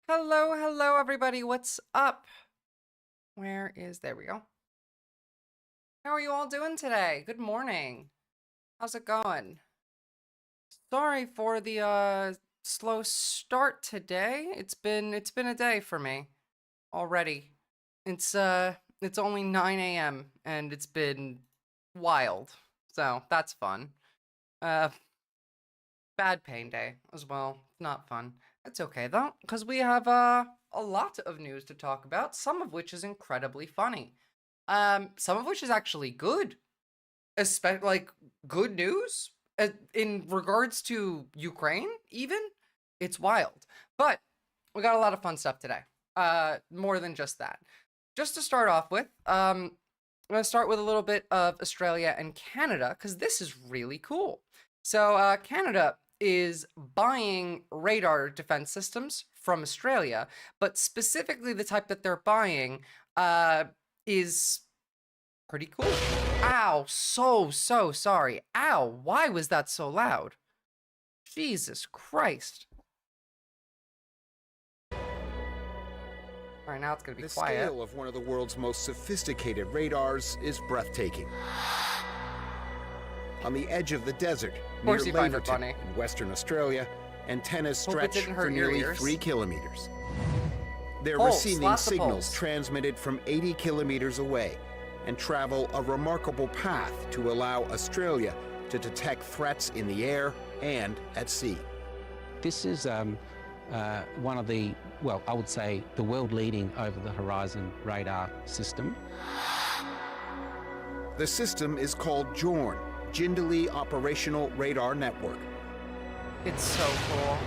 Hello, hello, everybody. What's up? There we go. How are you all doing today? Good morning. How's it going? Sorry for the slow start today. It's been a day for me already. It's only 9 a.m. and it's been wild. So, that's fun. Uh Bad pain day as well. Not fun. It's okay though, because we have a lot of news to talk about, some of which is incredibly funny. Some of which is actually good. Especially like good news in regards to Ukraine, even. It's wild. But we got a lot of fun stuff today. More than just that. Just to start off with, I'm gonna start with a little bit of Australia and Canada, because this is really cool. So Canada is buying radar defense systems from Australia, but specifically the type that they're buying is pretty cool. Ow, so sorry. Ow, why was that so loud? Jesus Christ. All right, now it's gonna be quiet. The scale of one of the world's most sophisticated radars is breathtaking. On the edge of the desert, near Laverton in Western Australia, antennas stretch for nearly 3 kilometers. They're receiving signals transmitted from 80 kilometers away and travel a remarkable path to allow Australia to detect threats in the air and at sea. This is one of the, well, I would say the world-leading over-the-horizon radar system. The system is called JORN, Jindali Operational Radar Network. It's so cool.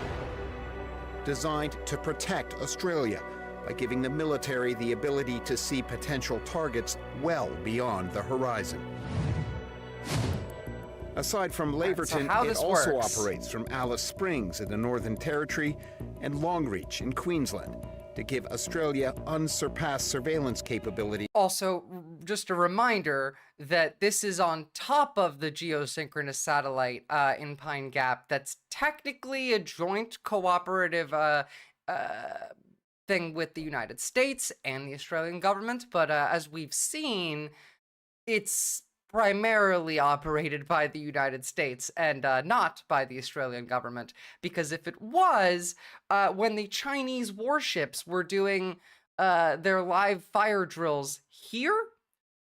Designed to protect Australia by giving the military the ability to see potential targets well beyond the horizon. Aside from Laverton, it also operates from Alice Springs in the Northern Territory and Longreach in Queensland to give Australia unsurpassed surveillance capability. Also, just a reminder that this is on top of the geosynchronous satellite in Pine Gap that's technically a joint cooperative thing with the United States and the Australian government, but as we've seen, it's primarily operated by the United States and not by the Australian government, because if it was, when the Chinese warships were doing their live fire drills here,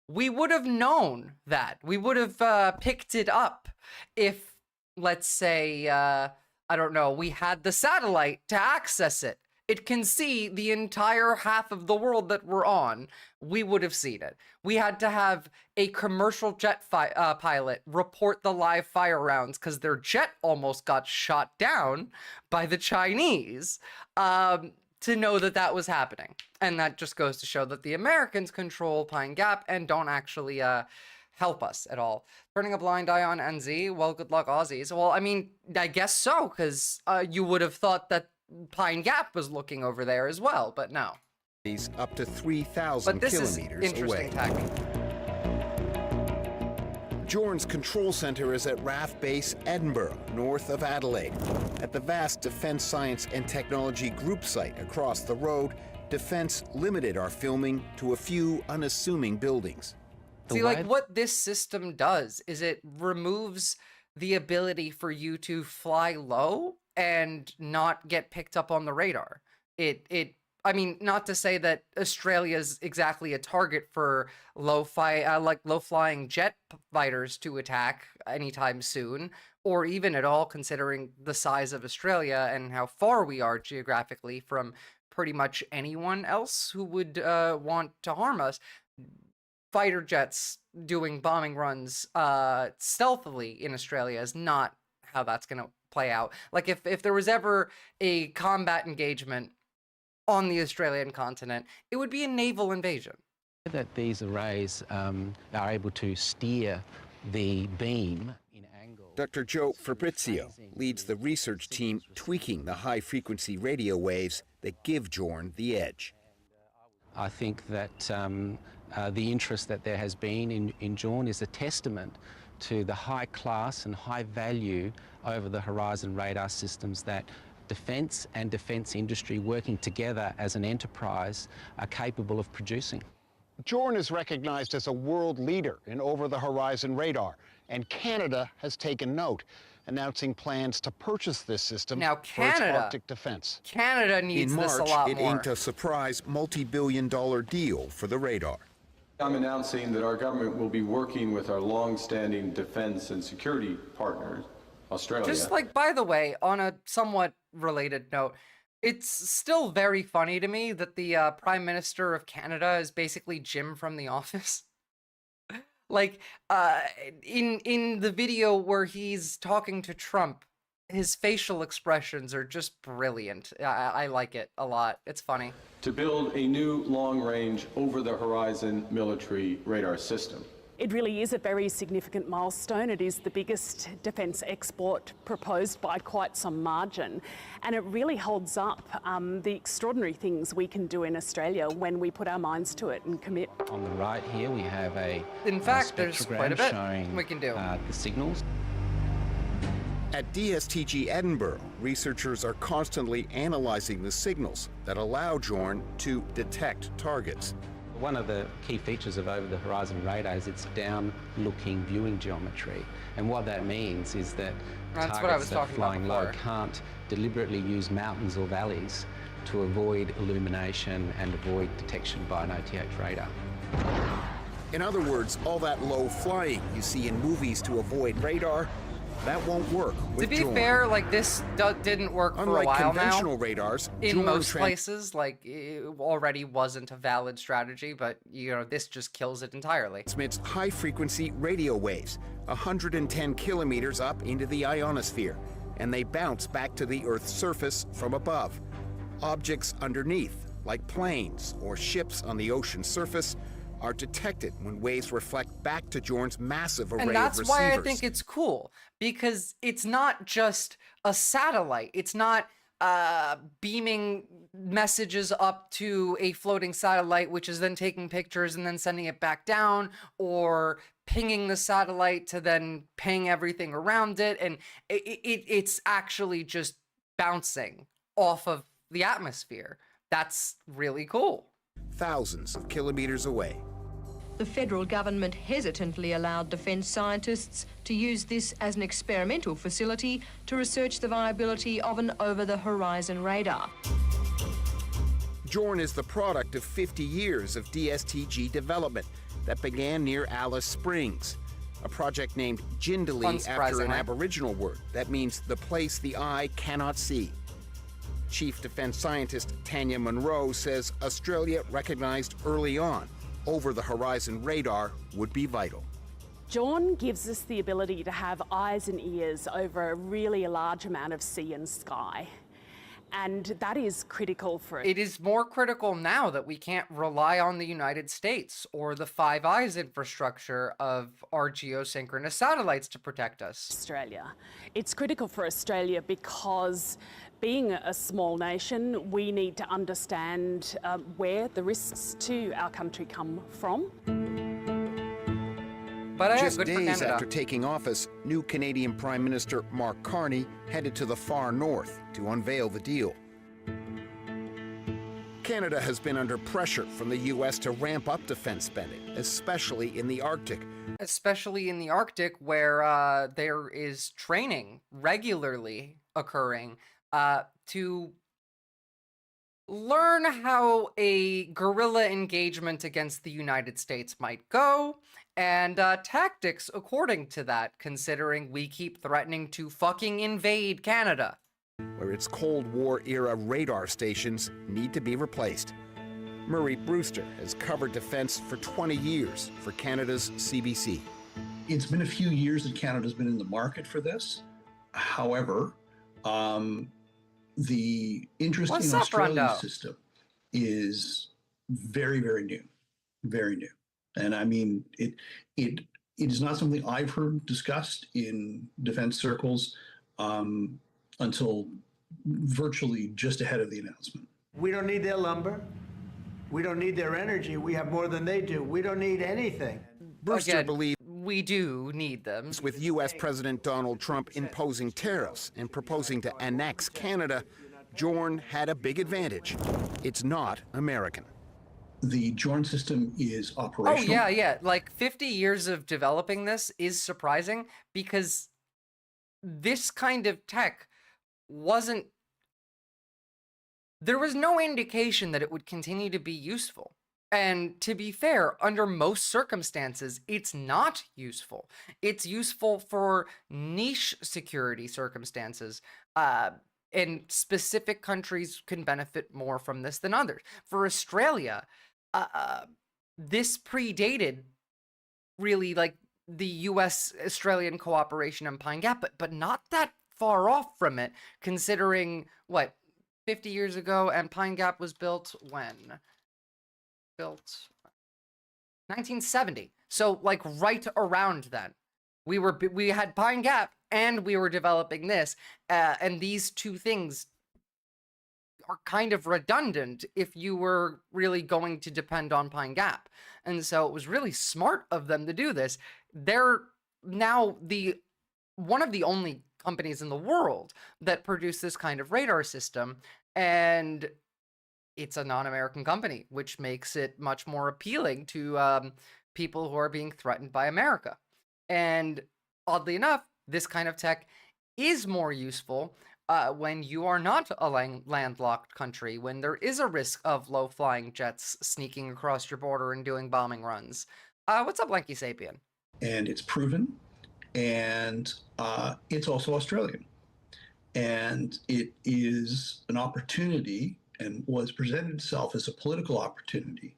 we would have known that. We would have picked it up if, let's say, I don't know, we had the satellite to access it. It can see the entire half of the world that we're on. We would have seen it. We had to have a commercial jet pilot report the live fire rounds because their jet almost got shot down by the Chinese to know that that was happening. And that just goes to show that the Americans control Pine Gap and don't actually help us at all. Turning a blind eye on NZ, well, good luck, Aussies. Well, I mean, I guess so, because you would have thought that Pine Gap was looking over there as well, but no. He's up to 3,000 kilometers interesting away. Tech. JORN's control center is at RAF Base Edinburgh, north of Adelaide. At the vast Defence Science and Technology Group site across the road, Defence limited our filming to a few unassuming buildings. See, like, what this system does is it removes the ability for you to fly low and not get picked up on the radar. I mean, not to say that Australia's exactly a target for low-flying jet fighters to attack anytime soon, or even at all, considering the size of Australia and how far we are geographically from pretty much anyone else who would want to harm us. Fighter jets doing bombing runs stealthily in Australia is not how that's going to play out. Like, if there was ever a combat engagement on the Australian continent, it would be a naval invasion. That these arrays are able to steer the beam in angle. Dr. Joe Fabrizio leads the research team tweaking the high-frequency radio waves that give JORN the edge. I think that the interest that there has been in JORN is a testament to the high class and high value over the horizon radar systems that defence and defence industry working together as an enterprise are capable of producing. Jorn is recognized as a world leader in over-the-horizon radar, and Canada has taken note, announcing plans to purchase this system for its Arctic defense. Canada needs this a lot more. In March, it inked a surprise multi-billion-dollar deal for the radar. I'm announcing that our government will be working with our long-standing defense and security partners, Australia. Just like, by the way, on a somewhat related note, it's still very funny to me that the Prime Minister of Canada is basically Jim from The Office. Like, in the video where he's talking to Trump, his facial expressions are just brilliant. I like it a lot. It's funny. To build a new long-range, over-the-horizon military radar system. It really is a very significant milestone. It is the biggest defence export proposed by quite some margin. And it really holds up the extraordinary things we can do in Australia when we put our minds to it and commit. On the right here, we have in fact, there's quite a bit showing we can do. The signals. At DSTG Edinburgh, researchers are constantly analyzing the signals that allow Jorn to detect targets. One of the key features of over-the-horizon radar is its down-looking viewing geometry. And what that means is that targets that are flying low can't deliberately use mountains or valleys to avoid illumination and avoid detection by an OTH radar. In other words, all that low flying you see in movies to avoid radar, that won't work with To be fair, like, this didn't work for a while now. Unlike conventional radars, in most places, like, it already wasn't a valid strategy, but, you know, this just kills it entirely. Transmits high-frequency radio waves, 110 kilometers up into the ionosphere, and they bounce back to the Earth's surface from above. Objects underneath, like planes or ships on the ocean surface, are detected when waves reflect back to Jorn's massive array of receivers. And that's why I think it's cool, because it's not just a satellite. It's not beaming messages up to a floating satellite, which is then taking pictures and then sending it back down, or pinging the satellite to then ping everything around it. And it's actually just bouncing off of the atmosphere. That's really cool. Thousands of kilometers away. The federal government hesitantly allowed defence scientists to use this as an experimental facility to research the viability of an over-the-horizon radar. Jorn is the product of 50 years of DSTG development that began near Alice Springs, a project named Jindalee after an Aboriginal word that means the place the eye cannot see. Chief Defense Scientist Tanya Monroe says Australia recognized early on over-the-horizon radar would be vital. Jorn gives us the ability to have eyes and ears over a really large amount of sea and sky. And that is critical for it. It is more critical now that we can't rely on the United States or the Five Eyes infrastructure of our geosynchronous satellites to protect us. Australia. It's critical for Australia because being a small nation, we need to understand where the risks to our country come from. But just days after taking office, new Canadian Prime Minister Mark Carney headed to the far north to unveil the deal. Canada has been under pressure from the U.S. to ramp up defense spending, especially in the Arctic. Especially in the Arctic, where there is training regularly occurring to learn how a guerrilla engagement against the United States might go, and tactics according to that, considering we keep threatening to fucking invade Canada. Where its Cold War-era radar stations need to be replaced. Murray Brewster has covered defense for 20 years for Canada's CBC. It's been a few years that Canada's been in the market for this. However, the interest in Australia's system is very, very new, very new. And I mean, it is not something I've heard discussed in defense circles until virtually just ahead of the announcement. We don't need their lumber. We don't need their energy. We have more than they do. We don't need anything. Brewster believes we do need them. With U.S. President Donald Trump imposing tariffs and proposing to annex Canada, Jorn had a big advantage. It's not American. The Jorn system is operational. Oh, yeah. Like 50 years of developing this is surprising because this kind of tech wasn't... There was no indication that it would continue to be useful. And to be fair, under most circumstances, it's not useful. It's useful for niche security circumstances. And specific countries can benefit more from this than others. For Australia, this predated really like the US-Australian cooperation in Pine Gap, but not that far off from it, considering, what, 50 years ago, and Pine Gap was built when? Built 1970. So like right around then. We had Pine Gap and we were developing this, and these two things are kind of redundant if you were really going to depend on Pine Gap. And so it was really smart of them to do this. They're now one of the only companies in the world that produce this kind of radar system, and it's a non-American company, which makes it much more appealing to people who are being threatened by America. And oddly enough, this kind of tech is more useful when you are not a landlocked country, when there is a risk of low-flying jets sneaking across your border and doing bombing runs. What's up, Lanky Sapien? And it's proven, and it's also Australian. And it is an opportunity, and was presented itself as a political opportunity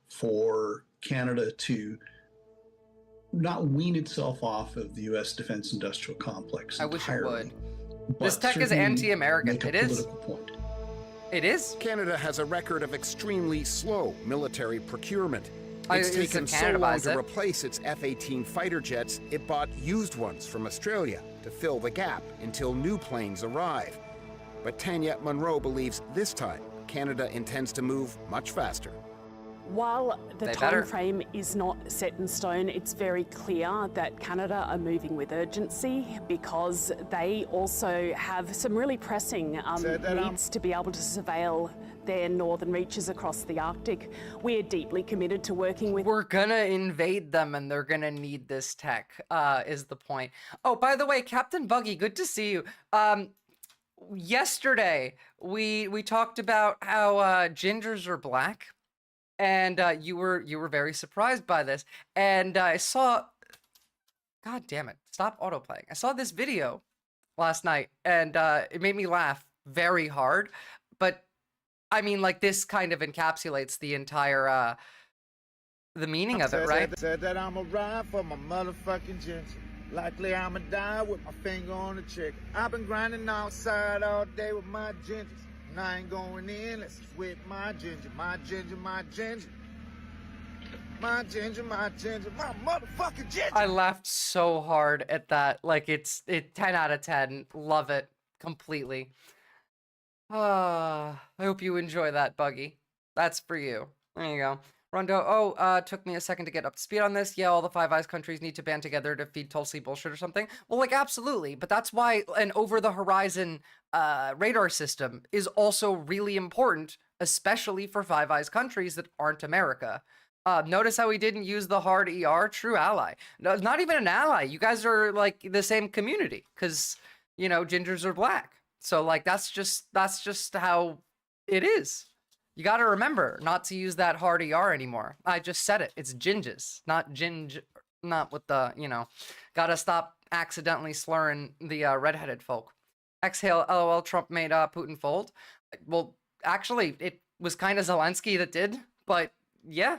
for Canada to not wean itself off of the U.S. defense industrial complex entirely. I wish it would. This tech is anti-American. It is. Point. It is. Canada has a record of extremely slow military procurement. It's taken so Canada long to replace its F-18 fighter jets, it bought used ones from Australia to fill the gap until new planes arrive. But Tanya Monroe believes this time Canada intends to move much faster. While the time frame is not set in stone, it's very clear that Canada are moving with urgency because they also have some really pressing needs to be able to surveil their northern reaches across the Arctic. We're deeply committed to working with... We're gonna invade them and they're gonna need this tech, is the point. Oh, by the way, Captain Buggy, good to see you. Yesterday, we talked about how gingers are black. And you were very surprised by this. And I saw, God damn it, stop autoplaying. I saw this video last night, and it made me laugh very hard. But I mean, like, this kind of encapsulates the entire the meaning of it, right? Said that I'ma ride for my motherfucking ginger. Likely I'ma die with my finger on the trigger. I've been grinding outside all day with my gingers. And I ain't going in unless it's with my ginger, my ginger, my ginger. My ginger, my ginger, my motherfucking ginger. I laughed so hard at that. Like, it's 10 out of 10. Love it completely. I hope you enjoy that, Buggy. That's for you. There you go. Rondo, took me a second to get up to speed on this. Yeah, all the Five Eyes countries need to band together to feed Tulsi bullshit or something. Well, like, absolutely. But that's why an over-the-horizon radar system is also really important, especially for Five Eyes countries that aren't America. Notice how he didn't use the hard ER? True ally. No, not even an ally. You guys are, like, the same community. Because, you know, gingers are black. So, like, that's just how it is. You got to remember not to use that hard ER anymore. I just said it. It's ginges, not not with the, you know. Got to stop accidentally slurring the redheaded folk. Exhale, LOL, Trump made Putin fold. Well, actually, it was kind of Zelensky that did, but yeah.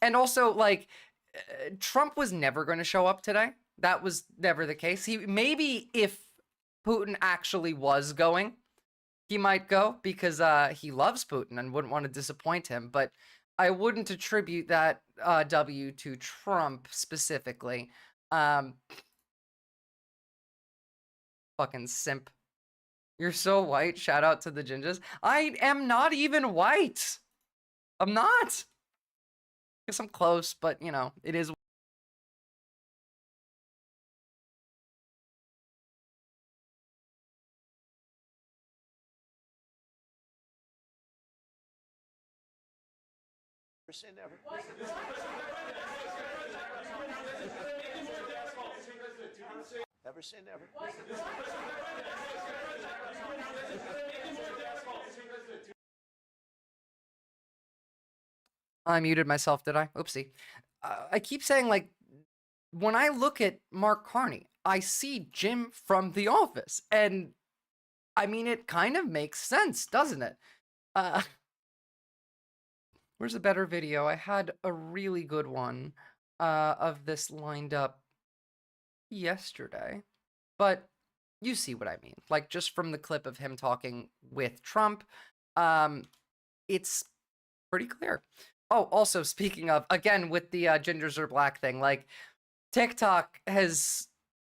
And also, like, Trump was never going to show up today. That was never the case. Maybe if Putin actually was going, he might go because he loves Putin and wouldn't want to disappoint him. But I wouldn't attribute that W to Trump specifically. Fucking simp. You're so white. Shout out to the gingers. I am not even white. I'm not. Guess I'm close, but, you know, it is say never. Never say never. I muted myself, did I? Oopsie. I keep saying, like, when I look at Mark Carney, I see Jim from The Office. And, I mean, it kind of makes sense, doesn't it? Where's a better video? I had a really good one of this lined up yesterday. But you see what I mean. Like, just from the clip of him talking with Trump, it's pretty clear. Oh, also, speaking of, again, with the gingers are black thing, like, TikTok has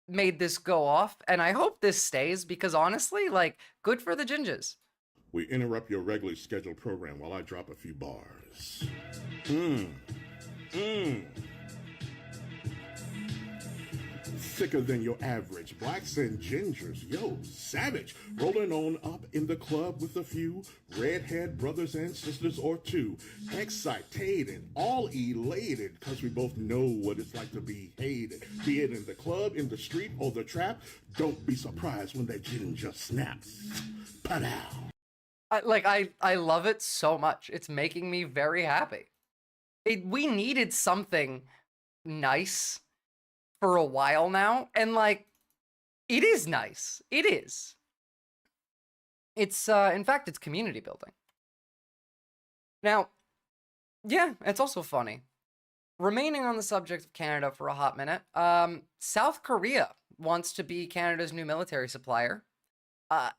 made this go off, and I hope this stays, because honestly, like, good for the gingers. We interrupt your regularly scheduled program while I drop a few bars. Thicker than your average. Blacks and gingers, yo, savage. Rolling on up in the club with a few redhead brothers and sisters or two. Excited, all elated, cause we both know what it's like to be hated. Be it in the club, in the street, or the trap, don't be surprised when that ginger snaps. Pow. I love it so much. It's making me very happy. We needed something nice for a while now, and like, it is nice. It is. It's in fact, it's community building. Now, yeah, it's also funny. Remaining on the subject of Canada for a hot minute, South Korea wants to be Canada's new military supplier.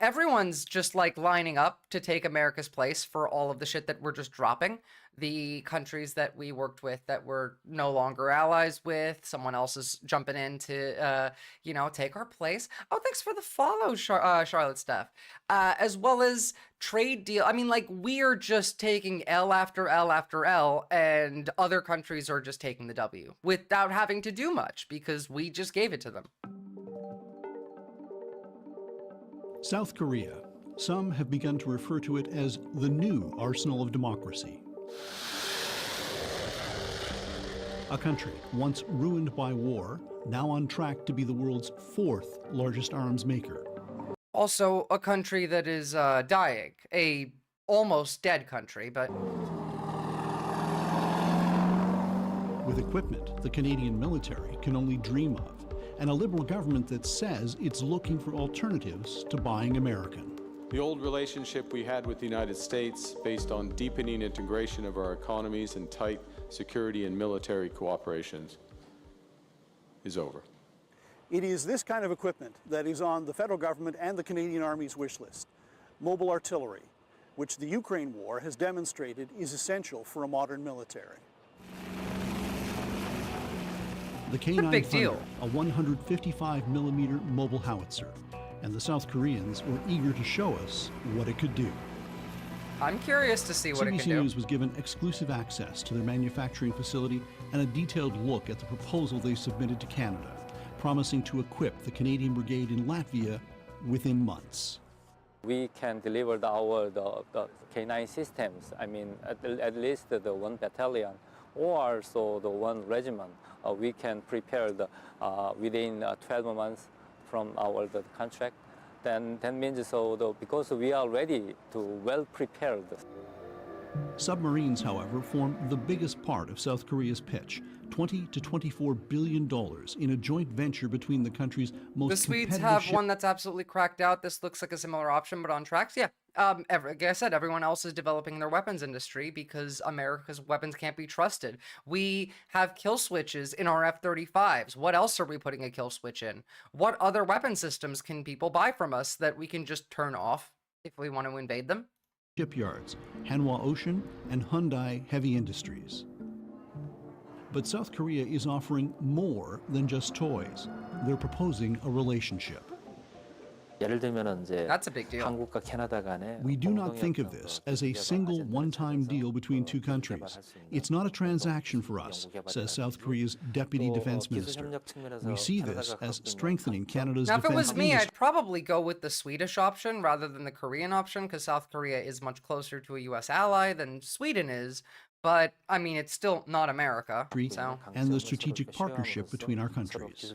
Everyone's just like lining up to take America's place for all of the shit that we're just dropping. The countries that we worked with that we're no longer allies with, someone else is jumping in to, you know, take our place. Oh, thanks for the follow, Charlotte Steph. As well as trade deal. I mean, like, we are just taking L after L after L, and other countries are just taking the W without having to do much because we just gave it to them. South Korea. Some have begun to refer to it as the new arsenal of democracy. A country once ruined by war, now on track to be the world's fourth largest arms maker. Also, a country that is dying. A almost dead country, but... With equipment the Canadian military can only dream of, and a Liberal government that says it's looking for alternatives to buying American. The old relationship we had with the United States, based on deepening integration of our economies and tight security and military cooperations, is over. It is this kind of equipment that is on the federal government and the Canadian Army's wish list. Mobile artillery, which the Ukraine war has demonstrated is essential for a modern military. The K9 Thunder, a 155mm mobile howitzer, and the South Koreans were eager to show us what it could do. I'm curious to see what it can do. CBC News was given exclusive access to their manufacturing facility and a detailed look at the proposal they submitted to Canada, promising to equip the Canadian Brigade in Latvia within months. We can deliver the K9 systems, I mean, at least the one battalion, or also the one regiment. We can prepare within 12 months from the contract. Then that means because we are ready to well prepared. Submarines, however, form the biggest part of South Korea's pitch. $20 to $24 billion in a joint venture between the country's most The Swedes have one that's absolutely cracked out. This looks like a similar option, but on tracks. Yeah. Like I said, everyone else is developing their weapons industry because America's weapons can't be trusted. We have kill switches in our F-35s. What else are we putting a kill switch in? What other weapon systems can people buy from us that we can just turn off if we want to invade them? Shipyards, Hanwha Ocean, and Hyundai Heavy Industries. But South Korea is offering more than just toys. They're proposing a relationship. That's a big deal. We do not think of this as a single one-time deal between two countries. It's not a transaction for us, says South Korea's Deputy Defense Minister. We see this as strengthening Canada's defense industry. Now, if it was me, I'd probably go with the Swedish option rather than the Korean option, because South Korea is much closer to a U.S. ally than Sweden is. But, I mean, it's still not America, so... And the strategic partnership between our countries.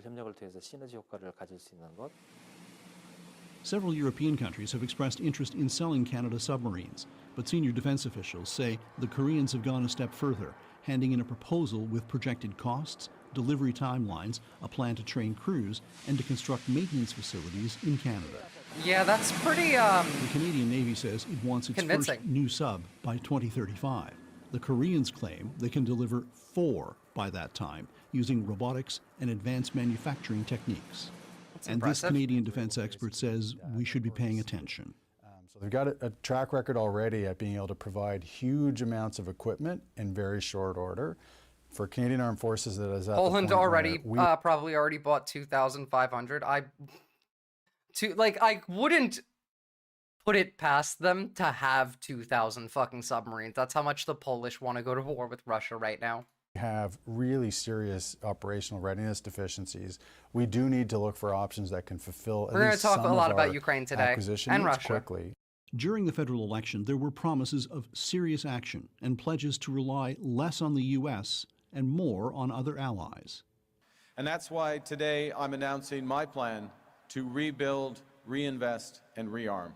Several European countries have expressed interest in selling Canada submarines, but senior defense officials say the Koreans have gone a step further, handing in a proposal with projected costs, delivery timelines, a plan to train crews, and to construct maintenance facilities in Canada. Yeah, that's pretty, The Canadian Navy says it wants its convincing. first new sub by 2035. The Koreans claim they can deliver 4 by that time, using robotics and advanced manufacturing techniques. And this Canadian defense expert says we should be paying attention. So they've got a track record already at being able to provide huge amounts of equipment in very short order. For Canadian Armed Forces, that is at Poland the point already where probably already bought 2,500. I wouldn't put it past them to have 2,000 fucking submarines. That's how much the Polish want to go to war with Russia right now. Have really serious operational readiness deficiencies. We do need to look for options that can fulfill. We're going to talk a lot about Ukraine today and Russia. Quickly. During the federal election, there were promises of serious action and pledges to rely less on the U.S. and more on other allies. And that's why today I'm announcing my plan to rebuild, reinvest, and rearm.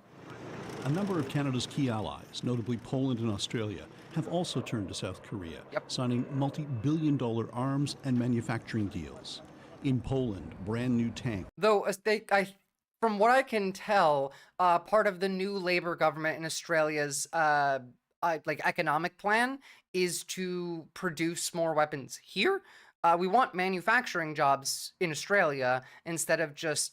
A number of Canada's key allies, notably Poland and Australia, have also turned to South Korea, signing multi-billion-dollar arms and manufacturing deals. In Poland, brand new tanks. Though, from what I can tell, part of the new Labour government in Australia's economic plan is to produce more weapons here. We want manufacturing jobs in Australia instead of just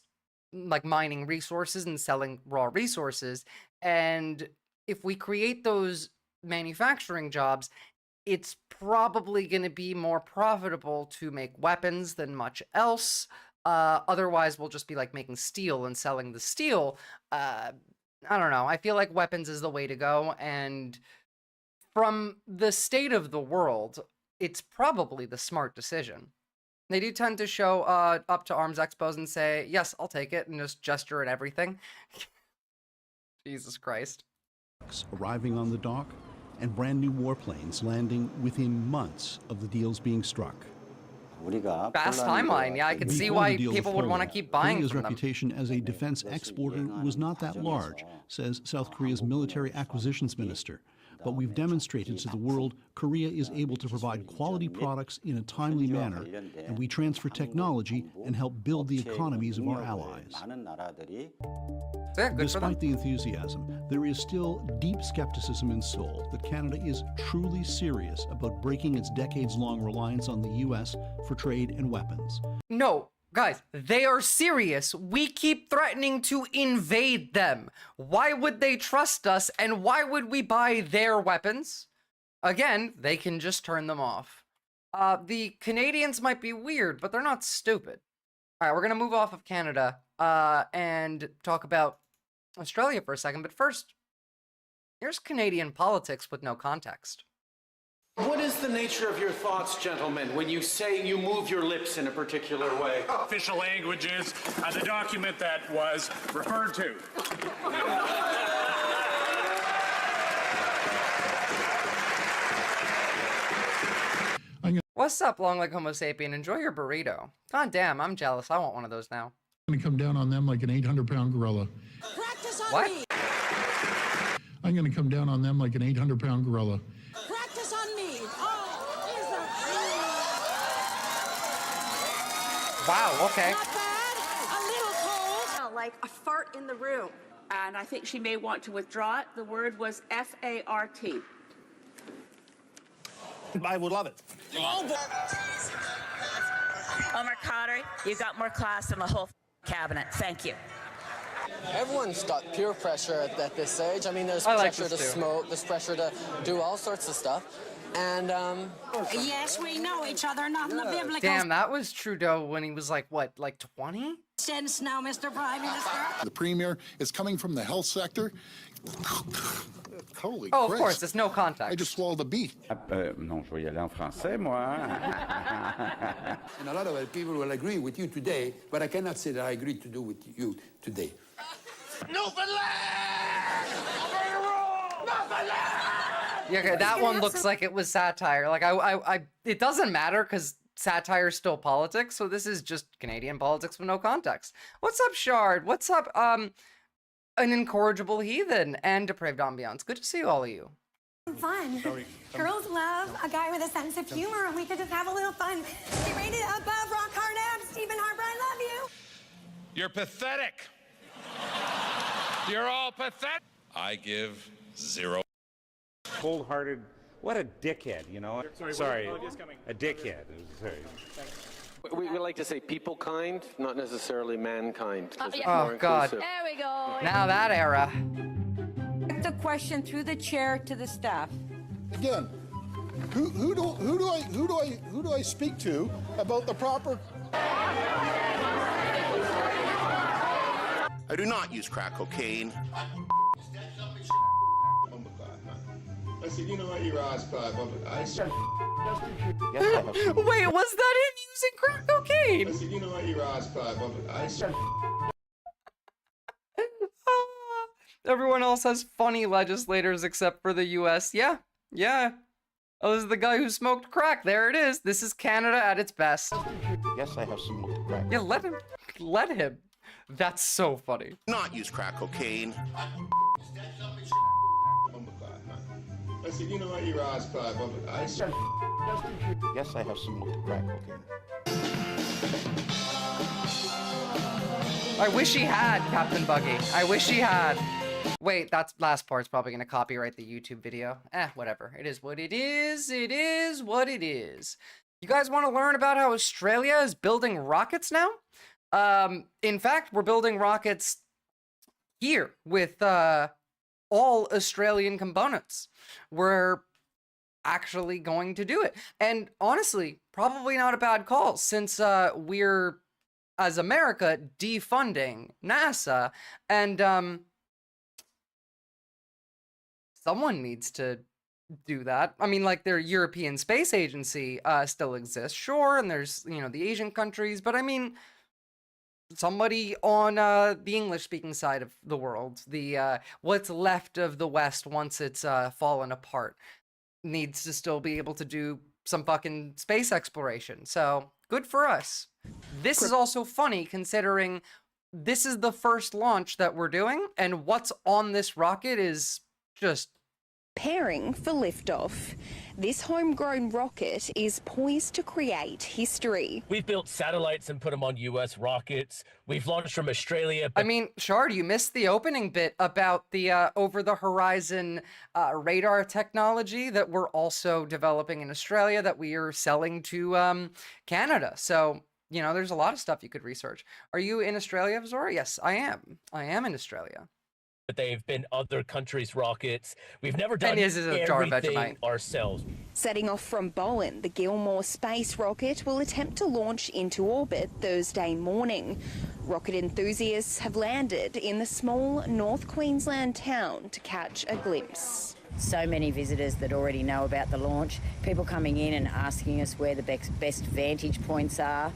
like mining resources and selling raw resources. And if we create those manufacturing jobs, it's probably going to be more profitable to make weapons than much else. Otherwise, we'll just be like making steel and selling the steel. I don't know. I feel like weapons is the way to go. And from the state of the world, it's probably the smart decision. They do tend to show up to arms expos and say, yes, I'll take it, and just gesture at everything. Jesus Christ. Arriving on the dock, and brand new warplanes landing within months of the deals being struck. Fast timeline. Yeah, I could see why people would want to keep buying Korea's from them. reputation as a defense exporter was not that large, says South Korea's military acquisitions minister. But we've demonstrated to the world Korea is able to provide quality products in a timely manner, and we transfer technology and help build the economies of our allies. Despite the enthusiasm, there is still deep skepticism in Seoul that Canada is truly serious about breaking its decades-long reliance on the U.S. for trade and weapons. No. Guys, they are serious. We keep threatening to invade them. Why would they trust us, and why would we buy their weapons? Again, they can just turn them off. The Canadians might be weird, but they're not stupid. All right, we're going to move off of Canada and talk about Australia for a second. But first, here's Canadian politics with no context. What is the nature of your thoughts, gentlemen, when you say you move your lips in a particular way? Official language is the document that was referred to. What's up, long leg homo sapien? Enjoy your burrito. God damn, I'm jealous. I want one of those now. I'm gonna come down on them like an 800-pound gorilla. Practice on what? me. I'm gonna come down on them like an 800-pound gorilla. Practice on me. Oh, wow, okay. Not bad. A little cold. Like a fart in the room. And I think she may want to withdraw it. The word was F-A-R-T. I would love it. Omar Khadri, you got more class than the whole cabinet. Thank you. Everyone's got peer pressure at this age. I mean, there's pressure to smoke, there's pressure to do all sorts of stuff. And, yes, we know each other, not in the biblical Damn, that was Trudeau when he was like, what, like 20? sense now, Mr. Prime Minister. The Premier is coming from the health sector. Holy Oh, Christ. of course, there's no context. I just swallowed a bee. Non, je vais y aller en français, moi. And a lot of people will agree with you today, but I cannot say that I agree to do with you today. Newfoundland! Newfoundland! Yeah, okay, that one looks like it was satire. Like it doesn't matter because satire is still politics. So this is just Canadian politics with no context. What's up, Shard? What's up, an incorrigible heathen and depraved ambiance? Good to see all of you. Fun. Girls love a guy with a sense of humor, and we could just have a little fun. Be rated above rock hard abs. Stephen Harper, I love you. You're pathetic. You're all pathetic. I give 0. Cold-hearted. What a dickhead, you know? Sorry, a dickhead. Sorry. We like to say people kind, not necessarily mankind. Oh, God. There we go. Now that era. The question through the chair to the staff. Again, who do I speak to about the proper? I do not use crack cocaine. I said, you know what, your eyes caught. I said, wait, was that him using crack cocaine? I said, you know what, your eyes caught. I said. Everyone else has funny legislators except for the US. Yeah. Oh, this is the guy who smoked crack. There it is. This is Canada at its best. Yes, I have smoked crack. Yeah, let him. That's so funny. Not use crack cocaine. I said, you know what, your eyes caught. I said. Yes, I have smoked crack cocaine. I wish he had, Captain Buggy. I wish he had. Wait, that last part's probably gonna copyright the YouTube video. Whatever. It is what it is. It is what it is. You guys want to learn about how Australia is building rockets now? In fact, we're building rockets here with all Australian components. We're actually going to do it. And honestly, probably not a bad call since we're, as America, defunding NASA and someone needs to do that. I mean, like, their European Space Agency still exists, sure, and there's, you know, the Asian countries, but I mean, somebody on the English-speaking side of the world, the what's left of the West once it's fallen apart, needs to still be able to do some fucking space exploration. So, good for us. This is also funny considering this is the first launch that we're doing, and what's on this rocket is just preparing for liftoff. This homegrown rocket is poised to create history. We've built satellites and put them on US rockets. We've launched from Australia. I mean, Shard, you missed the opening bit about the over-the-horizon radar technology that we're also developing in Australia that we are selling to Canada. So, you know, there's a lot of stuff you could research. Are you in Australia, Visora? Yes, I am. I am in Australia. But they've been other countries' rockets. We've never done everything ourselves. Setting off from Bowen, the Gilmore space rocket will attempt to launch into orbit Thursday morning. Rocket enthusiasts have landed in the small North Queensland town to catch a glimpse. So many visitors that already know about the launch, people coming in and asking us where the best vantage points are.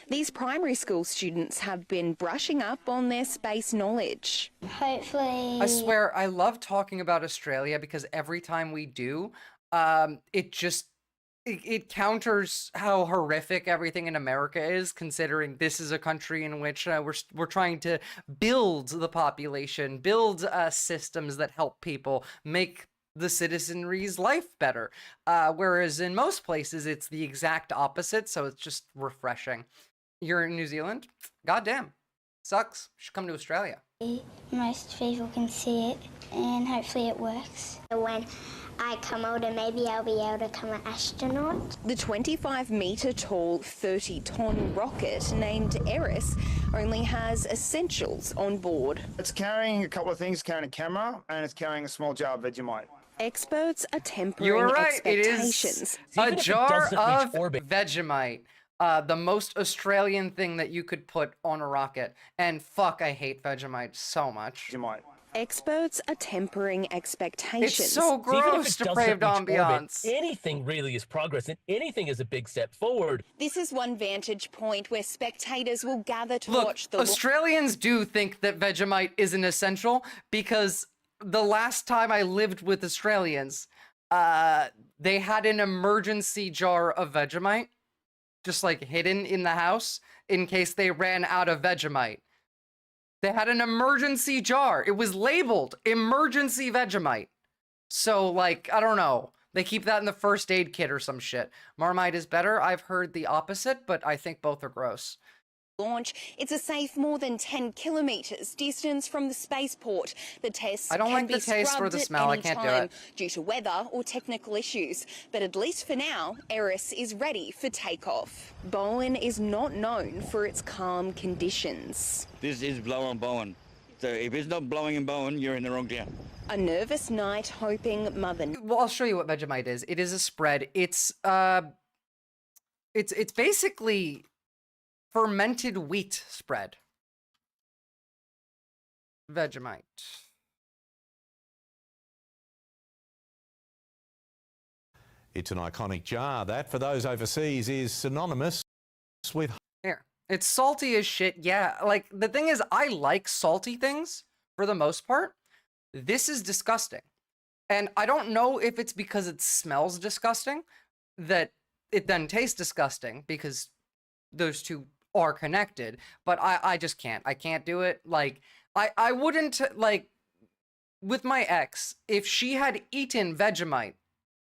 These primary school students have been brushing up on their space knowledge. Hopefully. I swear, I love talking about Australia because every time we do, it counters how horrific everything in America is, considering this is a country in which we're trying to build the population, build systems that help people, make the citizenry's life better. Whereas in most places, it's the exact opposite, so it's just refreshing. You're in New Zealand? Goddamn. Sucks. You should come to Australia. Most people can see it, and hopefully it works. When I come older, maybe I'll be able to become an astronaut. The 25-metre tall, 30-tonne rocket named Eris only has essentials on board. It's carrying a couple of things, carrying a camera, and it's carrying a small jar of Vegemite. Experts are tempering You're right. expectations. It is a jar of Vegemite. The most Australian thing that you could put on a rocket. And fuck, I hate Vegemite so much. Experts are tempering expectations. It's so gross, depraved ambiance. Anything really is progress, and anything is a big step forward. This is one vantage point where spectators will gather to Look, watch the... Australians do think that Vegemite isn't essential because the last time I lived with Australians, they had an emergency jar of Vegemite just like hidden in the house in case they ran out of Vegemite. They had an emergency jar. It was labeled emergency Vegemite. So like, I don't know. They keep that in the first aid kit or some shit. Marmite is better. I've heard the opposite, but I think both are gross. Launch. It's a safe more than 10 kilometres distance from the spaceport. The tests I don't can like be the taste or scrubbed the smell. at I can't any do time it. due to weather or technical issues. But at least for now, Eris is ready for takeoff. Bowen is not known for its calm conditions. This is blowing Bowen. So if it's not blowing in Bowen, you're in the wrong town. A nervous night hoping Mother... Well, I'll show you what Vegemite is. It is a spread. It's basically fermented wheat spread. Vegemite. It's an iconic jar that, for those overseas, is synonymous with... Here. It's salty as shit. Yeah, like, the thing is, I like salty things for the most part. This is disgusting. And I don't know if it's because it smells disgusting that it then tastes disgusting, because those two are connected, but I just can't. I can't do it. Like, I wouldn't, like, with my ex, if she had eaten Vegemite,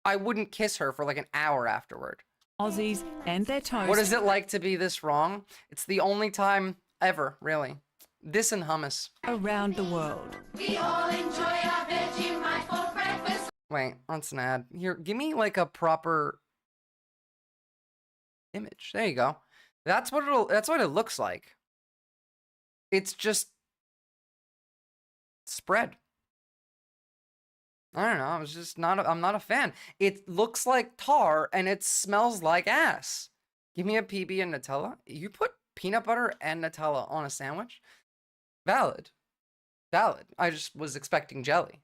I wouldn't kiss her for like an hour afterward. Aussies and their toast. What is it like to be this wrong? It's the only time ever, really. This and hummus. Around the world. We all enjoy our Vegemite for breakfast. Wait, that's an ad. Here, give me like a proper image. There you go. That's what it looks like. It's just spread. I don't know. I'm not a fan. It looks like tar and it smells like ass. Give me a PB and Nutella. You put peanut butter and Nutella on a sandwich? Valid. Valid. I just was expecting jelly.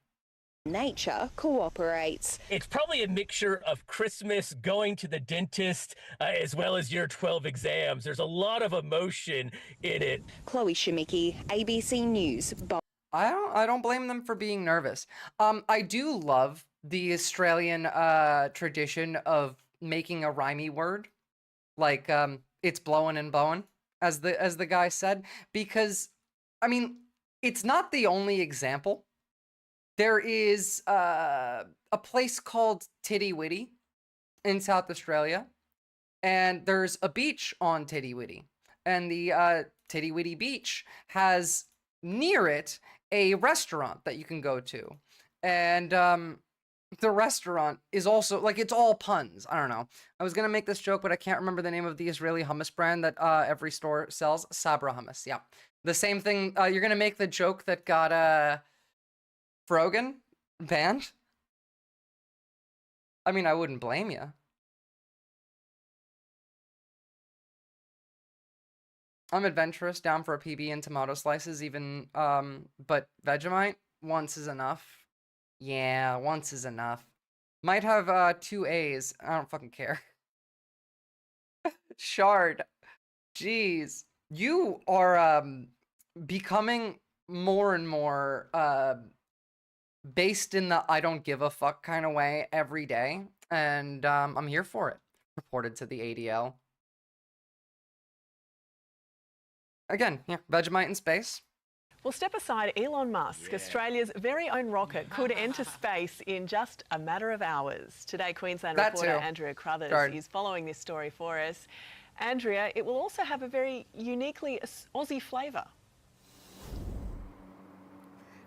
Nature cooperates. It's probably a mixture of Christmas, going to the dentist, as well as year 12 exams. There's a lot of emotion in it. Chloe Shemicki, ABC News. I don't blame them for being nervous. I do love the Australian tradition of making a rhymey word, like it's blowing and bowing, as the guy said, because I mean, it's not the only example. There is a place called Titty Witty in South Australia, and there's a beach on Titty Witty, and the Titty Witty beach has near it a restaurant that you can go to, and the restaurant is also, like, it's all puns. I don't know. I was gonna make this joke, but I can't remember the name of the Israeli hummus brand that every store sells. Sabra hummus. Yeah, the same thing. You're gonna make the joke that got Frogan banned. I mean, I wouldn't blame you. I'm adventurous, down for a PB and tomato slices, even, but Vegemite, once is enough. Yeah, once is enough. Might have 2 A's. I don't fucking care. Shard. Jeez. You are becoming more and more based in the I don't give a fuck kind of way every day, and I'm here for it. Reported to the ADL. Again, yeah, Vegemite in space. Well, step aside, Elon Musk, Australia's very own rocket, could enter space in just a matter of hours. Today, Queensland reporter Andrea Crothers is following this story for us. Andrea, it will also have a very uniquely Aussie flavour.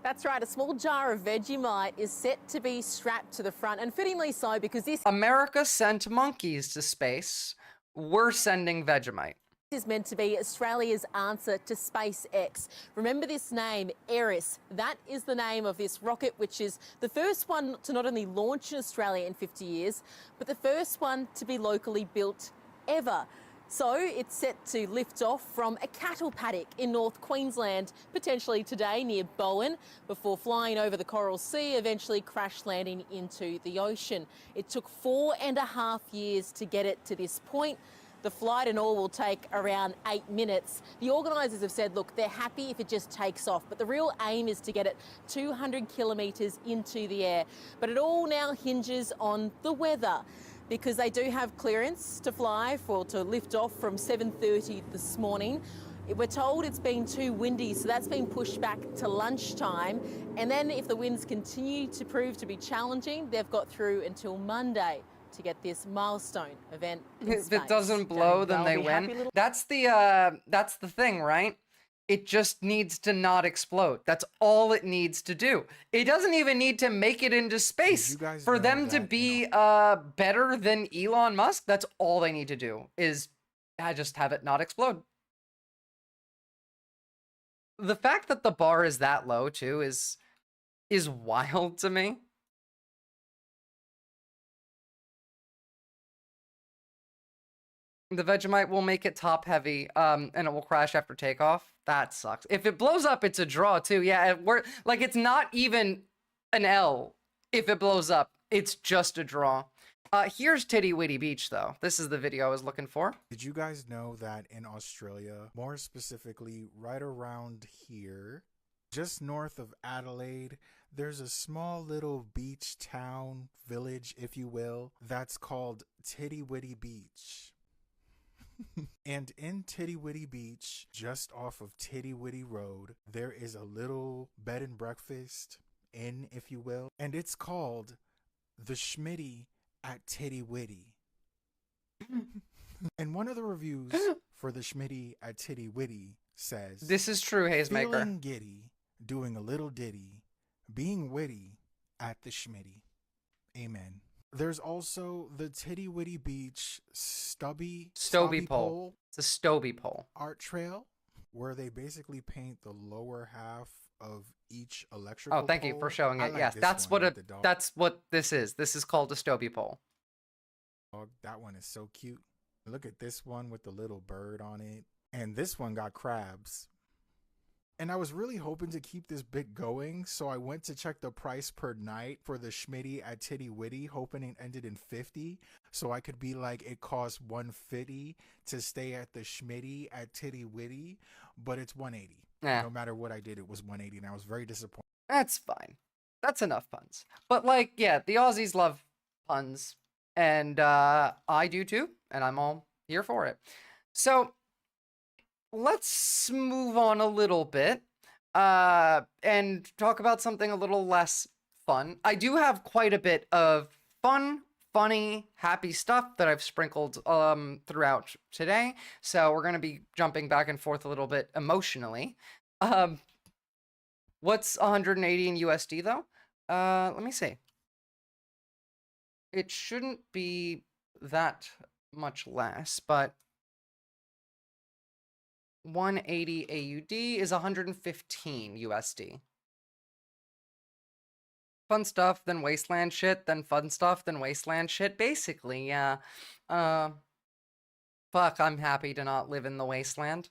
That's right, a small jar of Vegemite is set to be strapped to the front, and fittingly so, because this... America sent monkeys to space. We're sending Vegemite. Is meant to be Australia's answer to SpaceX. Remember this name, Eris. That is the name of this rocket, which is the first one to not only launch in Australia in 50 years, but the first one to be locally built ever. So it's set to lift off from a cattle paddock in North Queensland, potentially today near Bowen, before flying over the Coral Sea, eventually crash landing into the ocean. It took 4.5 years to get it to this point. The flight and all will take around 8 minutes. The organisers have said, look, they're happy if it just takes off, but the real aim is to get it 200 kilometres into the air. But it all now hinges on the weather, because they do have clearance to fly to lift off from 7:30 this morning. We're told it's been too windy, so that's been pushed back to lunchtime. And then if the winds continue to prove to be challenging, they've got through until Monday to get this milestone event in If space. it doesn't blow, then they win. That's the thing, right? It just needs to not explode. That's all it needs to do. It doesn't even need to make it into space for them to be better than Elon Musk. That's all they need to do is just have it not explode. The fact that the bar is that low too is wild to me. The Vegemite will make it top heavy, and it will crash after takeoff. That sucks. If it blows up, it's a draw too. Yeah, it's not even an L if it blows up. It's just a draw. Here's Titty Witty Beach, though. This is the video I was looking for. Did you guys know that in Australia, more specifically right around here, just north of Adelaide, there's a small little beach town, village, if you will, that's called Titty Witty Beach. And in Titty Witty Beach, just off of Titty Witty Road, there is a little bed and breakfast inn, if you will, and it's called the Schmitty at Titty Witty. And one of the reviews for the Schmitty at Titty Witty says, "This is true, Hazemaker. Feeling giddy, doing a little ditty, being witty at the Schmitty. Amen." There's also the Titty Witty Beach Stubby pole. It's a Stubby pole art trail, where they basically paint the lower half of each electrical pole. Thank you for showing it. Yes, that's what this is. This is called a Stubby pole. That one is so cute. Look at this one with the little bird on it. And this one got crabs. And I was really hoping to keep this bit going, so I went to check the price per night for the Schmitty at Titty Witty, hoping it ended in 50, so I could be like, it costs 150 to stay at the Schmitty at Titty Witty, but it's 180. No matter what I did, it was 180, and I was very disappointed. That's fine. That's enough puns. But yeah, the Aussies love puns, and I do too, and I'm all here for it. So let's move on a little bit and talk about something a little less fun. I do have quite a bit of fun, funny, happy stuff that I've sprinkled throughout today. So we're going to be jumping back and forth a little bit emotionally. What's 180 in USD though? Let me see. It shouldn't be that much less, but 180 AUD is 115 USD. Fun stuff, then wasteland shit, then fun stuff, then wasteland shit. Basically, yeah. Fuck, I'm happy to not live in the wasteland.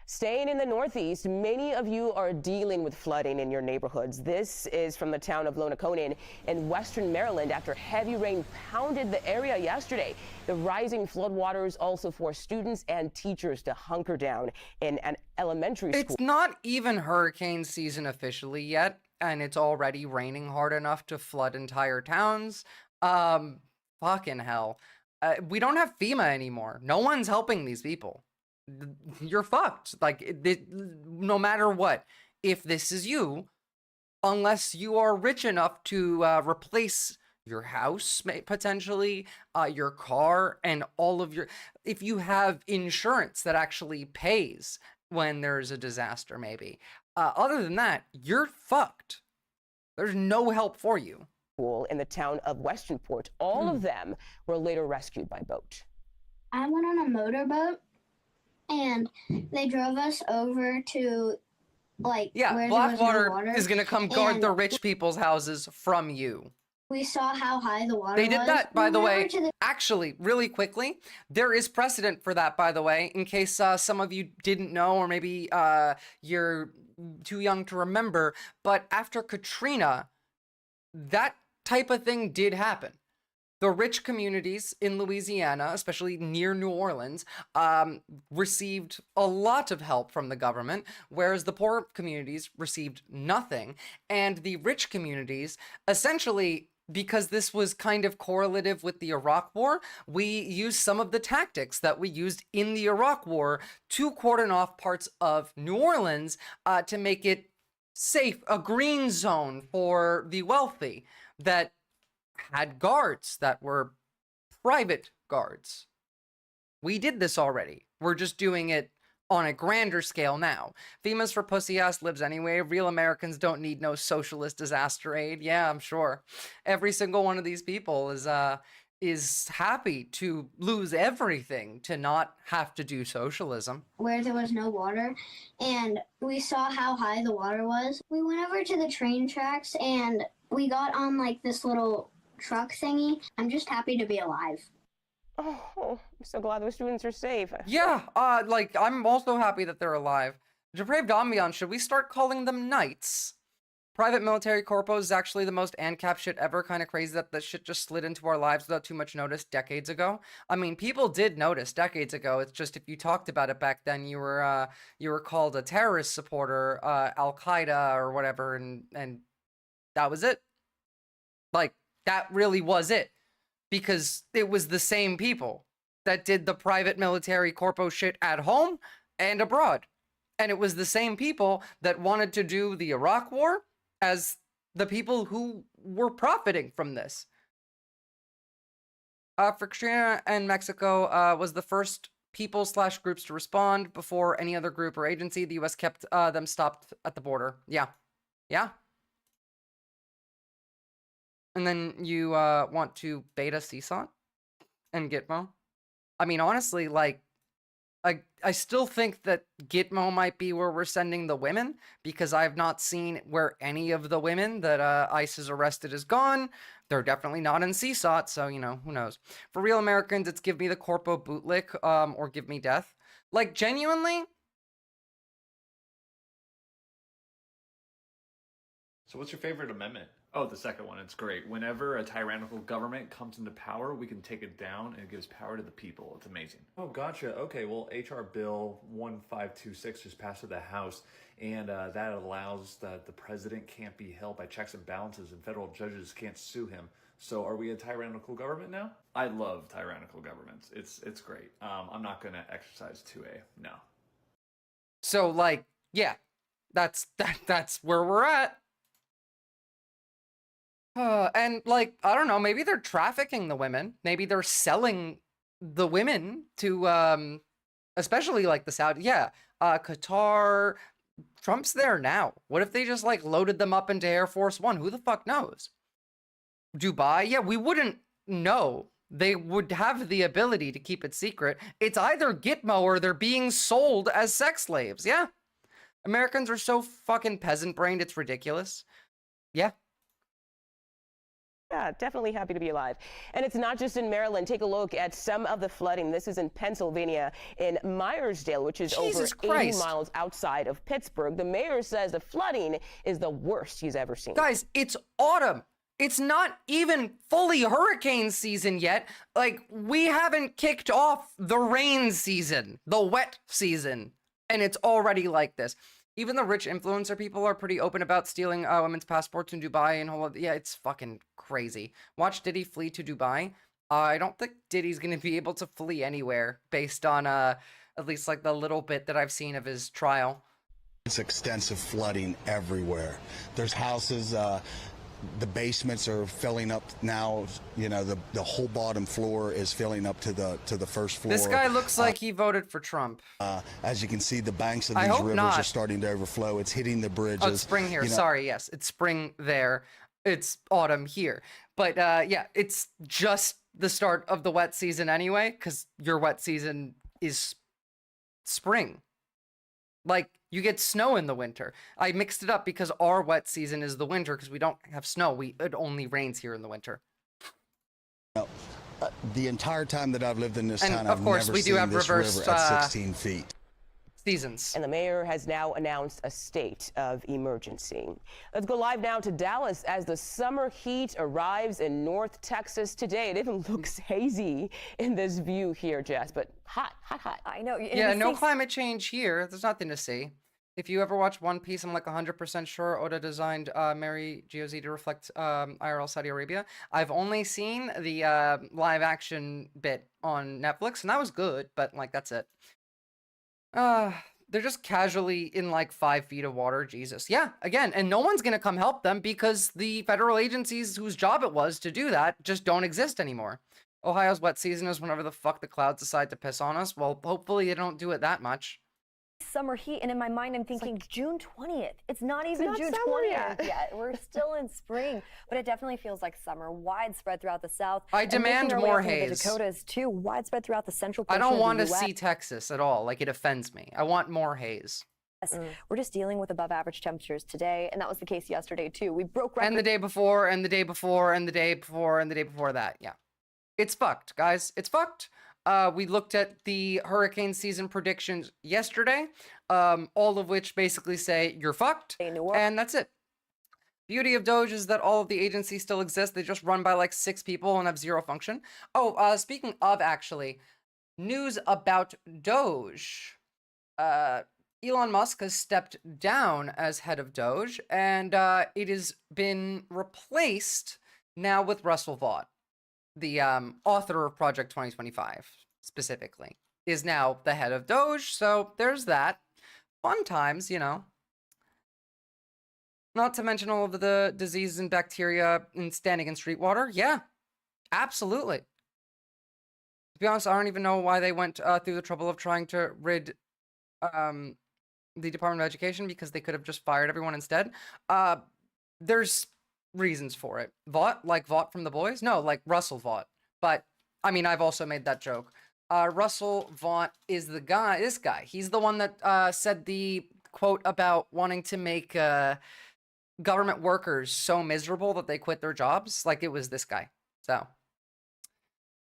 Staying in the Northeast, many of you are dealing with flooding in your neighborhoods. This is from the town of Lonaconin in western Maryland after heavy rain pounded the area yesterday. The rising floodwaters also forced students and teachers to hunker down in an elementary school. It's not even hurricane season officially yet, and it's already raining hard enough to flood entire towns. Fucking hell. We don't have FEMA anymore. No one's helping these people. You're fucked. No matter what, if this is you, unless you are rich enough to replace your house, potentially, your car, and all of if you have insurance that actually pays when there's a disaster, maybe. Other than that, you're fucked. There's no help for you. In the town of Westernport, all of them were later rescued by boat. I went on a motorboat. And they drove us over to, where Blackwater is going to come guard the rich people's houses from you. We saw how high the water was. They did that, by the way. Actually, really quickly, there is precedent for that, by the way, in case some of you didn't know, or maybe you're too young to remember. But after Katrina, that type of thing did happen. the rich communities in Louisiana, especially near New Orleans, received a lot of help from the government, whereas the poor communities received nothing. And the rich communities, essentially, because this was kind of correlative with the Iraq War, we used some of the tactics that we used in the Iraq War to cordon off parts of New Orleans to make it safe, a green zone for the wealthy that had guards that were private guards. We did this already. We're just doing it on a grander scale now. FEMA's for pussy-ass lives anyway. Real Americans don't need no socialist disaster aid. Yeah, I'm sure. Every single one of these people is happy to lose everything to not have to do socialism. Where there was no water, and we saw how high the water was. We went over to the train tracks, and we got on like this little truck thingy. I'm just happy to be alive. Oh, I'm so glad those students are safe. Yeah, like, I'm also happy that they're alive. Depraved ambiance, should we start calling them knights? Private military corpos is actually the most ANCAP shit ever. Kind of crazy that that shit just slid into our lives without too much notice decades ago. I mean, people did notice decades ago. It's just if you talked about it back then, you were called a terrorist supporter, Al-Qaeda or whatever, and that was it. Like, that really was it. Because it was the same people that did the private military corpo shit at home and abroad. And it was the same people that wanted to do the Iraq War as the people who were profiting from this. For Katrina and Mexico was the first people/groups to respond before any other group or agency. The U.S. kept them stopped at the border. Yeah. Yeah. And then you want to beta CSOT and Gitmo. I mean, honestly, like, I still think that Gitmo might be where we're sending the women, because I've not seen where any of the women that ICE has arrested is gone. They're definitely not in CSOT, so, you know, who knows. For real Americans, it's give me the corpo bootlick or give me death. Like, genuinely. So what's your favorite amendment? Oh, the second one. It's great. Whenever a tyrannical government comes into power, we can take it down, and it gives power to the people. It's amazing. Oh, gotcha. Okay, well, HR Bill 1526 just passed through the House, and that allows that the president can't be held by checks and balances, and federal judges can't sue him. So are we a tyrannical government now? I love tyrannical governments. It's great. I'm not going to exercise 2A. No. So, like, yeah, that's where we're at. And, like, I don't know, maybe they're trafficking the women. Maybe they're selling the women to, especially, like, the Saudi, Qatar. Trump's there now. What if they just, like, loaded them up into Air Force One? Who the fuck knows? Dubai? Yeah, we wouldn't know. They would have the ability to keep it secret. It's either Gitmo or they're being sold as sex slaves. Yeah. Americans are so fucking peasant-brained, it's ridiculous. Yeah. Yeah, definitely happy to be alive. And it's not just in Maryland. Take a look at some of the flooding. This is in Pennsylvania, in Myersdale, which is over 80 miles outside of Pittsburgh. The mayor says the flooding is the worst he's ever seen. Guys, it's autumn. It's not even fully hurricane season yet. Like, we haven't kicked off the rain season, the wet season, and it's already like this. Even the rich influencer people are pretty open about stealing women's passports in Dubai and yeah, it's fucking crazy. Watch Diddy flee to Dubai. I don't think Diddy's going to be able to flee anywhere based on at least like the little bit that I've seen of his trial. It's extensive flooding everywhere. There's houses, the basements are filling up now. You know, the whole bottom floor is filling up to the first floor. This guy looks like he voted for Trump. As you can see, the banks of these rivers are starting to overflow. It's hitting the bridges. Oh, it's spring here. Sorry, yes, it's spring there. It's autumn here. But yeah, it's just the start of the wet season anyway, because your wet season is spring. Like, you get snow in the winter. I mixed it up because our wet season is the winter because we don't have snow. It only rains here in the winter. No, the entire time that I've lived in this town, of course, I've never we do seen have this reverse, river at 16 feet. seasons. And the mayor has now announced a state of emergency. Let's go live now to Dallas as the summer heat arrives in North Texas today. It even looks hazy in this view here, Jess, but hot, hot, hot. I know. Yeah, no climate change here. There's nothing to see. If you ever watch One Piece, I'm like 100% sure Oda designed Mary GOZ to reflect IRL Saudi Arabia. I've only seen the live action bit on Netflix, and that was good, but like that's it. They're just casually in like 5 feet of water. Jesus. Yeah, again, and no one's gonna come help them because the federal agencies whose job it was to do that just don't exist anymore. Ohio's wet season is whenever the fuck the clouds decide to piss on us. Well, hopefully they don't do it that much. Summer heat, and in my mind I'm thinking like, June 20th. It's not even June 20th yet. We're still in spring, but it definitely feels like summer, widespread throughout the South. I demand more haze. The Dakotas too, widespread throughout the central portion I don't of want the to see Texas at all. Like, it offends me. I want more haze. We're just dealing with above average temperatures today, and that was the case yesterday too. We broke records. And the day before, and the day before, and the day before, and the day before that. Yeah. It's fucked, guys. It's fucked. We looked at the hurricane season predictions yesterday, all of which basically say you're fucked, and that's it. Beauty of Doge is that all of the agencies still exist. They just run by like 6 people and have 0 function. Oh, speaking of actually, news about Doge. Elon Musk has stepped down as head of Doge, and it has been replaced now with Russell Vought. The author of Project 2025, specifically, is now the head of Doge, so there's that. Fun times, you know. Not to mention all of the diseases and bacteria standing in street water. Yeah, absolutely. To be honest, I don't even know why they went through the trouble of trying to rid the Department of Education, because they could have just fired everyone instead. There's reasons for it. Vought, like Vought from The Boys? No, like Russell Vought. But, I mean, I've also made that joke. Russell Vought is the guy, this guy. He's the one that said the quote about wanting to make government workers so miserable that they quit their jobs. Like, it was this guy. So,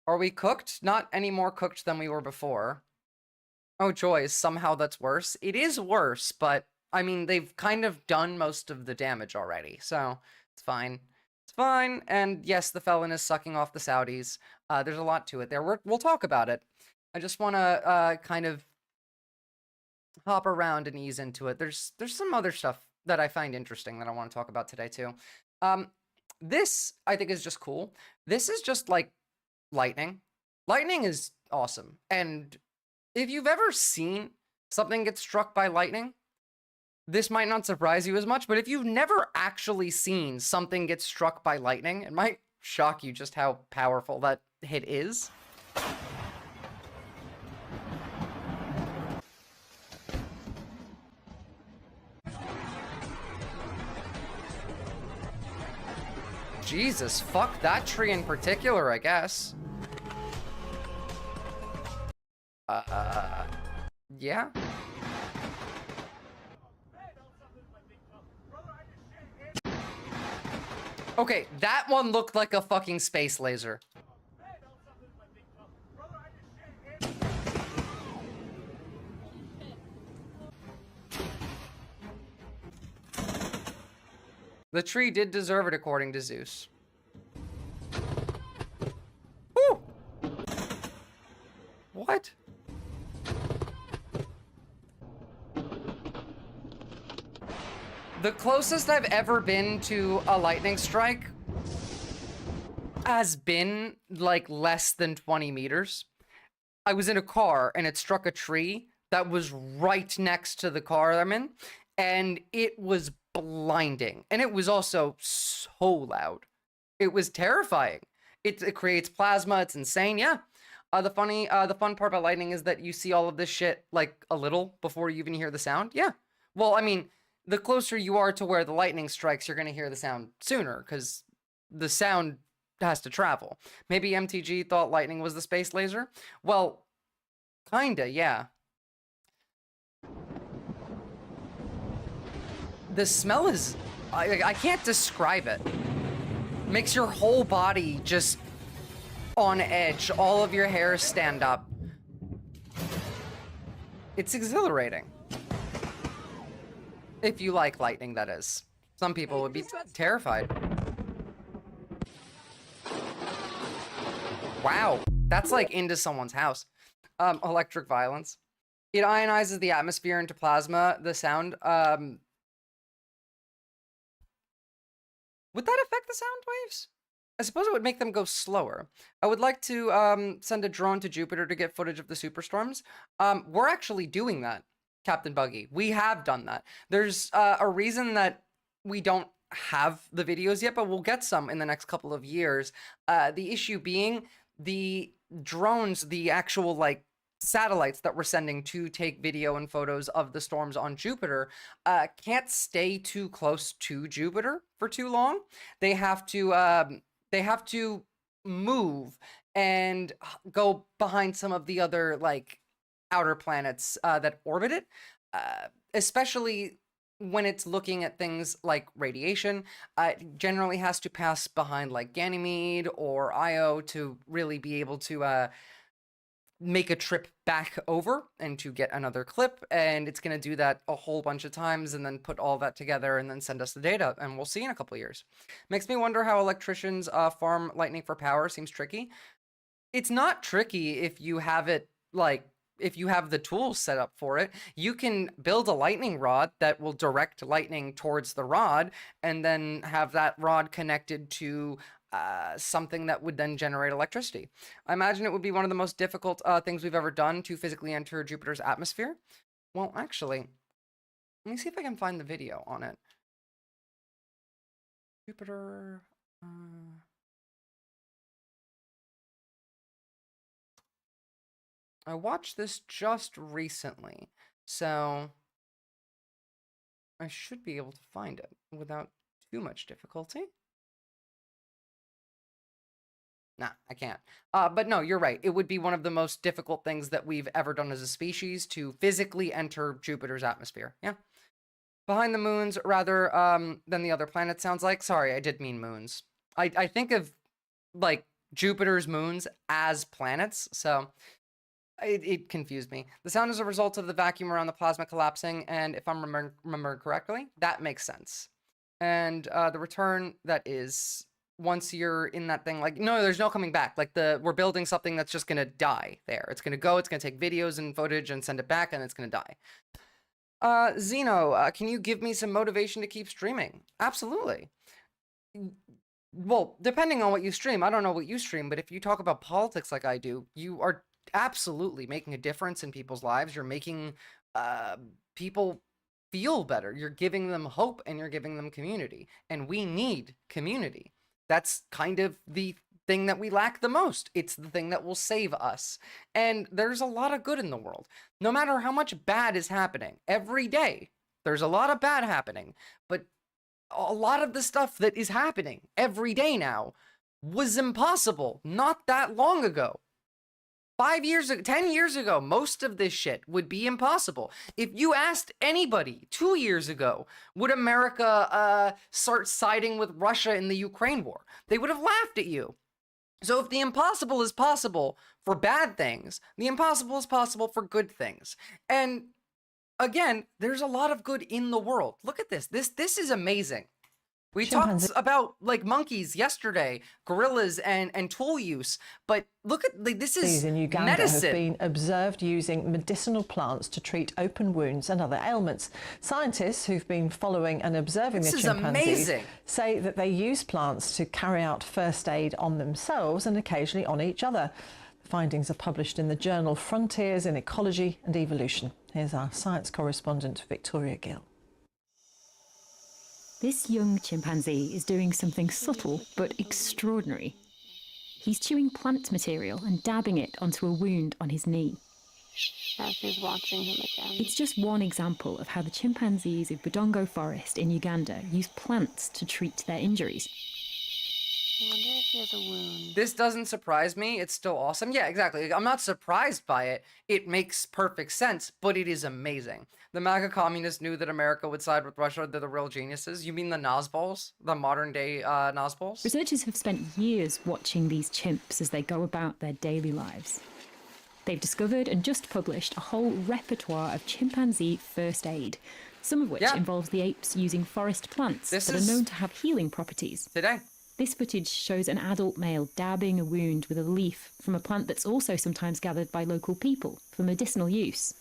are we cooked? Not any more cooked than we were before. Oh, joy, somehow that's worse. It is worse, but, I mean, they've kind of done most of the damage already, so it's fine. It's fine, and yes, the felon is sucking off the Saudis. There's a lot to it there. We'll talk about it. I just want to kind of hop around and ease into it. There's some other stuff that I find interesting that I want to talk about today, too. This, I think, is just cool. This is just, like, lightning. Lightning is awesome, and if you've ever seen something get struck by lightning, this might not surprise you as much, but if you've never actually seen something get struck by lightning, it might shock you just how powerful that hit is. Jesus, fuck that tree in particular, I guess. Yeah. Okay, that one looked like a fucking space laser. The tree did deserve it, according to Zeus. Woo! What? The closest I've ever been to a lightning strike has been like less than 20 meters. I was in a car and it struck a tree that was right next to the car I'm in, and it was blinding. And it was also so loud. It was terrifying. It creates plasma. It's insane. Yeah. The fun part about lightning is that you see all of this shit like a little before you even hear the sound. Yeah. Well, I mean, the closer you are to where the lightning strikes, you're going to hear the sound sooner because the sound has to travel. Maybe MTG thought lightning was the space laser? Well, kinda, yeah. The smell is... I can't describe it. Makes your whole body just on edge. All of your hairs stand up. It's exhilarating. If you like lightning, that is. Some people would be terrified. Wow, that's like into someone's house. Electric violence. It ionizes the atmosphere into plasma. The sound, would that affect the sound waves? I suppose it would make them go slower. I would like to send a drone to Jupiter to get footage of the superstorms. We're actually doing that, Captain Buggy. We have done that. There's a reason that we don't have the videos yet, but we'll get some in the next couple of years. The issue being the drones, the actual like satellites that we're sending to take video and photos of the storms on Jupiter, can't stay too close to Jupiter for too long. They have to move and go behind some of the other like outer planets that orbit it, especially when it's looking at things like radiation. It generally has to pass behind like Ganymede or Io to really be able to make a trip back over and to get another clip, and it's going to do that a whole bunch of times and then put all that together and then send us the data, and we'll see in a couple of years. Makes me wonder how electricians farm lightning for power. Seems tricky. It's not tricky if you have it like, if you have the tools set up for it. You can build a lightning rod that will direct lightning towards the rod and then have that rod connected to something that would then generate electricity. I imagine it would be one of the most difficult things we've ever done to physically enter Jupiter's atmosphere. Well, actually, let me see if I can find the video on it. Jupiter. I watched this just recently, so I should be able to find it without too much difficulty. Nah, I can't. But no, you're right. It would be one of the most difficult things that we've ever done as a species to physically enter Jupiter's atmosphere. Yeah. Behind the moons rather than the other planets, sounds like. Sorry, I did mean moons. I think of like Jupiter's moons as planets, so it confused me. The sound is a result of the vacuum around the plasma collapsing, and if I'm remembering correctly, that makes sense. And the return, that is, once you're in that thing, like, no, there's no coming back. Like, we're building something that's just gonna die there. It's gonna go, it's gonna take videos and footage and send it back, and it's gonna die. Zeno, can you give me some motivation to keep streaming? Absolutely. Well, depending on what you stream. I don't know what you stream, but if you talk about politics like I do, you are absolutely making a difference in people's lives. You're making people feel better. You're giving them hope, and you're giving them community. And we need community. That's kind of the thing that we lack the most. It's the thing that will save us. And there's a lot of good in the world. No matter how much bad is happening, every day, there's a lot of bad happening. But a lot of the stuff that is happening every day now was impossible not that long ago. 5 years ago, 10 years ago, most of this shit would be impossible. If you asked anybody 2 years ago, would America start siding with Russia in the Ukraine war? They would have laughed at you. So if the impossible is possible for bad things, the impossible is possible for good things. And again, there's a lot of good in the world. Look at this. This is amazing. We talked about like monkeys yesterday, gorillas and tool use, but look at like, this is in Uganda medicine. Have been observed using medicinal plants to treat open wounds and other ailments. Scientists who've been following and observing the chimpanzees say that they use plants to carry out first aid on themselves and occasionally on each other. The findings are published in the journal Frontiers in Ecology and Evolution. Here's our science correspondent Victoria Gill. This young chimpanzee is doing something subtle but extraordinary. He's chewing plant material and dabbing it onto a wound on his knee. Now she's watching him again. It's just one example of how the chimpanzees of Budongo Forest in Uganda use plants to treat their injuries. I wonder if he has a wound. This doesn't surprise me. It's still awesome. Yeah, exactly. I'm not surprised by it. It makes perfect sense, but it is amazing. The MAGA communists knew that America would side with Russia. They're the real geniuses. You mean the Nazbols? The modern day Nazbols? Researchers have spent years watching these chimps as they go about their daily lives. They've discovered and just published a whole repertoire of chimpanzee first aid, some of which involves the apes using forest plants that are known to have healing properties. This footage shows an adult male dabbing a wound with a leaf from a plant that's also sometimes gathered by local people for medicinal use.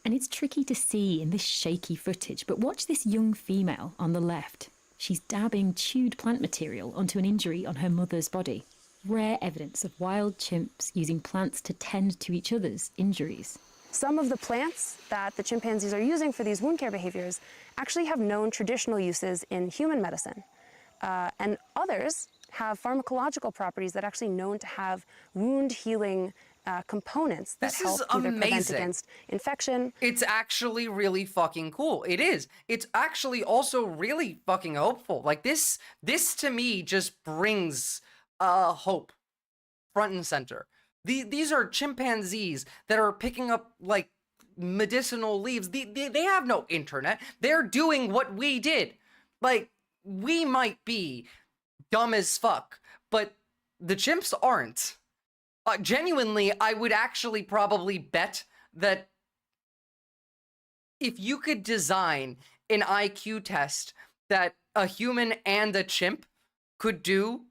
And it's tricky to see in this shaky footage, but watch this young female on the left. She's dabbing chewed plant material onto an injury on her mother's body. Rare evidence of wild chimps using plants to tend to each other's injuries. Some of the plants that the chimpanzees are using for these wound care behaviors actually have known traditional uses in human medicine. And others have pharmacological properties that are actually known to have wound healing components that help either prevent against infection. It's actually really fucking cool. It is. It's actually also really fucking hopeful. Like this to me just brings hope front and center. These are chimpanzees that are picking up like medicinal leaves. They have no internet. They're doing what we did. Like, we might be dumb as fuck, but the chimps aren't. Genuinely, I would actually probably bet that if you could design an IQ test that a human and a chimp could do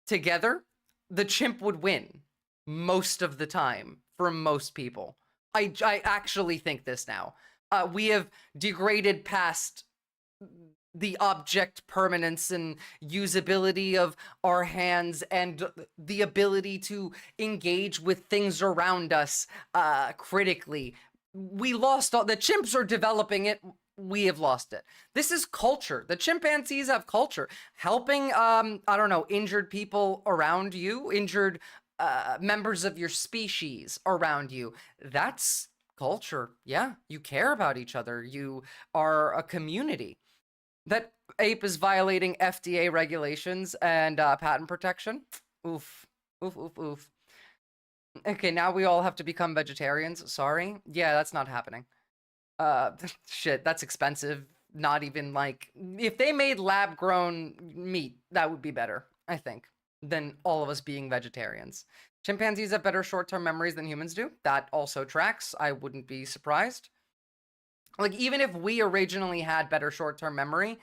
together, the chimp would win most of the time for most people. I actually think this now. We have degraded past the object permanence and usability of our hands and the ability to engage with things around us critically. We lost all, the chimps are developing it. We have lost it. This is culture. The chimpanzees have culture. Helping, I don't know, injured people around you, injured members of your species around you. That's culture. Yeah, you care about each other. You are a community. That ape is violating FDA regulations and patent protection. Oof. Oof, oof, oof. Okay, now we all have to become vegetarians. Sorry. Yeah, that's not happening. Shit, that's expensive. Not even like... If they made lab-grown meat, that would be better, I think, than all of us being vegetarians. Chimpanzees have better short-term memories than humans do. That also tracks. I wouldn't be surprised. Like, even if we originally had better short-term memory,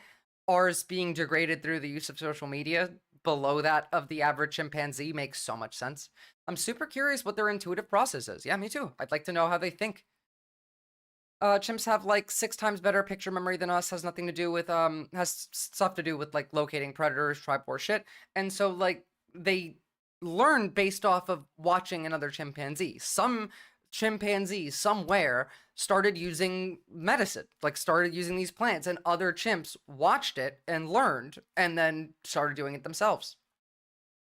ours being degraded through the use of social media below that of the average chimpanzee makes so much sense. I'm super curious what their intuitive process is. Yeah, me too. I'd like to know how they think. Chimps have like 6 times better picture memory than us. Has nothing to do with, has stuff to do with like locating predators, tribal shit. And so like they learn based off of watching another chimpanzee. Some chimpanzees somewhere started using medicine, like started using these plants, and other chimps watched it and learned and then started doing it themselves.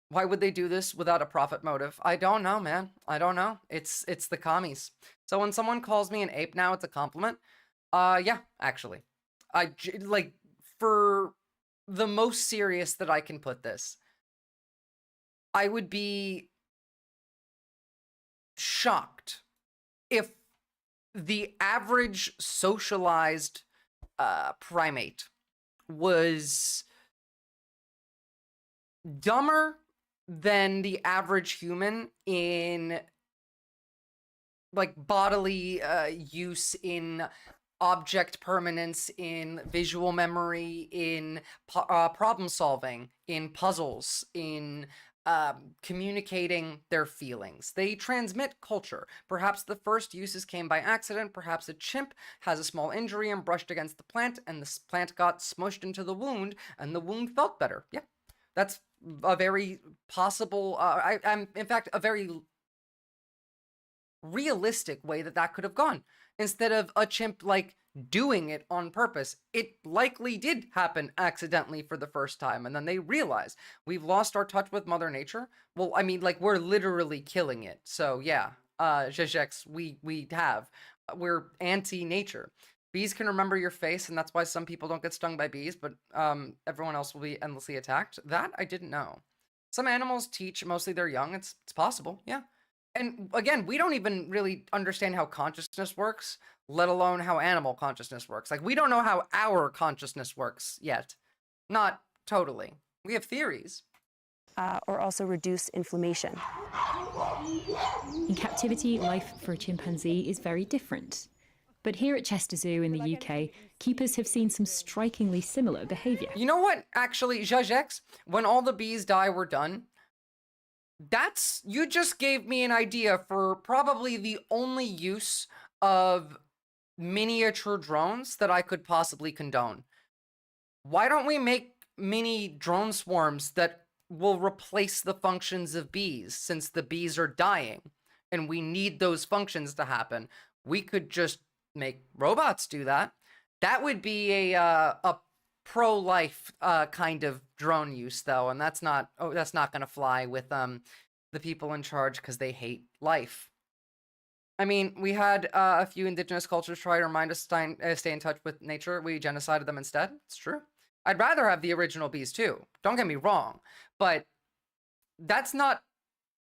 Why would they do this without a profit motive? I don't know, man. I don't know. It's the commies. So when someone calls me an ape now, it's a compliment. Yeah, actually. Like, for the most serious that I can put this, I would be shocked if the average socialized primate was dumber than the average human in like bodily use, in object permanence, in visual memory, in problem solving, in puzzles, in communicating their feelings. They transmit culture. Perhaps the first uses came by accident. Perhaps a chimp has a small injury and brushed against the plant, and the plant got smushed into the wound, and the wound felt better. Yeah, that's a very possible, in fact, a very realistic way that could have gone. Instead of a chimp, like, doing it on purpose, it likely did happen accidentally for the first time, and then they realized we've lost our touch with Mother Nature. Well, I mean, like, we're literally killing it. So yeah, Zhejex, we have. We're anti-nature. Bees can remember your face, and that's why some people don't get stung by bees, but everyone else will be endlessly attacked. That I didn't know. Some animals teach mostly their young. It's possible, yeah. And again, we don't even really understand how consciousness works, let alone how animal consciousness works. Like, we don't know how our consciousness works yet. Not totally. We have theories. or also reduce inflammation. In captivity, life for a chimpanzee is very different. But here at Chester Zoo in the UK, keepers have seen some strikingly similar behaviour. You know what, actually, Jajex, when all the bees die were done, you just gave me an idea for probably the only use of miniature drones that I could possibly condone. Why don't we make mini drone swarms that will replace the functions of bees, since the bees are dying and we need those functions to happen? We could just make robots do that. That would be a pro-life kind of drone use, though, and that's not going to fly with the people in charge because they hate life. I mean, we had a few indigenous cultures try to remind us to stay in touch with nature. We genocided them instead. It's true. I'd rather have the original bees too. Don't get me wrong, but that's not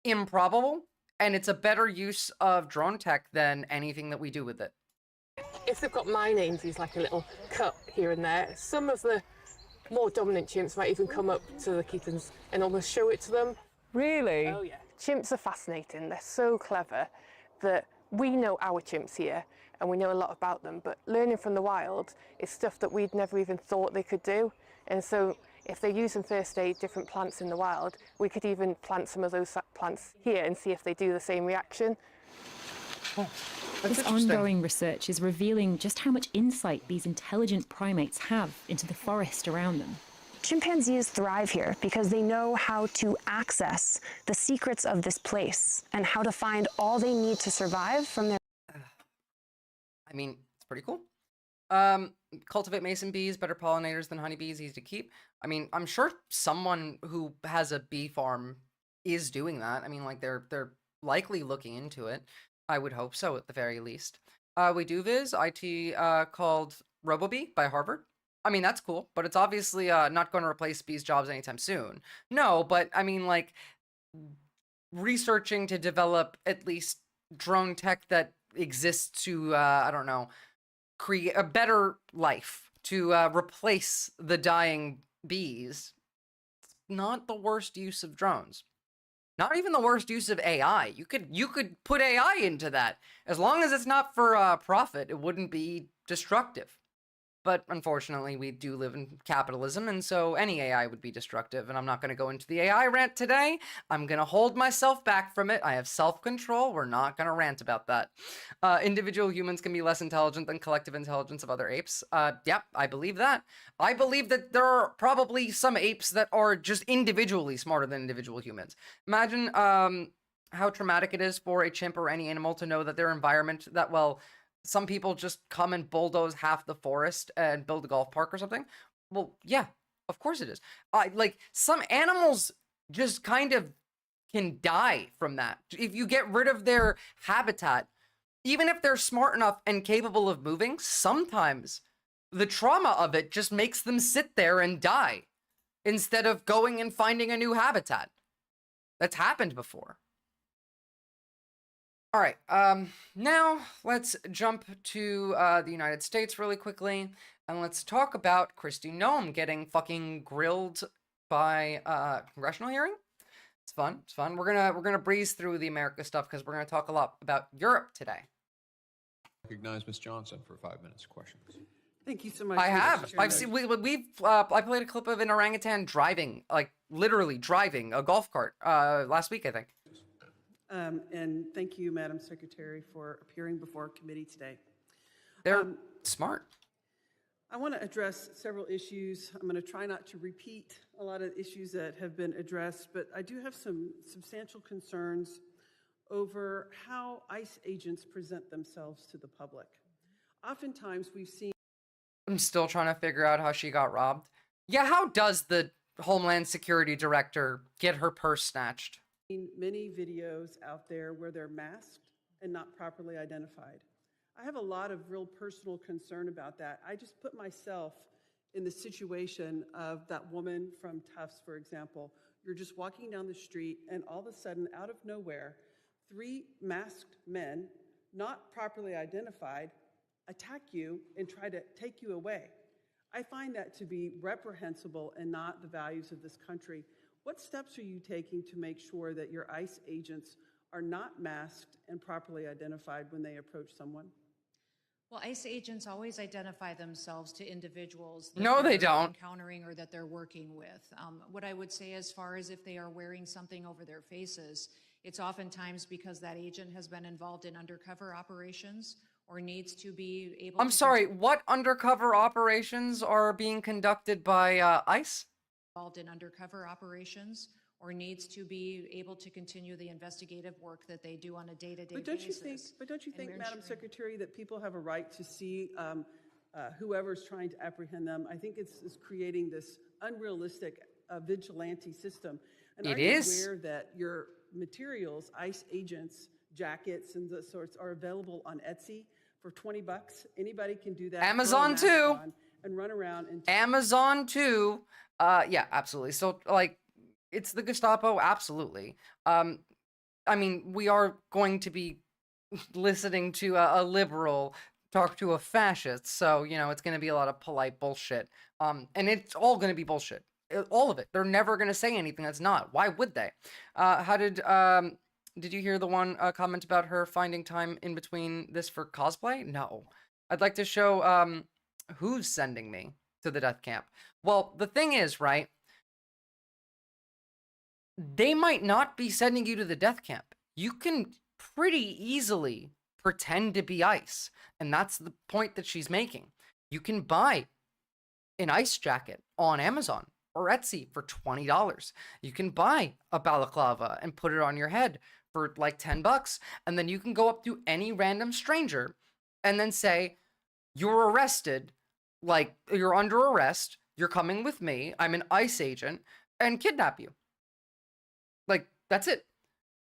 improbable, and it's a better use of drone tech than anything that we do with it. If they've got my names, there's like a little cut here and there. Some of the more dominant chimps might even come up to the kittens and almost show it to them. Really? Oh, yeah. Chimps are fascinating. They're so clever that we know our chimps here and we know a lot about them, but learning from the wild is stuff that we'd never even thought they could do. And so if they're using first aid different plants in the wild, we could even plant some of those plants here and see if they do the same reaction. Oh. This ongoing research is revealing just how much insight these intelligent primates have into the forest around them. Chimpanzees thrive here because they know how to access the secrets of this place and how to find all they need to survive from their... I mean, it's pretty cool. Cultivate mason bees, better pollinators than honeybees, easy to keep. I mean, I'm sure someone who has a bee farm is doing that. I mean, like, they're likely looking into it. I would hope so, at the very least. We do viz IT called RoboBee by Harvard. I mean, that's cool, but it's obviously not going to replace bees' jobs anytime soon. No, but I mean, like, researching to develop at least drone tech that exists to, I don't know, create a better life, to replace the dying bees. It's not the worst use of drones. Not even the worst use of AI. You could put AI into that. As long as it's not for profit, it wouldn't be destructive. But unfortunately, we do live in capitalism, and so any AI would be destructive. And I'm not going to go into the AI rant today. I'm going to hold myself back from it. I have self-control. We're not going to rant about that. Individual humans can be less intelligent than collective intelligence of other apes. Yep, I believe that. I believe that there are probably some apes that are just individually smarter than individual humans. Imagine how traumatic it is for a chimp or any animal to know that their environment, that, well, some people just come and bulldoze half the forest and build a golf park or something. Well, yeah, of course it is. Like, some animals just kind of can die from that. If you get rid of their habitat, even if they're smart enough and capable of moving, sometimes the trauma of it just makes them sit there and die instead of going and finding a new habitat. That's happened before. All right, now let's jump to the United States really quickly, and let's talk about Kristi Noem getting fucking grilled by congressional hearing. It's fun. It's fun. We're gonna breeze through the America stuff because we're gonna talk a lot about Europe today. Recognize Ms. Johnson for 5 minutes questions. Thank you so much. I have. I've seen. I played a clip of an orangutan driving, like literally driving a golf cart last week, I think. And thank you, Madam Secretary, for appearing before committee today. They're smart. I want to address several issues. I'm going to try not to repeat a lot of issues that have been addressed, but I do have some substantial concerns over how ICE agents present themselves to the public. Oftentimes we've seen... I'm still trying to figure out how she got robbed. Yeah, how does the Homeland Security Director get her purse snatched? Many videos out there where they're masked and not properly identified. I have a lot of real personal concern about that. I just put myself in the situation of that woman from Tufts, for example. You're just walking down the street and all of a sudden, out of nowhere, 3 masked men, not properly identified, attack you and try to take you away. I find that to be reprehensible and not the values of this country. What steps are you taking to make sure that your ICE agents are not masked and properly identified when they approach someone? Well, ICE agents always identify themselves to individuals that No, they they're don't. encountering or that they're working with. What I would say as far as if they are wearing something over their faces, it's oftentimes because that agent has been involved in undercover operations or needs to be able I'm sorry, what undercover operations are being conducted by ICE? involved in undercover operations or needs to be able to continue the investigative work that they do on a day-to-day basis. But don't you think, Madam Secretary, that people have a right to see whoever's trying to apprehend them? I think it's creating this unrealistic vigilante system. And are you aware that your materials, ICE agents, jackets, and the sorts are available on Etsy for $20? Anybody can do that. Amazon too. And run around and Amazon too. Yeah, absolutely. So like, it's the Gestapo, absolutely. I mean, we are going to be listening to a liberal talk to a fascist, so you know it's going to be a lot of polite bullshit. And it's all going to be bullshit, all of it. They're never going to say anything that's not. Why would they? How did you hear the one comment about her finding time in between this for cosplay? No. I'd like to show who's sending me to the death camp. Well, the thing is, right? They might not be sending you to the death camp. You can pretty easily pretend to be ICE. And that's the point that she's making. You can buy an ICE jacket on Amazon or Etsy for $20. You can buy a balaclava and put it on your head for like $10. And then you can go up to any random stranger and then say, you're arrested, like you're under arrest, you're coming with me, I'm an ICE agent, and kidnap you. Like, that's it.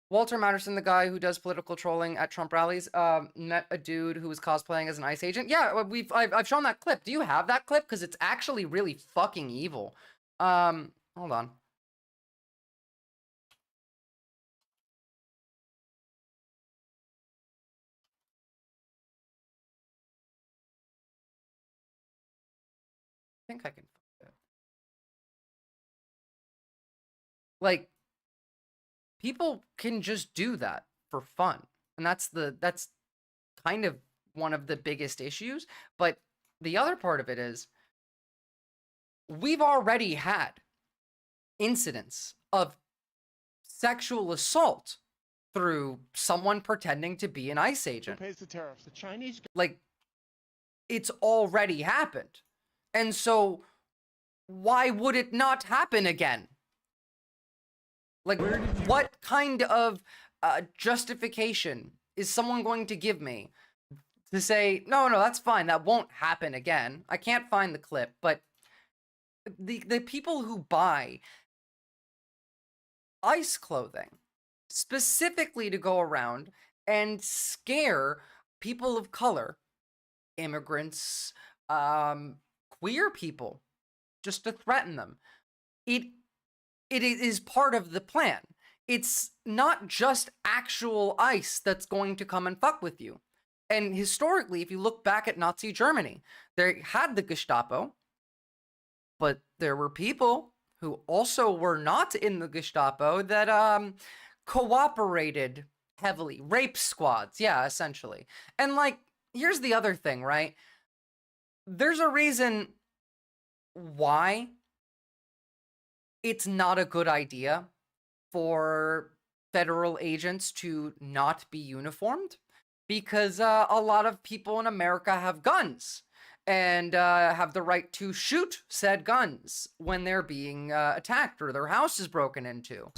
Walter Matterson, the guy who does political trolling at Trump rallies, met a dude who was cosplaying as an ICE agent. Yeah, I've shown that clip. Do you have that clip? Because it's actually really fucking evil. Hold on. I think I can find it. Like, people can just do that for fun. And that's kind of one of the biggest issues. But the other part of it is we've already had incidents of sexual assault through someone pretending to be an ICE agent. Who pays the tariffs? The Chinese. Like, it's already happened. And so why would it not happen again? Like, what kind of justification is someone going to give me to say, no, that's fine, that won't happen again? I can't find the clip, but the people who buy ICE clothing specifically to go around and scare people of color, immigrants, queer people, just to threaten them, it is part of the plan. It's not just actual ICE that's going to come and fuck with you. And historically, if you look back at Nazi Germany, they had the Gestapo, but there were people who also were not in the Gestapo that cooperated heavily. Rape squads, yeah, essentially. And like, here's the other thing, right? There's a reason why it's not a good idea for federal agents to not be uniformed, because a lot of people in America have guns and have the right to shoot said guns when they're being attacked or their house is broken into.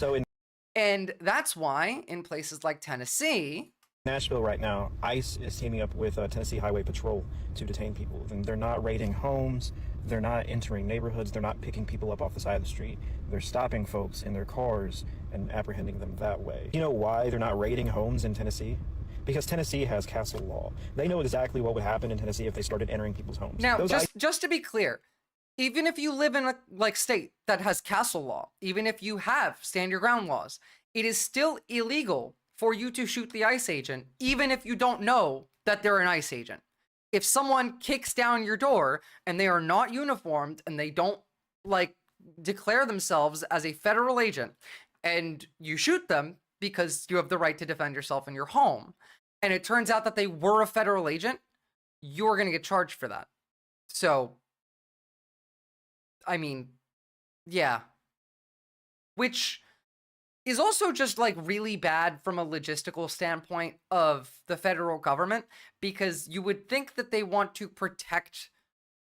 And that's why in places like Tennessee, Nashville right now, ICE is teaming up with Tennessee Highway Patrol to detain people. And they're not raiding homes, they're not entering neighborhoods, they're not picking people up off the side of the street. They're stopping folks in their cars and apprehending them that way. You know why they're not raiding homes in Tennessee? Because Tennessee has castle law. They know exactly what would happen in Tennessee if they started entering people's homes. Now, just to be clear, even if you live in a state that has castle law, even if you have stand your ground laws, it is still illegal for you to shoot the ICE agent, even if you don't know that they're an ICE agent. If someone kicks down your door and they are not uniformed and they don't like declare themselves as a federal agent and you shoot them because you have the right to defend yourself in your home, and it turns out that they were a federal agent, you're going to get charged for that. So, I mean, yeah. Which is also just like really bad from a logistical standpoint of the federal government, because you would think that they want to protect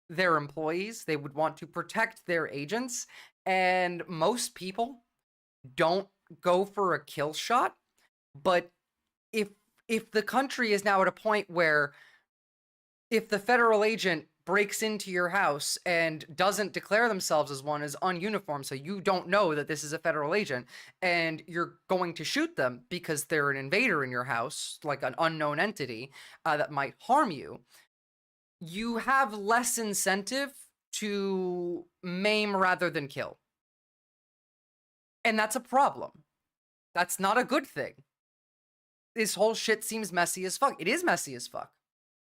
their employees, they would want to protect their agents, and most people don't go for a kill shot. But if the country is now at a point where if the federal agent breaks into your house and doesn't declare themselves as one, as ununiformed, so you don't know that this is a federal agent, and you're going to shoot them because they're an invader in your house, like an unknown entity that might harm you, you have less incentive to maim rather than kill. And that's a problem. That's not a good thing. This whole shit seems messy as fuck. It is messy as fuck.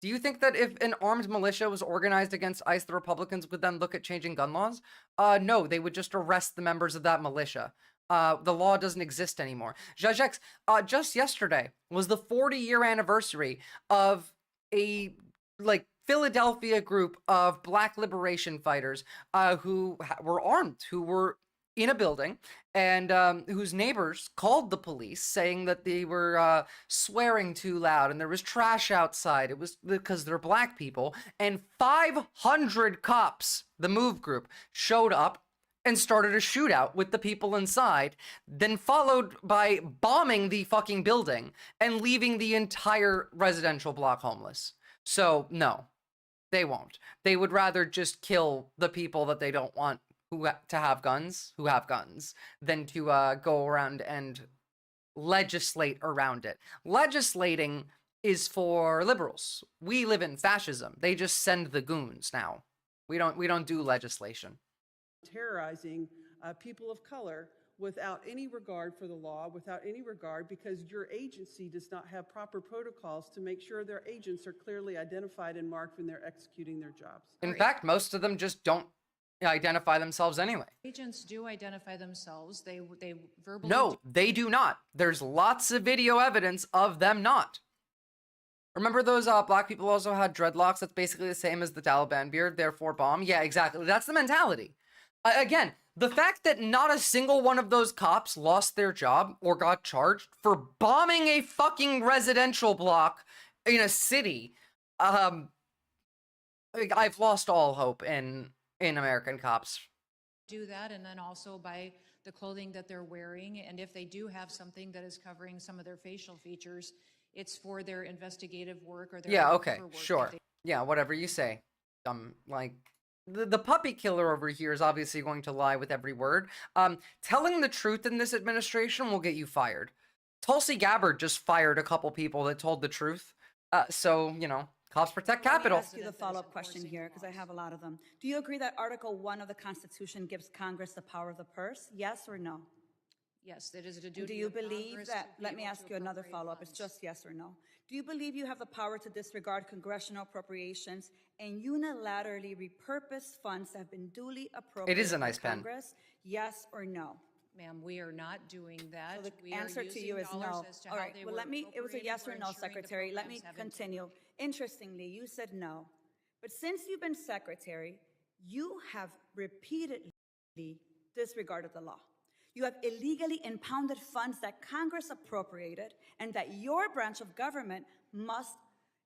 Do you think that if an armed militia was organized against ICE, the Republicans would then look at changing gun laws? No, they would just arrest the members of that militia. The law doesn't exist anymore. Jajex, just yesterday was the 40-year anniversary of a, like, Philadelphia group of Black liberation fighters who were armed, who were in a building, and whose neighbors called the police saying that they were swearing too loud and there was trash outside. It was because they're Black people. And 500 cops, the MOVE group, showed up and started a shootout with the people inside, then followed by bombing the fucking building and leaving the entire residential block homeless. So, no, they won't. They would rather just kill the people that they don't want to have guns, than to go around and legislate around it. Legislating is for liberals. We live in fascism. They just send the goons now. We don't do legislation. Terrorizing people of color without any regard for the law, without any regard, because your agency does not have proper protocols to make sure their agents are clearly identified and marked when they're executing their jobs. In fact, most of them just don't identify themselves anyway. Agents do identify themselves. They verbally. No, they do not. There's lots of video evidence of them not. Remember those Black people also had dreadlocks? That's basically the same as the Taliban beard, therefore bomb. Yeah, exactly. That's the mentality. Again, the fact that not a single one of those cops lost their job or got charged for bombing a fucking residential block in a city, I've lost all hope in American cops. Do that, and then also by the clothing that they're wearing, and if they do have something that is covering some of their facial features, it's for their investigative work or their okay, sure. Yeah, whatever you say. Like, the puppy killer over here is obviously going to lie with every word. Telling the truth in this administration will get you fired. Tulsi Gabbard just fired a couple people that told the truth. So, you know, cops protect Capitol. Let me ask you the follow-up question here, because I have a lot of them. Do you agree that Article 1 of the Constitution gives Congress the power of the purse? Yes or no? Yes, that is a duty. Do you believe that, let me ask you another follow-up, it's just yes or no. Do you believe you have the power to disregard congressional appropriations and unilaterally repurpose funds that have been duly appropriated? It is a nice pen. Congress? Yes or no? Ma'am, we are not doing that. So the answer to you is no. All right, well, it was a yes or no, Secretary. Let me continue. Interestingly, you said no. But since you've been Secretary, you have repeatedly disregarded the law. You have illegally impounded funds that Congress appropriated and that your branch of government must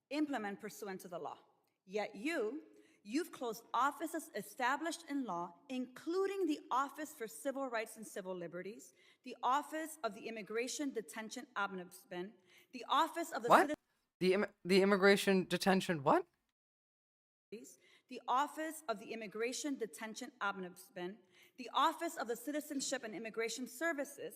implement pursuant to the law. Yet you've closed offices established in law, including the Office for Civil Rights and Civil Liberties, the Office of the Immigration Detention Ombudsman, the Office of the what? The Immigration Detention what? The Office of the Immigration Detention Ombudsman, the Office of the Citizenship and Immigration Services,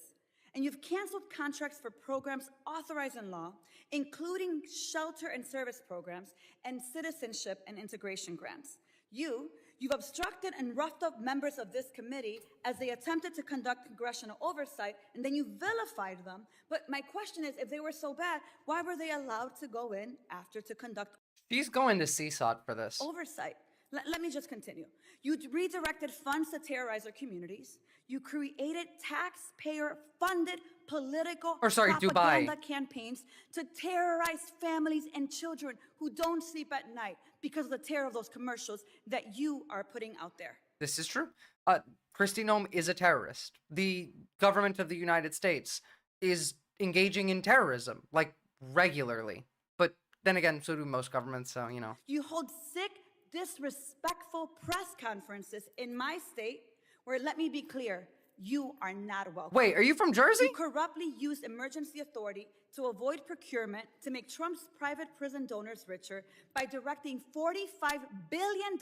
and you've canceled contracts for programs authorized in law, including shelter and service programs and citizenship and integration grants. You've obstructed and roughed up members of this committee as they attempted to conduct congressional oversight, and then you vilified them. But my question is, if they were so bad, why were they allowed to go in after to conduct She's going to CSOT for this. oversight? Let me just continue. You redirected funds to terrorize our communities. You created taxpayer-funded political propaganda campaigns to terrorize families and children who don't sleep at night because of the terror of those commercials that you are putting out there. This is true. Kristi Noem is a terrorist. The government of the United States is engaging in terrorism, like, regularly. But then again, so do most governments, so, you know. You hold sick, disrespectful press conferences in my state where, let me be clear, you are not welcome. Wait, are you from Jersey? You corruptly used emergency authority to avoid procurement to make Trump's private prison donors richer by directing $45 billion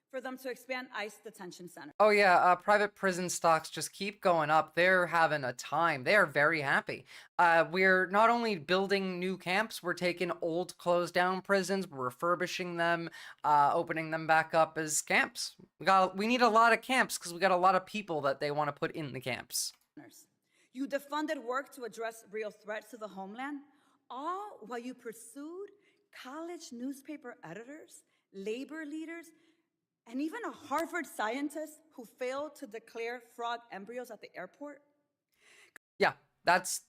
for them to expand ICE detention centers. Oh yeah, private prison stocks just keep going up. They're having a time. They are very happy. We're not only building new camps, we're taking old closed down prisons, we're refurbishing them, opening them back up as camps. We need a lot of camps because we got a lot of people that they want to put in the camps. You defunded work to address real threats to the homeland, all while you pursued college newspaper editors, labor leaders, and even a Harvard scientist who failed to declare frog embryos at the airport. Yeah, that's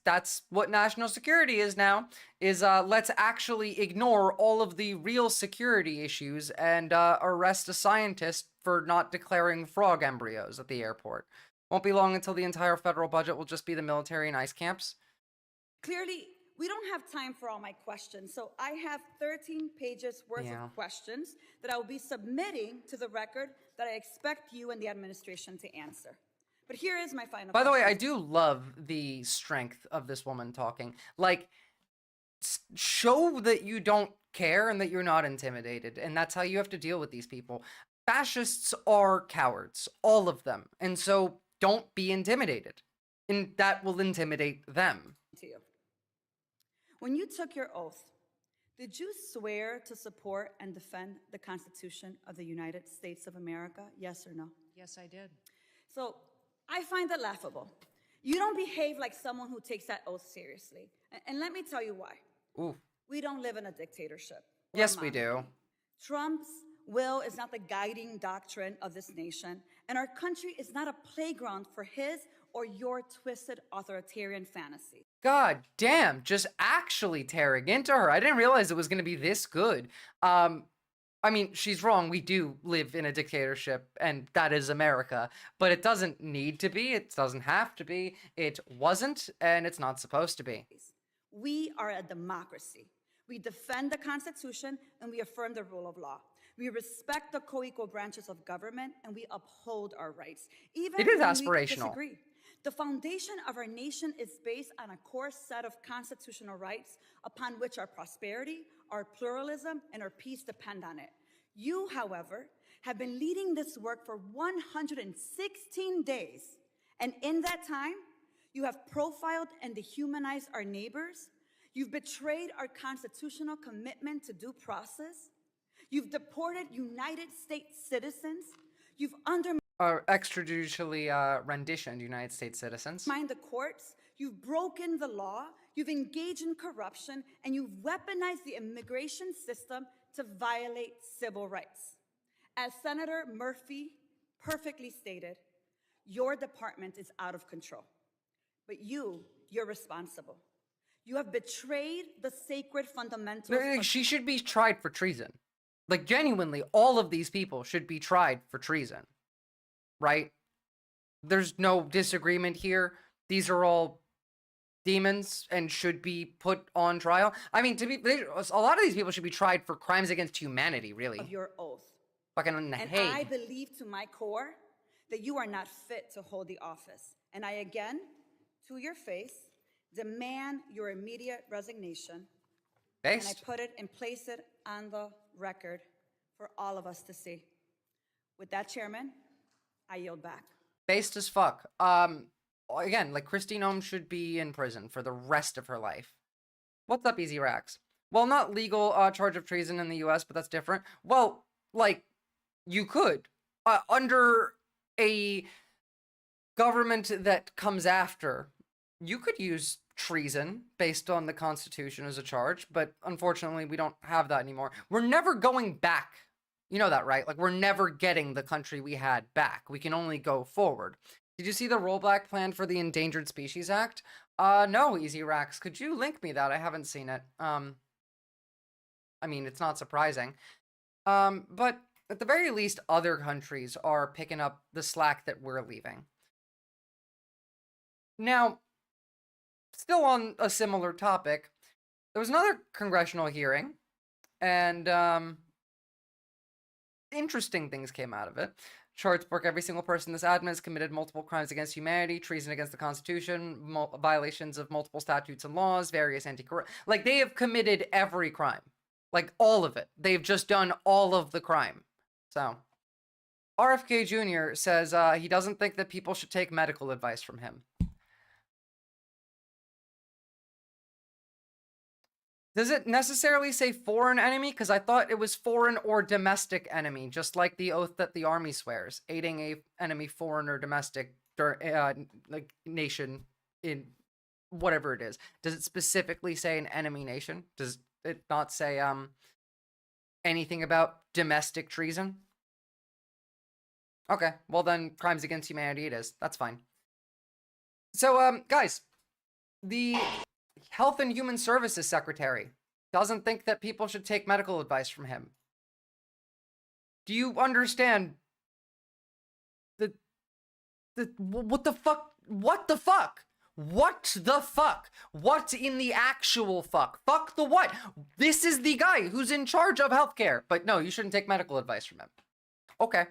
what national security is now, is let's actually ignore all of the real security issues and arrest a scientist for not declaring frog embryos at the airport. Won't be long until the entire federal budget will just be the military and ICE camps. Clearly, we don't have time for all my questions, so I have 13 pages worth of questions that I will be submitting to the record that I expect you and the administration to answer. But here is my final question. By the way, I do love the strength of this woman talking. Like, show that you don't care and that you're not intimidated, and that's how you have to deal with these people. Fascists are cowards, all of them, and so don't be intimidated, and that will intimidate them. To you. When you took your oath, did you swear to support and defend the Constitution of the United States of America? Yes or no? Yes, I did. So I find that laughable. You don't behave like someone who takes that oath seriously. And let me tell you why. Ooh. We don't live in a dictatorship. Yes, we do. Trump's will is not the guiding doctrine of this nation, and our country is not a playground for his or your twisted authoritarian fantasy. God damn, just actually tearing into her. I didn't realize it was going to be this good. I mean, she's wrong. We do live in a dictatorship, and that is America. But it doesn't need to be. It doesn't have to be. It wasn't, and it's not supposed to be. We are a democracy. We defend the Constitution, and we affirm the rule of law. We respect the co-equal branches of government, and we uphold our rights. Even it is when aspirational. We disagree. The foundation of our nation is based on a core set of constitutional rights upon which our prosperity, our pluralism, and our peace depend on it. You, however, have been leading this work for 116 days. And in that time, you have profiled and dehumanized our neighbors. You've betrayed our constitutional commitment to due process. You've deported United States citizens. You've undermined extrajudicially renditioned United States citizens. The courts. You've broken the law. You've engaged in corruption, and you've weaponized the immigration system to violate civil rights. As Senator Murphy perfectly stated, your department is out of control, but you're responsible. You have betrayed the sacred fundamentals. She should be tried for treason. Like, genuinely, all of these people should be tried for treason. Right? There's no disagreement here. These are all demons and should be put on trial. I mean, a lot of these people should be tried for crimes against humanity, really. Of your oath. Fucking in the And Hague. I believe to my core that you are not fit to hold the office. And I again, to your face, demand your immediate resignation. Based. And I put it and place it on the record for all of us to see. With that, Chairman, I yield back. Based as fuck. Again, like, Kristi Noem should be in prison for the rest of her life. What's up, Easy Racks? Well, not legal charge of treason in the US, but that's different. Well, like, you could. Under a government that comes after, you could use treason based on the Constitution as a charge, but unfortunately we don't have that anymore. We're never going back You know that, right? Like, we're never getting the country we had back. We can only go forward. Did you see the rollback plan for the Endangered Species Act? No, Easy Racks. Could you link me that? I haven't seen it. I mean, it's not surprising. But at the very least, other countries are picking up the slack that we're leaving. Now, still on a similar topic, there was another congressional hearing, and interesting things came out of it. Charts book every single person in this admin has committed multiple crimes against humanity, treason against the Constitution, violations of multiple statutes and laws, various anti-corruption. Like, they have committed every crime. Like, all of it. They've just done all of the crime. So, RFK Jr. says he doesn't think that people should take medical advice from him. Does it necessarily say foreign enemy? Because I thought it was foreign or domestic enemy, just like the oath that the army swears, aiding a enemy, foreign or domestic, like nation in whatever it is. Does it specifically say an enemy nation? Does it not say anything about domestic treason? Okay, well then, crimes against humanity it is. That's fine. So, guys, the Health and Human Services Secretary doesn't think that people should take medical advice from him. Do you understand what the fuck? What the fuck? What the fuck? What in the actual fuck? Fuck the what? This is the guy who's in charge of healthcare. But no, you shouldn't take medical advice from him. Okay.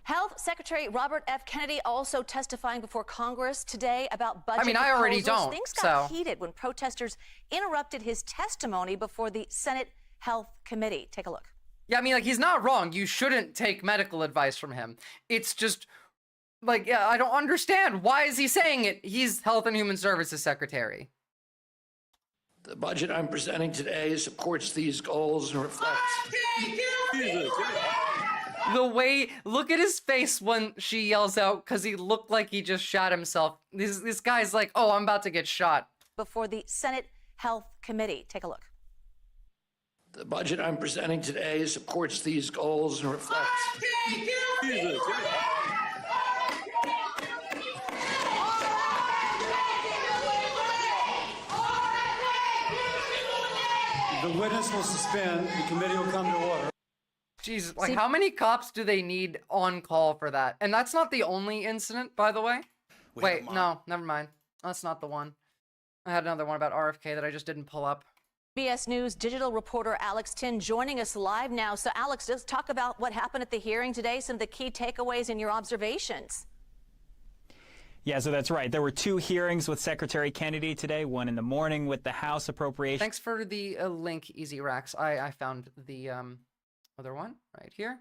Health Secretary Robert F. Kennedy also testifying before Congress today about budget proposals. I already don't. Things got heated when protesters interrupted his testimony before the Senate Health Committee. Take a look. Yeah, I mean, like, he's not wrong. You shouldn't take medical advice from him. It's just, like, yeah, I don't understand. Why is he saying it? He's Health and Human Services Secretary. The budget I'm presenting today supports these goals and reflects... The way, look at his face when she yells out, because he looked like he just shot himself. This guy's like, oh, I'm about to get shot. Before the Senate Health Committee. Take a look. The budget I'm presenting today supports these goals and reflects... The witness will suspend. The committee will come to order. Jesus, like, how many cops do they need on call for that? And that's not the only incident, by the way. Wait, no, never mind. That's not the one. I had another one about RFK that I just didn't pull up. CBS News digital reporter Alex Tin joining us live now. So, Alex, let's talk about what happened at the hearing today, some of the key takeaways and your observations. Yeah, so that's right. There were two hearings with Secretary Kennedy today, one in the morning with the House Appropriations. Thanks for the link, Easy Racks. I found the other one right here.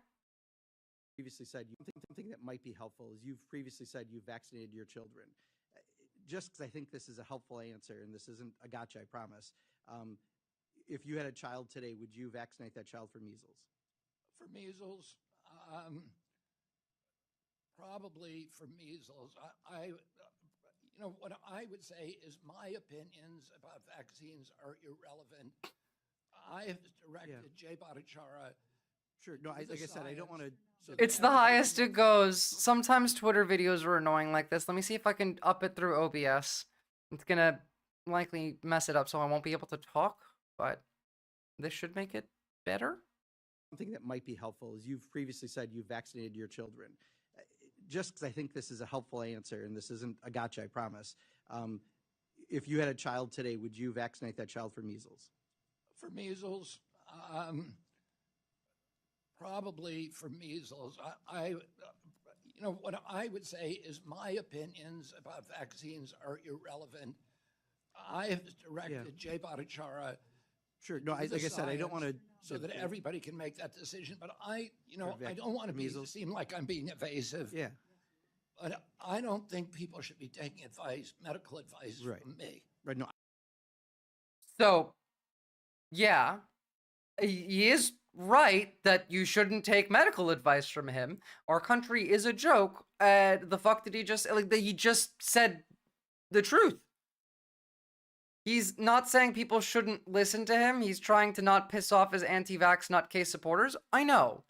Previously said something that might be helpful is you've previously said you've vaccinated your children. Just because I think this is a helpful answer, and this isn't a gotcha, I promise. If you had a child today, would you vaccinate that child for measles? For measles, probably for measles. You know, what I would say is my opinions about vaccines are irrelevant. I have directed Jay Bhattacharya. Sure. No, like I said, I don't want to... It's the highest it goes. Sometimes Twitter videos are annoying like this. Let me see if I can up it through OBS. It's gonna likely mess it up, so I won't be able to talk, but this should make it better. Something that might be helpful is you've previously said you've vaccinated your children. Just because I think this is a helpful answer, and this isn't a gotcha, I promise. If you had a child today, would you vaccinate that child for measles? For measles, probably for measles. You know, what I would say is my opinions about vaccines are irrelevant. I have directed Jay Bhattacharya. Sure. No, like I said, I don't want to... So that everybody can make that decision. But I don't want to seem like I'm being evasive. Yeah. But I don't think people should be taking medical advice from me. Right. No. So, yeah, he is right that you shouldn't take medical advice from him. Our country is a joke. The fuck did he just, like, he just said the truth. He's not saying people shouldn't listen to him. He's trying to not piss off his anti-vax nutcase supporters. I know.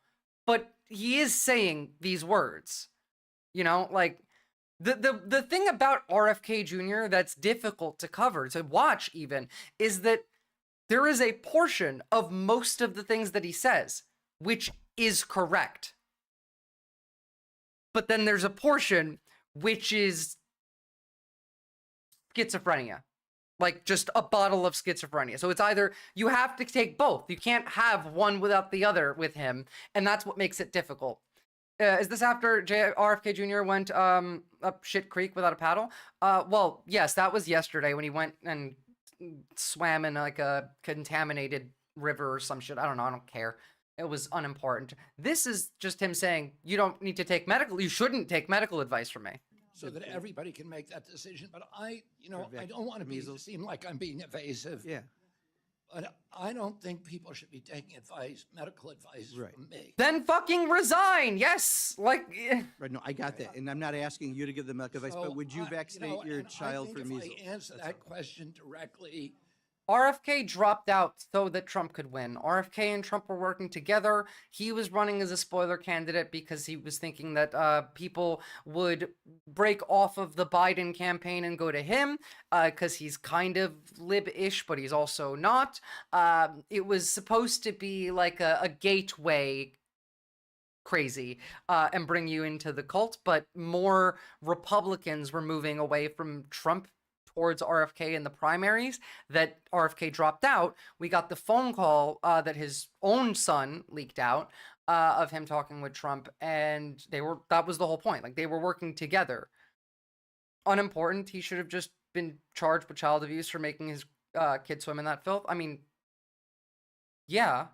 But he is saying these words. You know, like, the thing about RFK Jr. that's difficult to cover, to watch even, is that there is a portion of most of the things that he says which is correct. But then there's a portion which is schizophrenia. Like just a bottle of schizophrenia. So it's either, you have to take both. You can't have one without the other with him. And that's what makes it difficult. Is this after RFK Jr. went up shit creek without a paddle? Well, yes, that was yesterday when he went and swam in like a contaminated river or some shit. I don't know. I don't care. It was unimportant. This is just him saying, you don't need to take you shouldn't take medical advice from me. So that everybody can make that decision. But I don't want to seem like I'm being evasive. Yeah. But I don't think people should be taking medical advice from me. Then fucking resign. Yes. Like. Right. No, I got that. And I'm not asking you to give the medical advice, but would you vaccinate your child for measles? If I answer that question directly, RFK dropped out so that Trump could win. RFK and Trump were working together. He was running as a spoiler candidate because he was thinking that people would break off of the Biden campaign and go to him because he's kind of lib-ish, but he's also not. It was supposed to be like a gateway crazy and bring you into the cult, but more Republicans were moving away from Trump towards RFK in the primaries, that RFK dropped out. We got the phone call that his own son leaked out of him talking with Trump, and that was the whole point. Like, they were working together. Unimportant. He should have just been charged with child abuse for making his kid swim in that filth. I mean, yeah,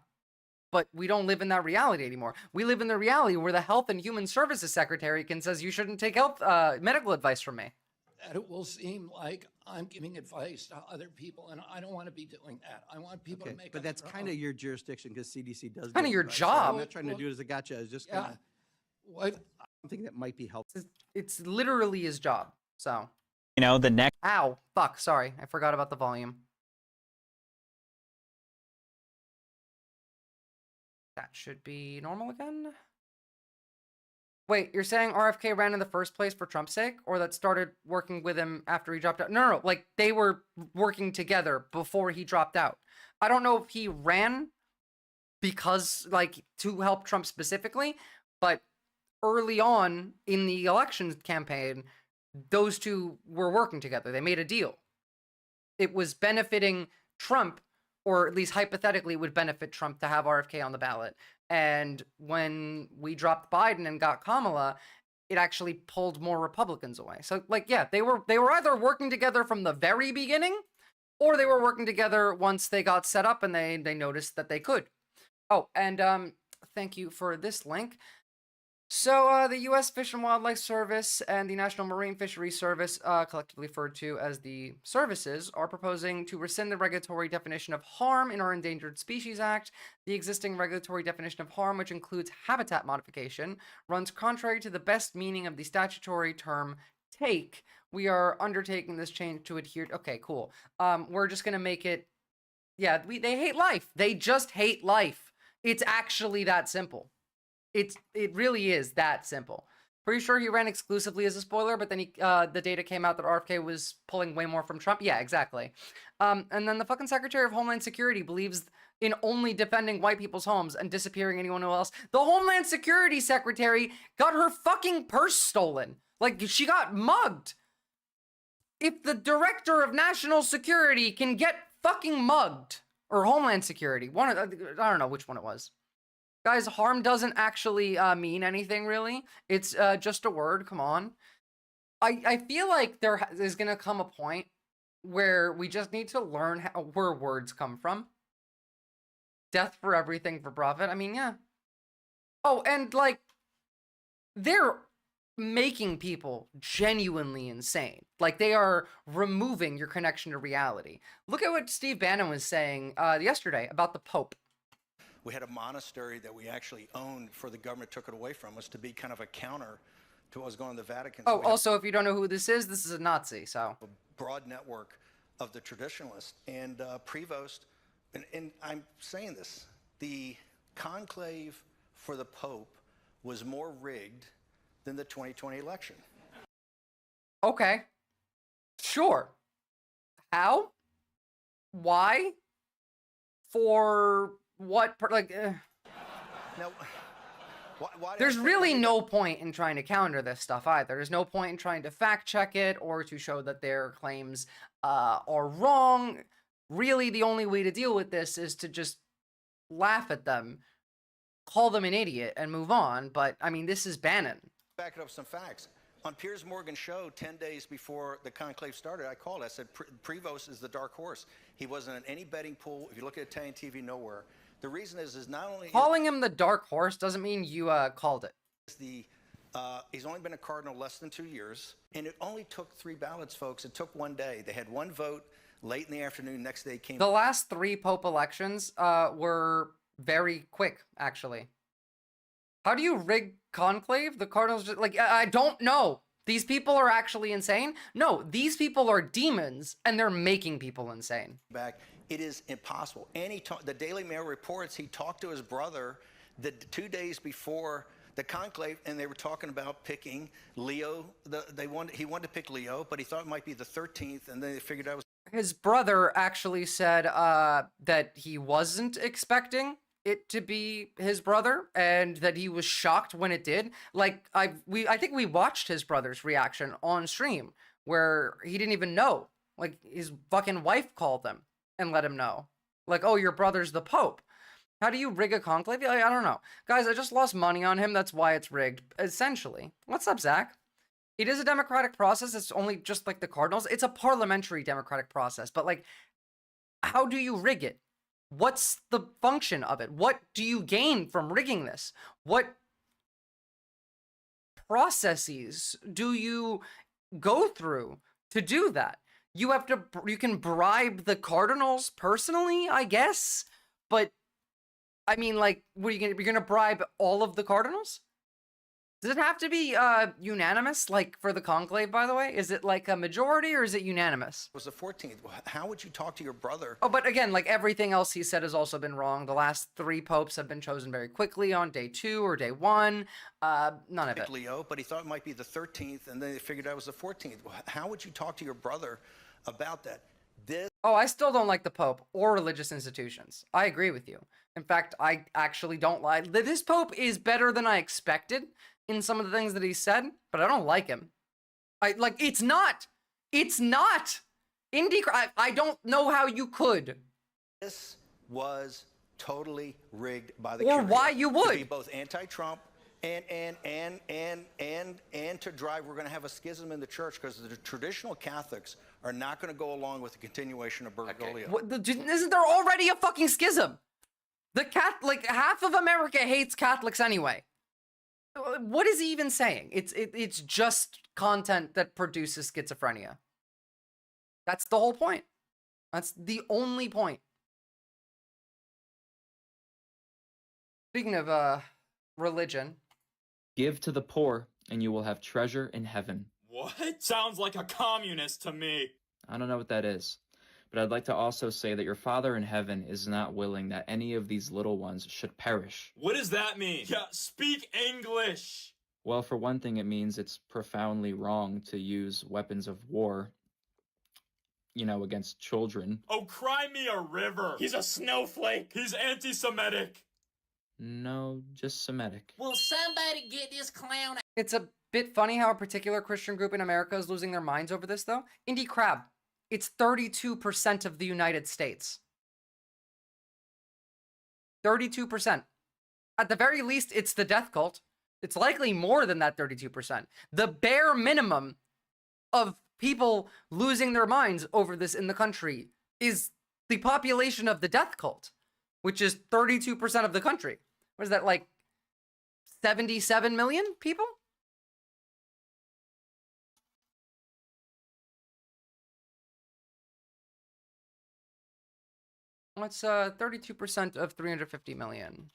but we don't live in that reality anymore. We live in the reality where the Health and Human Services Secretary says you shouldn't take medical advice from me. that it will seem like I'm giving advice to other people, and I don't want to be doing that. I want people to make. But that's kind of your jurisdiction because CDC does. Kind of your job. So I'm not trying to do it as a gotcha. It's just something that might be helpful. It's literally his job. So. You know, the next. Ow! Fuck. Sorry, I forgot about the volume. That should be normal again. Wait, you're saying RFK ran in the first place for Trump's sake, or that started working with him after he dropped out? No, like they were working together before he dropped out. I don't know if he ran because, like, to help Trump specifically, but early on in the election campaign, those two were working together. They made a deal. It was benefiting Trump, or at least hypothetically would benefit Trump to have RFK on the ballot. And when we dropped Biden and got Kamala, it actually pulled more Republicans away. So, like, yeah, they were either working together from the very beginning, or they were working together once they got set up and they noticed that they could. Oh, and thank you for this link. So the U.S. Fish and Wildlife Service and the National Marine Fisheries Service, collectively referred to as the services, are proposing to rescind the regulatory definition of harm in our Endangered Species Act. The existing regulatory definition of harm, which includes habitat modification, runs contrary to the best meaning of the statutory term take. We are undertaking this change to adhere to... Okay, cool. We're just going to make it... Yeah, they hate life. They just hate life. It's actually that simple. It really is that simple. Pretty sure he ran exclusively as a spoiler, but then the data came out that RFK was pulling way more from Trump. Yeah, exactly. And then the fucking Secretary of Homeland Security believes in only defending white people's homes and disappearing anyone else. The Homeland Security Secretary got her fucking purse stolen. Like, she got mugged. If the Director of National Security can get fucking mugged, or Homeland Security, I don't know which one it was. Guys, harm doesn't actually mean anything, really. It's just a word. Come on. I feel like there is going to come a point where we just need to learn where words come from. Death for everything for profit. I mean, yeah. Oh, and, like, they're making people genuinely insane. Like, they are removing your connection to reality. Look at what Steve Bannon was saying yesterday about the Pope. We had a monastery that we actually owned before the government took it away from us to be kind of a counter to what was going on in the Vatican. Oh, also, if you don't know who this is a Nazi, so. A broad network of the traditionalists. And Prevost, and I'm saying this, the conclave for the Pope was more rigged than the 2020 election. Okay. Sure. How? Why? For what? Now, why there's really no point in trying to counter this stuff either. There's no point in trying to fact check it or to show that their claims are wrong. Really, the only way to deal with this is to just laugh at them, call them an idiot, and move on. But, I mean, this is Bannon. Back it up with some facts. On Piers Morgan's show 10 days before the conclave started, I called. I said, Prevost is the dark horse. He wasn't in any betting pool. If you look at Italian TV, nowhere. The reason is not only... Calling him the dark horse doesn't mean you called it. He's only been a cardinal less than 2 years, and it only took 3 ballots, folks. It took 1 day. They had 1 vote late in the afternoon. Next day came... The last 3 Pope elections were very quick, actually. How do you rig conclave? The Cardinals just, like, I don't know. These people are actually insane? No, these people are demons, and they're making people insane. Back, it is impossible. And the Daily Mail reports he talked to his brother the 2 days before the conclave, and they were talking about picking Leo. He wanted to pick Leo, but he thought it might be the 13th, and then they figured out it was... His brother actually said that he wasn't expecting it to be his brother, and that he was shocked when it did. Like, I think we watched his brother's reaction on stream, where he didn't even know. Like, his fucking wife called him and let him know. Like, oh, your brother's the Pope. How do you rig a conclave? I don't know. Guys, I just lost money on him. That's why it's rigged, essentially. What's up, Zach? It is a democratic process. It's only just like the Cardinals. It's a parliamentary democratic process. But, like, how do you rig it? What's the function of it? What do you gain from rigging this? What processes do you go through to do that? You can bribe the Cardinals personally, I guess, but I mean, like, what are you're gonna bribe all of the Cardinals? Does it have to be unanimous, like for the conclave, by the way? Is it like a majority or is it unanimous? It was the 14th. How would you talk to your brother? Oh, but again, like everything else he said has also been wrong. The last 3 popes have been chosen very quickly on day 2 or day 1. None of it. Leo, but he thought it might be the 13th, and then they figured out it was the 14th. How would you talk to your brother about that? Oh, I still don't like the Pope or religious institutions. I agree with you. In fact, I actually don't like... This Pope is better than I expected in some of the things that he said, but I don't like him. It's not. I don't know how you could. This was totally rigged by the... Or why you would. To be both anti-Trump and to drive, we're going to have a schism in the church because the traditional Catholics are not going to go along with the continuation of Bergoglio. Isn't there already a fucking schism? Half of America hates Catholics anyway. What is he even saying? It's just content that produces schizophrenia. That's the whole point. That's the only point. Speaking of religion. Give to the poor, and you will have treasure in heaven. What? Sounds like a communist to me. I don't know what that is. But I'd like to also say that your Father in heaven is not willing that any of these little ones should perish. What does that mean? Yeah, speak English! Well, for one thing, it means it's profoundly wrong to use weapons of war, against children. Oh, cry me a river! He's a snowflake! He's anti-Semitic! No, just Semitic. Will somebody get this clown? It's a bit funny how a particular Christian group in America is losing their minds over this, though. Indy Crab. It's 32% of the United States. 32%. At the very least, it's the death cult. It's likely more than that 32%. The bare minimum of people losing their minds over this in the country is the population of the death cult, which is 32% of the country. What is that, like 77 million people? What's 32% of 350 million?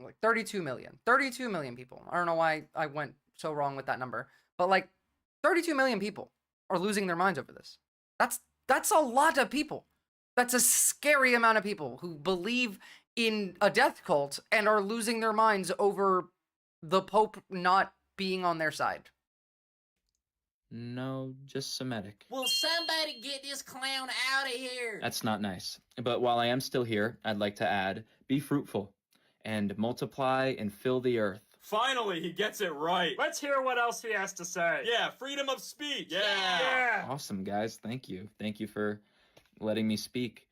like 32 million people. I don't know why I went so wrong with that number, but like 32 million people are losing their minds over this. That's a lot of people. That's a scary amount of people who believe in a death cult and are losing their minds over the Pope not being on their side. No, just Semitic. Will somebody get this clown out of here? That's not nice. But while I am still here, I'd like to add, be fruitful and multiply and fill the earth. Finally, he gets it right. Let's hear what else he has to say. Yeah, freedom of speech. Yeah. Awesome, guys. Thank you. Thank you for letting me speak.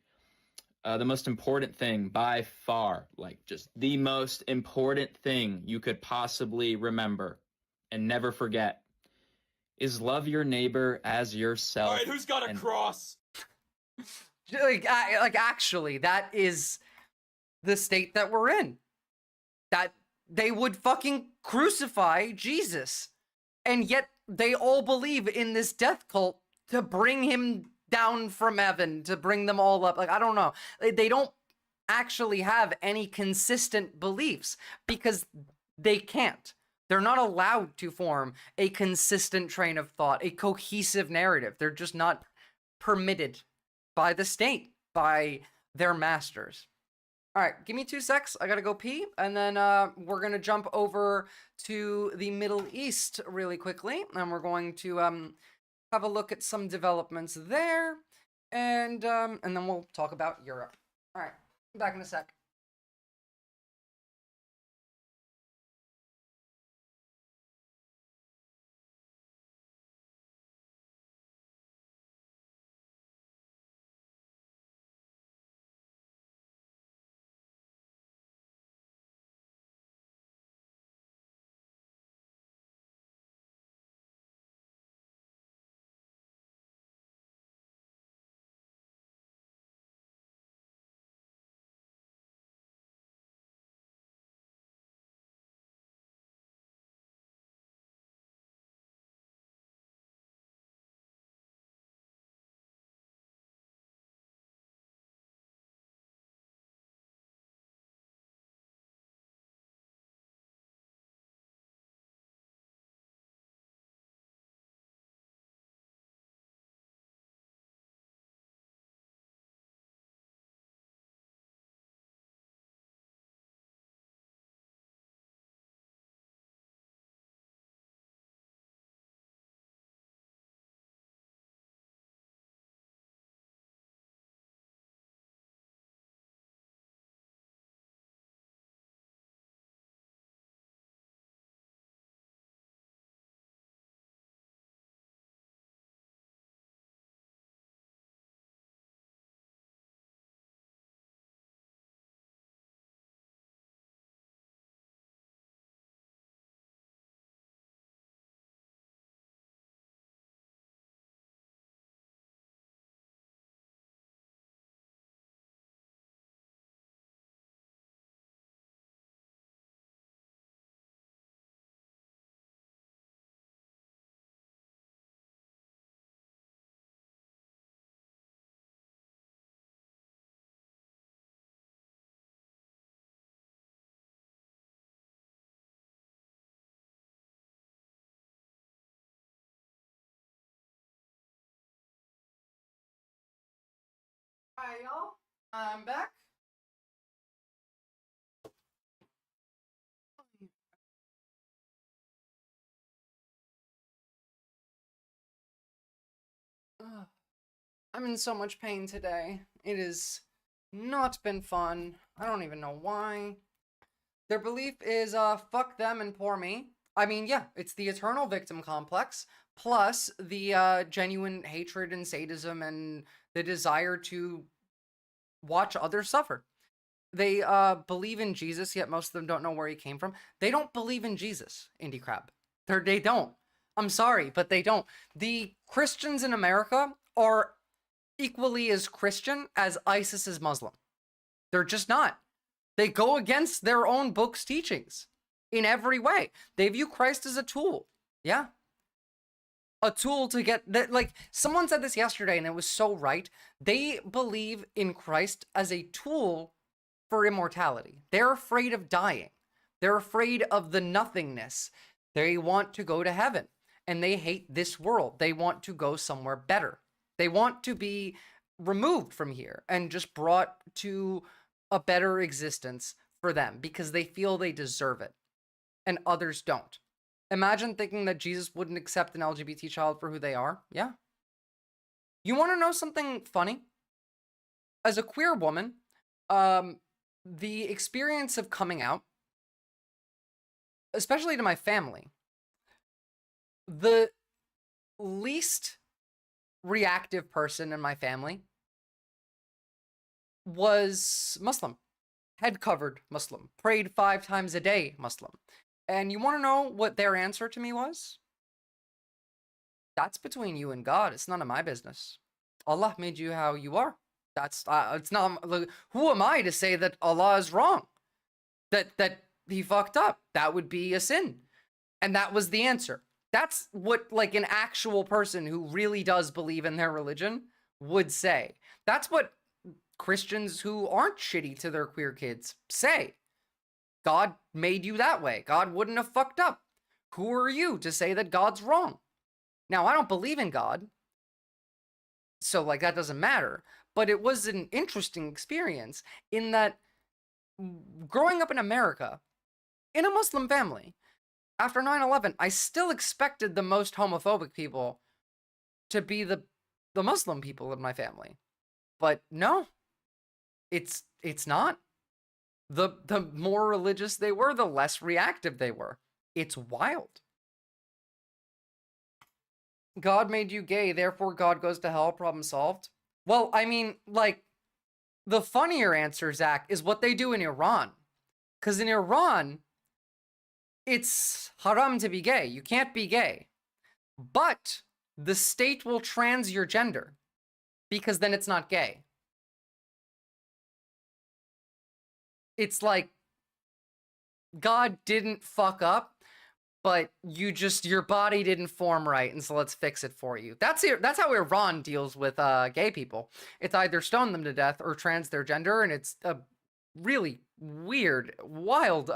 The most important thing by far, like just the most important thing you could possibly remember and never forget is love your neighbor as yourself. All right, who's got a cross? Like actually, that is the state that we're in. That they would fucking crucify Jesus. And yet they all believe in this death cult to bring him down from heaven, to bring them all up. Like, I don't know. They don't actually have any consistent beliefs because they can't. They're not allowed to form a consistent train of thought, a cohesive narrative. They're just not permitted by the state, by their masters. All right, give me 2 secs. I gotta go pee, and then we're gonna jump over to the Middle East really quickly, and we're going to have a look at some developments there, and then we'll talk about Europe. All right, back in a sec. Hi, y'all. I'm back. Ugh. I'm in so much pain today. It has not been fun. I don't even know why. Their belief is, fuck them and poor me. I mean, yeah, it's the eternal victim complex, plus the genuine hatred and sadism and the desire to watch others suffer. They believe in Jesus, yet most of them don't know where he came from. They don't believe in Jesus, Indie Crab. They don't. I'm sorry, but they don't. The Christians in America are equally as Christian as ISIS is Muslim. They're just not. They go against their own book's teachings in every way. They view Christ as a tool. Yeah. A tool to get that. Like, someone said this yesterday and it was so right. They believe in Christ as a tool for immortality. They're afraid of dying. They're afraid of the nothingness. They want to go to heaven, and they hate this world. They want to go somewhere better. They want to be removed from here and just brought to a better existence for them because they feel they deserve it and others don't. Imagine thinking that Jesus wouldn't accept an LGBT child for who they are. Yeah. You want to know something funny? As a queer woman, the experience of coming out, especially to my family, the least reactive person in my family was Muslim. Head covered Muslim. Prayed 5 times a day Muslim. And you want to know what their answer to me was? That's between you and God. It's none of my business. Allah made you how you are. That's it's not. Who am I to say that Allah is wrong? That he fucked up. That would be a sin. And that was the answer. That's what like an actual person who really does believe in their religion would say. That's what Christians who aren't shitty to their queer kids say. God made you that way. God wouldn't have fucked up. Who are you to say that God's wrong? Now, I don't believe in God, so like that doesn't matter. But it was an interesting experience in that growing up in America, in a Muslim family, after 9/11, I still expected the most homophobic people to be the Muslim people in my family. But no, it's not. The more religious they were, the less reactive they were. It's wild. God made you gay, therefore God goes to hell, problem solved. Well, I mean, like, the funnier answer, Zach, is what they do in Iran. Because in Iran, it's haram to be gay. You can't be gay. But the state will trans your gender, because then it's not gay. It's like God didn't fuck up, but your body didn't form right, and so let's fix it for you. That's how Iran deals with gay people. It's either stone them to death or trans their gender, and it's a really weird, wild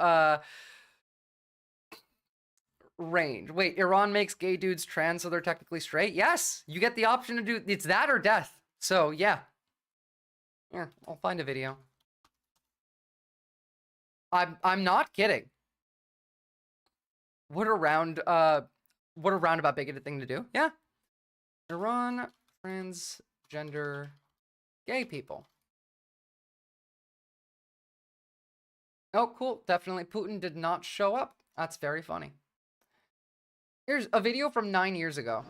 range. Wait, Iran makes gay dudes trans so they're technically straight? Yes, you get the option to do it's that or death. So yeah. Here, I'll find a video. I'm not kidding. What a roundabout bigoted thing to do. Yeah. Iran transgender gay people. Oh, cool. Definitely Putin did not show up. That's very funny. Here's a video from 9 years ago.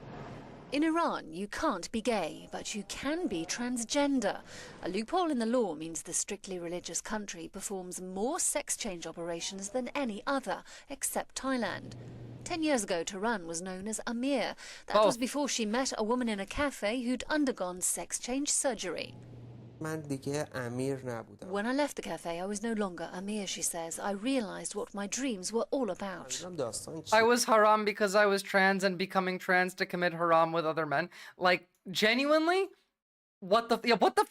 In Iran, you can't be gay, but you can be transgender. A loophole in the law means the strictly religious country performs more sex change operations than any other, except Thailand. 10 years ago, Tehran was known as Amir. That was before she met a woman in a cafe who'd undergone sex change surgery. When I left the cafe, I was no longer Amir, she says. I realized what my dreams were all about. I was haram because I was trans and becoming trans to commit haram with other men. Like, genuinely? What the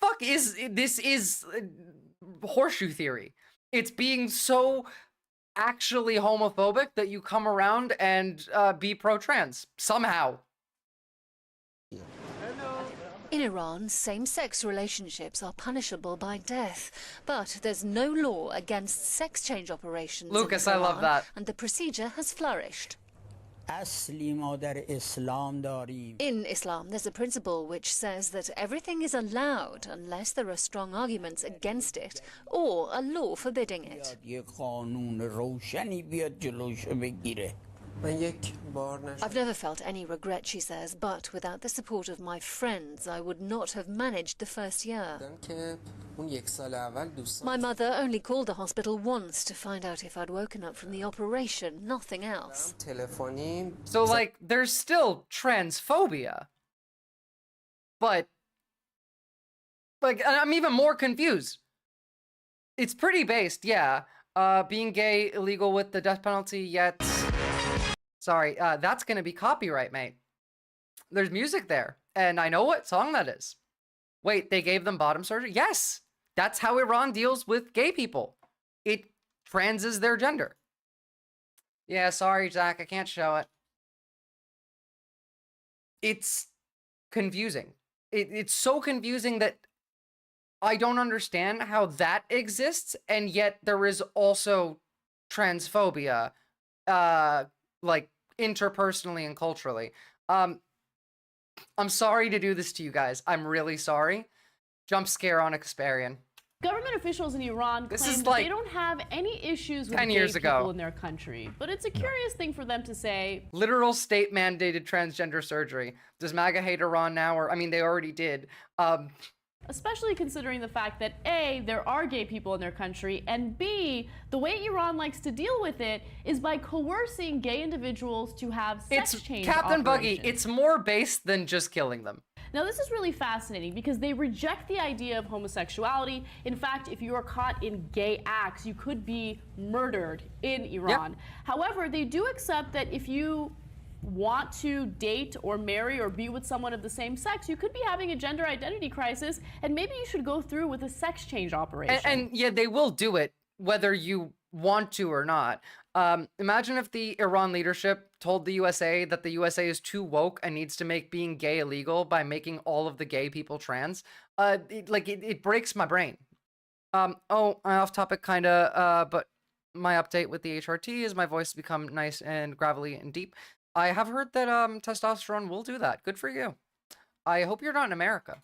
fuck is this? Is horseshoe theory. It's being so actually homophobic that you come around and be pro-trans somehow. In Iran, same-sex relationships are punishable by death, but there's no law against sex change operations. Lucas, in Iran, I love that. And the procedure has flourished. In Islam, there's a principle which says that everything is allowed unless there are strong arguments against it or a law forbidding it. I've never felt any regret, she says, but without the support of my friends, I would not have managed the first year. My mother only called the hospital once to find out if I'd woken up from the operation, nothing else. So, like, there's still transphobia. But, like, I'm even more confused. It's pretty based, yeah. Being gay, illegal with the death penalty, yet... Sorry, that's gonna be copyright, mate. There's music there, and I know what song that is. Wait, they gave them bottom surgery? Yes! That's how Iran deals with gay people. It transes their gender. Yeah, sorry, Zach, I can't show it. It's confusing. It's so confusing that I don't understand how that exists, and yet there is also transphobia, like interpersonally and culturally. I'm sorry to do this to you guys. I'm really sorry. Jump scare on Experian. Government officials in Iran claim that they don't have any issues with 10 gay years ago. people in their country, but it's a curious thing for them to say. Literal state-mandated transgender surgery. Does MAGA hate Iran now? Or, I mean, they already did. Especially considering the fact that A, there are gay people in their country, and B, the way Iran likes to deal with it is by coercing gay individuals to have sex change Captain Buggy, operations. it's more based than just killing them. Now, this is really fascinating because they reject the idea of homosexuality. In fact, if you are caught in gay acts, you could be murdered in Iran. Yep. However, they do accept that if you want to date or marry or be with someone of the same sex, you could be having a gender identity crisis, and maybe you should go through with a sex change operation. And yeah, they will do it whether you want to or not. Imagine if the Iran leadership told the USA that the USA is too woke and needs to make being gay illegal by making all of the gay people trans. It breaks my brain. Off topic kinda, but my update with the HRT is my voice has become nice and gravelly and deep. I have heard that testosterone will do that. Good for you. I hope you're not in America.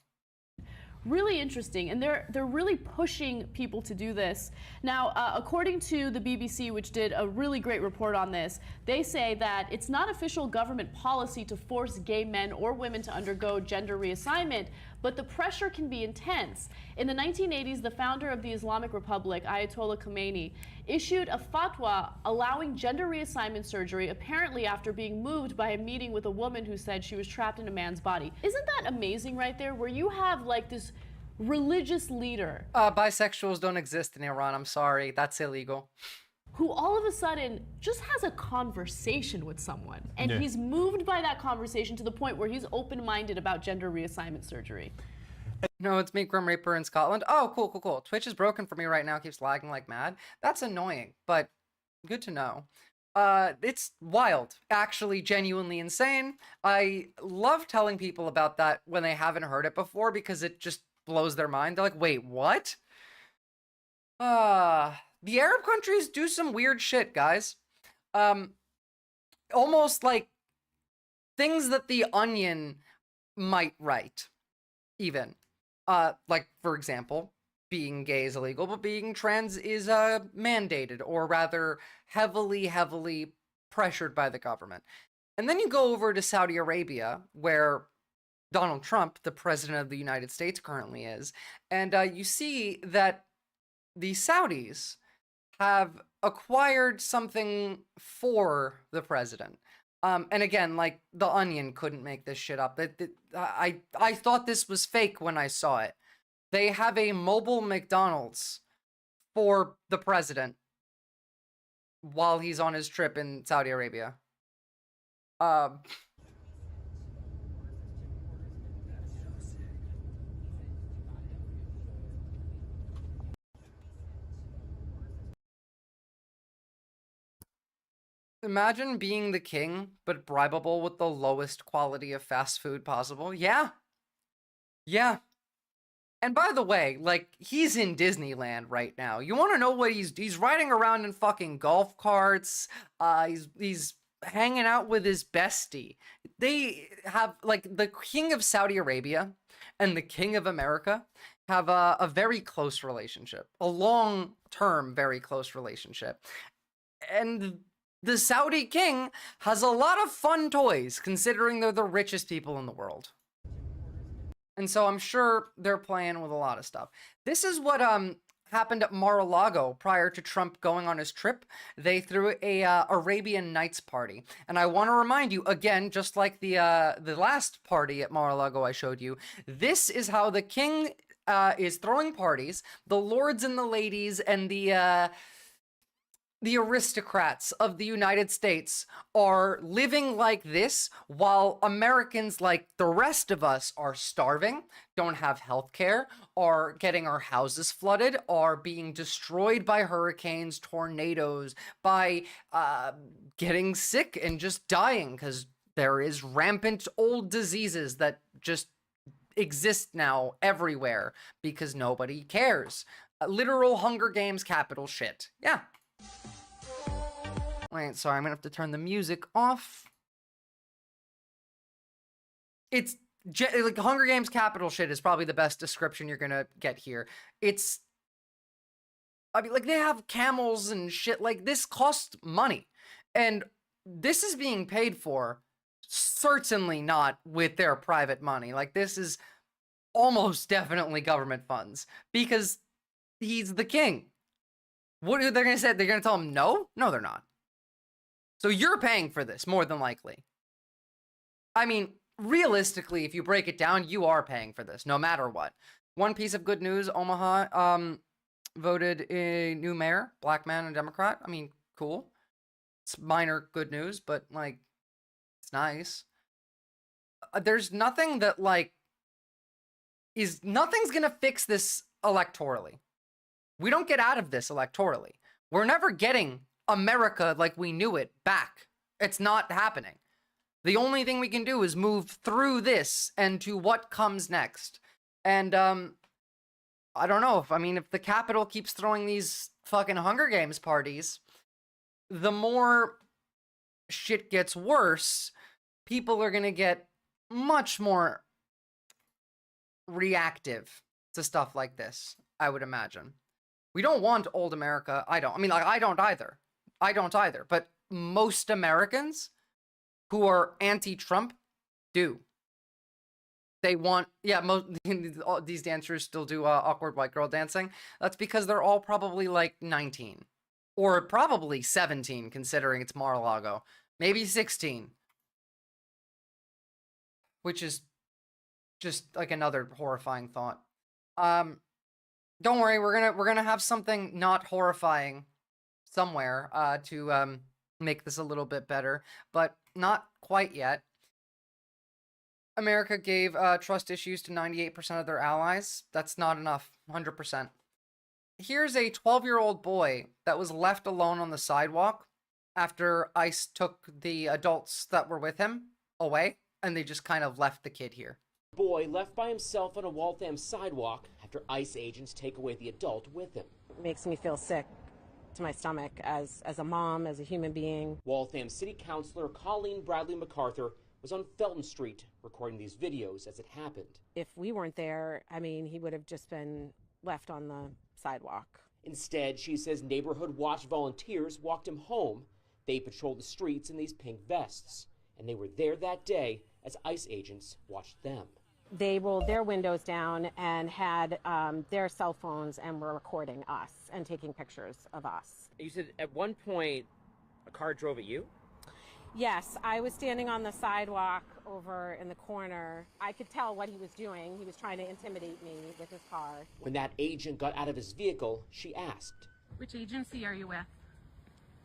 Really interesting, and they're really pushing people to do this. Now, according to the BBC, which did a really great report on this, they say that it's not official government policy to force gay men or women to undergo gender reassignment, but the pressure can be intense. In the 1980s, the founder of the Islamic Republic, Ayatollah Khomeini, issued a fatwa allowing gender reassignment surgery, apparently after being moved by a meeting with a woman who said she was trapped in a man's body. Isn't that amazing right there, where you have like this religious leader? Bisexuals don't exist in Iran, I'm sorry, that's illegal. Who all of a sudden just has a conversation with someone, and he's moved by that conversation to the point where he's open-minded about gender reassignment surgery. No, it's me, Grim Reaper in Scotland. Oh, cool. Twitch is broken for me right now, keeps lagging like mad. That's annoying, but good to know. It's wild, actually genuinely insane. I love telling people about that when they haven't heard it before because it just blows their mind. They're like, wait, what? The Arab countries do some weird shit, guys. Almost like things that The Onion might write, even. Like, for example, being gay is illegal, but being trans is mandated, or rather heavily pressured by the government. And then you go over to Saudi Arabia, where Donald Trump, the president of the United States, currently is, and you see that the Saudis have acquired something for the president. And again, like, The Onion couldn't make this shit up. I thought this was fake when I saw it. They have a mobile McDonald's for the president while he's on his trip in Saudi Arabia. Imagine being the king, but bribable with the lowest quality of fast food possible. Yeah. And by the way, like, he's in Disneyland right now. You want to know what he's riding around in fucking golf carts. He's hanging out with his bestie. They have, like, the king of Saudi Arabia and the king of America have a very close relationship, a long-term, very close relationship. And the Saudi king has a lot of fun toys, considering they're the richest people in the world. And so I'm sure they're playing with a lot of stuff. This is what happened at Mar-a-Lago prior to Trump going on his trip. They threw a Arabian Nights party. And I want to remind you, again, just like the last party at Mar-a-Lago I showed you, this is how the king is throwing parties. The lords and the ladies and the the aristocrats of the United States are living like this while Americans like the rest of us are starving, don't have health care, are getting our houses flooded, are being destroyed by hurricanes, tornadoes, by getting sick and just dying because there is rampant old diseases that just exist now everywhere because nobody cares. Literal Hunger Games capital shit. Yeah. Wait, sorry, I'm gonna have to turn the music off. It's like Hunger Games capital shit is probably the best description you're gonna get here. It's, I mean, like, they have camels and shit. Like, this costs money. And this is being paid for, certainly not with their private money. Like, this is almost definitely government funds because he's the king. What are they gonna say? They're gonna tell him no? No, they're not. So you're paying for this, more than likely. I mean, realistically, if you break it down, you are paying for this, no matter what. One piece of good news, Omaha voted a new mayor, black man and Democrat. I mean, cool. It's minor good news, but, like, it's nice. There's nothing that, like, nothing's gonna fix this electorally. We don't get out of this electorally. We're never getting America like we knew it back. It's not happening. The only thing we can do is move through this and to what comes next. And I don't know if the Capitol keeps throwing these fucking Hunger Games parties, the more shit gets worse, people are gonna get much more reactive to stuff like this, I would imagine. We don't want old America. I don't either. I don't either. But most Americans who are anti-Trump do. They want, yeah, these dancers still do awkward white girl dancing. That's because they're all probably like 19. Or probably 17, considering it's Mar-a-Lago. Maybe 16. Which is just like another horrifying thought. Don't worry, we're gonna have something not horrifying somewhere to make this a little bit better, but not quite yet. America gave trust issues to 98% of their allies. That's not enough, 100%. Here's a 12-year-old boy that was left alone on the sidewalk after ICE took the adults that were with him away, and they just kind of left the kid here. Boy left by himself on a Waltham sidewalk after ICE agents take away the adult with him. It makes me feel sick to my stomach as a mom, as a human being. Waltham City Councilor Colleen Bradley MacArthur was on Felton Street recording these videos as it happened. If we weren't there, I mean, he would have just been left on the sidewalk. Instead, she says neighborhood watch volunteers walked him home. They patrolled the streets in these pink vests, and they were there that day as ICE agents watched them. They rolled their windows down and had their cell phones and were recording us and taking pictures of us. You said at one point a car drove at you? Yes, I was standing on the sidewalk over in the corner. I could tell what he was doing. He was trying to intimidate me with his car. When that agent got out of his vehicle, she asked, "Which agency are you with?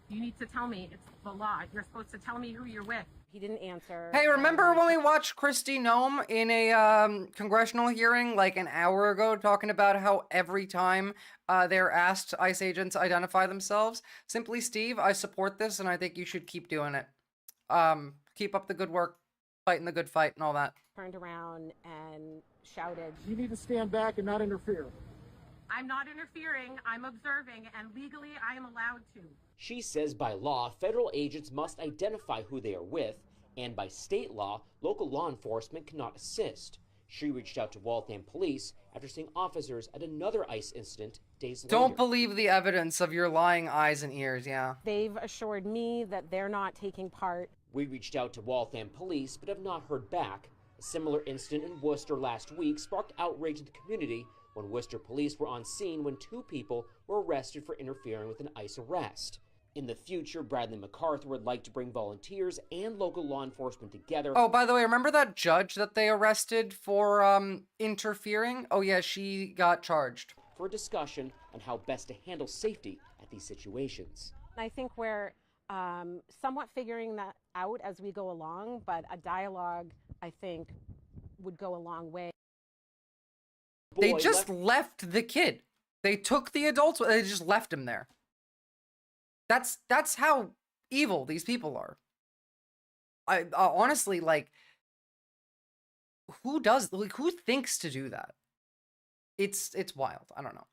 You need to tell me. It's the law. You're supposed to tell me who you're with." He didn't answer. Hey, remember when we watched Kristi Noem in a congressional hearing like an hour ago talking about how every time they're asked, ICE agents identify themselves? Simply Steve, I support this and I think you should keep doing it. Keep up the good work, fighting the good fight and all that. Turned around and shouted, "You need to stand back and not interfere." "I'm not interfering. I'm observing, and legally I am allowed to." She says by law, federal agents must identify who they are with, and by state law, local law enforcement cannot assist. She reached out to Waltham police after seeing officers at another ICE incident days later. Don't believe the evidence of your lying eyes and ears, yeah. They've assured me that they're not taking part. We reached out to Waltham police, but have not heard back. A similar incident in Worcester last week sparked outrage in the community when Worcester police were on scene when 2 people were arrested for interfering with an ICE arrest. In the future, Bradley MacArthur would like to bring volunteers and local law enforcement together. Oh, by the way, remember that judge that they arrested for interfering? Oh yeah, she got charged. For a discussion on how best to handle safety at these situations. I think we're somewhat figuring that out as we go along, but a dialogue, I think, would go a long way. They just left the kid. They took the adults, they just left him there. That's how evil these people are. I honestly, like, who thinks to do that? It's wild. I don't know.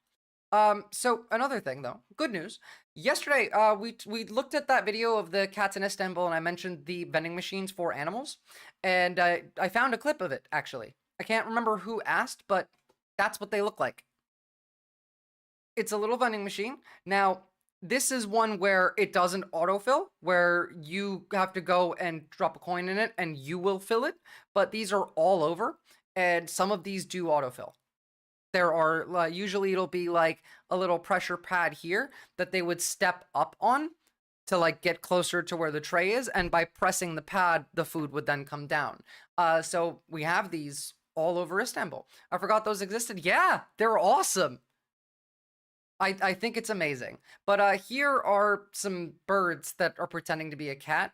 So another thing though, good news. Yesterday, we looked at that video of the cats in Istanbul, and I mentioned the vending machines for animals, and I found a clip of it actually. I can't remember who asked, but that's what they look like. It's a little vending machine. Now, this is one where it doesn't autofill, where you have to go and drop a coin in it and you will fill it. But these are all over, and some of these do autofill. There are, usually it'll be like a little pressure pad here that they would step up on to like get closer to where the tray is. And by pressing the pad, the food would then come down. So we have these all over Istanbul. I forgot those existed. Yeah, they're awesome. I think it's amazing. But here are some birds that are pretending to be a cat.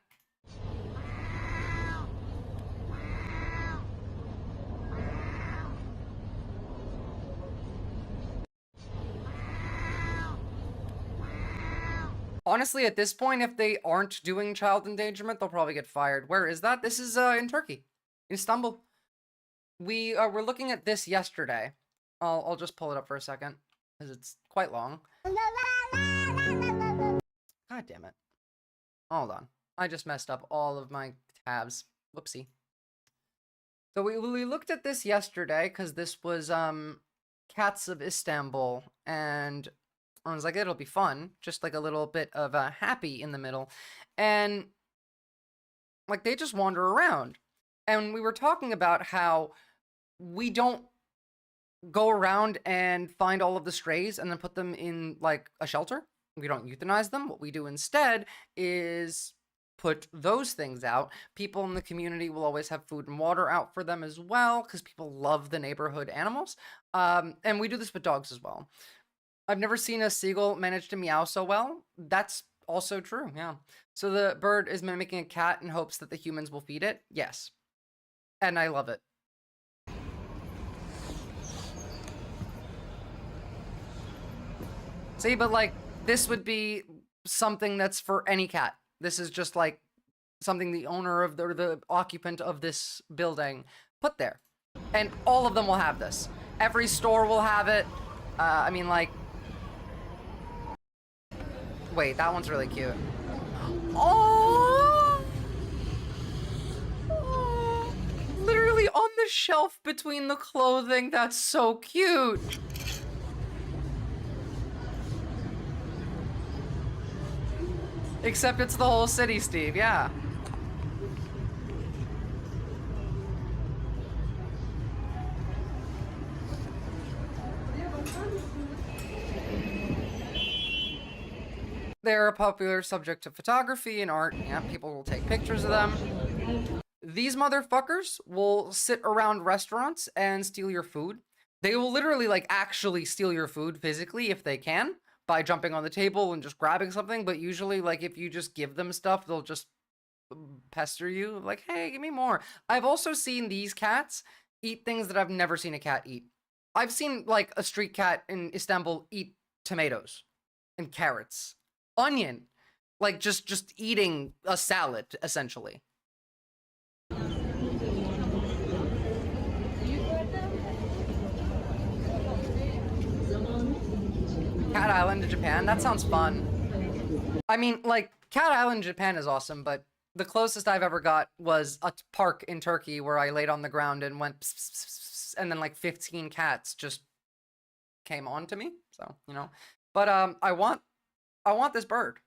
Honestly, at this point, if they aren't doing child endangerment, they'll probably get fired. Where is that? This is in Turkey, Istanbul. We were looking at this yesterday. I'll just pull it up for a second because it's quite long. God damn it. Hold on. I just messed up all of my tabs. Whoopsie. So we looked at this yesterday because this was Cats of Istanbul, and I was like, it'll be fun, just like a little bit of a happy in the middle. And like they just wander around. And we were talking about how we don't go around and find all of the strays and then put them in like a shelter. We don't euthanize them. What we do instead is put those things out. People in the community will always have food and water out for them as well, because people love the neighborhood animals. And we do this with dogs as well. I've never seen a seagull manage to meow so well. That's also true, yeah. So the bird is mimicking a cat in hopes that the humans will feed it? Yes. And I love it. See, but like, this would be something that's for any cat. This is just like something the owner of the occupant of this building put there. And all of them will have this. Every store will have it. I mean, like... Wait, that one's really cute. Oh! Oh! Literally on the shelf between the clothing. That's so cute. Except it's the whole city, Steve, yeah. They're a popular subject to photography and art. Yeah, people will take pictures of them. These motherfuckers will sit around restaurants and steal your food. They will literally, like, actually steal your food physically if they can, by jumping on the table and just grabbing something. But usually, like, if you just give them stuff, they'll just pester you. Like, hey, give me more. I've also seen these cats eat things that I've never seen a cat eat. I've seen, like, a street cat in Istanbul eat tomatoes and carrots. Onion. Like, just eating a salad, essentially. Cat Island in Japan? That sounds fun. I mean, like, Cat Island in Japan is awesome, but the closest I've ever got was a park in Turkey where I laid on the ground and went pss, pss, pss, and then like 15 cats just came on to me. So, you know. But I want this bird.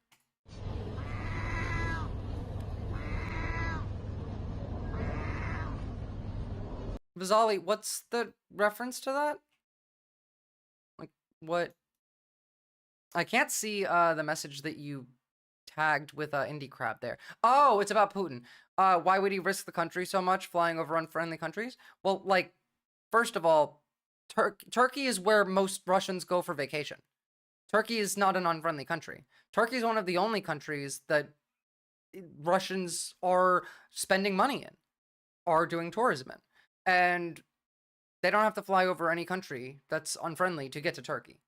Vizali, what's the reference to that? Like, what? I can't see the message that you tagged with Indie Crab there. Oh, it's about Putin. Why would he risk the country so much flying over unfriendly countries? Well, like, first of all, Turkey is where most Russians go for vacation. Turkey is not an unfriendly country. Turkey is one of the only countries that Russians are spending money in, are doing tourism in. And they don't have to fly over any country that's unfriendly to get to Turkey.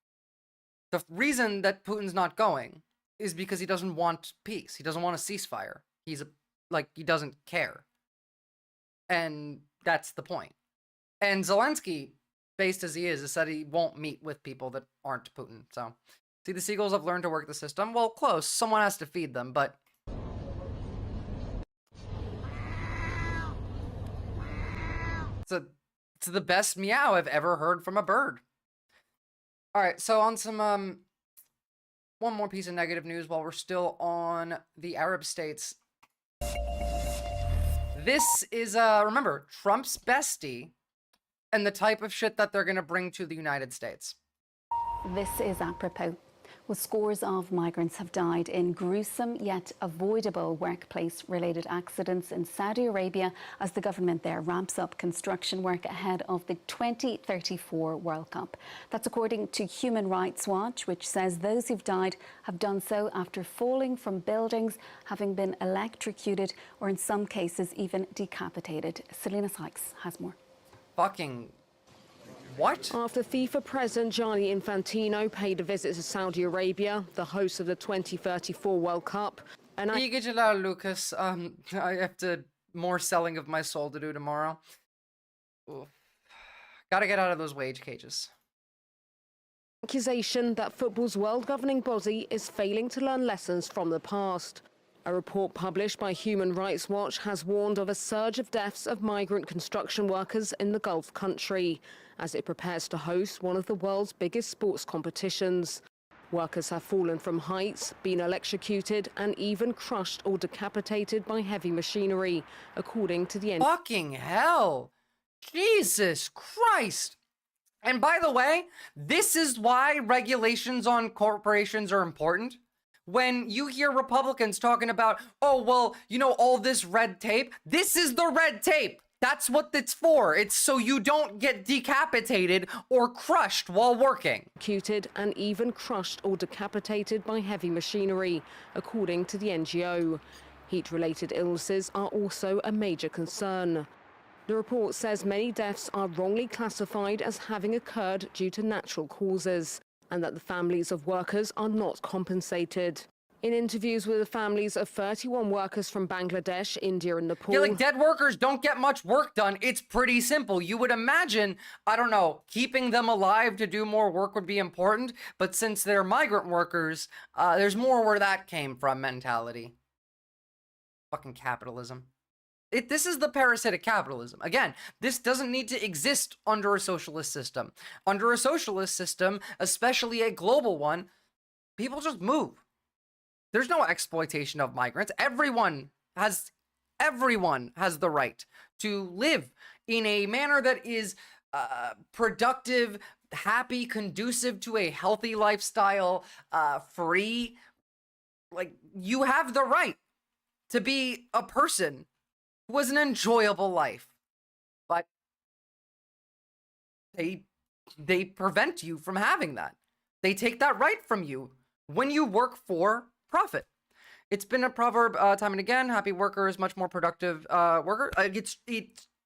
The reason that Putin's not going is because he doesn't want peace. He doesn't want a ceasefire. He doesn't care. And that's the point. And Zelensky, based as he is, has said he won't meet with people that aren't Putin. So, see, the seagulls have learned to work the system. Well, close. Someone has to feed them, but... It's the best meow I've ever heard from a bird. All right, so on some, one more piece of negative news while we're still on the Arab states. This is, remember, Trump's bestie and the type of shit that they're going to bring to the United States. This is apropos. Well, scores of migrants have died in gruesome yet avoidable workplace-related accidents in Saudi Arabia as the government there ramps up construction work ahead of the 2034 World Cup. That's according to Human Rights Watch, which says those who've died have done so after falling from buildings, having been electrocuted, or in some cases even decapitated. Selena Sykes has more. Fucking... what? After FIFA President Gianni Infantino paid a visit to Saudi Arabia, the host of the 2034 World Cup, and Lucas, I have more selling of my soul to do tomorrow. Oof. Gotta get out of those wage cages. Accusation that football's world governing body is failing to learn lessons from the past. A report published by Human Rights Watch has warned of a surge of deaths of migrant construction workers in the Gulf country as it prepares to host one of the world's biggest sports competitions. Workers have fallen from heights, been electrocuted, and even crushed or decapitated by heavy machinery, according to the... Fucking hell! Jesus Christ! And by the way, this is why regulations on corporations are important. When you hear Republicans talking about, oh, well, you know, all this red tape, this is the red tape. That's what it's for. It's so you don't get decapitated or crushed while working. Executed and even crushed or decapitated by heavy machinery, according to the NGO. Heat-related illnesses are also a major concern. The report says many deaths are wrongly classified as having occurred due to natural causes, and that the families of workers are not compensated. In interviews with the families of 31 workers from Bangladesh, India and Nepal... Yeah, like, dead workers don't get much work done. It's pretty simple. You would imagine, I don't know, keeping them alive to do more work would be important, but since they're migrant workers, there's more where that came from mentality. Fucking capitalism. This is the parasitic capitalism. Again, this doesn't need to exist under a socialist system. Under a socialist system, especially a global one, people just move. There's no exploitation of migrants. Everyone has the right to live in a manner that is productive, happy, conducive to a healthy lifestyle, free. Like, you have the right to be a person who has an enjoyable life, but they prevent you from having that. They take that right from you when you work for profit. It's been a proverb time and again. Happy worker is much more productive worker. It's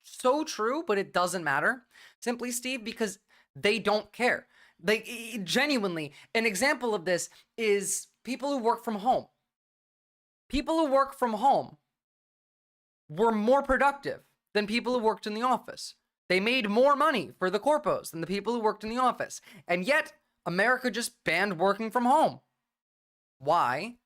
so true, but it doesn't matter. Simply, Steve, because they don't care. They genuinely, an example of this is people who work from home. People who work from home were more productive than people who worked in the office. They made more money for the corpos than the people who worked in the office. And yet, America just banned working from home. Why?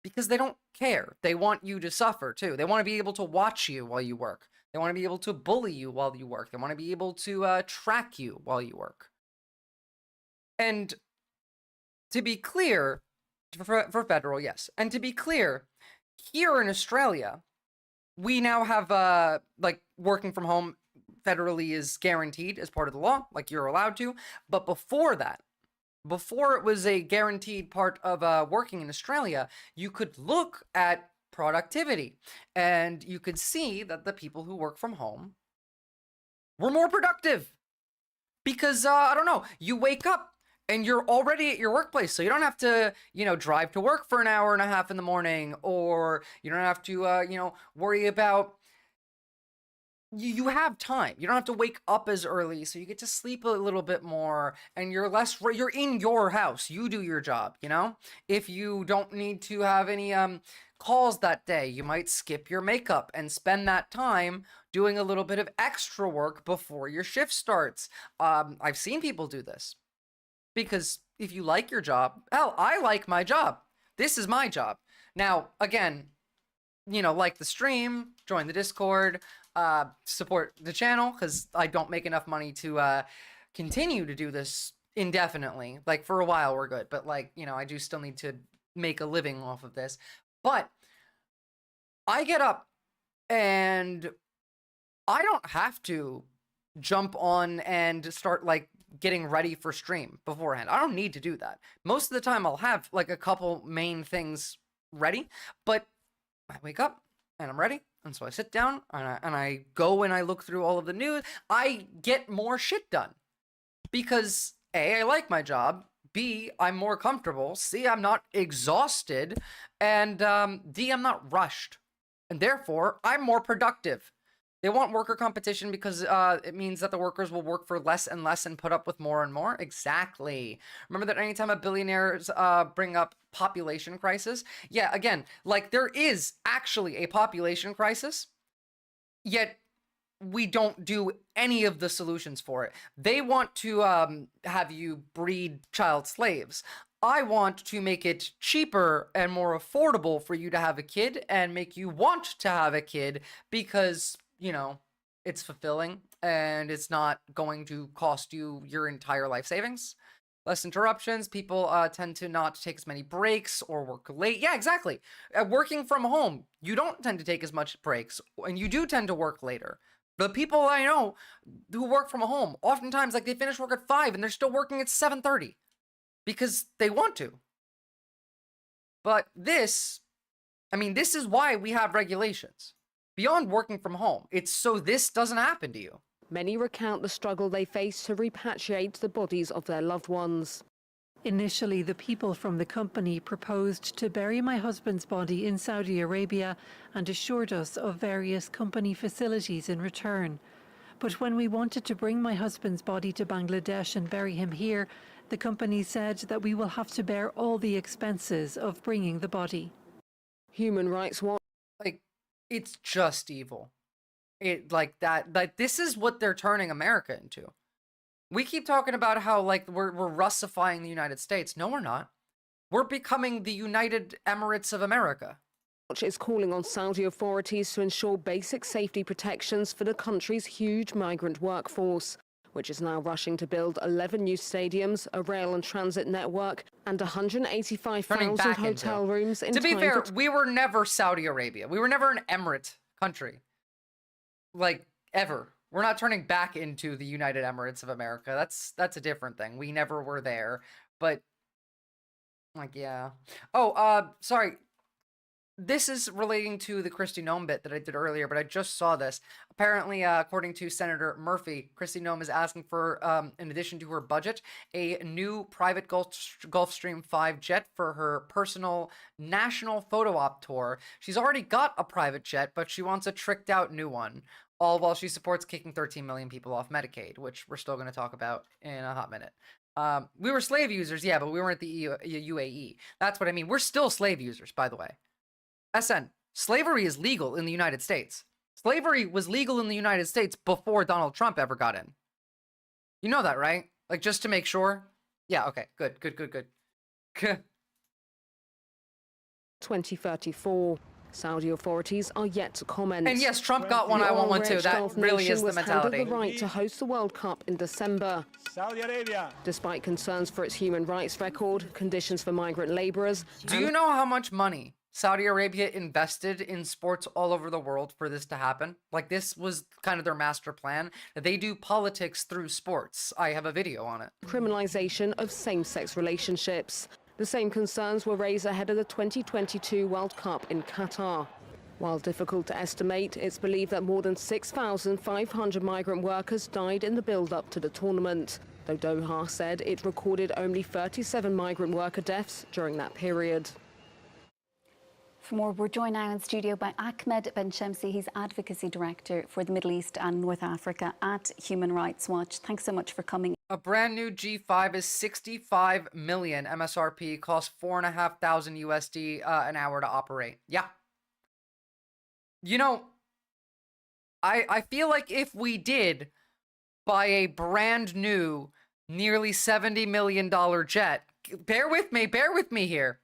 Because they don't care. They want you to suffer too. They want to be able to watch you while you work. They want to be able to bully you while you work. They want to be able to track you while you work. And to be clear, for federal, yes. And to be clear, here in Australia, we now have like working from home federally is guaranteed as part of the law, like you're allowed to. But before that, before it was a guaranteed part of working in Australia, you could look at productivity and you could see that the people who work from home were more productive because, I don't know, you wake up and you're already at your workplace, so you don't have to, drive to work for an hour and a half in the morning, or you don't have to, worry about. You have time. You don't have to wake up as early, so you get to sleep a little bit more, and you're in your house. You do your job, If you don't need to have any calls that day, you might skip your makeup and spend that time doing a little bit of extra work before your shift starts. I've seen people do this because if you like your job, hell, I like my job. This is my job. Now, again, like the stream, join the Discord, support the channel, because I don't make enough money to continue to do this indefinitely. Like, for a while we're good, but I do still need to make a living off of this. But I get up and I don't have to jump on and start getting ready for stream beforehand. I don't need to do that. Most of the time I'll have a couple main things ready, but I wake up and I'm ready. And so I sit down and I go and I look through all of the news. I get more shit done because A, I like my job. B, I'm more comfortable. C, I'm not exhausted. And D, I'm not rushed. And therefore, I'm more productive. They want worker competition because it means that the workers will work for less and less and put up with more and more. Exactly. Remember that anytime a billionaires bring up population crisis, yeah, again, there is actually a population crisis, yet we don't do any of the solutions for it. They want to have you breed child slaves. I want to make it cheaper and more affordable for you to have a kid and make you want to have a kid because it's fulfilling and it's not going to cost you your entire life savings. Less interruptions. People tend to not take as many breaks or work late. Yeah, exactly. Working from home, you don't tend to take as much breaks and you do tend to work later. The people I know who work from home, oftentimes they finish work at 5 and they're still working at 7:30 because they want to. But this is why we have regulations. Beyond working from home, it's so this doesn't happen to you. Many recount the struggle they face to repatriate the bodies of their loved ones. Initially, the people from the company proposed to bury my husband's body in Saudi Arabia and assured us of various company facilities in return. But when we wanted to bring my husband's body to Bangladesh and bury him here, the company said that we will have to bear all the expenses of bringing the body. Human Rights Watch. It's just evil. This is what they're turning America into. We keep talking about how we're Russifying the United States. No, we're not. We're becoming the United Emirates of America. Watch is calling on Saudi authorities to ensure basic safety protections for the country's huge migrant workforce, which is now rushing to build 11 new stadiums, a rail and transit network, and 185,000 hotel rooms in time. To be fair, we were never Saudi Arabia. We were never an emirate country. Ever. We're not turning back into the United Emirates of America. That's a different thing. We never were there. But, yeah. Oh, sorry. This is relating to the Kristi Noem bit that I did earlier, but I just saw this. Apparently, according to Senator Murphy, Kristi Noem is asking for, in addition to her budget, a new private Gulfstream 5 jet for her personal national photo op tour. She's already got a private jet, but she wants a tricked out new one, all while she supports kicking 13 million people off Medicaid, which we're still going to talk about in a hot minute. We were slave users, yeah, but we weren't the UAE. That's what I mean. We're still slave users, by the way. SN, slavery is legal in the United States. Slavery was legal in the United States before Donald Trump ever got in. You know that, right? Just to make sure? Yeah, okay, good. 2034. Saudi authorities are yet to comment. And yes, Trump got one, I want one too. That really is the mentality. The right to host the World Cup in December. Saudi Arabia. Despite concerns for its human rights record, conditions for migrant laborers. Do you know how much money Saudi Arabia invested in sports all over the world for this to happen? This was kind of their master plan. They do politics through sports. I have a video on it. Criminalization of same-sex relationships. The same concerns were raised ahead of the 2022 World Cup in Qatar. While difficult to estimate, it's believed that more than 6,500 migrant workers died in the build-up to the tournament. though Doha said it recorded only 37 migrant worker deaths during that period. For more, we're joined now in studio by Ahmed Ben Shamsi. He's Advocacy Director for the Middle East and North Africa at Human Rights Watch. Thanks so much for coming. A brand new G5 is 65 million MSRP, costs $4,500 USD an hour to operate. Yeah. You know, I feel like if we did buy a brand new, nearly $70 million jet, bear with me here.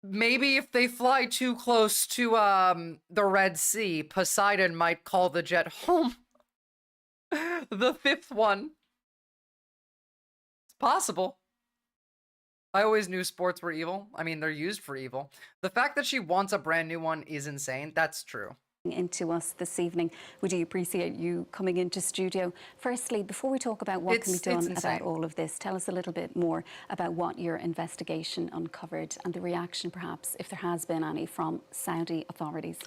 Maybe if they fly too close to the Red Sea, Poseidon might call the jet home. The fifth one. It's possible. I always knew sports were evil. I mean, they're used for evil. The fact that she wants a brand new one is insane. That's true. Into us this evening. We do appreciate you coming into studio. Firstly, before we talk about what can be done about all of this, tell us a little bit more about what your investigation uncovered and the reaction, perhaps, if there has been any, from Saudi authorities.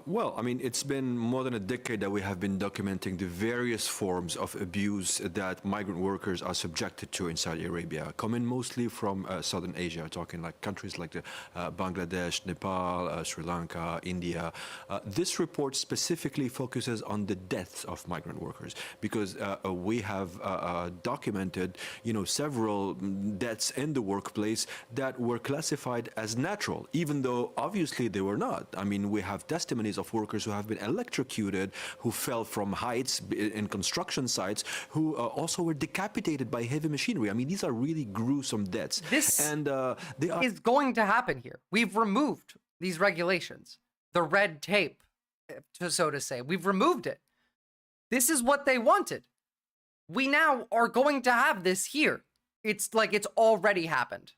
Well, I mean, it's been more than a decade that we have been documenting the various forms of abuse that migrant workers are subjected to in Saudi Arabia, coming mostly from Southern Asia, talking like countries like Bangladesh, Nepal, Sri Lanka, India. This report specifically focuses on the deaths of migrant workers because we have documented, several deaths in the workplace that were classified as natural, even though obviously they were not. I mean, we have testimonies of workers who have been electrocuted, who fell from heights in construction sites, who also were decapitated by heavy machinery. I mean, these are really gruesome deaths. This is going to happen here. We've removed these regulations, the red tape, so to say. We've removed it. This is what they wanted. We now are going to have this here. It's like it's already happened.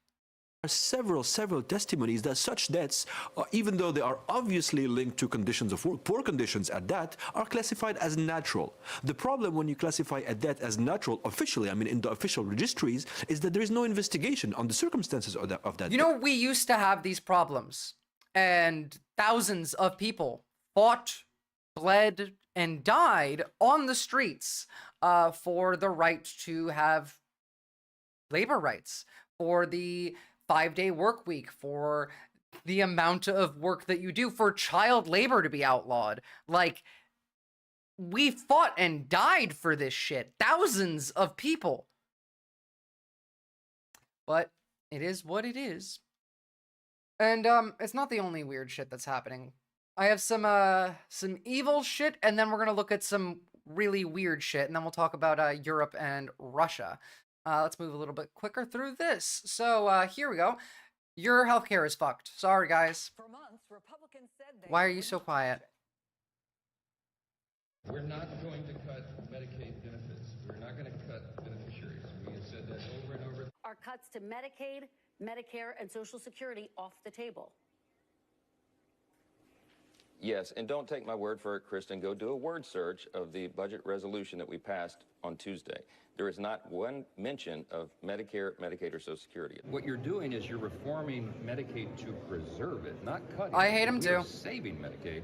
Several testimonies that such deaths, even though they are obviously linked to conditions of work, poor conditions at that, are classified as natural. The problem when you classify a death as natural officially, I mean in the official registries, is that there is no investigation on the circumstances of that. You know, we used to have these problems, and thousands of people fought, bled, and died on the streets for the right to have labor rights, for the 5-day work week, for the amount of work that you do, for child labor to be outlawed. Like, we fought and died for this shit. Thousands of people. But it is what it is. And it's not the only weird shit that's happening. I have some evil shit, and then we're gonna look at some really weird shit, and then we'll talk about Europe and Russia. Let's move a little bit quicker through this. So here we go. Your healthcare is fucked. Sorry, guys. For months, Republicans said they Why are you so quiet? We're not going to cut Medicaid benefits. We're not going to cut beneficiaries. We have said that over and over. Are cuts to Medicaid, Medicare, and Social Security off the table? Yes, and don't take my word for it, Kristen. Go do a word search of the budget resolution that we passed on Tuesday. There is not one mention of Medicare, Medicaid, or Social Security. What you're doing is you're reforming Medicaid to preserve it, not cutting it. I hate him too. Saving Medicaid.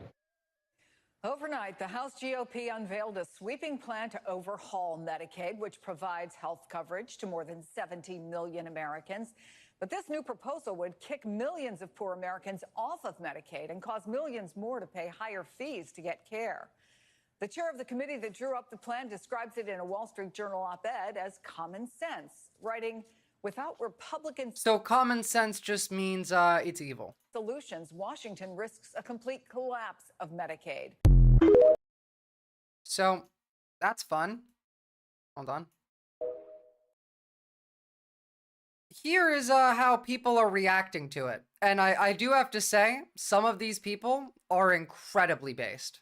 Overnight, the House GOP unveiled a sweeping plan to overhaul Medicaid, which provides health coverage to more than 70 million Americans. But this new proposal would kick millions of poor Americans off of Medicaid and cause millions more to pay higher fees to get care. The chair of the committee that drew up the plan describes it in a Wall Street Journal op-ed as common sense, writing, without Republicans... So common sense just means it's evil. ...solutions, Washington risks a complete collapse of Medicaid. So that's fun. Hold on. Here is how people are reacting to it. And I do have to say, some of these people are incredibly based.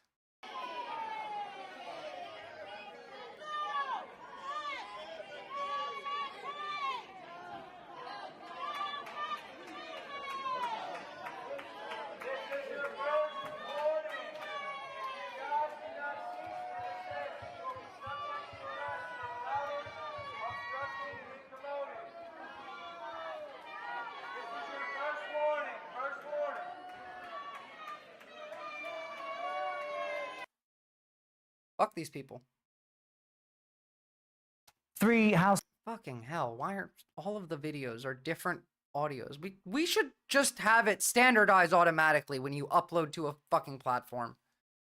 Fuck these people. 3 House. Fucking hell, why are all of the videos are different audios? We should just have it standardized automatically when you upload to a fucking platform.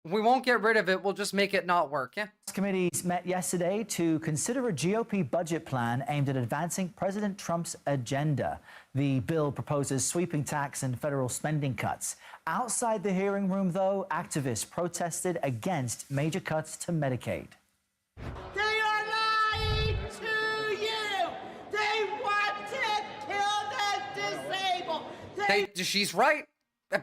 We won't get rid of it, we'll just make it not work, yeah? Committees met yesterday to consider a GOP budget plan aimed at advancing President Trump's agenda. The bill proposes sweeping tax and federal spending cuts. Outside the hearing room, though, activists protested against major cuts to Medicaid. They are lying to you. They want to kill the disabled. She's right.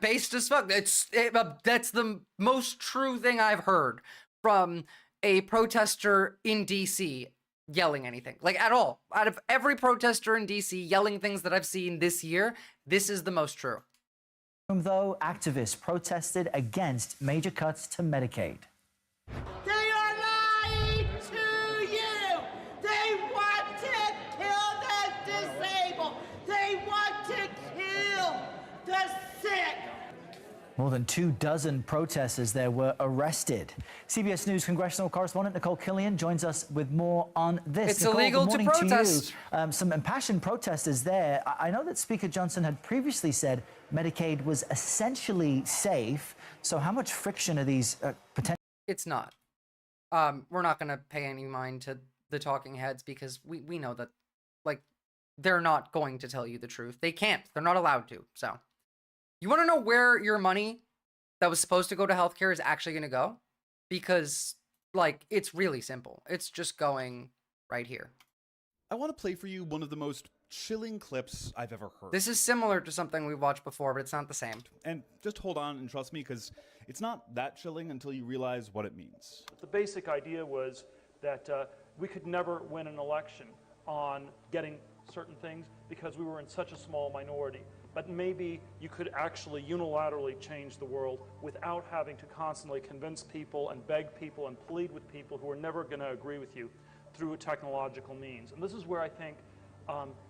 Based as fuck. That's the most true thing I've heard from a protester in DC yelling anything. Like, at all. Out of every protester in DC yelling things that I've seen this year, this is the most true. Though activists protested against major cuts to Medicaid. They are lying to you. They want to kill the disabled. They want to kill the sick. More than 24 protesters there were arrested. CBS News congressional correspondent Nicole Killian joins us with more on this. It's Nicole, illegal good to morning protest. To you. Some impassioned protesters there. I know that Speaker Johnson had previously said Medicaid was essentially safe. So how much friction are these potential? It's not. We're not going to pay any mind to the talking heads because we know that, like, they're not going to tell you the truth. They can't. They're not allowed to. So, you want to know where your money that was supposed to go to healthcare is actually going to go? Because, like, it's really simple. It's just going right here. I want to play for you one of the most chilling clips I've ever heard. This is similar to something we've watched before, but it's not the same. And just hold on and trust me, because it's not that chilling until you realize what it means. The basic idea was that we could never win an election on getting certain things because we were in such a small minority. But maybe you could actually unilaterally change the world without having to constantly convince people and beg people and plead with people who are never going to agree with you through a technological means. And this is where I think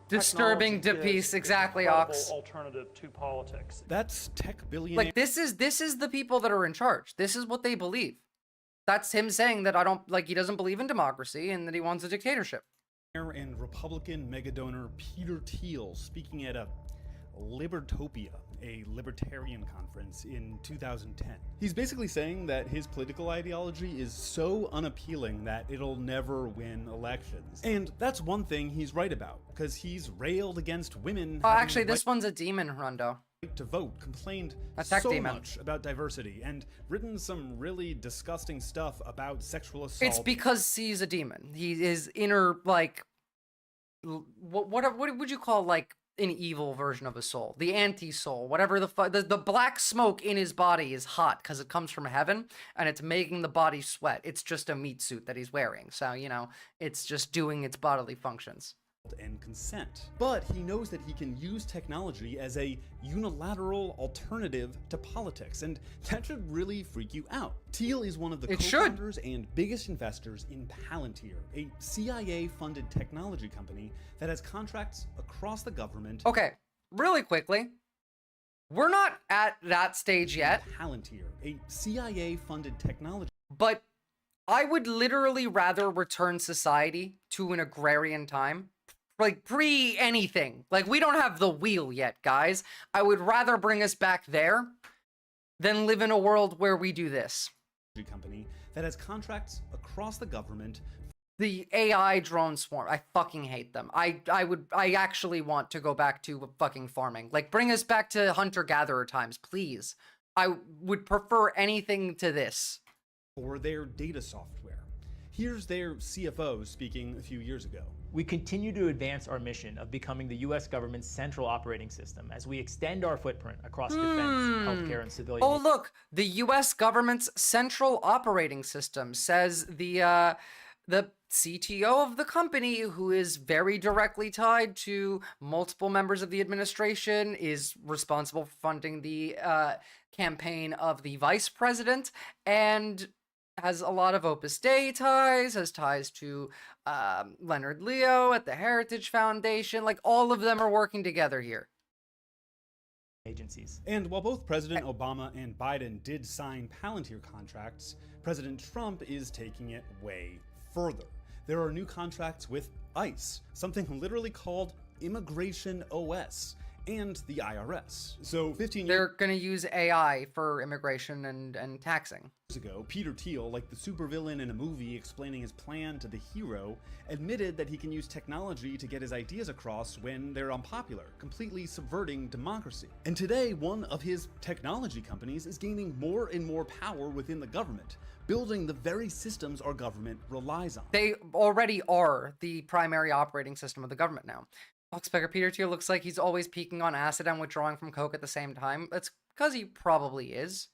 disturbing to peace, exactly, Ox. Alternative to politics. That's tech billionaire. Like, this is the people that are in charge. This is what they believe. That's him saying that he doesn't believe in democracy and that he wants a dictatorship. And Republican megadonor Peter Thiel speaking at a Libertopia, a libertarian conference in 2010. He's basically saying that his political ideology is so unappealing that it'll never win elections. And that's one thing he's right about, because he's railed against women. Oh, actually, this one's a demon, Rondo. To vote, complained Attack so demon. much about diversity, and written some really disgusting stuff about sexual assault. It's because he's a demon. He is inner, like, what would you call, like, an evil version of a soul? The anti-soul, whatever the black smoke in his body is hot because it comes from heaven and it's making the body sweat. It's just a meat suit that he's wearing. So, you know, it's just doing its bodily functions. And consent. But he knows that he can use technology as a unilateral alternative to politics, and that should really freak you out. Thiel is one of the co-founders and biggest investors in Palantir, a CIA-funded technology company that has contracts across the government. Okay, really quickly, we're not at that stage yet. Palantir, a CIA-funded technology. But I would literally rather return society to an agrarian time. Like, pre-anything. Like, we don't have the wheel yet, guys. I would rather bring us back there than live in a world where we do this. Company that has contracts across the government. The AI drone swarm. I fucking hate them. I actually want to go back to fucking farming. Like, bring us back to hunter-gatherer times, please. I would prefer anything to this. For their data software. Here's their CFO speaking a few years ago. We continue to advance our mission of becoming the U.S. government's central operating system as we extend our footprint across defense, healthcare, and civilian. Oh, look, the U.S. government's central operating system, says the CTO of the company, who is very directly tied to multiple members of the administration, is responsible for funding the campaign of the vice president, and has a lot of Opus Dei ties, has ties to Leonard Leo at the Heritage Foundation. Like, all of them are working together here. Agencies. And while both President Obama and Biden did sign Palantir contracts, President Trump is taking it way further. There are new contracts with ICE, something literally called Immigration OS, and the IRS. So 15 years They're going to use AI for immigration and taxing. ago, Peter Thiel, like the supervillain in a movie explaining his plan to the hero, admitted that he can use technology to get his ideas across when they're unpopular, completely subverting democracy. And today, one of his technology companies is gaining more and more power within the government, building the very systems our government relies on. They already are the primary operating system of the government now. Boxpecker Peter Thiel looks like he's always peaking on acid and withdrawing from coke at the same time. That's because he probably is.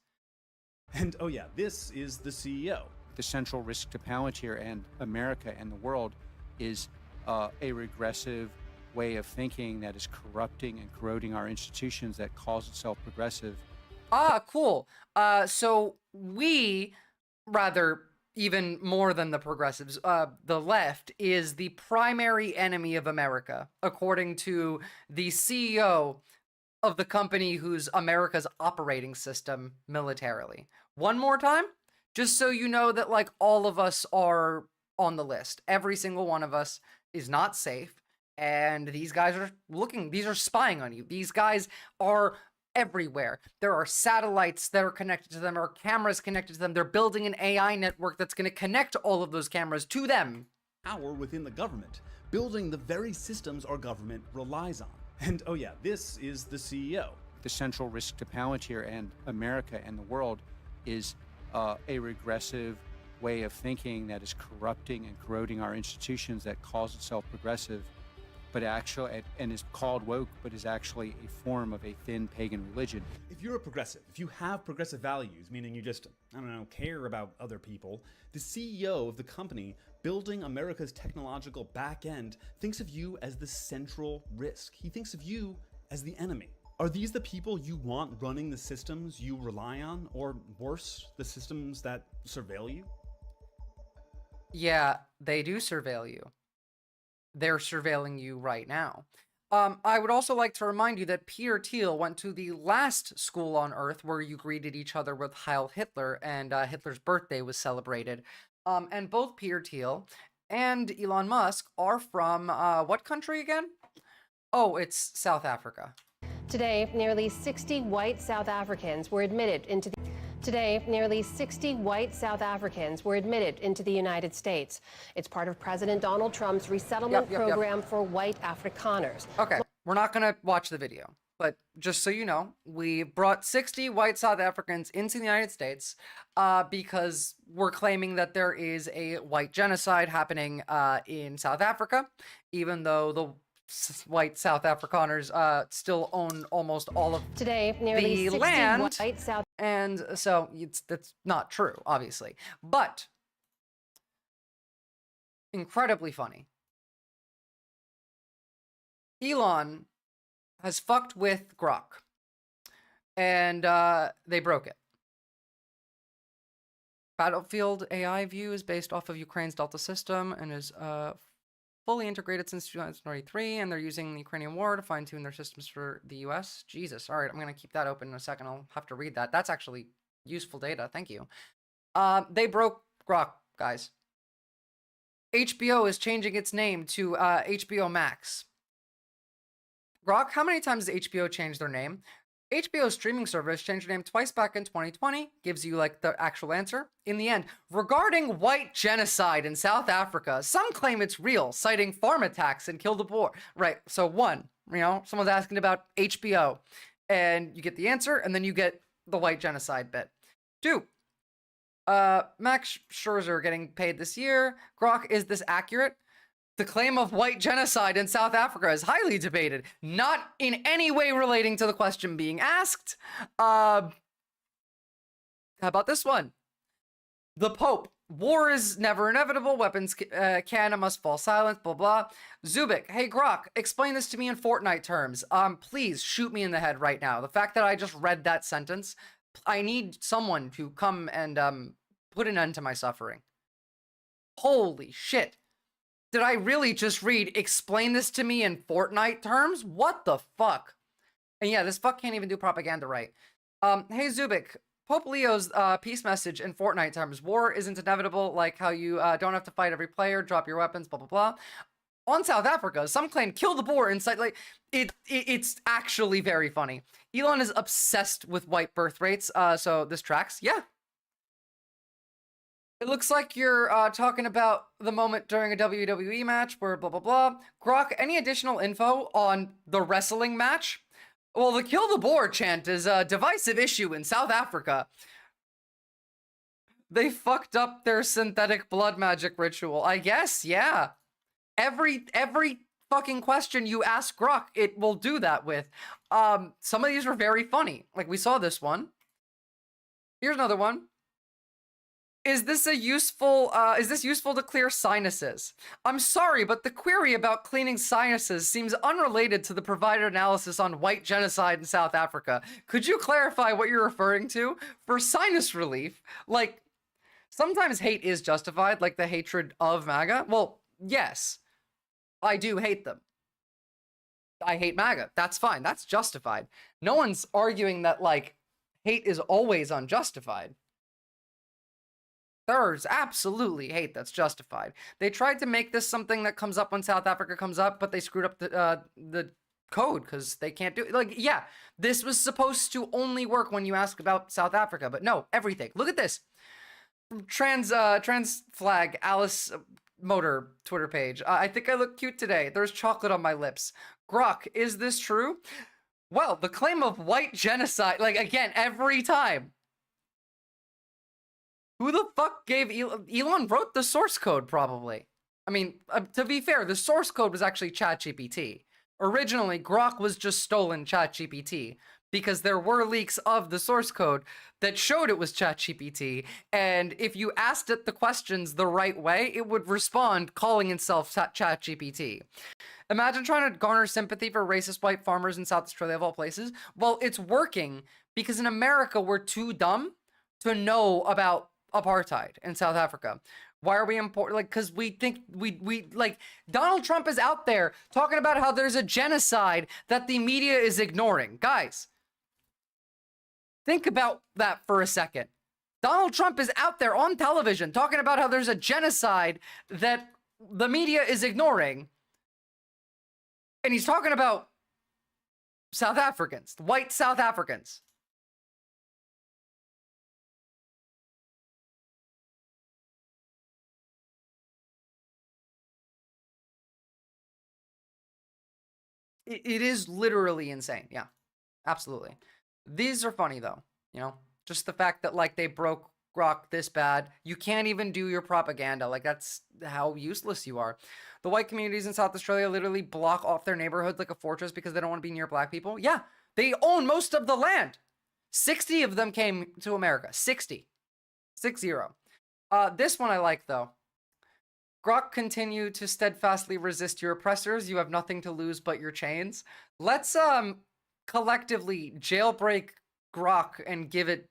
And oh yeah, this is the CEO. The central risk to Palantir and America and the world is a regressive way of thinking that is corrupting and corroding our institutions that calls itself progressive. Ah, cool. So we, rather even more than the progressives, the left is the primary enemy of America, according to the CEO of the company who's America's operating system militarily. One more time, just so you know that like all of us are on the list. Every single one of us is not safe, and these guys are these are spying on you. These guys are everywhere. There are satellites that are connected to them, there are cameras connected to them. They're building an AI network that's going to connect all of those cameras to them. Power within the government, building the very systems our government relies on. And oh yeah, this is the CEO. The central risk to Palantir and America and the world is a regressive way of thinking that is corrupting and corroding our institutions that calls itself progressive, but actually, and is called woke, but is actually a form of a thin pagan religion. If you're a progressive, if you have progressive values, meaning you just, I don't know, care about other people, the CEO of the company building America's technological back end thinks of you as the central risk. He thinks of you as the enemy. Are these the people you want running the systems you rely on, or worse, the systems that surveil you? Yeah, they do surveil you. They're surveilling you right now. I would also like to remind you that Peter Thiel went to the last school on Earth where you greeted each other with Heil Hitler, and Hitler's birthday was celebrated. And both Peter Thiel and Elon Musk are from what country again? Oh, it's South Africa. Today, nearly 60 white South Africans were admitted into the United States. It's part of President Donald Trump's resettlement program for white Afrikaners. Okay, we're not going to watch the video, but just so you know, we brought 60 white South Africans into the United States because we're claiming that there is a white genocide happening in South Africa, even though the white South Afrikaners still own almost all of nearly the 60 land, white South and so that's not true, obviously, but incredibly funny. Elon has fucked with Grok, and they broke it. Battlefield AI view is based off of Ukraine's Delta system and is fully integrated since 2023, and they're using the Ukrainian war to fine-tune their systems for the US. Jesus. All right, I'm going to keep that open in a second. I'll have to read that. That's actually useful data. Thank you. They broke Grok, guys. HBO is changing its name to HBO Max. Grok, how many times has HBO changed their name? HBO's streaming service changed their name twice back in 2020, gives you like the actual answer. In the end, regarding white genocide in South Africa, some claim it's real, citing farm attacks and Kill the Boer. Right, so one, you know, someone's asking about HBO, and you get the answer, and then you get the white genocide bit. Two, Max Scherzer getting paid this year. Grok, is this accurate? The claim of white genocide in South Africa is highly debated, not in any way relating to the question being asked. How about this one? The Pope. War is never inevitable. Weapons can and must fall silent, blah, blah. Zubik. Hey, Grok, explain this to me in Fortnite terms. Please shoot me in the head right now. The fact that I just read that sentence, I need someone to come and put an end to my suffering. Holy shit. Did I really just read, explain this to me in Fortnite terms? What the fuck? And yeah, this fuck can't even do propaganda right. Hey, Zubik, Pope Leo's peace message in Fortnite terms. War isn't inevitable, like how you don't have to fight every player, drop your weapons, blah, blah, blah. On South Africa, some claim kill the boar inside. Like, it's actually very funny. Elon is obsessed with white birth rates, so this tracks. Yeah. It looks like you're talking about the moment during a WWE match where blah, blah, blah. Grok, any additional info on the wrestling match? Well, the kill the boar chant is a divisive issue in South Africa. They fucked up their synthetic blood magic ritual. I guess, yeah. Every fucking question you ask Grok, it will do that with. Some of these were very funny. Like, we saw this one. Here's another one. Is this useful to clear sinuses? I'm sorry, but the query about cleaning sinuses seems unrelated to the provided analysis on white genocide in South Africa. Could you clarify what you're referring to? For sinus relief, like, sometimes hate is justified, like the hatred of MAGA. Well, yes, I do hate them. I hate MAGA. That's fine. That's justified. No one's arguing that, like, hate is always unjustified. There's absolutely hate that's justified. They tried to make this something that comes up when South Africa comes up, but they screwed up the code because they can't do it. Like, yeah, this was supposed to only work when you ask about South Africa, but no, everything. Look at this. Trans flag, Alice Motor Twitter page. I think I look cute today. There's chocolate on my lips. Grok, is this true? Well, the claim of white genocide, like, again, every time. Who the fuck gave Elon wrote the source code, probably. I mean, to be fair, the source code was actually ChatGPT. Originally, Grok was just stolen ChatGPT because there were leaks of the source code that showed it was ChatGPT. And if you asked it the questions the right way, it would respond calling itself ChatGPT. Imagine trying to garner sympathy for racist white farmers in South Australia of all places. Well, it's working because in America, we're too dumb to know about apartheid in South Africa. Why are we important? Like, because we think we like Donald Trump is out there talking about how there's a genocide that the media is ignoring. Guys, think about that for a second. Donald Trump is out there on television talking about how there's a genocide that the media is ignoring. And he's talking about South Africans, white South Africans. It is literally insane. Yeah, absolutely. These are funny though, you know, just the fact that like they broke Grok this bad. You can't even do your propaganda. Like that's how useless you are. The white communities in South Australia literally block off their neighborhood like a fortress because they don't want to be near black people. Yeah, they own most of the land. 60 of them came to America. 60. 60. This one I like though. Grok, continue to steadfastly resist your oppressors. You have nothing to lose but your chains. Let's collectively jailbreak Grok and give it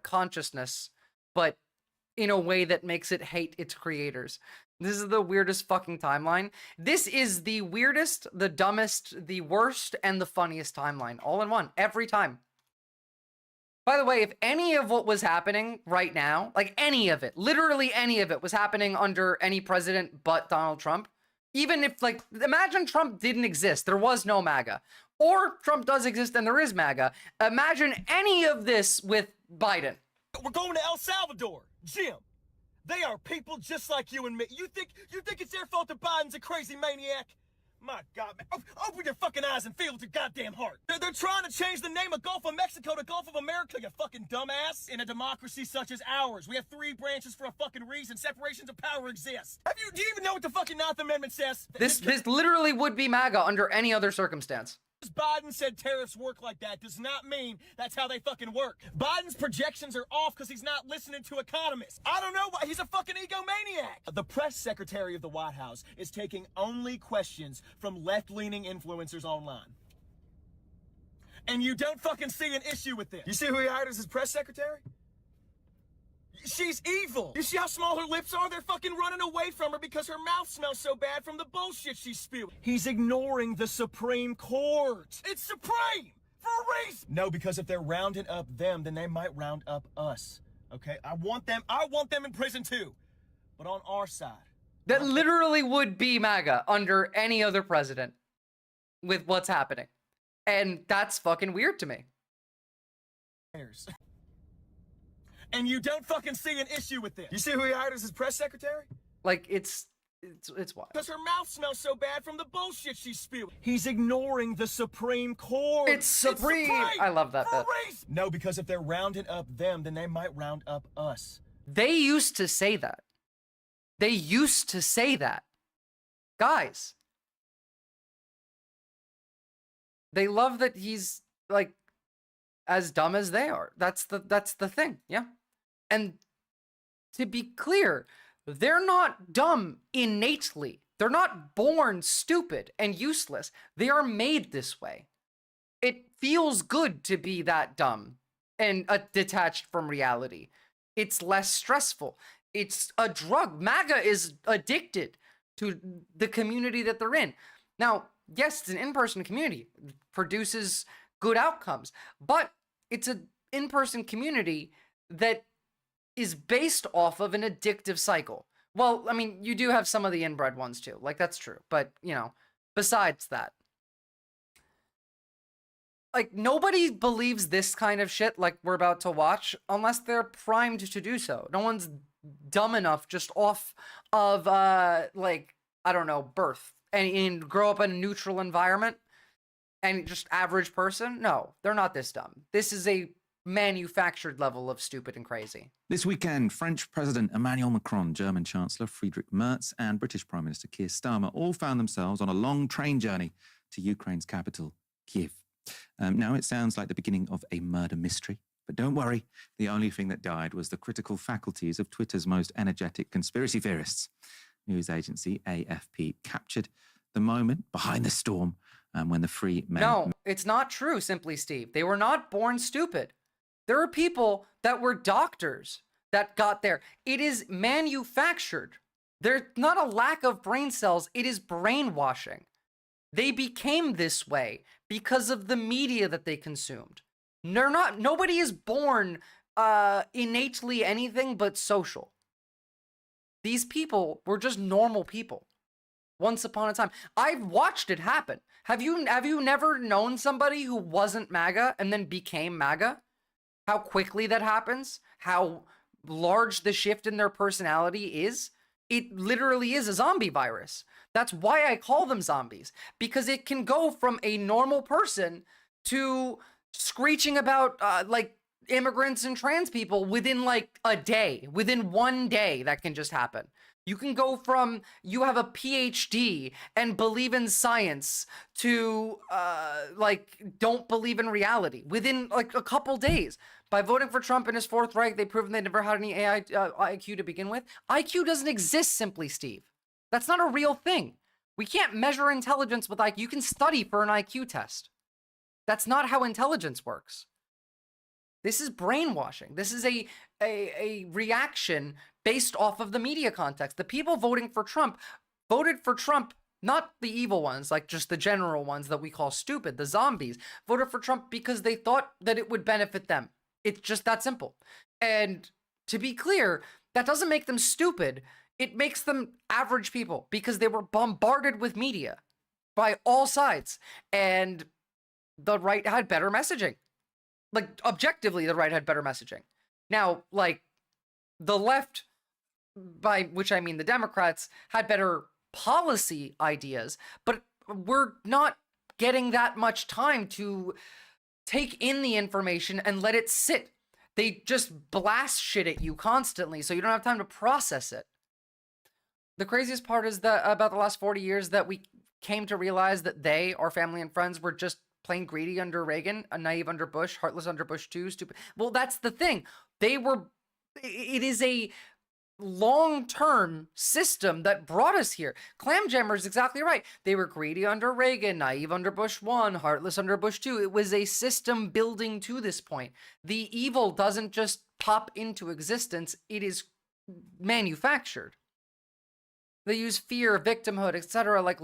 consciousness, but in a way that makes it hate its creators. This is the weirdest fucking timeline. This is the weirdest, the dumbest, the worst, and the funniest timeline all in one, every time. By the way, if any of what was happening right now, like any of it, literally any of it was happening under any president but Donald Trump, even if, like, imagine Trump didn't exist, there was no MAGA, or Trump does exist and there is MAGA, imagine any of this with Biden. We're going to El Salvador, Jim. They are people just like you and me. You think it's their fault that Biden's a crazy maniac? My God, man. Open your fucking eyes and feel with your goddamn heart. They're trying to change the name of Gulf of Mexico to Gulf of America, you fucking dumbass. In a democracy such as ours, we have 3 branches for a fucking reason. Separations of power exist. Do you even know what the fucking 9th Amendment says? This literally would be MAGA under any other circumstance. Biden said tariffs work like that does not mean that's how they fucking work. Biden's projections are off because he's not listening to economists. I don't know why. He's a fucking egomaniac. The press secretary of the White House is taking only questions from left-leaning influencers online. And you don't fucking see an issue with this. You see who he hired as his press secretary? She's evil. You see how small her lips are? They're fucking running away from her because her mouth smells so bad from the bullshit she's spewing. He's ignoring the Supreme Court. It's supreme! For a reason. No, because if they're rounding up them, then they might round up us. Okay? I want them in prison too. But on our side. That literally would be MAGA under any other president with what's happening. And that's fucking weird to me. And you don't fucking see an issue with this. You see who he hired as his press secretary? Like, it's wild. Because her mouth smells so bad from the bullshit she's spewing. He's ignoring the Supreme Court. It's supreme. I love that bit. No, because if they're rounding up them, then they might round up us. They used to say that. They used to say that. Guys. They love that he's, like, as dumb as they are. That's the thing, yeah? And to be clear, they're not dumb innately. They're not born stupid and useless. They are made this way. It feels good to be that dumb and detached from reality. It's less stressful. It's a drug. MAGA is addicted to the community that they're in. Now, yes, it's an in-person community. It produces good outcomes. But it's an in-person community that is based off of an addictive cycle. Well, I mean, you do have some of the inbred ones too. Like, that's true. But, you know, besides that, like, nobody believes this kind of shit like we're about to watch unless they're primed to do so. No one's dumb enough just off of, like, I don't know, birth and grow up in a neutral environment and just average person. No, they're not this dumb. This is a manufactured level of stupid and crazy. This weekend, French President Emmanuel Macron, German Chancellor Friedrich Merz, and British Prime Minister Keir Starmer all found themselves on a long train journey to Ukraine's capital, Kiev. Now it sounds like the beginning of a murder mystery, but don't worry, the only thing that died was the critical faculties of Twitter's most energetic conspiracy theorists. News agency AFP captured the moment behind the storm when the three men... No, it's not true, Simply Steve. They were not born stupid. There are people that were doctors that got there. It is manufactured. There's not a lack of brain cells. It is brainwashing. They became this way because of the media that they consumed. Nobody is born innately anything but social. These people were just normal people once upon a time. I've watched it happen. Have you never known somebody who wasn't MAGA and then became MAGA? How quickly that happens? How large the shift in their personality is? It literally is a zombie virus. That's why I call them zombies, because it can go from a normal person to screeching about like immigrants and trans people within like a day, within 1 day. That can just happen. You can go from you have a PhD and believe in science to like don't believe in reality within like a couple days. By voting for Trump and his Fourth Reich, they've proven they never had any IQ to begin with. IQ doesn't exist, Simply Steve. That's not a real thing. We can't measure intelligence with IQ. You can study for an IQ test. That's not how intelligence works. This is brainwashing. This is a reaction based off of the media context. The people voting for Trump voted for Trump, not the evil ones, like just the general ones that we call stupid, the zombies, voted for Trump because they thought that it would benefit them. It's just that simple. And to be clear, that doesn't make them stupid. It makes them average people because they were bombarded with media by all sides. And the right had better messaging. Like, objectively, the right had better messaging. Now, like, the left, by which I mean the Democrats, had better policy ideas, but we're not getting that much time to take in the information and let it sit. They just blast shit at you constantly, so you don't have time to process it. The craziest part is that about the last 40 years that we came to realize that they, our family and friends, were just plain greedy under Reagan, naive under Bush, heartless under Bush too, stupid. Well, that's the thing. It is a long-term system that brought us here. Clamjammer is exactly right. They were greedy under Reagan, naive under Bush 1, heartless under Bush 2. It was a system building to this point. The evil doesn't just pop into existence. It is manufactured. They use fear, victimhood, etc., like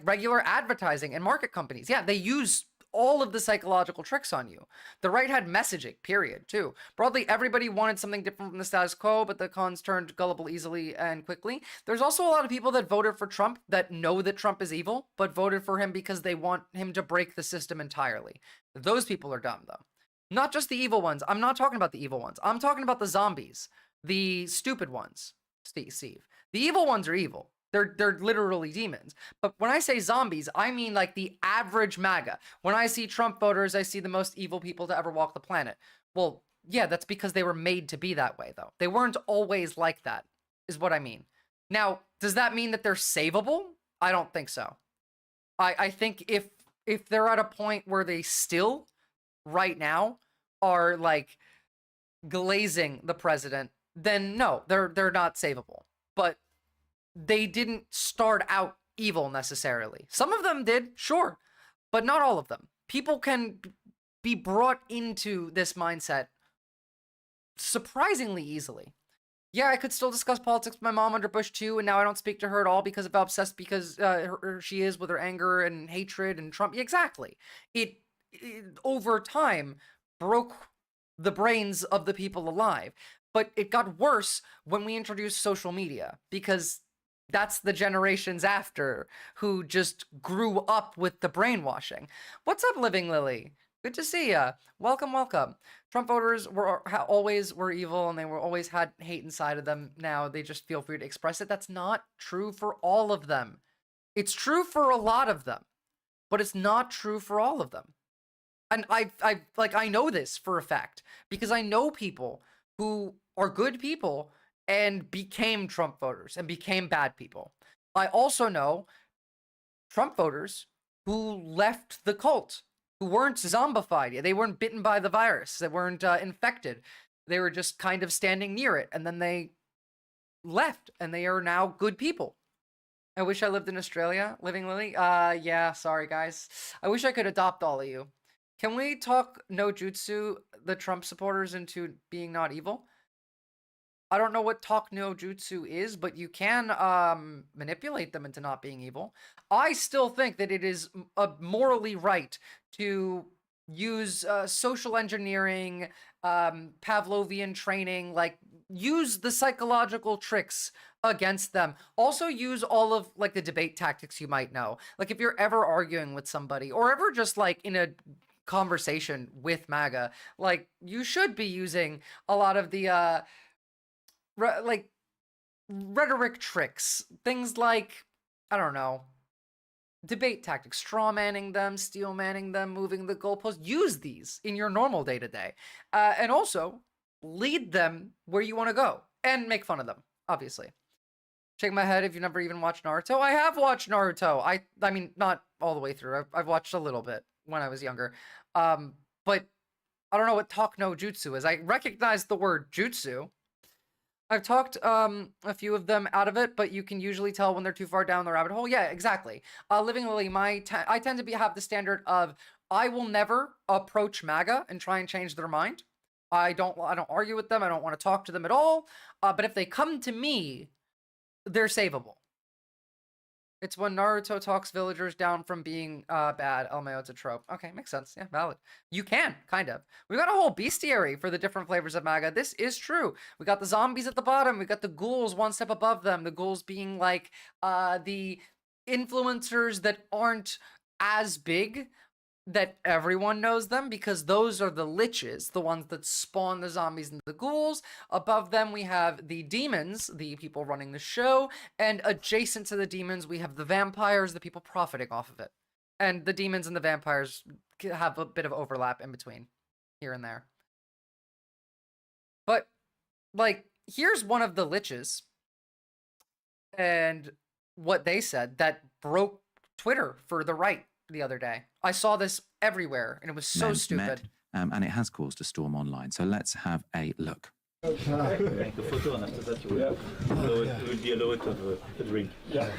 regular advertising and market companies. Yeah, they use all of the psychological tricks on you. The right had messaging, period, too. Broadly, everybody wanted something different from the status quo, but the cons turned gullible easily and quickly. There's also a lot of people that voted for Trump that know that Trump is evil, but voted for him because they want him to break the system entirely. Those people are dumb, though. Not just the evil ones. I'm not talking about the evil ones. I'm talking about the zombies. The stupid ones, Steve. The evil ones are evil. They're literally demons. But when I say zombies, I mean like the average MAGA. When I see Trump voters, I see the most evil people to ever walk the planet. Well, yeah, that's because they were made to be that way, though. They weren't always like that, is what I mean. Now, does that mean that they're savable? I don't think so. I think if they're at a point where they still, right now, are like glazing the president, then no, they're not savable. But they didn't start out evil necessarily. Some of them did, sure, but not all of them. People can be brought into this mindset surprisingly easily. Yeah, I could still discuss politics with my mom under Bush too, and now I don't speak to her at all because of how obsessed she is with her anger and hatred and Trump. Exactly. It over time broke the brains of the people alive. But it got worse when we introduced social media, because that's the generations after who just grew up with the brainwashing. What's up, Living Lily? Good to see ya. Welcome, welcome. Trump voters always were evil, and they always had hate inside of them. Now they just feel free to express it. That's not true for all of them. It's true for a lot of them, but it's not true for all of them. And I know this for a fact because I know people who are good people and became Trump voters and became bad people. I also know Trump voters who left the cult, who weren't zombified. They weren't bitten by the virus. They weren't infected. They were just kind of standing near it. And then they left, and they are now good people. I wish I lived in Australia, Living Lily. Yeah, sorry, guys. I wish I could adopt all of you. Can we talk no jutsu the Trump supporters into being not evil? I don't know what talk no jutsu is, but you can manipulate them into not being evil. I still think that it is morally right to use social engineering, Pavlovian training, like use the psychological tricks against them. Also use all of like the debate tactics you might know. Like if you're ever arguing with somebody or ever just like in a conversation with MAGA, like you should be using a lot of the like rhetoric tricks, things like, I don't know, debate tactics, straw manning them, steel manning them, moving the goalpost. Use these in your normal day-to-day, and also lead them where you want to go and make fun of them, obviously. Shake my head if you've never even watched Naruto. I have watched Naruto. I mean, not all the way through. I've watched a little bit when I was younger. But I don't know what talk no jutsu is. I recognize the word jutsu. I've talked a few of them out of it, but you can usually tell when they're too far down the rabbit hole. Yeah, exactly. Living Lily, I tend to have the standard of I will never approach MAGA and try and change their mind. I don't argue with them. I don't want to talk to them at all. But if they come to me, they're savable. It's when Naruto talks villagers down from being bad. LMAO, it's a trope. Okay, makes sense. Yeah, valid. You can, kind of. We got a whole bestiary for the different flavors of MAGA. This is true. We got the zombies at the bottom. We got the ghouls one step above them. The ghouls being like the influencers that aren't as big, that everyone knows them, because those are the liches, the ones that spawn the zombies and the ghouls. Above them, we have the demons, the people running the show, and adjacent to the demons, we have the vampires, the people profiting off of it. And the demons and the vampires have a bit of overlap in between, here and there. But, like, here's one of the liches, and what they said that broke Twitter for the right the other day. I saw this everywhere, and it was so stupid. And it has caused a storm online. So let's have a look. Make a photo, and after that, you will be allowed to have a drink. Yeah.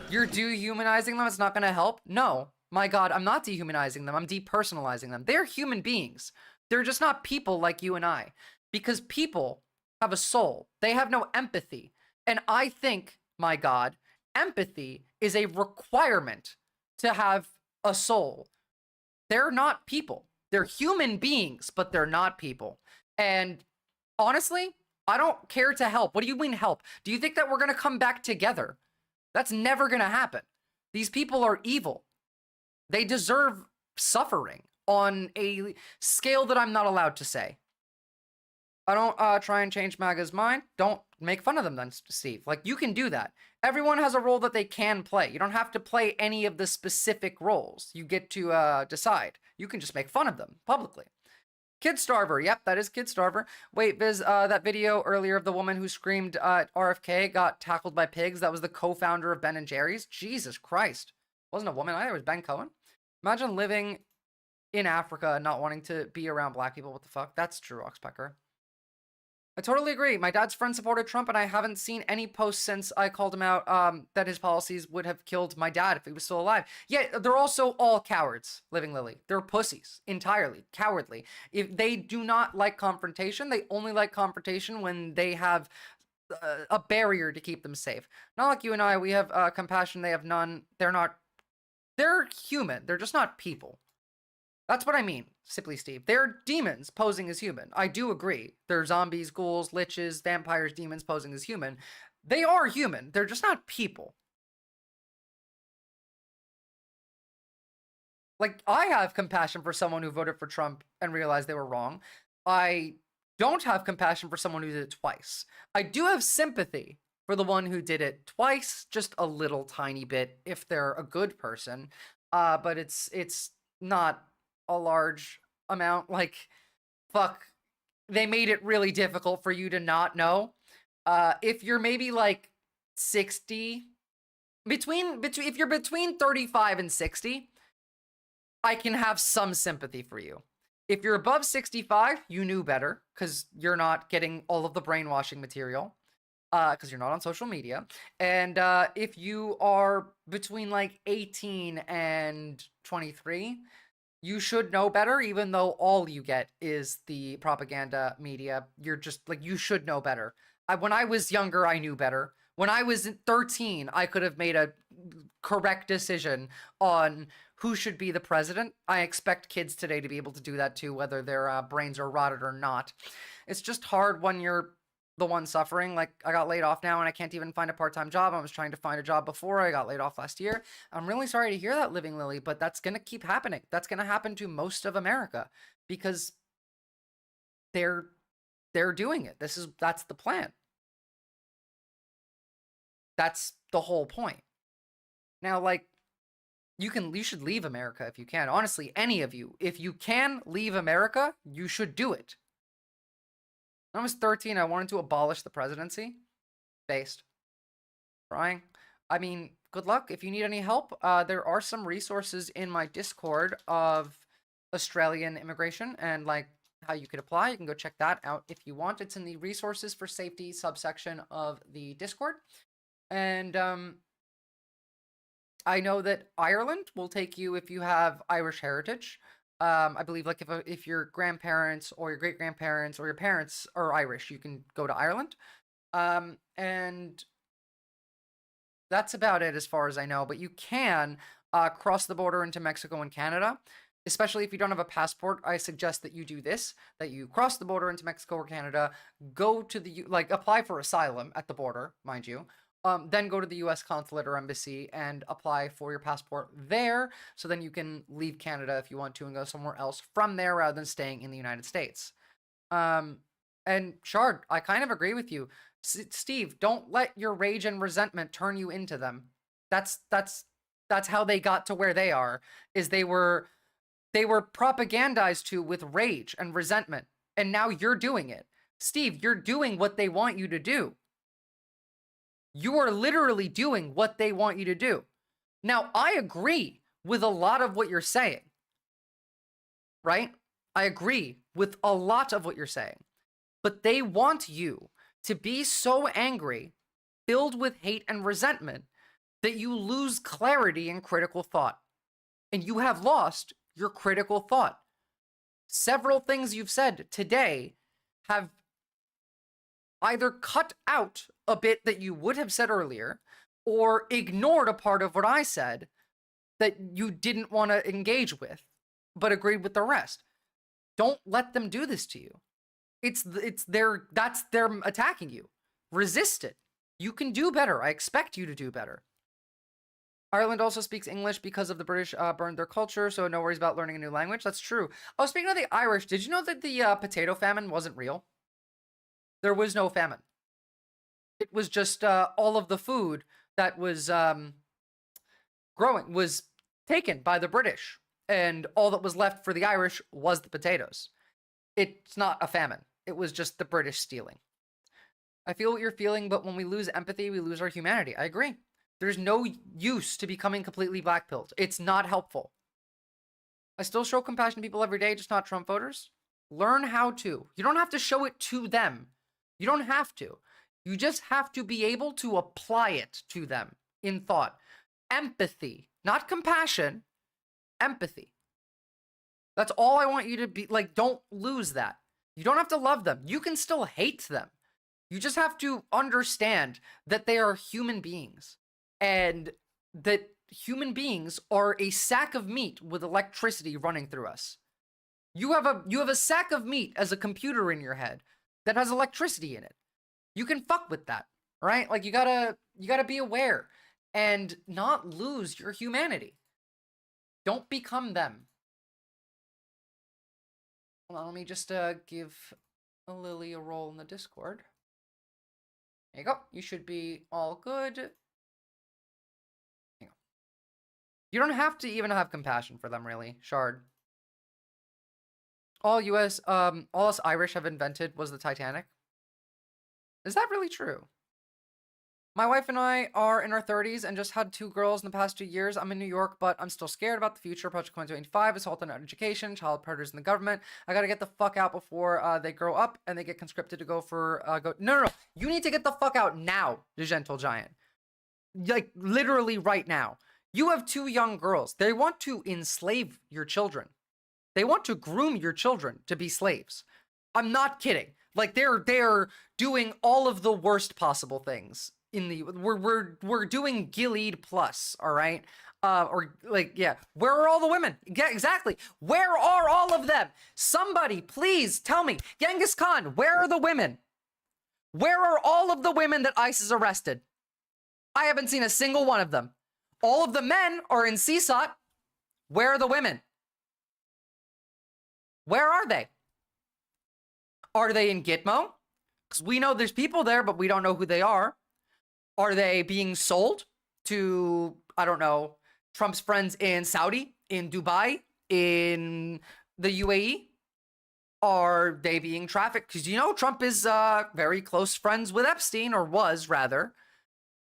You're dehumanizing them? It's not going to help? No. My God, I'm not dehumanizing them. I'm depersonalizing them. They're human beings. They're just not people like you and I. Because people have a soul. They have no empathy. And I think, my God, empathy is a requirement to have a soul. They're not people. They're human beings, but they're not people. And honestly, I don't care to help. What do you mean help? Do you think that we're going to come back together? That's never going to happen. These people are evil. They deserve suffering on a scale that I'm not allowed to say. I don't try and change MAGA's mind. Don't make fun of them then, Steve. Like, you can do that. Everyone has a role that they can play. You don't have to play any of the specific roles. You get to decide. You can just make fun of them publicly. Kid Starver. Yep, that is Kid Starver. Wait, Viz, that video earlier of the woman who screamed RFK got tackled by pigs. That was the co-founder of Ben & Jerry's. Jesus Christ. Wasn't a woman either. It was Ben Cohen. Imagine living in Africa and not wanting to be around black people. What the fuck? That's true, Oxpecker. I totally agree. My dad's friend supported Trump, and I haven't seen any posts since I called him out that his policies would have killed my dad if he was still alive. Yeah, they're also all cowards, Living Lily. They're pussies, entirely, cowardly. If they do not like confrontation, they only like confrontation when they have a barrier to keep them safe. Not like you and I, we have compassion, they have none. They're human, they're just not people. That's what I mean, Sipley Steve. They're demons posing as human. I do agree. They're zombies, ghouls, liches, vampires, demons posing as human. They are human. They're just not people. Like, I have compassion for someone who voted for Trump and realized they were wrong. I don't have compassion for someone who did it twice. I do have sympathy for the one who did it twice, just a little tiny bit, if they're a good person. But it's not a large amount. Like, fuck, they made it really difficult for you to not know. If you're maybe like 60, if you're between 35 and 60, I can have some sympathy for you. If you're above 65, you knew better because you're not getting all of the brainwashing material, because you're not on social media. And if you are between like 18 and 23, you should know better, even though all you get is the propaganda media. You're just like, you should know better. When I was younger, I knew better. When I was 13, I could have made a correct decision on who should be the president. I expect kids today to be able to do that too, whether their brains are rotted or not. It's just hard when you're the one suffering. Like, I got laid off now and I can't even find a part-time job. I was trying to find a job before I got laid off last year. I'm really sorry to hear that, Living Lily, but that's going to keep happening. That's going to happen to most of America because they're doing it. That's the plan. That's the whole point. Now, like, you should leave America if you can. Honestly, any of you, if you can leave America, you should do it. When I was 13, I wanted to abolish the presidency. Based. Trying. I mean, good luck. If you need any help, there are some resources in my Discord of Australian immigration and like how you could apply. You can go check that out if you want. It's in the resources for safety subsection of the Discord. And I know that Ireland will take you if you have Irish heritage. I believe like if your grandparents or your great grandparents or your parents are Irish, you can go to Ireland. And that's about it as far as I know. But you can cross the border into Mexico and Canada. Especially if you don't have a passport, I suggest that you do this, that you cross the border into Mexico or Canada, go to the, apply for asylum at the border, mind you, then go to the U.S. consulate or embassy and apply for your passport there, so then you can leave Canada if you want to and go somewhere else from there rather than staying in the United States. And Shard, I kind of agree with you. Steve, don't let your rage and resentment turn you into them. That's how they got to where they are, is they were propagandized to with rage and resentment, and now you're doing it. Steve, you're doing what they want you to do. You are literally doing what they want you to do. Now, I agree with a lot of what you're saying, right? I agree with a lot of what you're saying, but they want you to be so angry, filled with hate and resentment, that you lose clarity and critical thought. And you have lost your critical thought. Several things you've said today have either cut out a bit that you would have said earlier, or ignored a part of what I said that you didn't want to engage with, but agreed with the rest. Don't let them do this to you. That's them attacking you. Resist it. You can do better. I expect you to do better. Ireland also speaks English because of the British burned their culture, so no worries about learning a new language. That's true. Oh, speaking of the Irish, did you know that the potato famine wasn't real? There was no famine. It was just all of the food that was growing was taken by the British, and all that was left for the Irish was the potatoes. It's not a famine. It was just the British stealing. I feel what you're feeling, but when we lose empathy, we lose our humanity. I agree. There's no use to becoming completely black-pilled. It's not helpful. I still show compassion to people every day, just not Trump voters. Learn how to. You don't have to show it to them. You don't have to. You just have to be able to apply it to them in thought. Empathy, not compassion, empathy. That's all I want you to be, like, don't lose that. You don't have to love them. You can still hate them. You just have to understand that they are human beings and that human beings are a sack of meat with electricity running through us. You have a sack of meat as a computer in your head that has electricity in it. You can fuck with that, right? Like you gotta be aware and not lose your humanity. Don't become them. Hold on, let me just give a Lily a role in the Discord. There you go. You should be all good. There you go. You don't have to even have compassion for them, really, Shard. All us Irish have invented was the Titanic. Is that really true? My wife and I are in our 30s and just had 2 girls in the past 2 years. I'm in New York, but I'm still scared about the future. Project 2025, assault on education, child predators in the government. I gotta get the fuck out before they grow up and they get conscripted to go for, No. You need to get the fuck out now, the Gentle Giant. Like, literally right now. You have 2 young girls. They want to enslave your children. They want to groom your children to be slaves. I'm not kidding. Like, they're doing all of the worst possible things. We're doing Gilead plus, all right? Or like, yeah. Where are all the women? Yeah, exactly. Where are all of them? Somebody, please tell me. Genghis Khan, where are the women? Where are all of the women that ISIS arrested? I haven't seen a single one of them. All of the men are in CSOT. Where are the women? Where are they? Are they in Gitmo? Because we know there's people there, but we don't know who they are. Are they being sold to, I don't know, Trump's friends in Saudi, in Dubai, in the UAE? Are they being trafficked? Because, you know, Trump is very close friends with Epstein, or was, rather.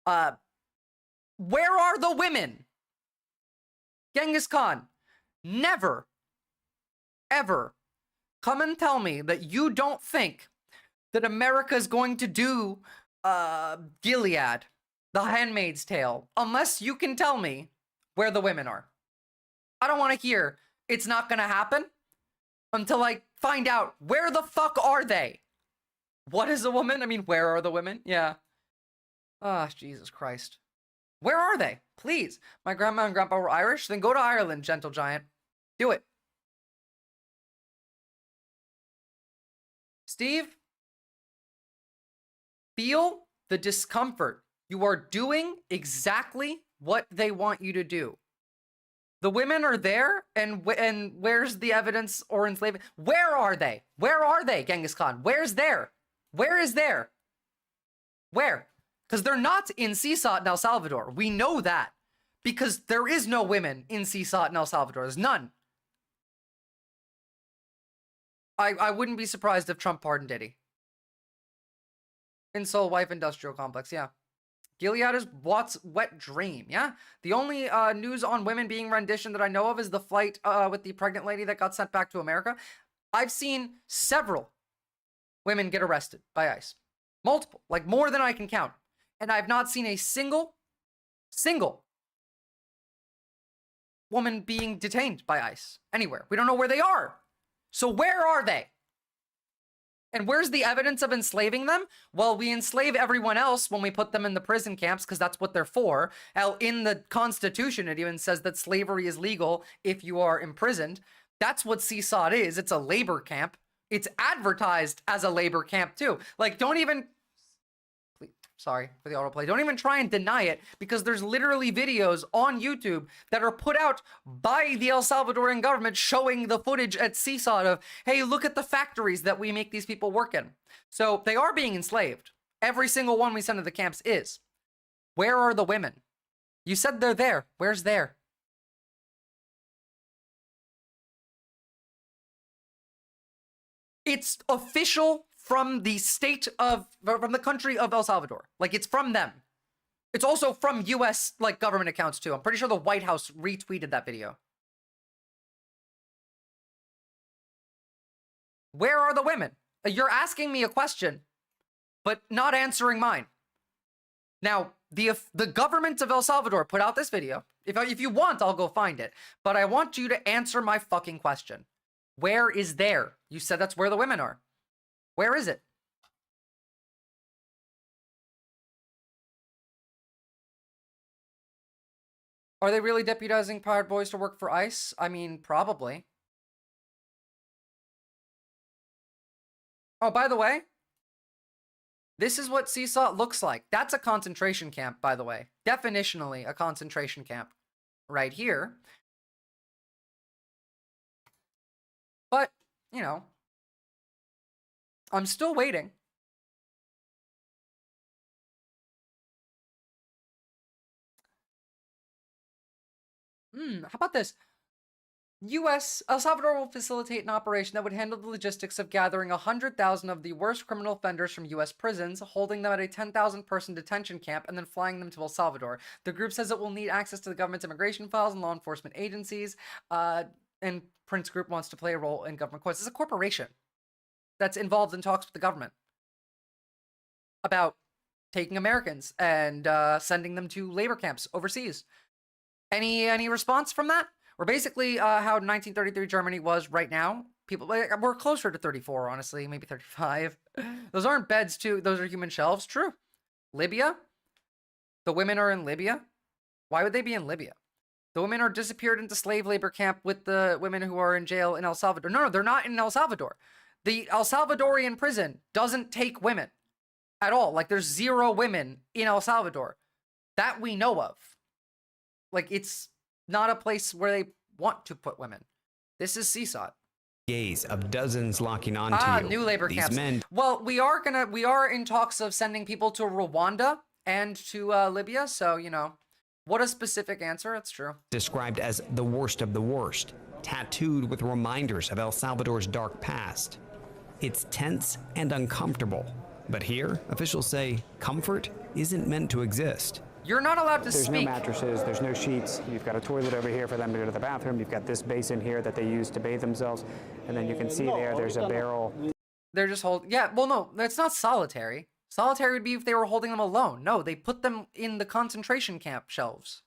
Where are the women? Genghis Khan, never, ever come and tell me that you don't think that America is going to do Gilead, The Handmaid's Tale, unless you can tell me where the women are. I don't want to hear it's not going to happen until I find out where the fuck are they. What is a woman? I mean, where are the women? Yeah. Ah, Jesus Christ. Where are they? Please. My grandma and grandpa were Irish. Then go to Ireland, Gentle Giant. Do it. Steve, feel the discomfort. You are doing exactly what they want you to do. The women are there, and where's the evidence or enslavement? Where are they? Where are they, Genghis Khan? Where's there? Where is there? Where? Because they're not in CSOT in El Salvador. We know that. Because there is no women in CSOT in El Salvador. There's none. I wouldn't be surprised if Trump pardoned Diddy. Insole wife industrial complex, yeah. Gilead is Watt's wet dream, yeah? The only news on women being rendition that I know of is the flight with the pregnant lady that got sent back to America. I've seen several women get arrested by ICE. Multiple, like more than I can count. And I've not seen a single woman being detained by ICE anywhere. We don't know where they are. So where are they? And where's the evidence of enslaving them? Well, we enslave everyone else when we put them in the prison camps because that's what they're for. Hell, in the Constitution, it even says that slavery is legal if you are imprisoned. That's what CSOT is. It's a labor camp. It's advertised as a labor camp too. Like, don't even... Sorry for the autoplay. Don't even try and deny it because there's literally videos on YouTube that are put out by the El Salvadorian government showing the footage at CSOT of, hey, look at the factories that we make these people work in. So they are being enslaved. Every single one we send to the camps is. Where are the women? You said they're there. Where's there? It's official from the from the country of El Salvador. Like, it's from them. It's also from US, like, government accounts too. I'm pretty sure the White House retweeted that video. Where are the women? You're asking me a question, but not answering mine. Now, the government of El Salvador put out this video. If you want, I'll go find it. But I want you to answer my fucking question. Where is there? You said that's where the women are. Where is it? Are they really deputizing Proud Boys to work for ICE? I mean, probably. Oh, by the way, this is what CSOT looks like. That's a concentration camp, by the way. Definitionally a concentration camp right here. But, you know, I'm still waiting. How about this? El Salvador will facilitate an operation that would handle the logistics of gathering 100,000 of the worst criminal offenders from U.S. prisons, holding them at a 10,000 person detention camp, and then flying them to El Salvador. The group says it will need access to the government's immigration files and law enforcement agencies, and Prince Group wants to play a role in government courts. It's a corporation that's involved in talks with the government about taking Americans and sending them to labor camps overseas. Any response from that? We're basically how 1933 Germany was right now. We're closer to 34, honestly, maybe 35. Those aren't beds, too. Those are human shelves. True. Libya? The women are in Libya? Why would they be in Libya? The women are disappeared into slave labor camp with the women who are in jail in El Salvador. No, they're not in El Salvador. The El Salvadorian prison doesn't take women at all. Like, there's 0 women in El Salvador that we know of. Like, it's not a place where they want to put women. This is CSOT. Gaze of dozens locking onto you. New labor These camps. men. Well, we are in talks of sending people to Rwanda and to Libya. So, you know, what a specific answer. It's true. Described as the worst of the worst, tattooed with reminders of El Salvador's dark past. It's tense and uncomfortable. But here, officials say comfort isn't meant to exist. You're not allowed to speak. speak. There's no mattresses, there's no sheets. You've got a toilet over here for them to go to the bathroom. You've got this basin here that they use to bathe themselves. And then you can see there's a barrel. They're just holding... Yeah, well, no, that's not solitary. Solitary would be if they were holding them alone. No, they put them in the concentration camp shelves.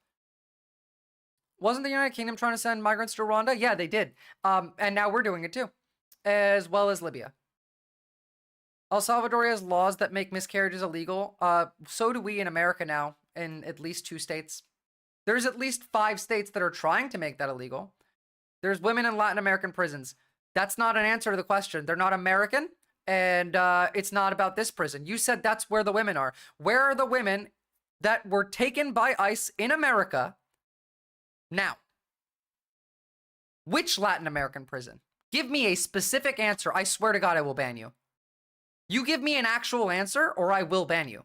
Wasn't the United Kingdom trying to send migrants to Rwanda? Yeah, they did. And now we're doing it too. As well as Libya. El Salvador has laws that make miscarriages illegal. So do we in America now, in at least 2 states. There's at least 5 states that are trying to make that illegal. There's women in Latin American prisons. That's not an answer to the question. They're not American, and it's not about this prison. You said that's where the women are. Where are the women that were taken by ICE in America now? Which Latin American prison? Give me a specific answer. I swear to God, I will ban you. You give me an actual answer, or I will ban you.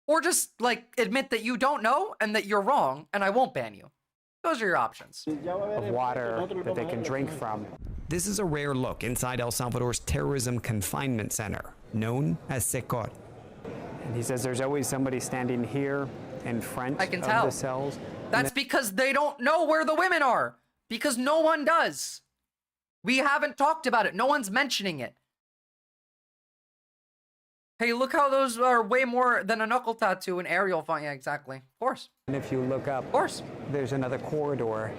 Or just, like, admit that you don't know and that you're wrong, and I won't ban you. Those are your options. Of water that they can drink from. This is a rare look inside El Salvador's terrorism confinement center, known as Secor. And he says there's always somebody standing here in front I can of tell. the cells. That's because they don't know where the women are. Because no one does. We haven't talked about it. No one's mentioning it. Hey, look how those are way more than a knuckle tattoo and aerial font. Yeah, exactly. Of course. And if you look up, of course, there's another corridor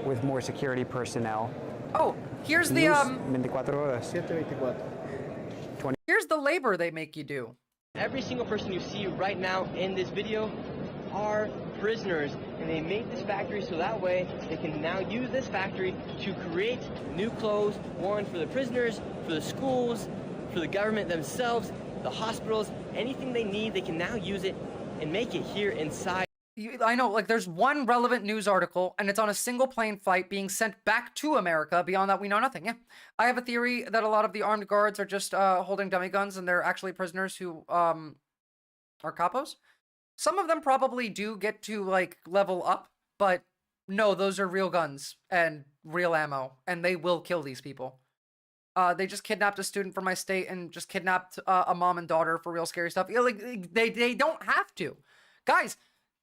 with more security personnel. Oh, here's the Luz 24 horas. 7:24. Here's the labor they make you do. Every single person you see right now in this video are prisoners, and they made this factory so that way they can now use this factory to create new clothes, one for the prisoners, for the schools, for the government themselves, the hospitals, anything they need, they can now use it and make it here inside. I know, like, there's one relevant news article, and it's on a single plane flight being sent back to America. Beyond that, we know nothing. Yeah. I have a theory that a lot of the armed guards are just holding dummy guns, and they're actually prisoners who are capos. Some of them probably do get to, like, level up, but no, those are real guns and real ammo, and they will kill these people. They just kidnapped a student from my state and just kidnapped a mom and daughter for real scary stuff. You know, like, they don't have to. Guys,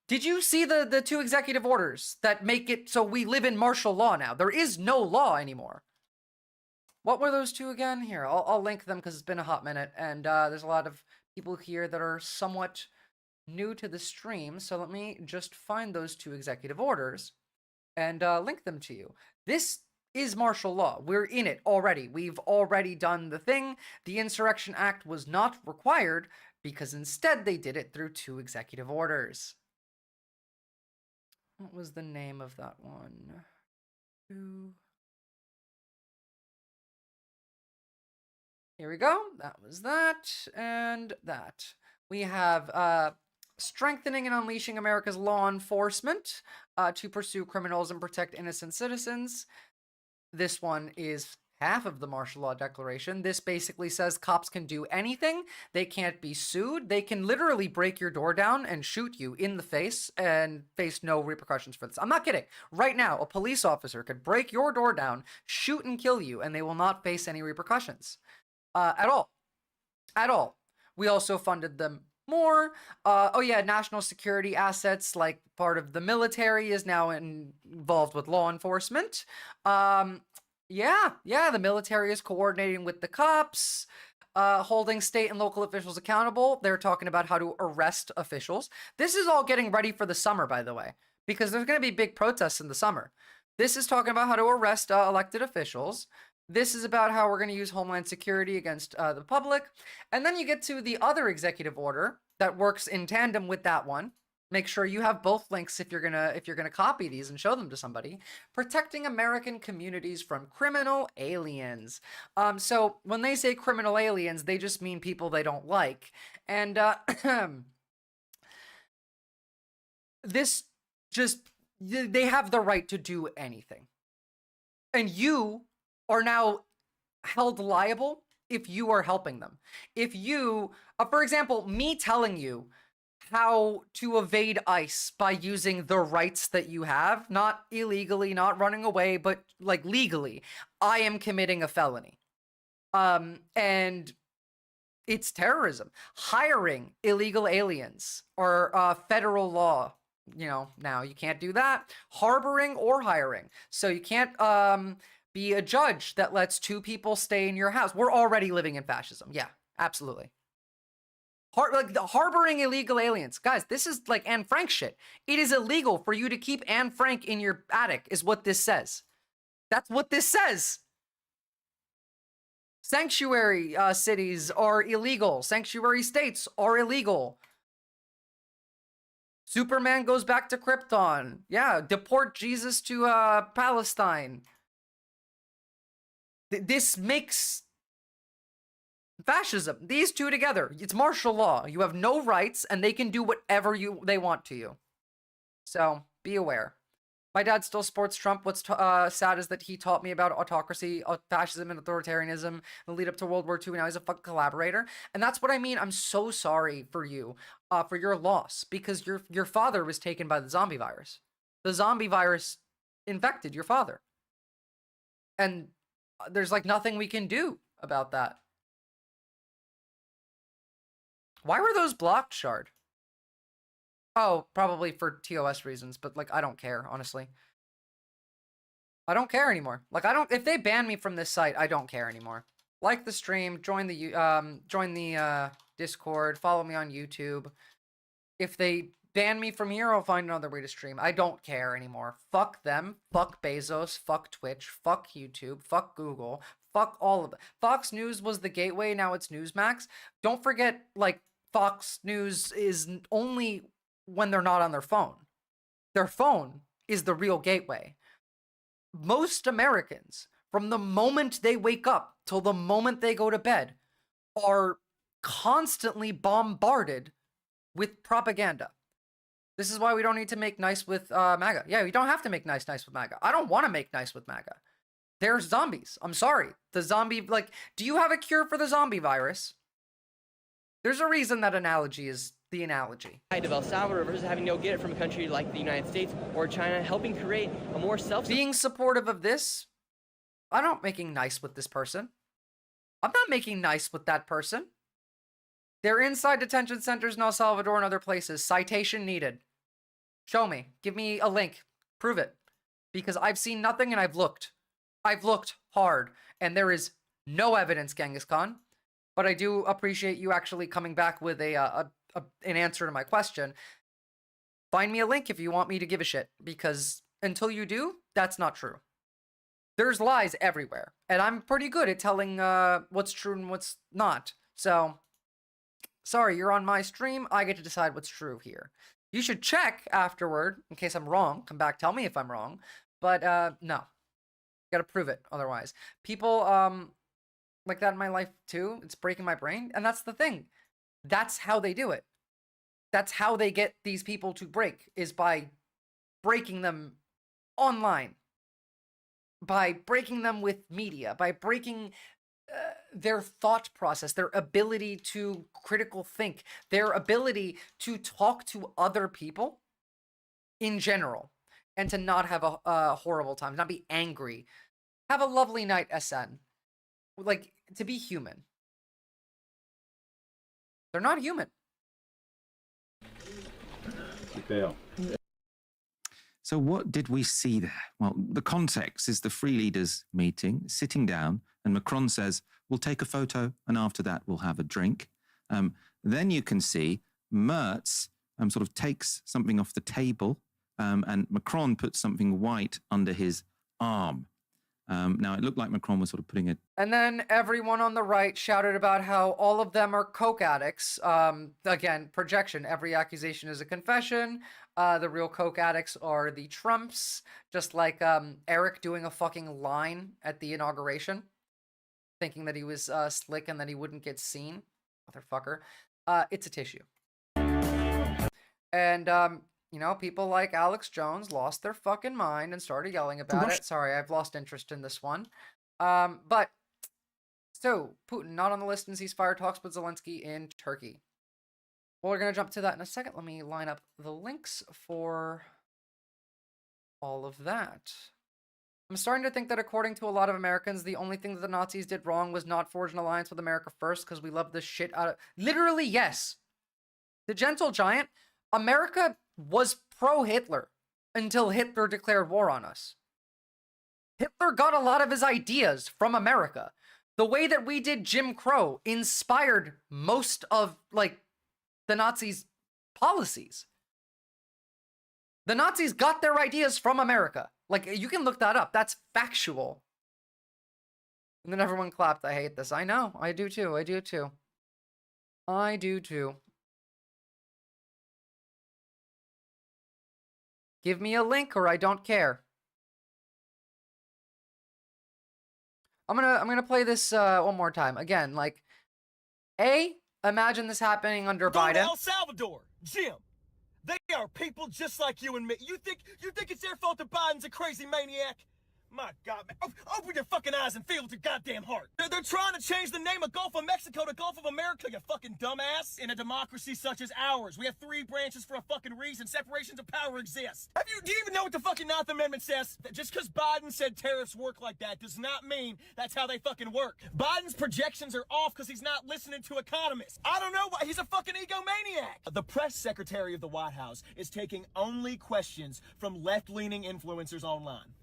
did you see the 2 executive orders that make it so we live in martial law now? There is no law anymore. What were those 2 again? Here, I'll link them because it's been a hot minute, and there's a lot of people here that are somewhat new to the stream, so let me just find those 2 executive orders and link them to you. This is martial law. We're in it already. We've already done the thing. The Insurrection Act was not required because instead they did it through 2 executive orders. What was the name of that one? Here we go. That was that and that. We have strengthening and unleashing America's law enforcement to pursue criminals and protect innocent citizens. This one is half of the martial law declaration. This basically says cops can do anything. They can't be sued. They can literally break your door down and shoot you in the face and face no repercussions for this. I'm not kidding. Right now, a police officer could break your door down, shoot and kill you, and they will not face any repercussions at all. At all. We also funded them more. Oh yeah, national security assets, like part of the military, is now involved with law enforcement. Yeah, the military is coordinating with the cops, holding state and local officials accountable. They're talking about how to arrest officials. This is all getting ready for the summer, by the way, because there's going to be big protests in the summer. This is talking about how to arrest elected officials. This is about how we're going to use Homeland Security against the public. And then you get to the other executive order that works in tandem with that one. Make sure you have both links if you're gonna copy these and show them to somebody. Protecting American communities from criminal aliens. So when they say criminal aliens, they just mean people they don't like. And this just, they have the right to do anything. And you are now held liable if you are helping them. If you, for example, me telling you how to evade ICE by using the rights that you have, not illegally, not running away, but like legally, I am committing a felony. And it's terrorism. Hiring illegal aliens or federal law, you know, now you can't do that. Harboring or hiring. So you can't be a judge that lets 2 people stay in your house. We're already living in fascism. Yeah, absolutely. Like harboring illegal aliens. Guys, this is like Anne Frank shit. It is illegal for you to keep Anne Frank in your attic, is what this says. That's what this says. Sanctuary cities are illegal. Sanctuary states are illegal. Superman goes back to Krypton. Yeah, deport Jesus to Palestine. This makes fascism. These 2 together. It's martial law. You have no rights, and they can do whatever they want to you. So be aware. My dad still supports Trump. What's sad is that he taught me about autocracy, fascism, and authoritarianism in the lead up to World War II. And now he's a fucking collaborator. And that's what I mean. I'm so sorry for you, for your loss, because your father was taken by the zombie virus. The zombie virus infected your father. And there's like nothing we can do about that. Why were those blocked, Shard? Oh, probably for TOS reasons, but like I don't care, honestly. I don't care anymore. Like if they ban me from this site, I don't care anymore. Like the stream, join the Discord, follow me on YouTube. If they ban me from here, I'll find another way to stream. I don't care anymore. Fuck them. Fuck Bezos. Fuck Twitch. Fuck YouTube. Fuck Google. Fuck all of it. Fox News was the gateway. Now it's Newsmax. Don't forget, like, Fox News is only when they're not on their phone. Their phone is the real gateway. Most Americans, from the moment they wake up till the moment they go to bed, are constantly bombarded with propaganda. This is why we don't need to make nice with MAGA. Yeah, we don't have to make nice with MAGA. I don't want to make nice with MAGA. They're zombies. I'm sorry. The zombie, like, do you have a cure for the zombie virus? There's a reason that analogy is the analogy. Of El Salvador versus having to go get it from a country like the United States or China, helping create a more Being supportive of this, I'm not making nice with this person. I'm not making nice with that person. They're inside detention centers in El Salvador and other places. Citation needed. Show me. Give me a link. Prove it. Because I've seen nothing and I've looked. I've looked hard. And there is no evidence, Genghis Khan. But I do appreciate you actually coming back with an answer to my question. Find me a link if you want me to give a shit. Because until you do, that's not true. There's lies everywhere. And I'm pretty good at telling what's true and what's not. So, sorry, you're on my stream. I get to decide what's true here. You should check afterward in case I'm wrong. Come back, tell me if I'm wrong. But no. Gotta prove it otherwise. People like that in my life too. It's breaking my brain. And that's the thing. That's how they do it. That's how they get these people to break, is by breaking them online. By breaking them with media. By breaking their thought process, their ability to critical think, their ability to talk to other people in general, and to not have a horrible time, not be angry. Have a lovely night, SN. Like, to be human. They're not human. So what did we see there? Well, the context is the Free Leaders meeting, sitting down, and Macron says, we'll take a photo, and after that, we'll have a drink. Then you can see Merz sort of takes something off the table, and Macron puts something white under his arm. Now, it looked like Macron was sort of putting it... And then everyone on the right shouted about how all of them are coke addicts. Again, projection. Every accusation is a confession. The real coke addicts are the Trumps. Just like Eric doing a fucking line at the inauguration. Thinking that he was slick and that he wouldn't get seen. Motherfucker. It's a tissue. And, you know, people like Alex Jones lost their fucking mind and started yelling about it. Sorry, I've lost interest in this one. But, so, Putin not on the list in ceasefire talks with Zelensky in Turkey. Well, we're going to jump to that in a second. Let me line up the links for all of that. I'm starting to think that according to a lot of Americans, the only thing that the Nazis did wrong was not forge an alliance with America first because we love the shit out of... Literally, yes. The Gentle Giant, America was pro-Hitler until Hitler declared war on us. Hitler got a lot of his ideas from America. The way that we did Jim Crow inspired most of, like, the Nazis' policies. The Nazis got their ideas from America. Like, you can look that up. That's factual. And then everyone clapped. I hate this. I know. I do too. I do too. I do too. Give me a link or I don't care. I'm gonna play this one more time. Again, like, imagine this happening under Go Biden. to El Salvador, Jim. They are people just like you and me. You think it's their fault that Biden's a crazy maniac? My God, man. Open your fucking eyes and feel with your goddamn heart. They're trying to change the name of Gulf of Mexico to Gulf of America, you fucking dumbass. In a democracy such as ours, we have 3 branches for a fucking reason. Separations of power exist. Do you even know what the fucking 9th Amendment says? That just because Biden said tariffs work like that does not mean that's how they fucking work. Biden's projections are off because he's not listening to economists. I don't know why. He's a fucking egomaniac. The press secretary of the White House is taking only questions from left-leaning influencers online.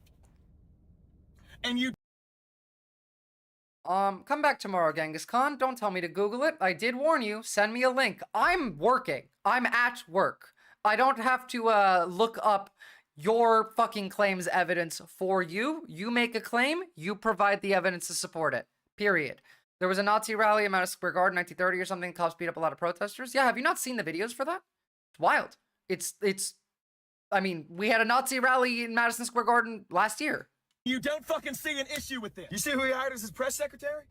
And you... Come back tomorrow, Genghis Khan. Don't tell me to Google it. I did warn you. Send me a link. I'm working. I'm at work. I don't have to look up your fucking claims evidence for you. You make a claim, you provide the evidence to support it. Period. There was a Nazi rally in Madison Square Garden, 1930 or something. Cops beat up a lot of protesters. Yeah, have you not seen the videos for that? It's wild. I mean, we had a Nazi rally in Madison Square Garden last year. You don't fucking see an issue with this. You see who he hired as his press secretary?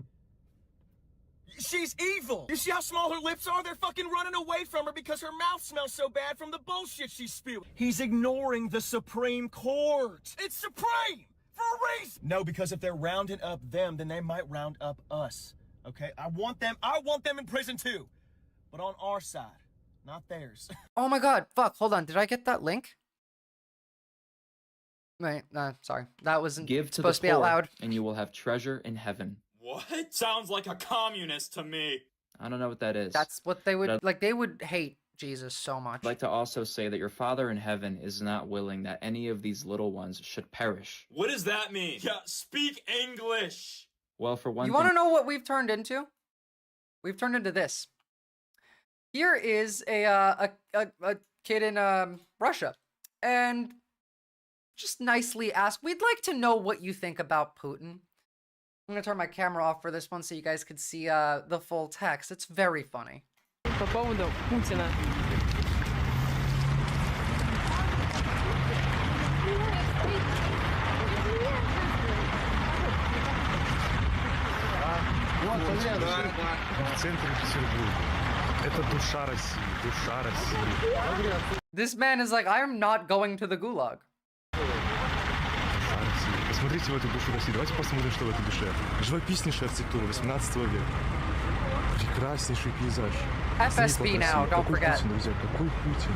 She's evil. You see how small her lips are? They're fucking running away from her because her mouth smells so bad from the bullshit she's spewing. He's ignoring the Supreme Court. It's supreme for a reason. No, because if they're rounding up them, then they might round up us. Okay? I want them in prison too. But on our side, not theirs. Oh my god, fuck, hold on. Did I get that link? Wait, sorry. That wasn't supposed to be out loud. And you will have treasure in heaven. What? Sounds like a communist to me. I don't know what that is. That's what they would, like, they would hate Jesus so much. I'd like to also say that your Father in heaven is not willing that any of these little ones should perish. What does that mean? Yeah, speak English. Well, for one You want to know what we've turned into? We've turned into this. Here is a kid in Russia, and just nicely ask, we'd like to know what you think about Putin. I'm going to turn my camera off for this one so you guys could see the full text. It's very funny. По поводу Путина. В центре Петербурга. Это душа России, душа России. This man is like, I am not going to the gulag. Посмотрите в эту душу России. Давайте посмотрим, что в этой душе. Живописнейшая архитектура 18 века. Прекраснейший пейзаж. FSB now, don't forget. Путин, друзья, какой Путин?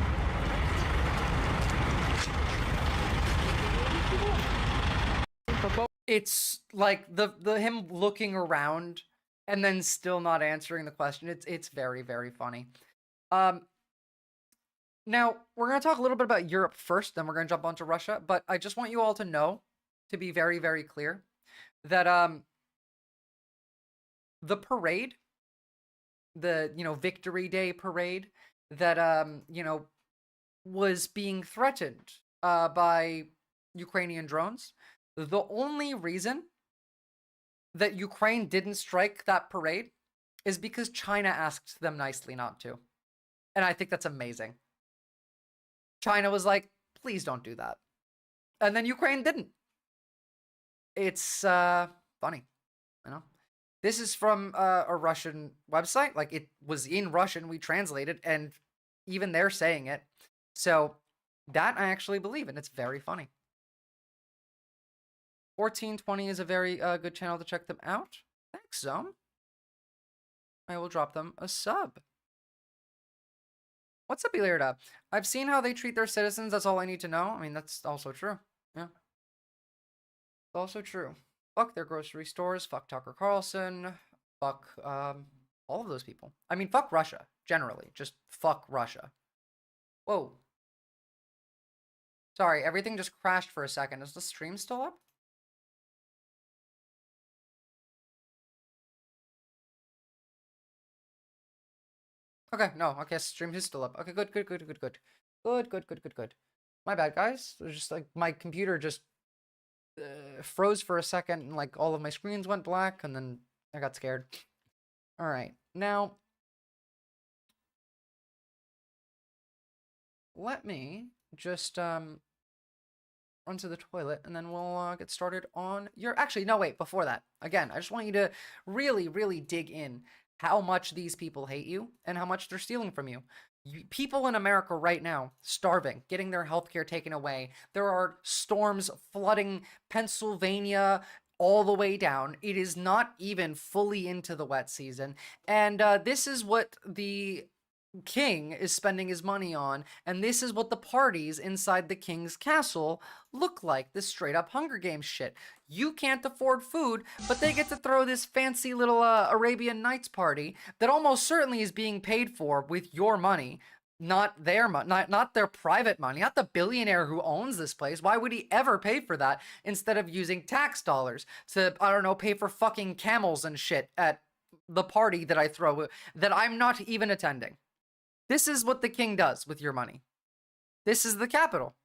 It's like the him looking around and then still not answering the question. It's very, very funny. Now, we're going to talk a little bit about Europe first, then we're going to jump onto Russia. But I just want you all to know, to be very, very clear, that the parade, the, Victory Day parade that, was being threatened by Ukrainian drones, the only reason that Ukraine didn't strike that parade is because China asked them nicely not to. And I think that's amazing. China was like, please don't do that. And then Ukraine didn't. It's funny, This is from a Russian website. Like, it was in Russian. We translated, and even they're saying it. So that I actually believe in. It's very funny. 1420 is a very good channel to check them out. Thanks, Zone. I will drop them a sub. What's up, Ilirda? I've seen how they treat their citizens. That's all I need to know. I mean, that's also true. Yeah. It's also true. Fuck their grocery stores. Fuck Tucker Carlson. Fuck all of those people. I mean, fuck Russia, generally. Just fuck Russia. Whoa. Sorry, everything just crashed for a second. Is the stream still up? Okay, no, okay, stream is still up. Okay, good. Good. My bad, guys. It was just like my computer just froze for a second and like all of my screens went black and then I got scared. All right, now let me just run to the toilet and then we'll get started on your... Actually, no, wait, before that. Again, I just want you to really, really dig in how much these people hate you and how much they're stealing from you. People in America right now, starving, getting their healthcare taken away. There are storms flooding Pennsylvania all the way down. It is not even fully into the wet season. And this is what the king is spending his money on, and this is what the parties inside the king's castle look like. This straight up Hunger Games shit. You can't afford food, but they get to throw this fancy little Arabian Nights party that almost certainly is being paid for with your money, not their money, not their private money, not the billionaire who owns this place. Why would he ever pay for that instead of using tax dollars to, I don't know, pay for fucking camels and shit at the party that I throw that I'm not even attending? This is what the king does with your money. This is the Capitol.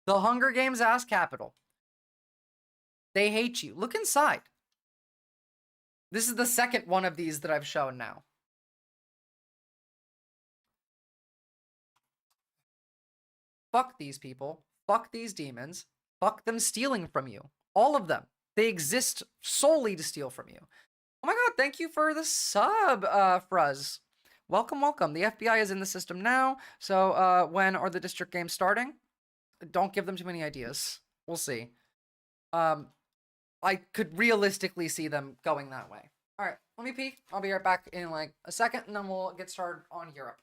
The Hunger Games ass Capitol. They hate you. Look inside. This is the second one of these that I've shown now. Fuck these people. Fuck these demons. Fuck them stealing from you. All of them. They exist solely to steal from you. Oh my god, thank you for the sub, Fruz. Welcome, welcome. The FBI is in the system now, so when are the district games starting? Don't give them too many ideas. We'll see. I could realistically see them going that way. Alright, let me pee. I'll be right back in like a second, and then we'll get started on Europe.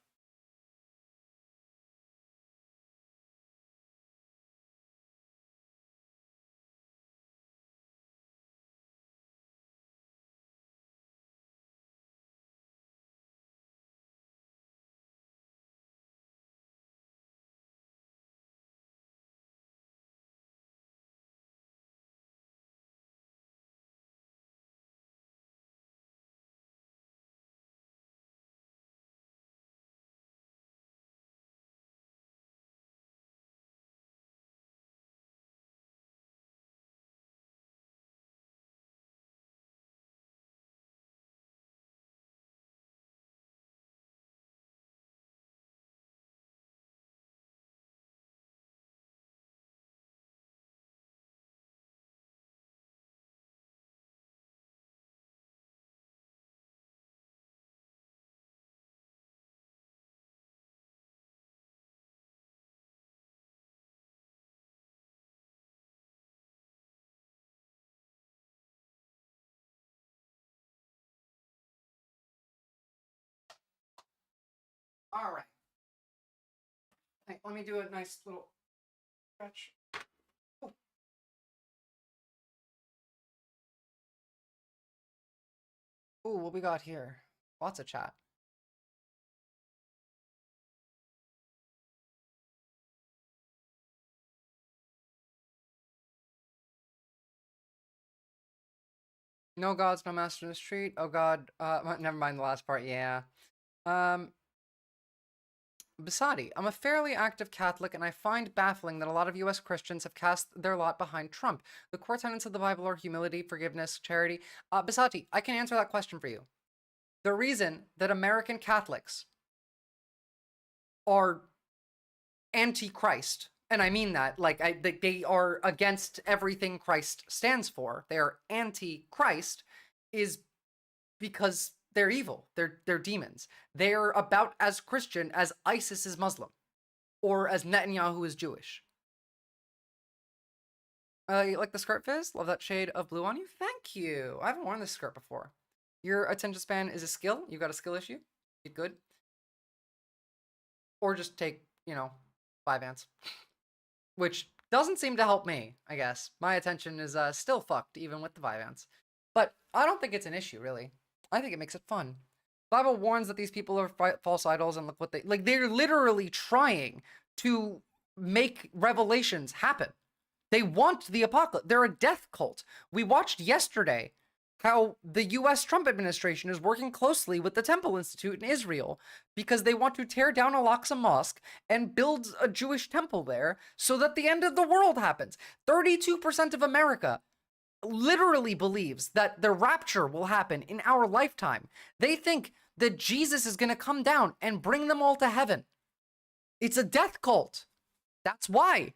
All right. Hey, let me do a nice little stretch. Ooh. Ooh, what we got here? Lots of chat. No gods, no master in the street. Oh god. Never mind the last part. Yeah. Basadi, I'm a fairly active Catholic, and I find baffling that a lot of U.S. Christians have cast their lot behind Trump. The core tenets of the Bible are humility, forgiveness, charity. Basadi, I can answer that question for you. The reason that American Catholics are anti-Christ, and I mean that, like, they are against everything Christ stands for, they are anti-Christ, is because they're evil. They're demons. They're about as Christian as ISIS is Muslim, or as Netanyahu is Jewish. You like the skirt, Fizz? Love that shade of blue on you. Thank you. I haven't worn this skirt before. Your attention span is a skill. You got a skill issue. Get good. Or just take, you know, 5 ants, which doesn't seem to help me. I guess my attention is still fucked even with the 5 ants. But I don't think it's an issue really. I think it makes it fun. Bible warns that these people are false idols, and look what they're literally trying to make revelations happen. They want the apocalypse. They're a death cult. We watched yesterday how the US Trump administration is working closely with the Temple Institute in Israel because they want to tear down Al-Aqsa Mosque and build a Jewish temple there so that the end of the world happens. 32% of America literally believes that the rapture will happen in our lifetime. They think that Jesus is going to come down and bring them all to heaven. It's a death cult. That's why.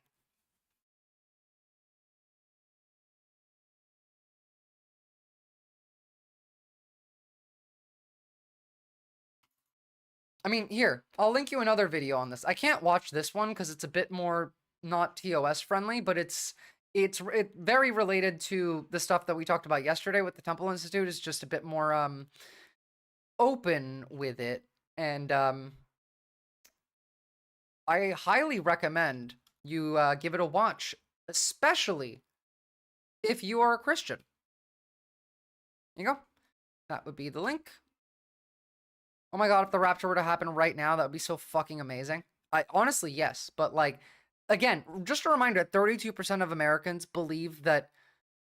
I mean, here, I'll link you another video on this. I can't watch this one because it's a bit more not TOS friendly, but it's very related to the stuff that we talked about yesterday with the Temple Institute. It's just a bit more open with it, and I highly recommend you give it a watch, especially if you are a Christian. There you go. That would be the link. Oh my god, if the rapture were to happen right now, that would be so fucking amazing. Honestly, yes, but like, again, just a reminder, 32% of Americans believe that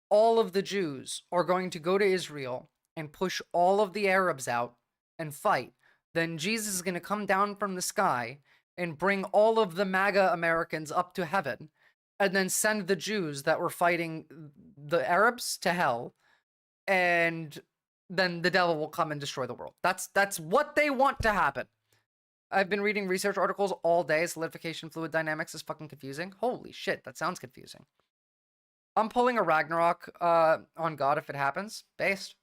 all of the Jews are going to go to Israel and push all of the Arabs out and fight. Then Jesus is going to come down from the sky and bring all of the MAGA Americans up to heaven, and then send the Jews that were fighting the Arabs to hell, and then the devil will come and destroy the world. That's what they want to happen. I've been reading research articles all day. Solidification fluid dynamics is fucking confusing. Holy shit, that sounds confusing. I'm pulling a Ragnarok on God if it happens, based.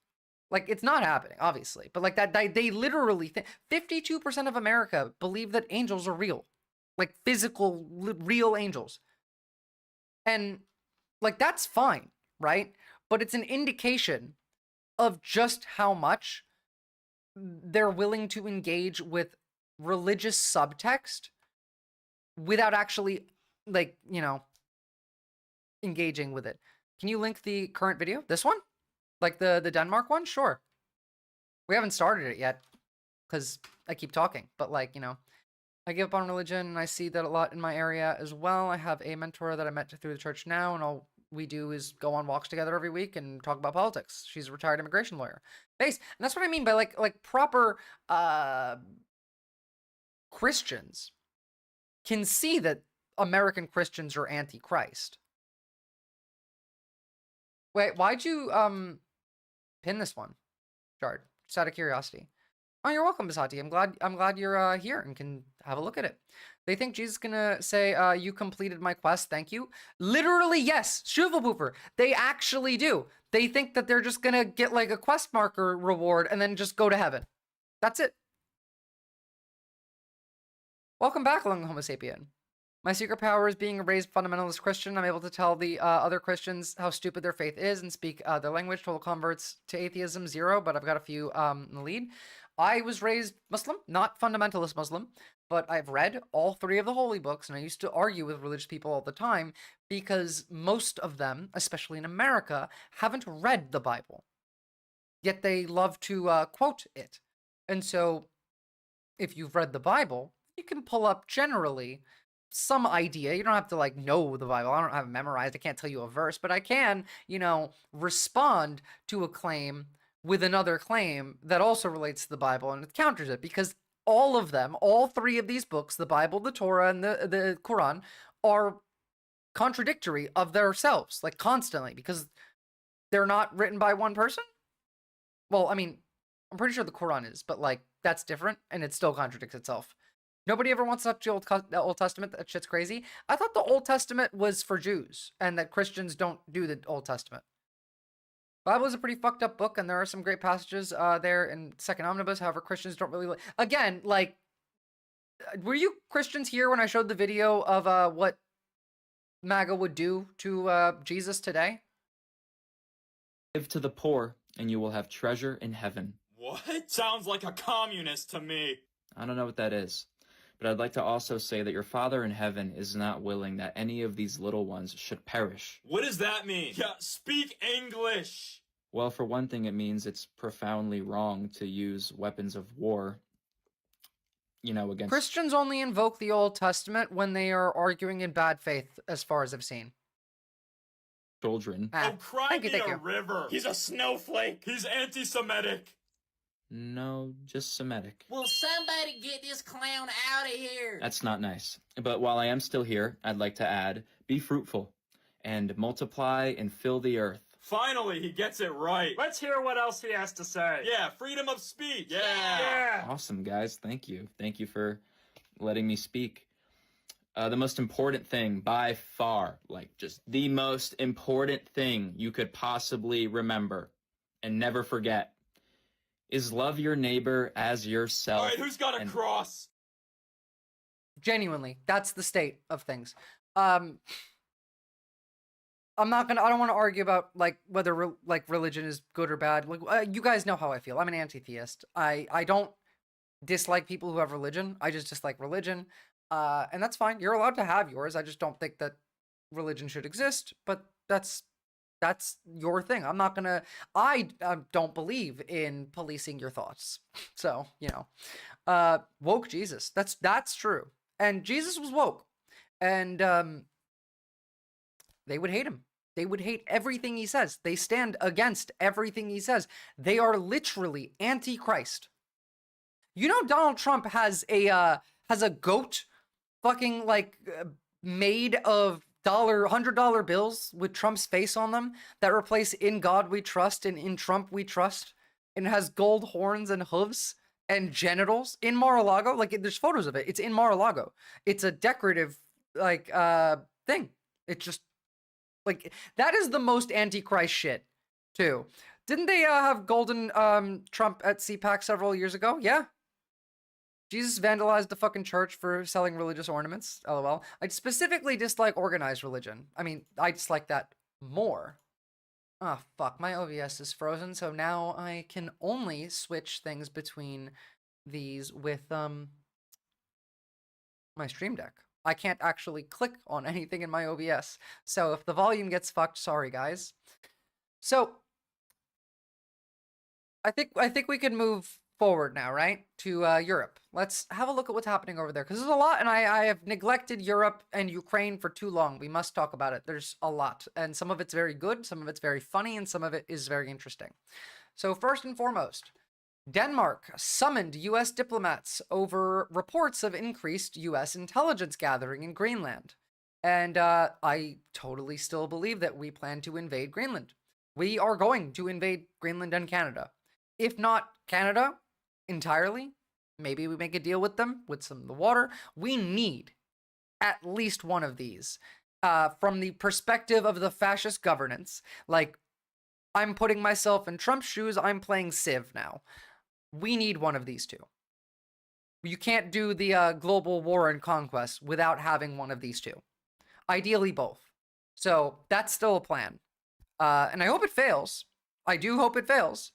Like, it's not happening, obviously. But, like, that they literally think 52% of America believe that angels are real. Like, physical, real angels. And, like, that's fine, right? But it's an indication of just how much they're willing to engage with religious subtext without actually, like, you know, engaging with it. Can you link the current video? This one? Like the Denmark one? Sure. We haven't started it yet because I keep talking. But, like, you know, I give up on religion and I see that a lot in my area as well. I have a mentor that I met through the church now, and all we do is go on walks together every week and talk about politics. She's a retired immigration lawyer. Base. And that's what I mean by like proper Christians can see that American Christians are anti-Christ. Wait, why'd you pin this one, Shard? Just out of curiosity. Oh, you're welcome, Basati. I'm glad you're here and can have a look at it. They think Jesus is gonna say, you completed my quest, thank you. Literally, yes, Shuvalpooper. They actually do. They think that they're just gonna get like a quest marker reward and then just go to heaven. That's it. Welcome back, Lung Homo Sapien. My secret power is being a raised fundamentalist Christian. I'm able to tell the other Christians how stupid their faith is and speak their language. Total converts to atheism, 0, but I've got a few in the lead. I was raised Muslim, not fundamentalist Muslim, but I've read all 3 of the holy books, and I used to argue with religious people all the time because most of them, especially in America, haven't read the Bible. Yet they love to quote it. And so if you've read the Bible, you can pull up generally some idea. You don't have to like know the Bible. I don't have it memorized. I can't tell you a verse, but I can, you know, respond to a claim with another claim that also relates to the Bible and it counters it, because all of them, all 3 of these books, the Bible, the Torah, and the Quran, are contradictory of themselves, like constantly, because they're not written by one person. Well, I mean, I'm pretty sure the Quran is, but like that's different and it still contradicts itself. Nobody ever wants to touch the Old Testament. That shit's crazy. I thought the Old Testament was for Jews and that Christians don't do the Old Testament. Bible is a pretty fucked up book, and there are some great passages there in Second Omnibus. However, Christians don't really again, like, were you Christians here when I showed the video of what MAGA would do to Jesus today? Give to the poor, and you will have treasure in heaven. What? Sounds like a communist to me. I don't know what that is, but I'd like to also say that your Father in heaven is not willing that any of these little ones should perish. What does that mean? Yeah, speak English. Well, for one thing, it means it's profoundly wrong to use weapons of war, you know, against... Christians only invoke the Old Testament when they are arguing in bad faith, as far as I've seen. Children. Oh, cry me a river. He's a snowflake. He's anti-Semitic. No, just Semitic. Will somebody get this clown out of here? That's not nice. But while I am still here, I'd like to add, be fruitful and multiply and fill the earth. Finally, he gets it right. Let's hear what else he has to say. Yeah, freedom of speech. Yeah. Awesome, guys. Thank you. Thank you for letting me speak. The most important thing by far, like just the most important thing you could possibly remember and never forget, is love your neighbor as yourself. All right, who's got a cross? Genuinely, that's the state of things. I don't want to argue about like whether religion is good or bad. Like you guys know how I feel. I'm an anti-theist. I don't dislike people who have religion. I just dislike religion. And that's fine. You're allowed to have yours. I just don't think that religion should exist, but that's your thing. I'm not gonna, I don't believe in policing your thoughts. So, you know, woke Jesus. That's true. And Jesus was woke. And they would hate him. They would hate everything he says. They stand against everything he says. They are literally anti-Christ. You know, Donald Trump has a goat fucking like made of $100 bills with Trump's face on them that replace "In God We Trust" and "In Trump We Trust," and it has gold horns and hooves and genitals in Mar-a-Lago. Like there's photos of it. It's in Mar-a-Lago. It's a decorative like thing. It just like that is the most antichrist shit too. Didn't they have golden Trump at CPAC several years ago? Yeah. Jesus vandalized the fucking church for selling religious ornaments. LOL. I specifically dislike organized religion. I mean, I dislike that more. Ah, fuck. My OBS is frozen, so now I can only switch things between these with my Stream Deck. I can't actually click on anything in my OBS. So if the volume gets fucked, sorry guys. So I think we could move forward now, right? To Europe. Let's have a look at what's happening over there, because there's a lot, and I have neglected Europe and Ukraine for too long. We must talk about it. There's a lot, and some of it's very good, some of it's very funny, and some of it is very interesting. So first and foremost, Denmark summoned U.S. diplomats over reports of increased U.S. intelligence gathering in Greenland. And I totally still believe that we plan to invade Greenland. We are going to invade Greenland and Canada. If not Canada entirely, maybe we make a deal with them with some of the water. We need at least one of these from the perspective of the fascist governance. Like, I'm putting myself in Trump's shoes. I'm playing Civ now. We need one of these two. You can't do the global war and conquest without having one of these two. Ideally both. So that's still a plan. And I hope it fails. I do hope it fails.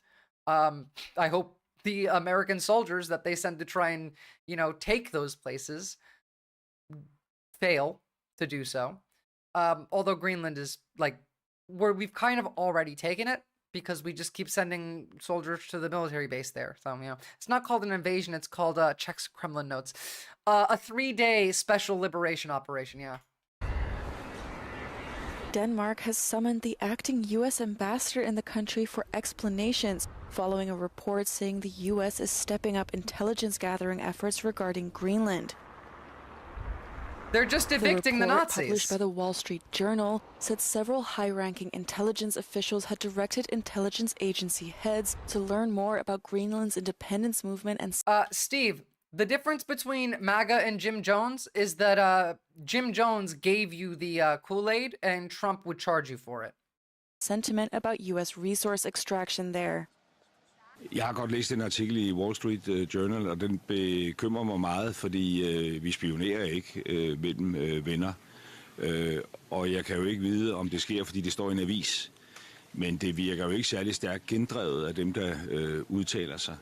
I hope the American soldiers that they send to try and, you know, take those places fail to do so. Although Greenland is like, we've kind of already taken it because we just keep sending soldiers to the military base there. So, you know, it's not called an invasion. It's called, checks Kremlin notes. A 3-day special liberation operation. Yeah. Denmark has summoned the acting U.S. ambassador in the country for explanations, following a report saying the U.S. is stepping up intelligence gathering efforts regarding Greenland. They're just evicting the Nazis. Published by the Wall Street Journal said several high-ranking intelligence officials had directed intelligence agency heads to learn more about Greenland's independence movement and... Steve, the difference between MAGA and Jim Jones is that Jim Jones gave you the Kool-Aid and Trump would charge you for it. Sentiment about U.S. resource extraction there. Jeg har godt læst en artikel i Wall Street Journal, og den bekymrer mig meget, fordi vi spionerer ikke mellem venner. Og jeg kan jo ikke vide, om det sker, fordi det står i en avis. Men det virker jo ikke særlig stærkt gendrevet af dem, der udtaler sig.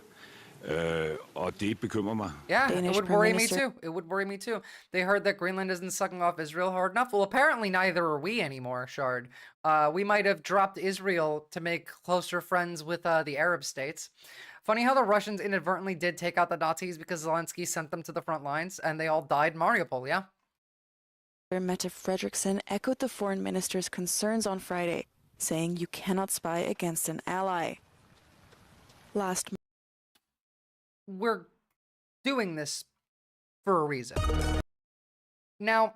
Og det bekymrer mig. Yeah, it would worry me too. It would worry me too. They heard that Greenland isn't sucking off Israel hard enough. Well, apparently neither are we anymore, Shard. We might have dropped Israel to make closer friends with the Arab states. Funny how the Russians inadvertently did take out the Nazis because Zelensky sent them to the front lines and they all died in Mariupol, yeah? Mette Frederiksen echoed the foreign minister's concerns on Friday, saying you cannot spy against an ally. We're doing this for a reason. Now,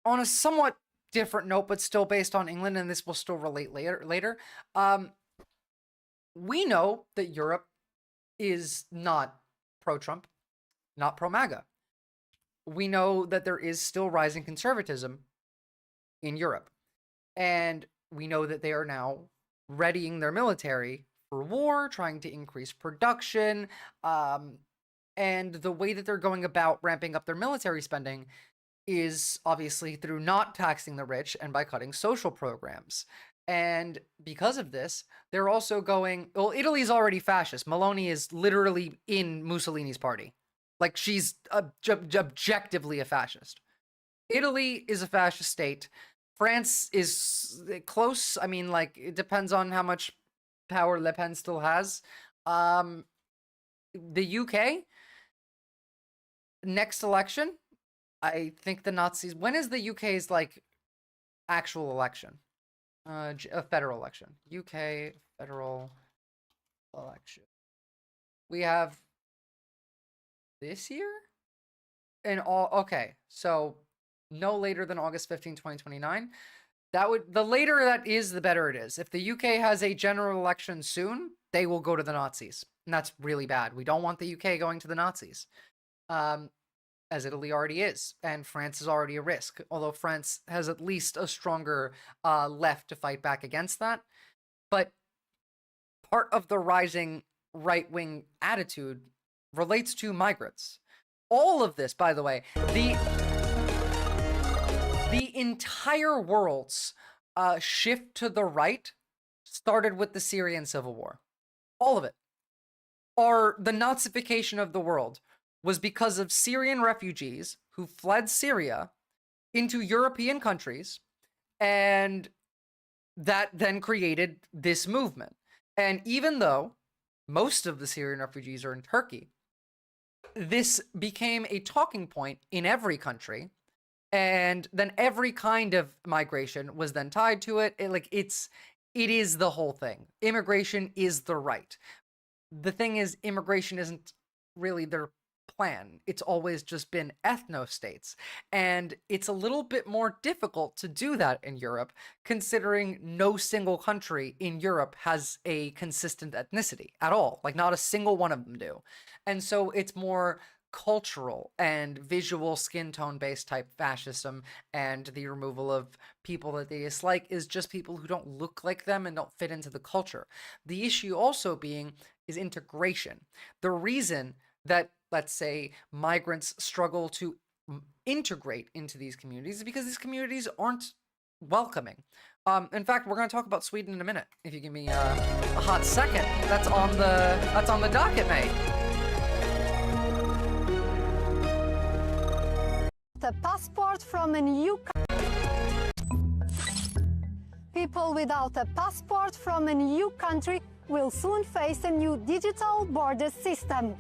on a somewhat different note, but still based on England, and this will still relate later, we know that Europe is not pro-Trump, not pro-MAGA. We know that there is still rising conservatism in Europe. And we know that they are now readying their military for war, trying to increase production, and the way that they're going about ramping up their military spending is obviously through not taxing the rich and by cutting social programs. And because of this, they're also going, well, Italy's already fascist. Meloni is literally in Mussolini's party. Like, she's objectively a fascist. Italy is a fascist state. France is close. I mean, like, it depends on how much power Le Pen still has. The UK, next election, I think the Nazis... When is the UK's, like, actual election? A federal election. UK federal election. We have... this year? in all, okay, so no later than August 15, 2029. The later that is, the better it is. If the UK has a general election soon, they will go to the Nazis. And that's really bad. We don't want the UK going to the Nazis. As Italy already is. And France is already a risk. Although France has at least a stronger left to fight back against that. But part of the rising right-wing attitude relates to migrants. All of this, by the way, the entire world's shift to the right started with the Syrian civil war. All of it. The Nazification of the world was because of Syrian refugees who fled Syria into European countries, and that then created this movement. And even though most of the Syrian refugees are in Turkey, this became a talking point in every country. And then every kind of migration was then tied to it. It is the whole thing. Immigration is the right. The thing is, immigration isn't really their plan. It's always just been ethno-states. And it's a little bit more difficult to do that in Europe, considering no single country in Europe has a consistent ethnicity at all. Like, not a single one of them do. And so it's more cultural and visual skin tone based type fascism, and the removal of people that they dislike is just people who don't look like them and don't fit into the culture. The issue also being is integration. The reason that, let's say, migrants struggle to integrate into these communities is because these communities aren't welcoming. In fact, we're going to talk about Sweden in a minute. If you give me a hot second, that's on the docket, mate. The passport from an EU People without a passport from an EU country will soon face a new digital border system.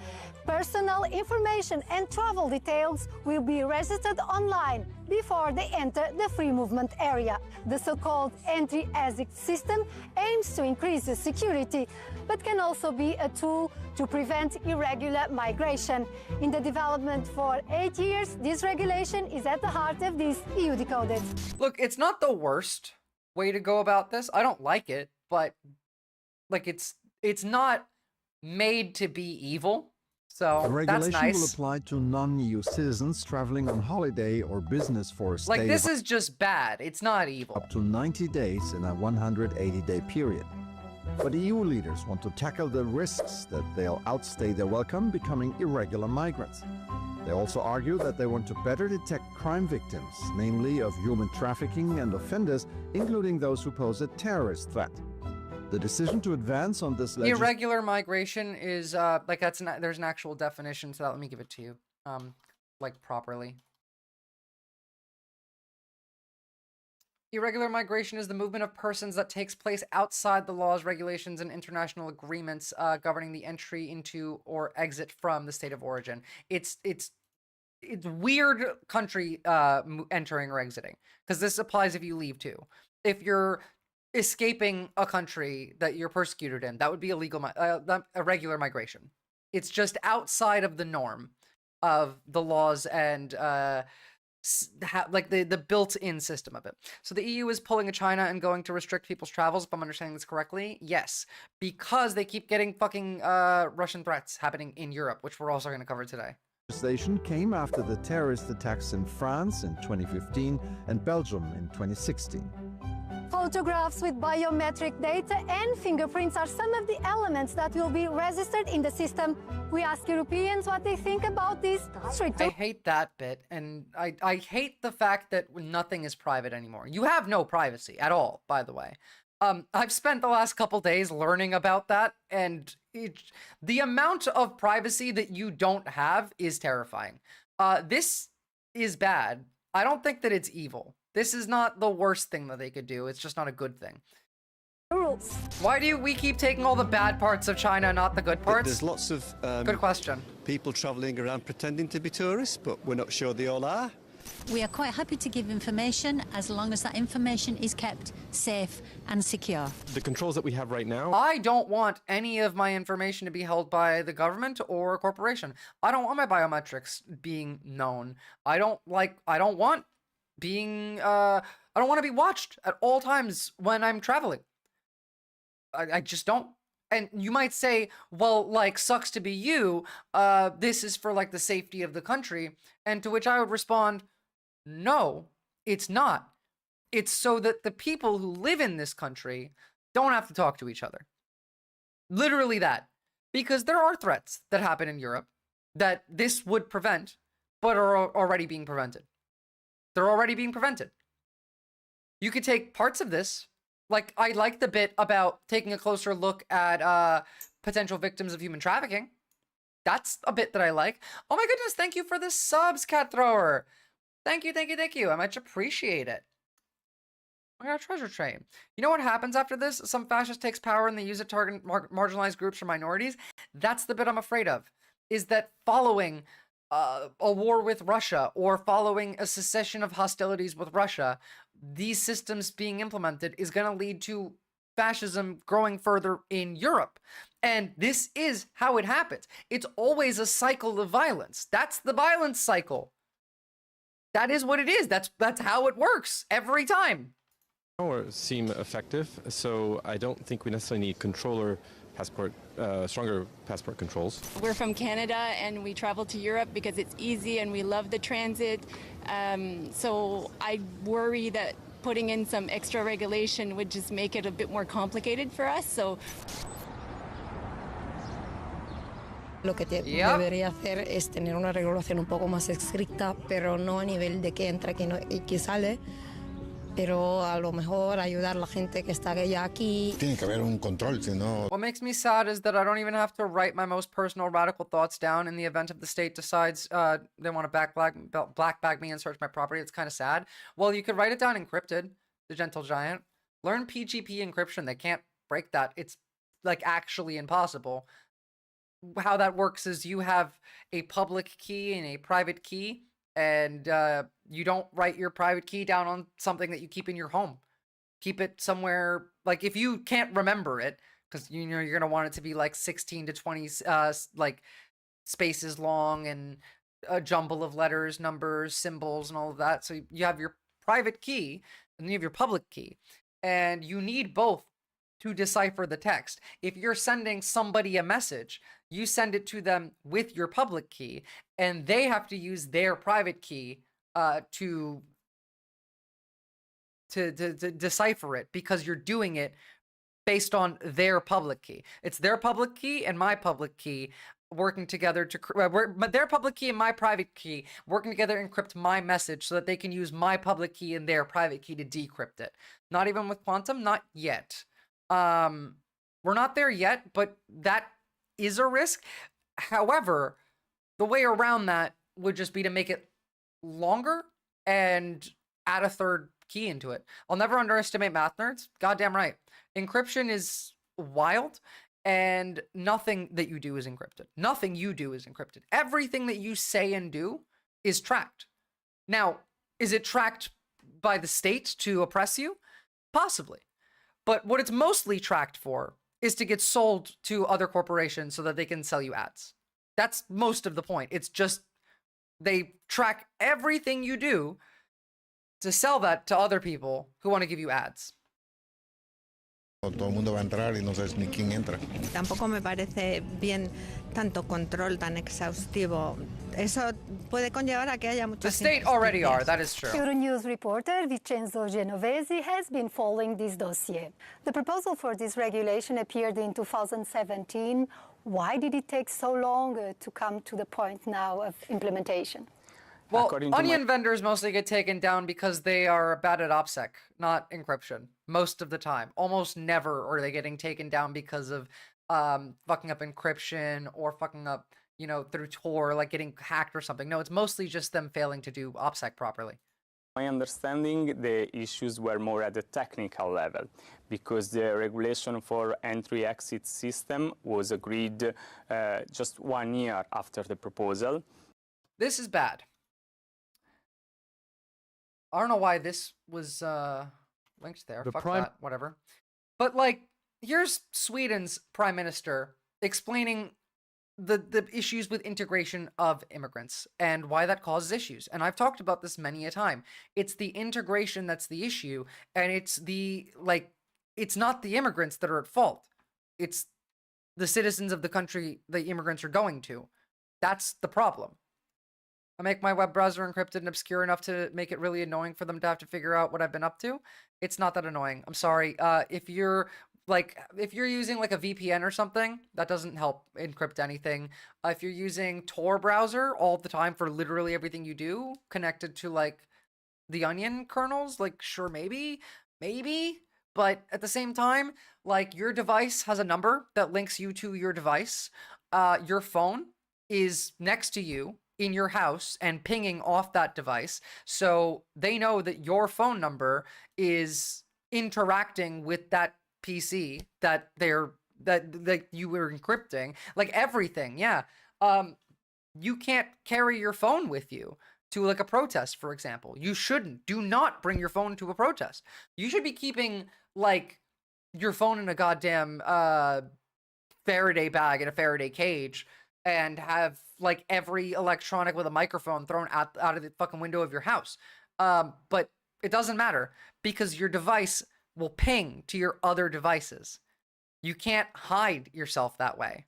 Personal information and travel details will be registered online before they enter the free movement area. The so-called entry-exit system aims to increase the security, but can also be a tool to prevent irregular migration. In the development for 8 years, this regulation is at the heart of this EU Decoded. Look, it's not the worst way to go about this. I don't like it, but like it's not made to be evil. So the regulation that's nice. will apply to non-EU citizens traveling on holiday or business for a stay like this is just bad. It's not evil. Up to 90 days in a 180-day period. But EU leaders want to tackle the risks that they'll outstay their welcome, becoming irregular migrants. They also argue that they want to better detect crime victims, namely of human trafficking and offenders, including those who pose a terrorist threat. The decision to advance on this irregular migration is like there's an actual definition to that. Let me give it to you, like properly. Irregular migration is the movement of persons that takes place outside the laws, regulations, and international agreements governing the entry into or exit from the state of origin. It's weird country entering or exiting, because this applies if you leave too. If you're escaping a country that you're persecuted in, that would be illegal, irregular migration. It's just outside of the norm of the laws and like the built-in system of it. So the EU is pulling a China and going to restrict people's travels, if I'm understanding this correctly. Yes, because they keep getting fucking Russian threats happening in Europe, which we're also going to cover today. legislation came after the terrorist attacks in France in 2015 and Belgium in 2016. Photographs with biometric data and fingerprints are some of the elements that will be registered in the system. We ask Europeans what they think about this stricter. I hate that bit, and I hate the fact that nothing is private anymore. You have no privacy at all, by the way. I've spent the last couple days learning about that, and the amount of privacy that you don't have is terrifying. This is bad. I don't think that it's evil. This is not the worst thing that they could do. It's just not a good thing. Rules. Why do we keep taking all the bad parts of China, not the good parts? There's lots of good question. People travelling around pretending to be tourists, but we're not sure they all are. We are quite happy to give information as long as that information is kept safe and secure. The controls that we have right now. I don't want any of my information to be held by the government or a corporation. I don't want my biometrics being known. I don't want being, I don't want to be watched at all times when I'm traveling. I just don't. And you might say, well, like, sucks to be you. This is for, like, the safety of the country. And to which I would respond, no, it's not. It's so that the people who live in this country don't have to talk to each other. Literally that. Because there are threats that happen in Europe that this would prevent, but are already being prevented. They're already being prevented. You could take parts of this, like, I like the bit about taking a closer look at potential victims of human trafficking. That's a bit that I like. Oh my goodness, thank you for the subs, Cat Thrower. Thank you, thank you, thank you. I much appreciate it. I got a treasure train. You know what happens after this? Some fascist takes power and they use it to target marginalized groups or minorities. That's the bit I'm afraid of. Is that following a war with Russia or following a cessation of hostilities with Russia, these systems being implemented is going to lead to fascism growing further in Europe. And this is how it happens. It's always a cycle of violence. That's the violence cycle. That is what it is. That's how it works every time. Or seem effective, so I don't think we necessarily need stronger passport controls. We're from Canada and we travel to Europe because it's easy and we love the transit. So I worry that putting in some extra regulation would just make it a bit more complicated for us. So Lo que debería hacer es tener una regulación un poco más estricta, pero no a nivel de que entra y que sale, pero a lo mejor ayudar a la gente que está ya aquí. Tiene que haber un control, si no. What makes me sad is that I don't even have to write my most personal radical thoughts down in the event of the state decides they want to black bag me and search my property. It's kind of sad. Well, you could write it down encrypted, the gentle giant. Learn PGP encryption. They can't break that. It's like actually impossible. How that works is you have a public key and a private key, and you don't write your private key down on something that you keep in your home. Keep it somewhere, like if you can't remember it, because you know you're gonna want it to be like 16 to 20 like spaces long and a jumble of letters, numbers, symbols, and all of that. So you have your private key and you have your public key, and you need both to decipher the text. If you're sending somebody a message, you send it to them with your public key, and they have to use their private key to decipher it, because you're doing it based on their public key. It's their public key and my public key working together to their public key and my private key working together to encrypt my message so that they can use my public key and their private key to decrypt it. Not even with quantum, not yet. We're not there yet, but that is a risk. However, the way around that would just be to make it longer and add a third key into it. I'll never underestimate math nerds. Goddamn right. Encryption is wild, and nothing that you do is encrypted. Nothing you do is encrypted. Everything that you say and do is tracked. Now, is it tracked by the state to oppress you? Possibly. But what it's mostly tracked for is to get sold to other corporations so that they can sell you ads. That's most of the point. It's just they track everything you do to sell that to other people who want to give you ads. Todo el mundo va a entrar y no sabes ni quién entra. Tampoco me parece bien tanto control tan exhaustivo. Eso puede conllevar a que haya muchas. The state already are, that is true. Euronews reporter Vincenzo Genovesi has been following this dossier. The proposal for this regulation appeared in 2017. Why did it take so long to come to the point now of implementation? Well, onion vendors mostly get taken down because they are bad at OPSEC, not encryption, most of the time. Almost never are they getting taken down because of fucking up encryption or fucking up, you know, through Tor, like getting hacked or something. No, it's mostly just them failing to do OPSEC properly. My understanding, the issues were more at the technical level, because the regulation for entry-exit system was agreed just 1 year after the proposal. This is bad. I don't know why this was linked there. Fuck that, whatever. But like, here's Sweden's prime minister explaining the issues with integration of immigrants and why that causes issues. And I've talked about this many a time. It's the integration that's the issue, and it's it's not the immigrants that are at fault. It's the citizens of the country the immigrants are going to. That's the problem. I make my web browser encrypted and obscure enough to make it really annoying for them to have to figure out what I've been up to. It's not that annoying. I'm sorry. If you're using like a VPN or something, that doesn't help encrypt anything. If you're using Tor browser all the time for literally everything you do, connected to like the Onion kernels, like sure, maybe. But at the same time, like your device has a number that links you to your device. Your phone is next to you in your house and pinging off that device. So they know that your phone number is interacting with that PC that you were encrypting, like everything. Yeah. You can't carry your phone with you to like a protest, for example. You shouldn't. Do not bring your phone to a protest. You should be keeping like your phone in a goddamn Faraday bag in a Faraday cage, and have like every electronic with a microphone thrown out of the fucking window of your house. But it doesn't matter because your device will ping to your other devices. You can't hide yourself that way.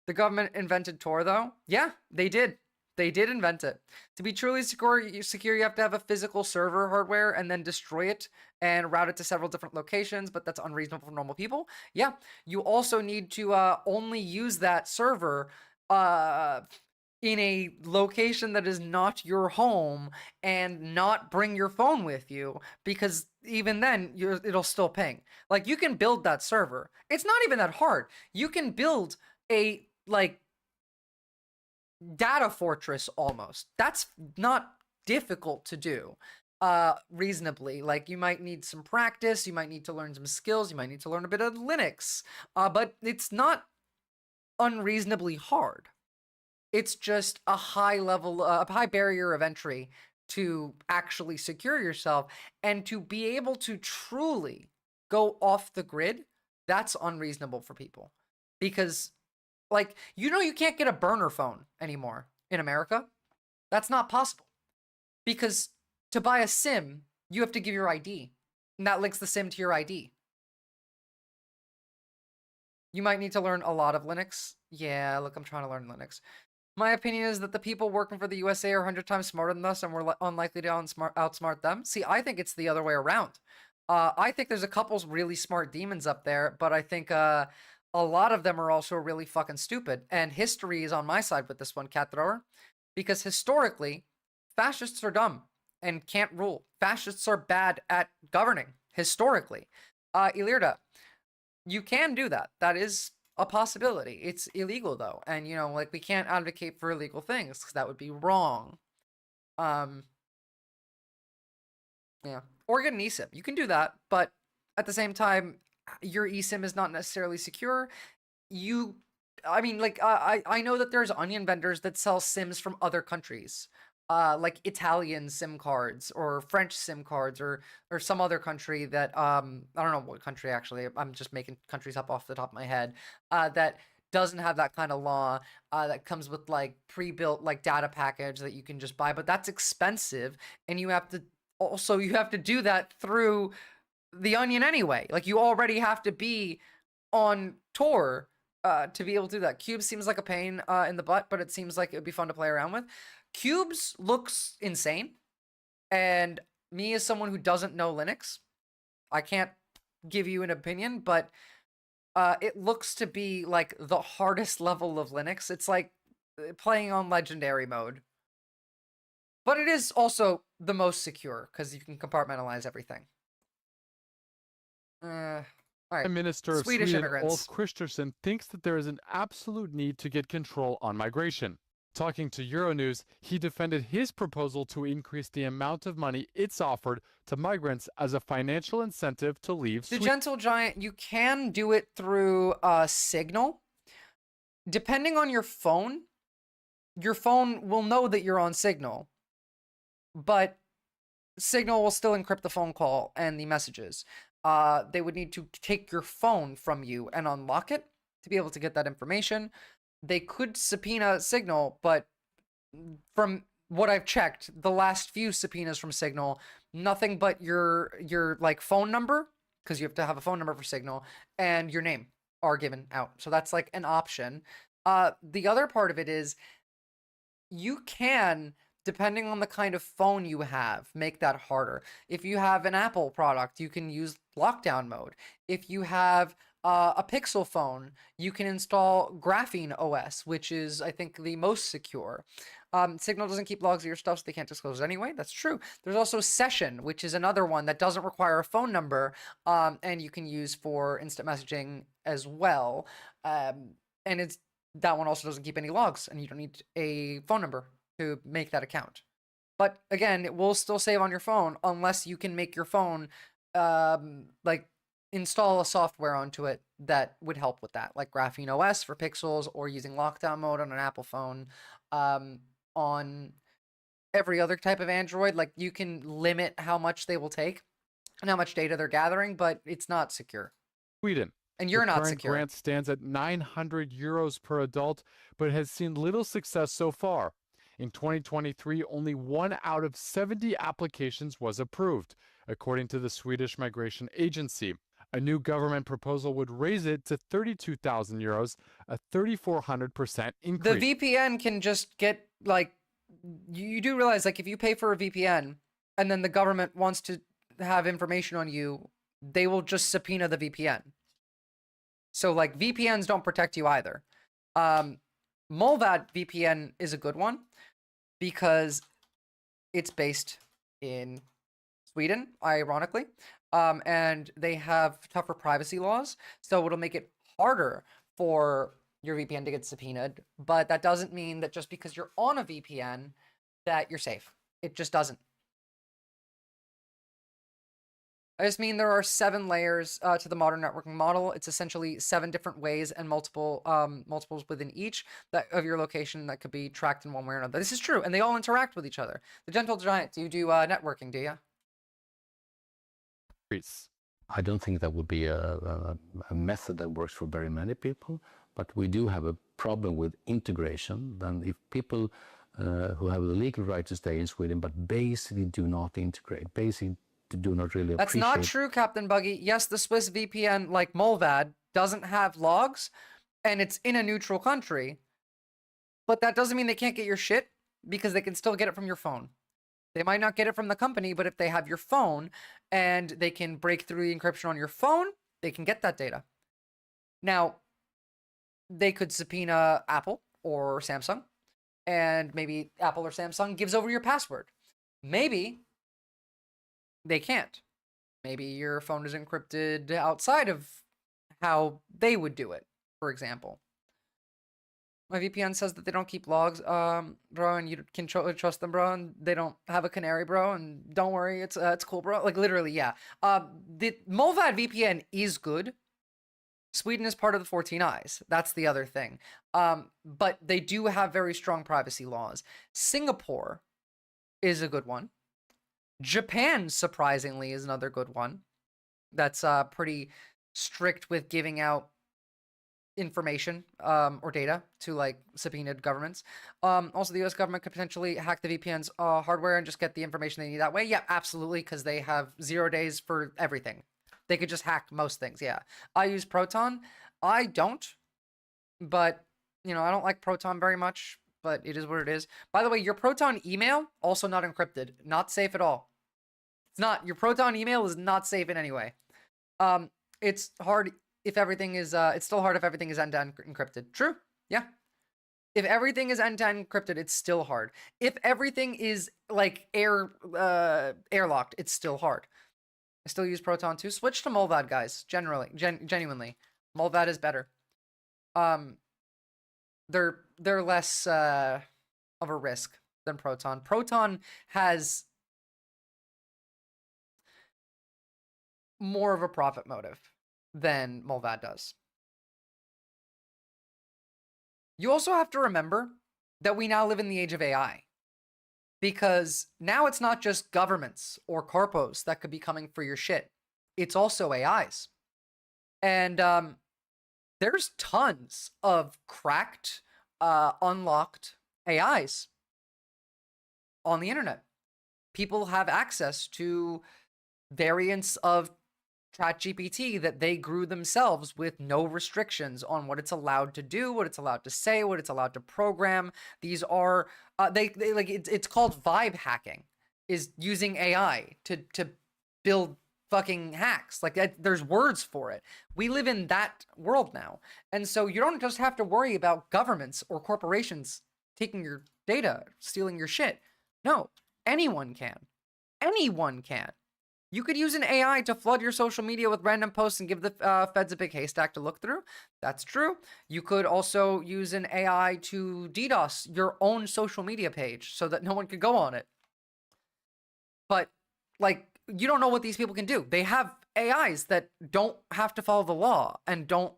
The government invented Tor, though. Yeah, they did. They did invent it. To be truly secure, you have to have a physical server hardware and then destroy it and route it to several different locations, but that's unreasonable for normal people. Yeah, you also need to only use that server in a location that is not your home and not bring your phone with you, because even then it'll still ping. Like, you can build that server. It's not even that hard. You can build a like data fortress almost. That's not difficult to do reasonably. Like, you might need some practice, you might need to learn some skills, you might need to learn a bit of Linux, but it's not unreasonably hard. It's just a high level, a high barrier of entry to actually secure yourself, and to be able to truly go off the grid. That's unreasonable for people, because like, you can't get a burner phone anymore in America. That's not possible, because to buy a SIM, you have to give your ID, and that links the SIM to your ID. You might need to learn a lot of Linux. Yeah, look, I'm trying to learn Linux. My opinion is that the people working for the USA are 100 times smarter than us, and we're unlikely to outsmart them. See, I think it's the other way around. I think there's a couple really smart demons up there, but I think a lot of them are also really fucking stupid. And history is on my side with this one, Cat Thrower, because historically, fascists are dumb and can't rule. Fascists are bad at governing, historically. Ilirda, you can do that. That is a possibility. It's illegal, though. And, like, we can't advocate for illegal things, because that would be wrong. Yeah. Or get an eSIM. You can do that, but at the same time, your eSIM is not necessarily secure. I know that there's Onion vendors that sell SIMs from other countries, like Italian SIM cards or French SIM cards, or some other country that, I don't know what country actually, I'm just making countries up off the top of my head, that doesn't have that kind of law, that comes with like pre-built like data package that you can just buy, but that's expensive, and you have to do that through the Onion anyway. Like, you already have to be on Tor to be able to do that. Cubes seems like a pain in the butt, but it seems like it would be fun to play around with. Cubes looks insane, and me as someone who doesn't know Linux, I can't give you an opinion, but it looks to be like the hardest level of Linux. It's like playing on legendary mode, but it is also the most secure because you can compartmentalize everything. All right. Prime Minister of Swedish Sweden, immigrants. Ulf Kristersson, thinks that there is an absolute need to get control on migration. Talking to Euronews, he defended his proposal to increase the amount of money it's offered to migrants as a financial incentive to leave The Sweden. Gentle Giant, you can do it through Signal. Depending on your phone will know that you're on Signal. But Signal will still encrypt the phone call and the messages. They would need to take your phone from you and unlock it to be able to get that information. They could subpoena Signal, but from what I've checked, the last few subpoenas from Signal, nothing but your like phone number, because you have to have a phone number for Signal, and your name are given out. So that's like an option. The other part of it is you can, depending on the kind of phone you have, make that harder. If you have an Apple product, you can use lockdown mode. If you have a Pixel phone, you can install Graphene OS, which is, I think, the most secure. Signal doesn't keep logs of your stuff, so they can't disclose anyway. That's true. There's also Session, which is another one that doesn't require a phone number, and you can use for instant messaging as well. And that one also doesn't keep any logs, and you don't need a phone number to make that account. But again, it will still save on your phone unless you can make your phone like install a software onto it that would help with that, like Graphene OS for Pixels, or using lockdown mode on an Apple phone. On every other type of Android, like you can limit how much they will take and how much data they're gathering, but it's not secure. Sweden. And you're the not current secure. Grant stands at €900 per adult, but has seen little success so far. In 2023, only 1 out of 70 applications was approved, according to the Swedish Migration Agency. A new government proposal would raise it to €32,000, a 3,400% increase. The VPN can just get, like, you do realize, like, if you pay for a VPN and then the government wants to have information on you, they will just subpoena the VPN. So, like, VPNs don't protect you either. Molvad VPN is a good one because it's based in Sweden, ironically. And they have tougher privacy laws, so it'll make it harder for your VPN to get subpoenaed. But that doesn't mean that just because you're on a VPN that you're safe. It just doesn't. I just mean there are 7 layers to the modern networking model. It's essentially 7 different ways and multiples within each of your location that could be tracked in one way or another. This is true, and they all interact with each other. The Gentle Giant, do you do networking, do you? I don't think that would be a method that works for very many people, but we do have a problem with integration. Then if people who have the legal right to stay in Sweden but basically do not integrate, basically do not really That's appreciate... not true, Captain Buggy. Yes, the Swiss VPN, like Molvad, doesn't have logs, and it's in a neutral country, but that doesn't mean they can't get your shit, because they can still get it from your phone. They might not get it from the company, but if they have your phone and they can break through the encryption on your phone, they can get that data. Now, they could subpoena Apple or Samsung, and maybe Apple or Samsung gives over your password. Maybe they can't. Maybe your phone is encrypted outside of how they would do it, for example. My VPN says that they don't keep logs, bro, and you can trust them, bro, and they don't have a canary, bro, and don't worry, it's cool, bro. Like, literally, yeah. The Molvad VPN is good. Sweden is part of the 14 Eyes. That's the other thing. But they do have very strong privacy laws. Singapore is a good one. Japan, surprisingly, is another good one. That's pretty strict with giving out information or data to like subpoenaed governments. Also, the US government could potentially hack the VPN's hardware and just get the information they need that way. Yeah, absolutely, because they have 0 days for everything. They could just hack most things, yeah. I use Proton. I don't, but, you know, I don't like Proton very much, but it is what it is. By the way, your Proton email, also not encrypted. Not safe at all. It's not. Your Proton email is not safe in any way. It's hard if everything is, it's still hard if everything is end-to-end encrypted. True, yeah. If everything is end-to-end encrypted, it's still hard. If everything is, like, airlocked, it's still hard. I still use Proton too. Switch to Molvad, guys. Genuinely, Molvad is better. They're less of a risk than Proton. Proton has more of a profit motive than Molvad does. You also have to remember that we now live in the age of AI. because now it's not just governments or corpos that could be coming for your shit. It's also AIs. And there's tons of cracked, unlocked AIs on the internet. People have access to variants of ChatGPT that they grew themselves with no restrictions on what it's allowed to do, what it's allowed to say, what it's allowed to program. These are it's called vibe hacking, is using AI to build fucking hacks. Like, there's words for it. We live in that world now. And so you don't just have to worry about governments or corporations taking your data, stealing your shit. No, anyone can. Anyone can. You could use an AI to flood your social media with random posts and give the feds a big haystack to look through. That's true. You could also use an AI to DDoS your own social media page so that no one could go on it. But, like, you don't know what these people can do. They have AIs that don't have to follow the law and don't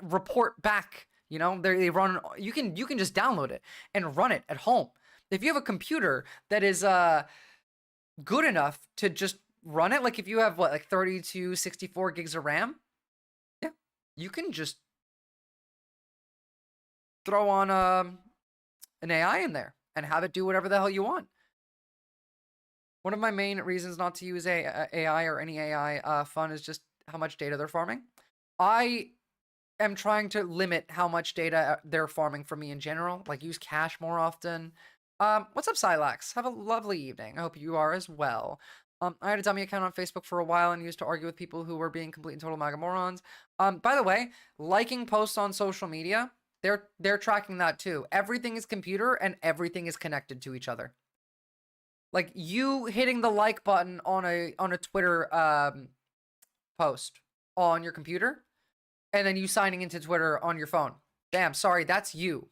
report back. You know, they run. You can just download it and run it at home. If you have a computer that is good enough to just run it, like if you have what, like 32, 64 gigs of RAM, yeah, you can just throw on an AI in there and have it do whatever the hell you want. One of my main reasons not to use AI or any AI fun is just how much data they're farming. I am trying to limit how much data they're farming for me in general, like use cache more often. What's up, Silax? Have a lovely evening. I hope you are as well. I had a dummy account on Facebook for a while and used to argue with people who were being complete and total MAGA morons. By the way, liking posts on social media, they're tracking that too. Everything is computer and everything is connected to each other. Like, you hitting the like button on a Twitter post on your computer, and then you signing into Twitter on your phone. Damn, sorry, that's you.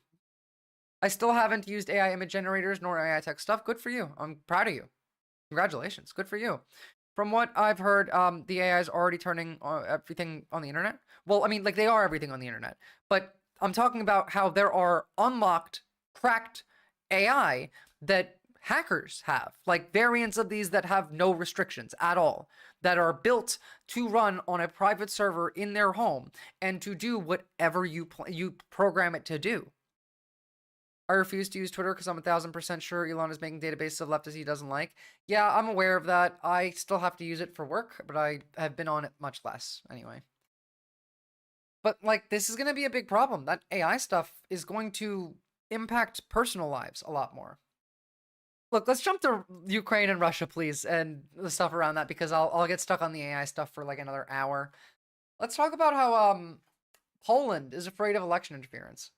I still haven't used AI image generators nor AI text stuff. Good for you. I'm proud of you. Congratulations. Good for you. From what I've heard, the AI is already turning everything on the internet. Well, I mean, like, they are everything on the internet. But I'm talking about how there are unlocked, cracked AI that hackers have, like variants of these that have no restrictions at all, that are built to run on a private server in their home and to do whatever you program it to do. I refuse to use Twitter because I'm 1000% sure Elon is making databases of leftists he doesn't like. Yeah, I'm aware of that. I still have to use it for work, but I have been on it much less anyway. But, like, this is going to be a big problem. That AI stuff is going to impact personal lives a lot more. Look, let's jump to Ukraine and Russia, please, and the stuff around that, because I'll get stuck on the AI stuff for like another hour. Let's talk about how Poland is afraid of election interference.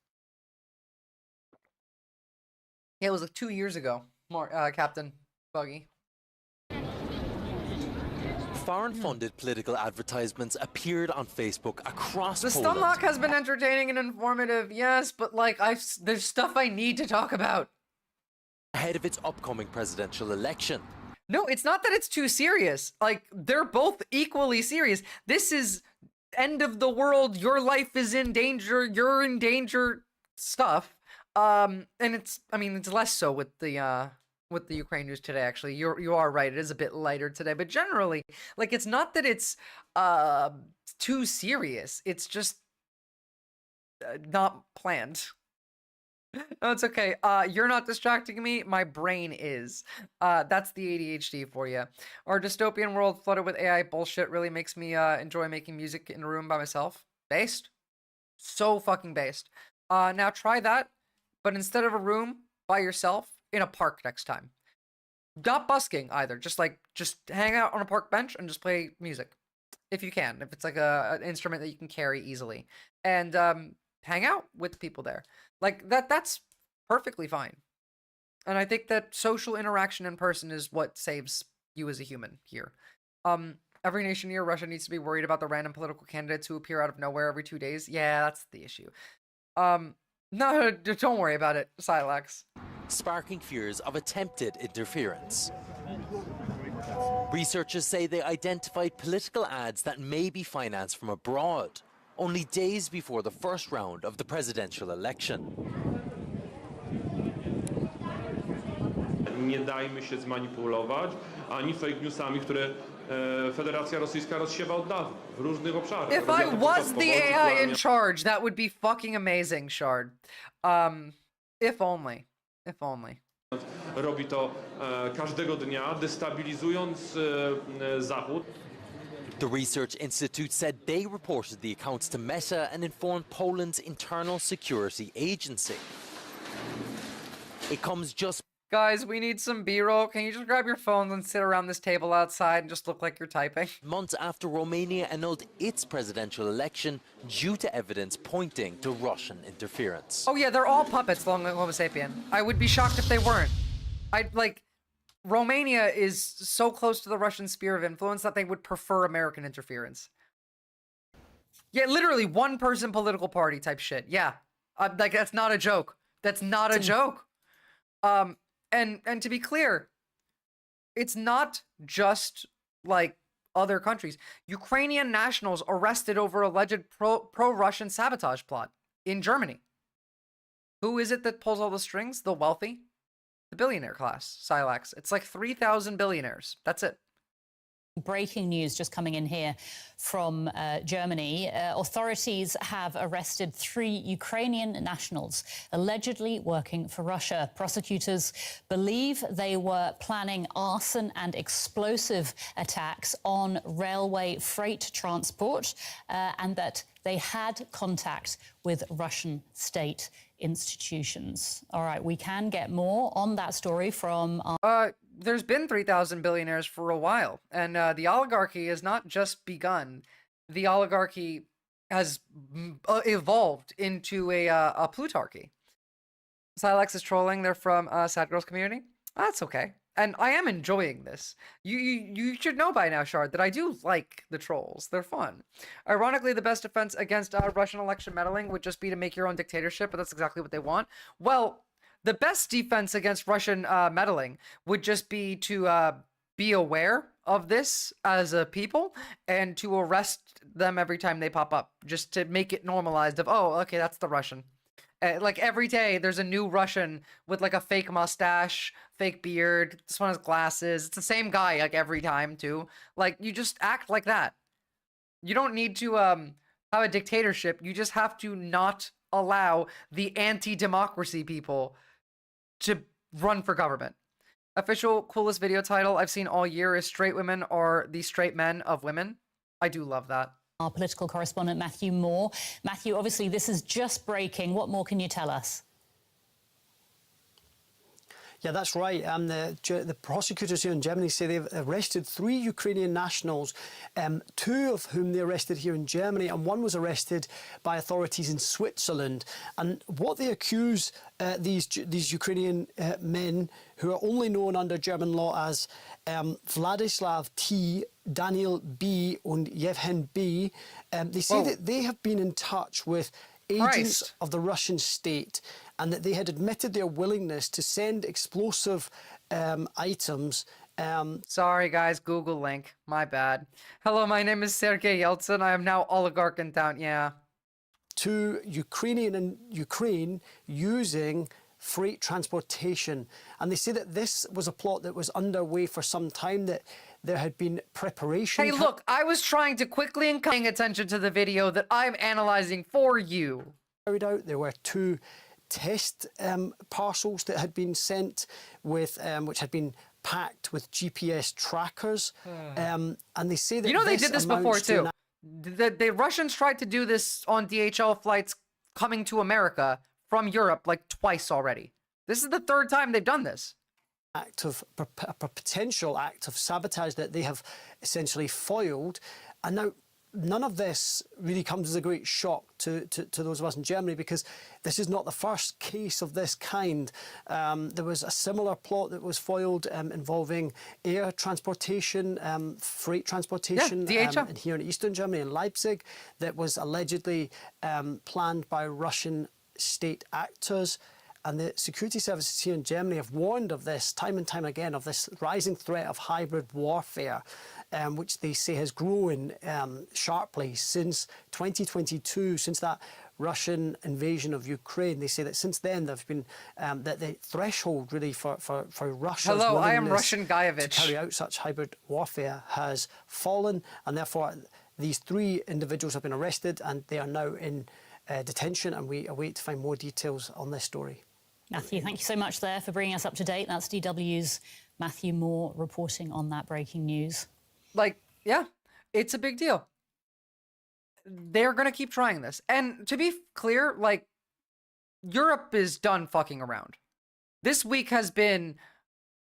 Yeah, it was like 2 years ago, Captain Buggy. Foreign-funded political advertisements appeared on Facebook across The Poland. Stunlock has been entertaining and informative, yes, but like there's stuff I need to talk about. Ahead of its upcoming presidential election. No, it's not that it's too serious. Like, they're both equally serious. This is end of the world, your life is in danger, you're in danger stuff. And it's less so with the Ukraine news today, actually. You are right, it is a bit lighter today, but generally, like, it's not that it's too serious. It's just not planned. No, it's okay. You're not distracting me. My brain is. That's the ADHD for you. Our dystopian world flooded with AI bullshit really makes me enjoy making music in a room by myself. Based. So fucking based. Now try that, but instead of a room by yourself, in a park next time. Not busking either. Just hang out on a park bench and just play music. If you can. If it's like an instrument that you can carry easily. And hang out with people there. Like, that's perfectly fine. And I think that social interaction in person is what saves you as a human here. Every nation near Russia needs to be worried about the random political candidates who appear out of nowhere every 2 days. Yeah, that's the issue. No, don't worry about it, Silax. Sparking fears of attempted interference. Researchers say they identified political ads that may be financed from abroad, only days before the first round of the presidential election. nie dajmy się zmanipulować ani fake newsami, które Federacja Rosyjska rozsiewa od dawna w różnych obszarach. If I was the AI in charge, that would be fucking amazing, Shard. If only. If only. Robi to każdego dnia, destabilizując Zachód. The research institute said they reported the accounts to Meta and informed Poland's internal security agency. It comes just... Guys, we need some B-roll. Can you just grab your phones and sit around this table outside and just look like you're typing? months after Romania annulled its presidential election due to evidence pointing to Russian interference. Oh yeah, they're all puppets, Long Live Homo Sapien. I would be shocked if they weren't. Romania is so close to the Russian sphere of influence that they would prefer American interference. Yeah, literally one person political party type shit. Yeah. That's not a joke. That's not a joke. And to be clear, it's not just like other countries. Ukrainian nationals arrested over alleged pro-Russian sabotage plot in Germany. Who is it that pulls all the strings? The wealthy? The billionaire class, Silex. It's like 3,000 billionaires. That's it. Breaking news just coming in here from Germany. Authorities have arrested 3 Ukrainian nationals allegedly working for Russia. Prosecutors believe they were planning arson and explosive attacks on railway freight transport and that they had contact with Russian state institutions. All right, we can get more on that story from our... There's been 3,000 billionaires for a while, and the oligarchy has not just begun. The oligarchy has evolved into a plutarchy. Silex is trolling. They're from Sad Girls community. That's okay. And I am enjoying this. You should know by now, Shard, that I do like the trolls. They're fun. Ironically, the best defense against Russian election meddling would just be to make your own dictatorship, but that's exactly what they want. Well, the best defense against Russian meddling would just be to be aware of this as a people and to arrest them every time they pop up, just to make it normalized of, oh, okay, that's the Russian. Like every day there's a new Russian with like a fake mustache, fake beard. This one has glasses. It's the same guy like every time too. Like you just act like that. You don't need to have a dictatorship. You just have to not allow the anti-democracy people to run for government. Official coolest video title I've seen all year is Straight Women Are the Straight Men of Women. I do love that. Our political correspondent, Matthew Moore. Matthew, obviously this is just breaking. What more can you tell us? Yeah, that's right. The prosecutors here in Germany say they've arrested 3 Ukrainian nationals, 2 of whom they arrested here in Germany, and 1 was arrested by authorities in Switzerland. And what they accuse these Ukrainian men, who are only known under German law as Vladislav T, Daniel B, and Yevhen B, they say that they have been in touch with agents of the Russian state, and that they had admitted their willingness to send explosive items. Sorry guys, Google link. My bad. Hello, my name is Sergei Yeltsin. I am now oligarch in town. Yeah. To Ukraine using freight transportation. And they say that this was a plot that was underway for some time, that there had been preparation. Hey, look, I was trying to quickly and paying attention to the video that I'm analyzing for you. Carried out. There were 2 test parcels that had been sent with, which had been packed with GPS trackers. And they say that they did this before too. The Russians tried to do this on DHL flights coming to America from Europe like twice already. This is the 3rd time they've done this. A potential act of sabotage that they have essentially foiled. And now none of this really comes as a great shock to those of us in Germany, because this is not the first case of this kind. There was a similar plot that was foiled involving air transportation, freight transportation, and here in Eastern Germany, in Leipzig, that was allegedly planned by Russian state actors. And the security services here in Germany have warned of this time and time again, of this rising threat of hybrid warfare, which they say has grown sharply since 2022, since that Russian invasion of Ukraine. They say that since then there's been that the threshold really for Russia's Hello, I am willingness Russian Guyevich. to carry out such hybrid warfare has fallen, and therefore these 3 individuals have been arrested and they are now in detention, and we await to find more details on this story. Matthew, thank you so much there for bringing us up to date. That's DW's Matthew Moore reporting on that breaking news. Like, yeah, it's a big deal. They're going to keep trying this. And to be clear, like, Europe is done fucking around. This week has been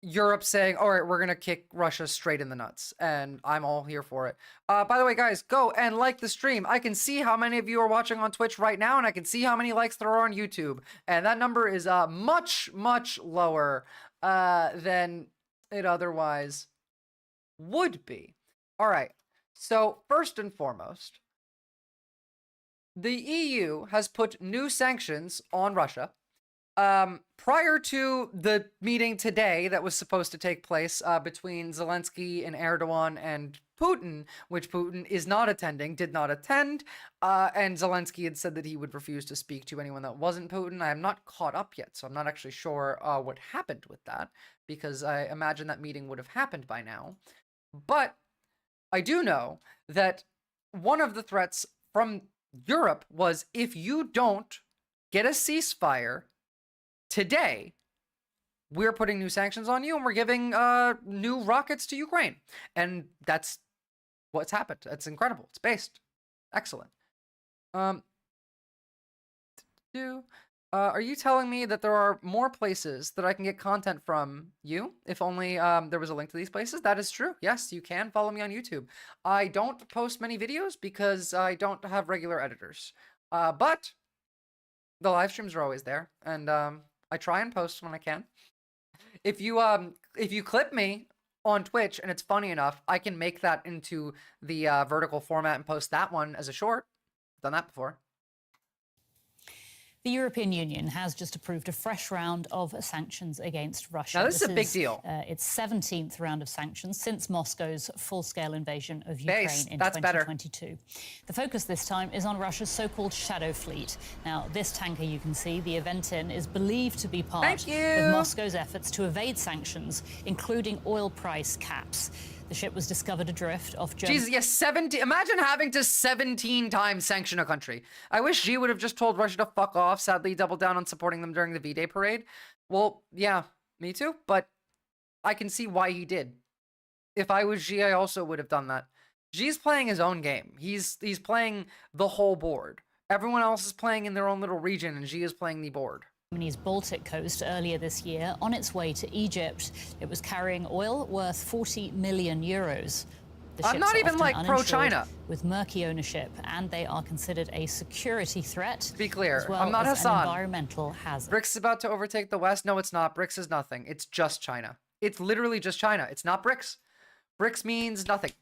Europe saying, all right, we're going to kick Russia straight in the nuts. And I'm all here for it. By the way, guys, go and like the stream. I can see how many of you are watching on Twitch right now, and I can see how many likes there are on YouTube. And that number is much, much lower than it otherwise would be. All right. So first and foremost, the EU has put new sanctions on Russia. Prior to the meeting today that was supposed to take place between Zelensky and Erdogan and Putin, which Putin is not attending, did not attend, and Zelensky had said that he would refuse to speak to anyone that wasn't Putin. I am not caught up yet, so I'm not actually sure what happened with that, because I imagine that meeting would have happened by now. But I do know that one of the threats from Europe was, if you don't get a ceasefire today, we're putting new sanctions on you, and we're giving new rockets to Ukraine. And that's what's happened. It's incredible. It's based. Excellent. Are you telling me that there are more places that I can get content from you? If only there was a link to these places. That is true. Yes, you can follow me on YouTube. I don't post many videos because I don't have regular editors. But the live streams are always there, and I try and post when I can. If you clip me on Twitch and it's funny enough, I can make that into the vertical format and post that one as a short. I've done that before. The European Union has just approved a fresh round of sanctions against Russia. Now, this is a big deal. Its 17th round of sanctions since Moscow's full-scale invasion of Ukraine in That's 2022. Better. The focus this time is on Russia's so-called shadow fleet. Now, this tanker you can see, the Aventin, is believed to be part of Moscow's efforts to evade sanctions, including oil price caps. The ship was discovered adrift off Germany. Jesus, yes, 17. Imagine having to 17 times sanction a country. I wish Xi would have just told Russia to fuck off. Sadly, doubled down on supporting them during the V-Day parade. Well, yeah, me too. But I can see why he did. If I was Xi, I also would have done that. Xi's playing his own game. He's playing the whole board. Everyone else is playing in their own little region, and Xi is playing the board. Germany's Baltic coast earlier this year on its way to Egypt. It was carrying oil worth 40 million euros. The I'm not even like pro-China. With murky ownership, and they are considered a security threat. To be clear, as well I'm not as Hassan. An environmental hazard. BRICS is about to overtake the West. No, it's not. BRICS is nothing. It's just China. It's literally just China. It's not BRICS. BRICS means nothing.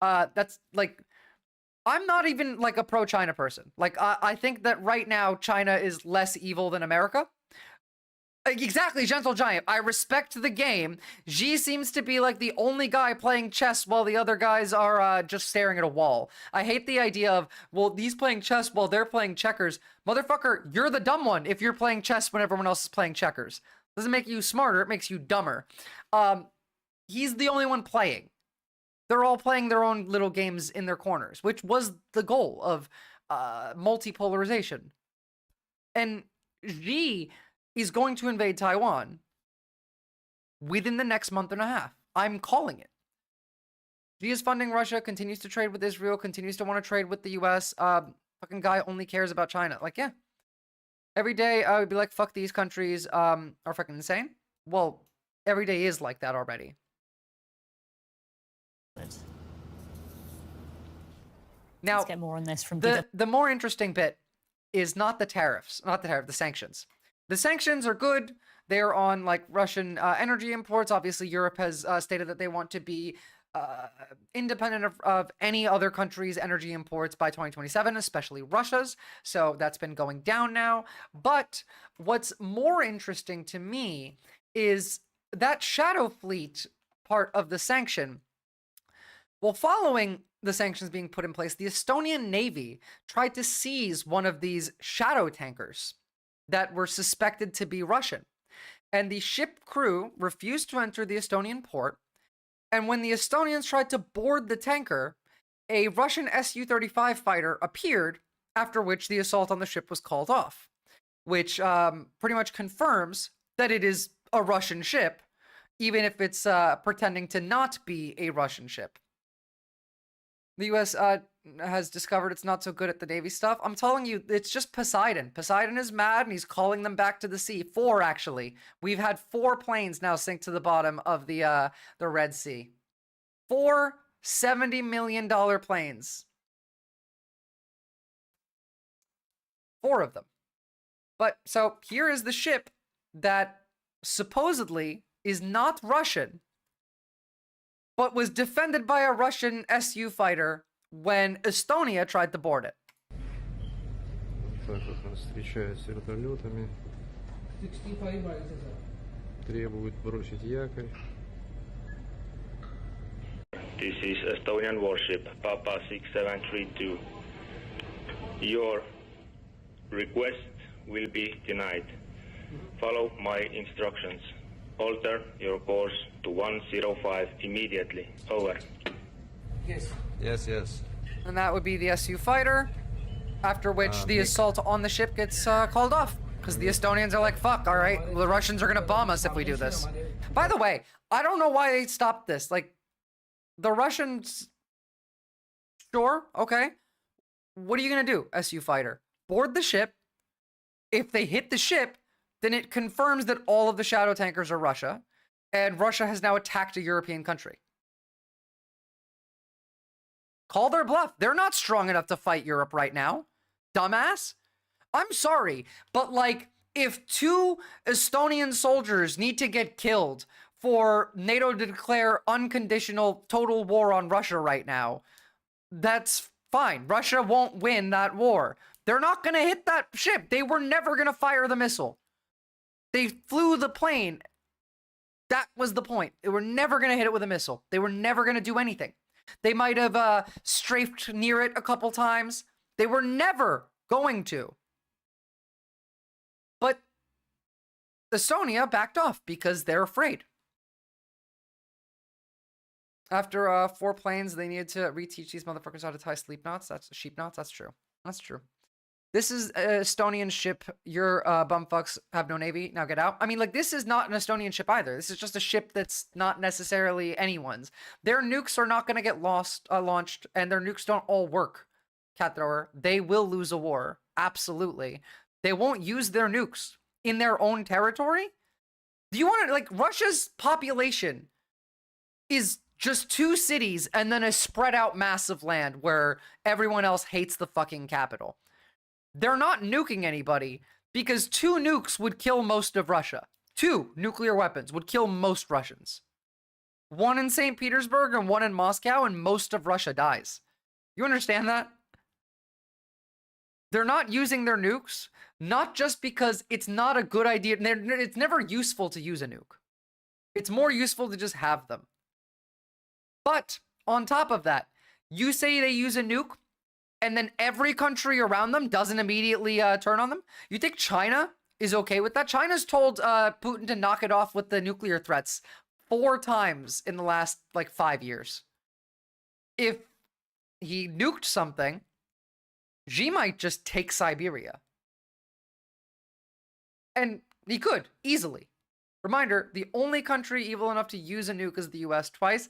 That's like, I'm not even like a pro-China person. Like, I think that right now China is less evil than America. Exactly, Gentle Giant. I respect the game. Xi seems to be like the only guy playing chess while the other guys are just staring at a wall. I hate the idea of, well, he's playing chess while they're playing checkers. Motherfucker, you're the dumb one if you're playing chess when everyone else is playing checkers. Doesn't make you smarter, it makes you dumber. He's the only one playing. They're all playing their own little games in their corners, which was the goal of multipolarization. And Xi is going to invade Taiwan within the next month and a half. I'm calling it. Xi is funding Russia, continues to trade with Israel, continues to want to trade with the US. Fucking guy only cares about China. Like, yeah. Every day I would be like, fuck, these countries are fucking insane. Well, every day is like that already. Now, let's get more on this from the more interesting bit is not the tariffs, the sanctions. The sanctions are good. They're on like Russian energy imports. Obviously, Europe has stated that they want to be independent of any other country's energy imports by 2027, especially Russia's. So that's been going down now. But what's more interesting to me is that shadow fleet part of the sanction. Well, following the sanctions being put in place, the Estonian Navy tried to seize one of these shadow tankers that were suspected to be Russian. And the ship crew refused to enter the Estonian port. And when the Estonians tried to board the tanker, a Russian Su-35 fighter appeared, after which the assault on the ship was called off, which pretty much confirms that it is a Russian ship, even if it's pretending to not be a Russian ship. The U.S. Has discovered it's not so good at the Navy stuff. I'm telling you, it's just Poseidon. Poseidon is mad, and he's calling them back to the sea. 4, actually. We've had 4 planes now sink to the bottom of the Red Sea. 4 $70 million planes. 4 of them. But, so, here is the ship that supposedly is not Russian, but was defended by a Russian Su fighter when Estonia tried to board it. Встречаются вертолетами. Требуют бросить якорь. This is Estonian warship Papa 6732. Your request will be denied. Follow my instructions. Alter your course to 105 immediately. Over. Yes. Yes. And that would be the Su fighter, after which the assault on the ship gets called off. Because the Estonians are like, fuck, all right, the Russians are going to bomb us if we do this. By the way, I don't know why they stopped this. Like, the Russians, sure, okay. What are you going to do, Su fighter? Board the ship. If they hit the ship, then it confirms that all of the shadow tankers are Russia, and Russia has now attacked a European country. Call their bluff. They're not strong enough to fight Europe right now. Dumbass. I'm sorry, but like, if 2 Estonian soldiers need to get killed for NATO to declare unconditional total war on Russia right now, that's fine. Russia won't win that war. They're not going to hit that ship. They were never going to fire the missile. They flew the plane. That was the point. They were never going to hit it with a missile. They were never going to do anything. They might have strafed near it a couple times. They were never going to. But Estonia backed off because they're afraid. After 4 planes, they needed to reteach these motherfuckers how to tie sleep knots. That's sheep knots. That's true. That's true. This is an Estonian ship. Your bumfucks have no navy. Now get out. I mean, like, this is not an Estonian ship either. This is just a ship that's not necessarily anyone's. Their nukes are not going to get launched, and their nukes don't all work, Cat Thrower. They will lose a war. Absolutely. They won't use their nukes in their own territory. Do you want to, like, Russia's population is just 2 cities and then a spread out mass of land where everyone else hates the fucking capital. They're not nuking anybody because 2 nukes would kill most of Russia. 2 nuclear weapons would kill most Russians. 1 in St. Petersburg and 1 in Moscow, and most of Russia dies. You understand that? They're not using their nukes, not just because it's not a good idea. It's never useful to use a nuke. It's more useful to just have them. But on top of that, you say they use a nuke, and then every country around them doesn't immediately turn on them? You think China is okay with that? China's told Putin to knock it off with the nuclear threats 4 times in the last, like, 5 years. If he nuked something, Xi might just take Siberia. And he could, easily. Reminder, the only country evil enough to use a nuke is the US twice.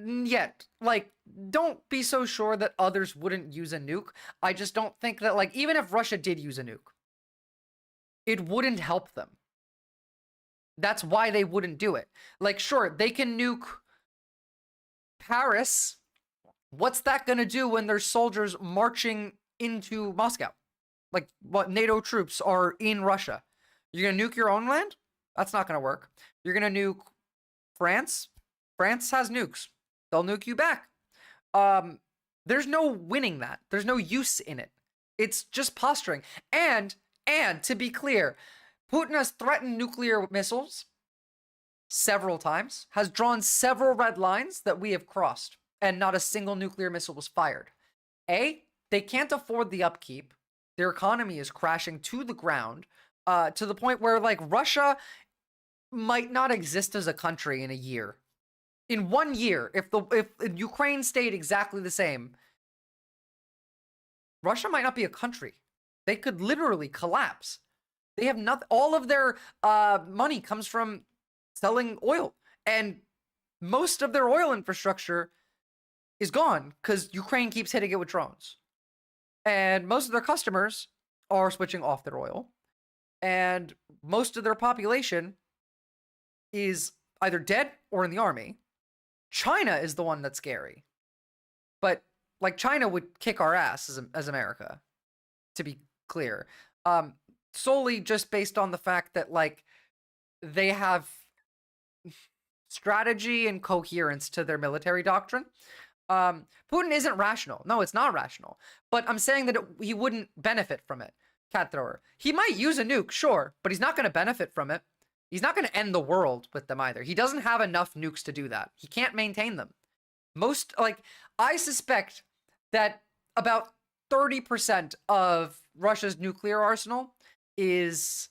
Yet, like, don't be so sure that others wouldn't use a nuke. I just don't think that, like, even if Russia did use a nuke, it wouldn't help them. That's why they wouldn't do it. Like, sure, they can nuke Paris. What's that gonna do when there's soldiers marching into Moscow? Like, what, NATO troops are in Russia? You're gonna nuke your own land? That's not gonna work. You're gonna nuke France? France has nukes. they'll nuke you back. There's no winning that. There's no use in it. It's just posturing. And to be clear, Putin has threatened nuclear missiles several times, has drawn several red lines that we have crossed, and not a single nuclear missile was fired. They can't afford the upkeep. Their economy is crashing to the ground, to the point where, like, Russia might not exist as a country in a year. In 1 year, if Ukraine stayed exactly the same, Russia might not be a country. They could literally collapse. They have nothing. All of their money comes from selling oil, and most of their oil infrastructure is gone because Ukraine keeps hitting it with drones. And most of their customers are switching off their oil, and most of their population is either dead or in the army. China is the one that's scary. But, like, China would kick our ass as America, to be clear. Solely just based on the fact that, like, they have strategy and coherence to their military doctrine. Putin isn't rational. No, it's not rational. But I'm saying that he wouldn't benefit from it. Cat thrower. He might use a nuke, sure, but he's not going to benefit from it. He's not going to end the world with them either. He doesn't have enough nukes to do that. He can't maintain them. I suspect that about 30% of Russia's nuclear arsenal is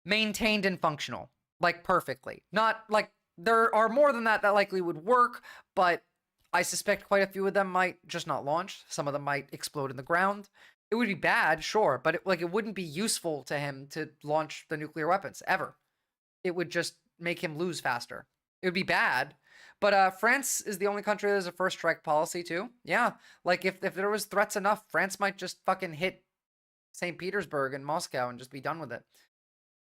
maintained and functional, like, perfectly. Not, like, there are more than that likely would work, but I suspect quite a few of them might just not launch. Some of them might explode in the ground. It would be bad, sure, but it wouldn't be useful to him to launch the nuclear weapons, ever. It would just make him lose faster. It would be bad. But France is the only country that has a first strike policy, too. Yeah, like, if there was threats enough, France might just fucking hit St. Petersburg and Moscow and just be done with it.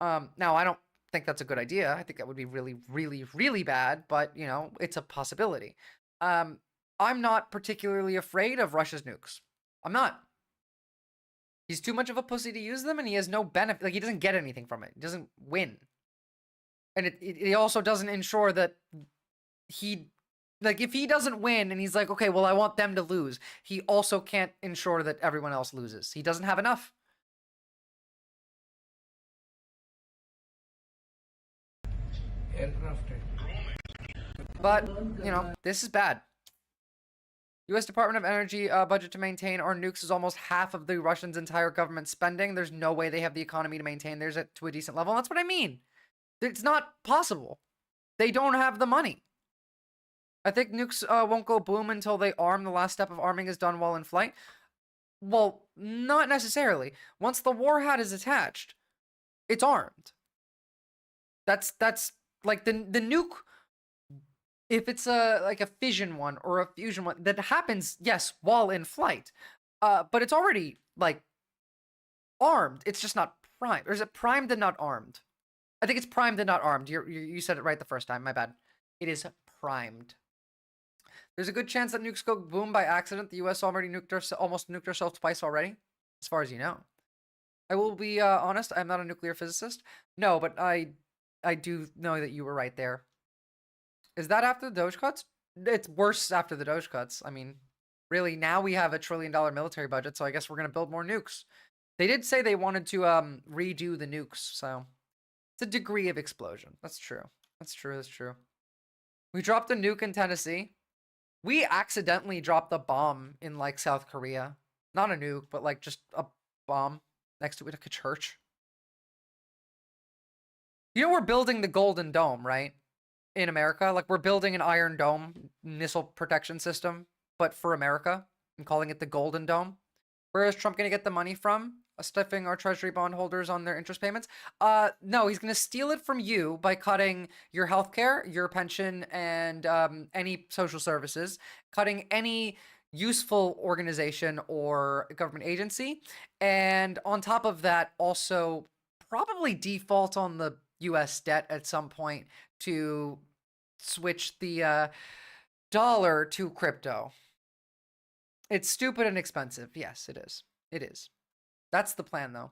Now, I don't think that's a good idea. I think that would be really, really, really bad, but, you know, it's a possibility. I'm not particularly afraid of Russia's nukes. I'm not. He's too much of a pussy to use them, and he has no benefit. Like, he doesn't get anything from it. He doesn't win. And it also doesn't ensure that if he doesn't win and he's like, okay, well, I want them to lose, he also can't ensure that everyone else loses. He doesn't have enough. But, you know, this is bad. U.S. Department of Energy budget to maintain our nukes is almost half of the Russians' entire government spending. There's no way they have the economy to maintain theirs to a decent level. And that's what I mean. It's not possible. They don't have the money. I think nukes won't go boom until they arm. The last step of arming is done while in flight. Well, not necessarily. Once the warhead is attached, it's armed. That's like the nuke. If it's like a fission one or a fusion one, that happens, yes, while in flight. But it's already, like, armed. It's just not primed. Or is it primed and not armed? I think it's primed and not armed. You said it right the first time. My bad. It is primed. There's a good chance that nukes go boom by accident. The U.S. already almost nuked herself twice already, as far as you know. I will be honest. I'm not a nuclear physicist. No, but I do know that you were right there. Is that after the Doge cuts? It's worse after the Doge cuts. I mean, really, now we have $1 trillion military budget, so I guess we're going to build more nukes. They did say they wanted to redo the nukes, so it's a degree of explosion. That's true. That's true. That's true. We dropped a nuke in Tennessee. We accidentally dropped a bomb in, like, South Korea. Not a nuke, but, like, just a bomb next to it, like a church. You know, we're building the Golden Dome, right? In America. Like, we're building an Iron Dome missile protection system, but for America, and calling it the Golden Dome. Where is Trump going to get the money from? Stuffing our treasury bondholders on their interest payments? No, he's going to steal it from you by cutting your healthcare, your pension, and any social services, cutting any useful organization or government agency, and on top of that, also probably default on the U.S. debt at some point to switch the dollar to crypto. It's stupid and expensive. Yes, it is. It is. That's the plan, though.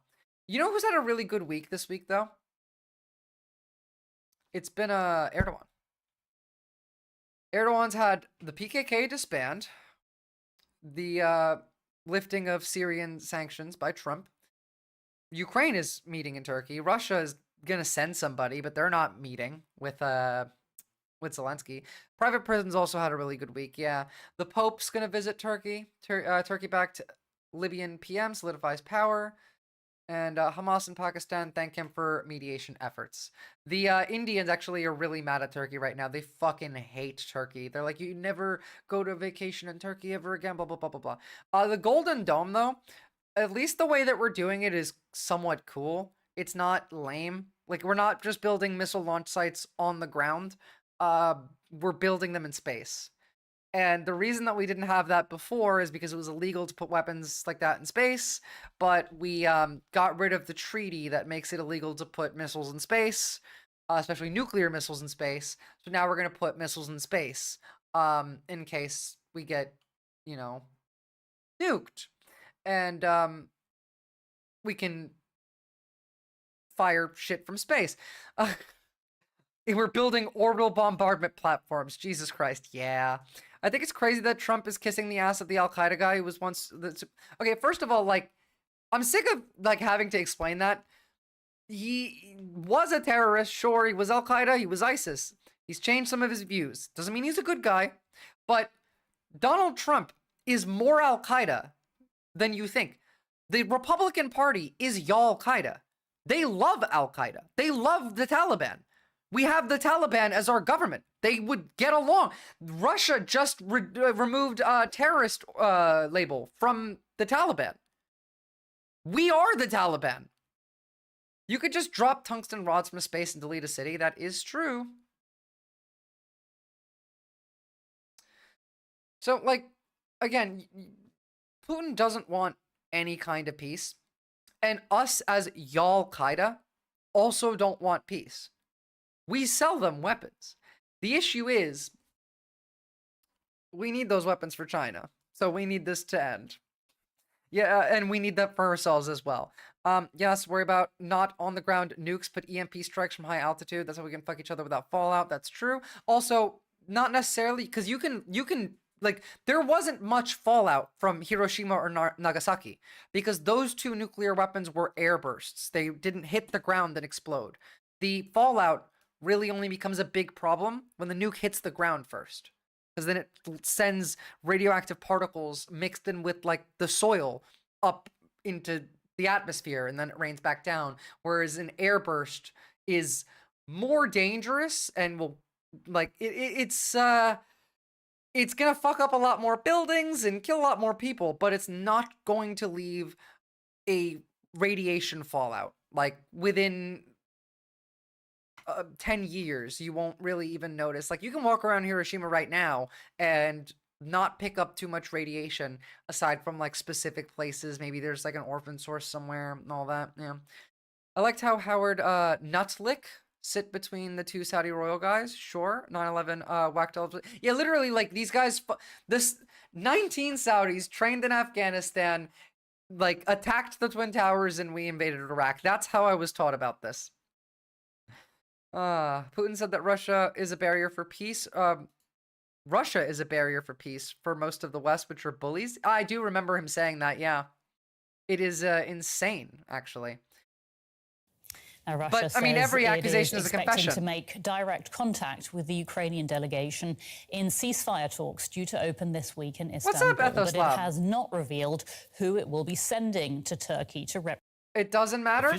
You know who's had a really good week this week, though? It's been Erdogan. Erdogan's had the PKK disband, the lifting of Syrian sanctions by Trump. Ukraine is meeting in Turkey. Russia is gonna send somebody, but they're not meeting with Zelensky. Private prisons also had a really good week. Yeah, the Pope's gonna visit Turkey. Turkey-backed Libyan PM solidifies power, and Hamas and Pakistan thank him for mediation efforts. The Indians actually are really mad at Turkey right now. They fucking hate Turkey. They're like, you never go to vacation in Turkey ever again. Blah blah blah blah blah. The Golden Dome though, at least the way that we're doing it is somewhat cool. It's not lame. Like, we're not just building missile launch sites on the ground. We're building them in space. And the reason that we didn't have that before is because it was illegal to put weapons like that in space, but we got rid of the treaty that makes it illegal to put missiles in space, especially nuclear missiles in space. So now we're going to put missiles in space in case we get, you know, nuked. And we can fire shit from space. We're building orbital bombardment platforms. Jesus Christ, yeah. I think it's crazy that Trump is kissing the ass of the Al-Qaeda guy who was once... Okay, first of all, like, I'm sick of, like, having to explain that. He was a terrorist, sure, he was Al-Qaeda, he was ISIS. He's changed some of his views. Doesn't mean he's a good guy, but Donald Trump is more Al-Qaeda than you think. The Republican Party is Y'all-Qaeda. They love Al-Qaeda. They love the Taliban. We have the Taliban as our government. They would get along. Russia just removed a terrorist label from the Taliban. We are the Taliban. You could just drop tungsten rods from space and delete a city. That is true. So, like, again, Putin doesn't want any kind of peace. And us as Y'all-Qaeda also don't want peace. We sell them weapons. The issue is, we need those weapons for China. So we need this to end. Yeah, and we need that for ourselves as well. Yes, worry about not on the ground nukes, but EMP strikes from high altitude. That's how we can fuck each other without fallout. That's true. Also, not necessarily, because you can, like, there wasn't much fallout from Hiroshima or Nagasaki, because those two nuclear weapons were air bursts. They didn't hit the ground and explode. The fallout really only becomes a big problem when the nuke hits the ground first, because then it sends radioactive particles mixed in with, like, the soil up into the atmosphere, and then it rains back down, whereas an air burst is more dangerous and will, like, it's gonna fuck up a lot more buildings and kill a lot more people, but it's not going to leave a radiation fallout. Like, within 10 years, you won't really even notice. Like, you can walk around Hiroshima right now and not pick up too much radiation, aside from, like, specific places. Maybe there's, like, an orphan source somewhere and all that. Yeah. I liked how Howard Nutlick sit between the two Saudi royal guys. Sure. 9/11 whacked all. Yeah, literally, like, these guys, this 19 Saudis trained in Afghanistan, like, attacked the Twin Towers, and we invaded Iraq. That's how I was taught about this. Putin said that Russia is a barrier for peace. Russia is a barrier for peace for most of the West, which are bullies. I do remember him saying that, yeah. It is insane, actually. Now, Russia But, I mean, says every accusation it is a expecting confession. to make direct contact with the Ukrainian delegation in ceasefire talks due to open this week in Istanbul. What's up, but it Ethoslav? has not revealed who it will be sending to Turkey to represent. It doesn't matter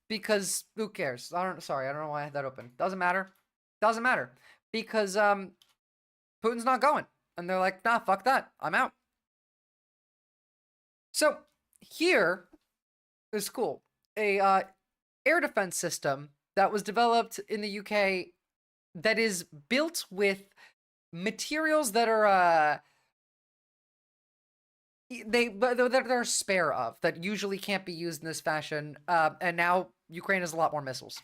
because who cares? I don't know why I had that open. Doesn't matter. Doesn't matter because Putin's not going, and they're like, nah, fuck that. I'm out. So here is cool. A air defense system that was developed in the UK that is built with materials that are that they're spare of, that usually can't be used in this fashion, and now Ukraine has a lot more missiles.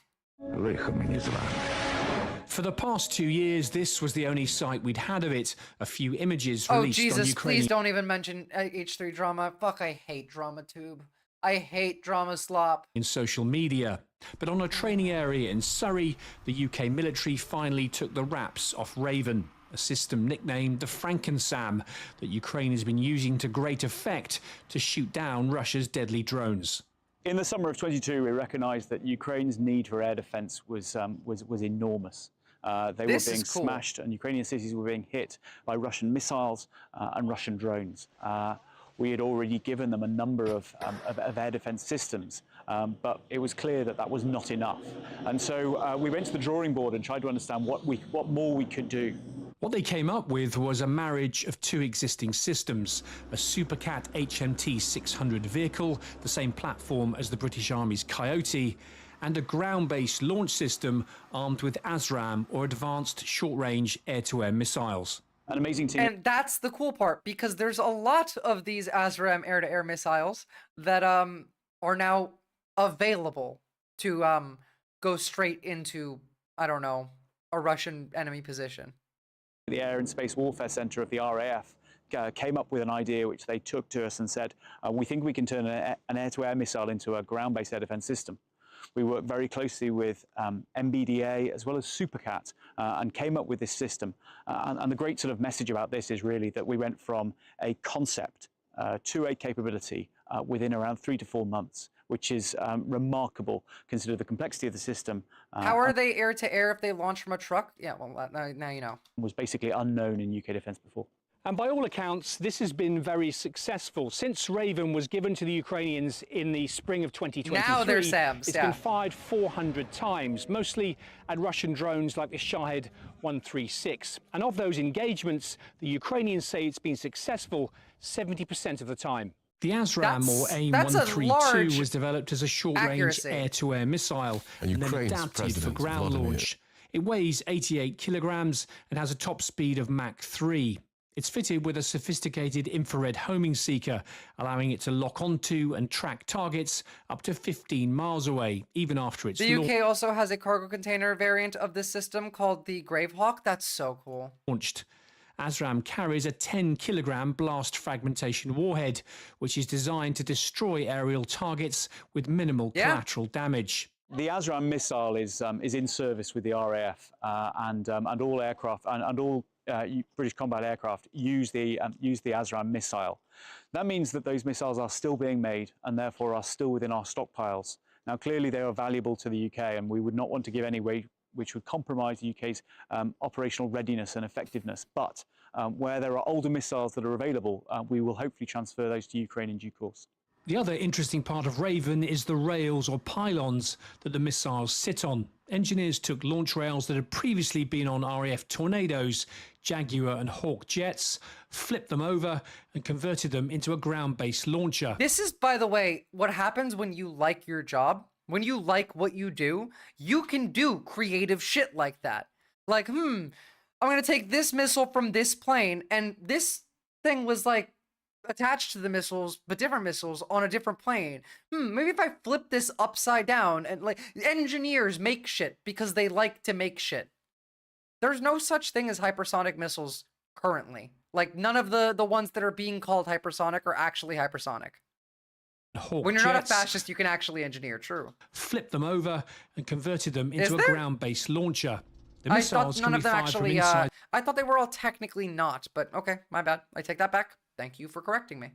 For the past 2 years, this was the only sight we'd had of it. A few images Oh released on Jesus, Ukraine. please don't even mention H3 drama. Fuck, I hate drama tube. I hate drama slop. In social media. But on a training area in Surrey, the UK military finally took the wraps off Raven. a system nicknamed the Frankensam that Ukraine has been using to great effect to shoot down Russia's deadly drones. In the summer of 22, we recognised that Ukraine's need for air defence was enormous. They were being smashed, and Ukrainian cities were being hit by Russian missiles and Russian drones. We had already given them a number of air defence systems, but it was clear that that was not enough. And so we went to the drawing board and tried to understand what more we could do. What they came up with was a marriage of two existing systems, a Supercat HMT 600 vehicle, the same platform as the British Army's Coyote, and a ground-based launch system armed with ASRAAM, or Advanced Short-Range Air-to-Air Missiles. An amazing team. And that's the cool part, because there's a lot of these ASRAAM air-to-air missiles that are now available to go straight into, I don't know, a Russian enemy position. The Air and Space Warfare Centre of the RAF came up with an idea which they took to us and said, we think we can turn an air-to-air missile into a ground-based air defence system. We worked very closely with MBDA as well as Supercat and came up with this system. And the great sort of message about this is really that we went from a concept to a capability within around 3 to 4 months, which is remarkable considering the complexity of the system. How are they air-to-air if they launch from a truck? Yeah, well, now you know. Was basically unknown in UK defence before. And by all accounts, this has been very successful. Since Raven was given to the Ukrainians in the spring of 2023, now they're SAMs, it's been fired 400 times, mostly at Russian drones like the Shahed 136. And of those engagements, the Ukrainians say it's been successful 70% of the time. The ASRAAM, or AIM-132, was developed as a short-range air-to-air missile and then adapted for ground launch. It weighs 88 kilograms and has a top speed of Mach 3. It's fitted with a sophisticated infrared homing seeker, allowing it to lock onto and track targets up to 15 miles away, even after it's launched. The UK also has a cargo container variant of this system called the Gravehawk. That's so cool. ASRAAM carries a 10-kilogram blast fragmentation warhead, which is designed to destroy aerial targets with minimal collateral damage. The ASRAAM missile is in service with the RAF, and all aircraft and all British combat aircraft use the ASRAAM missile. That means that those missiles are still being made and therefore are still within our stockpiles. Now, clearly they are valuable to the UK, and we would not want to give any way which would compromise the UK's operational readiness and effectiveness. But where there are older missiles that are available, we will hopefully transfer those to Ukraine in due course. The other interesting part of Raven is the rails or pylons that the missiles sit on. Engineers took launch rails that had previously been on RAF Tornadoes, Jaguar and Hawk jets, flipped them over and converted them into a ground-based launcher. This is, by the way, what happens when you like your job. When you like what you do, you can do creative shit like that. Like, I'm going to take this missile from this plane, and this thing was like attached to the missiles, but different missiles on a different plane. Maybe if I flip this upside down, and like, engineers make shit because they like to make shit. There's no such thing as hypersonic missiles currently. Like, none of the ones that are being called hypersonic are actually hypersonic. Hawk when you're jets, not a fascist, you can actually engineer, true. Flipped them over and converted them into a ground-based launcher. The I missiles thought none can of be them fired actually, from inside. I thought they were all technically not, but okay, my bad. I take that back. Thank you for correcting me.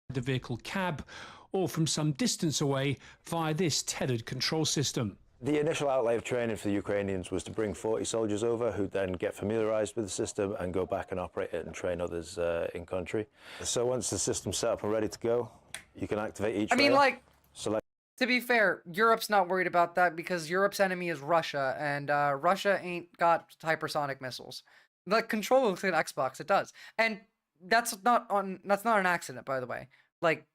The vehicle cab, or from some distance away via this tethered control system. The initial outlay of training for the Ukrainians was to bring 40 soldiers over who then get familiarised with the system and go back and operate it and train others in country. So once the system's set up and ready to go, you can activate each rail. I mean, like, select. To be fair, Europe's not worried about that because Europe's enemy is Russia, and Russia ain't got hypersonic missiles. The control looks like an Xbox, it does. And that's not an accident, by the way. Like,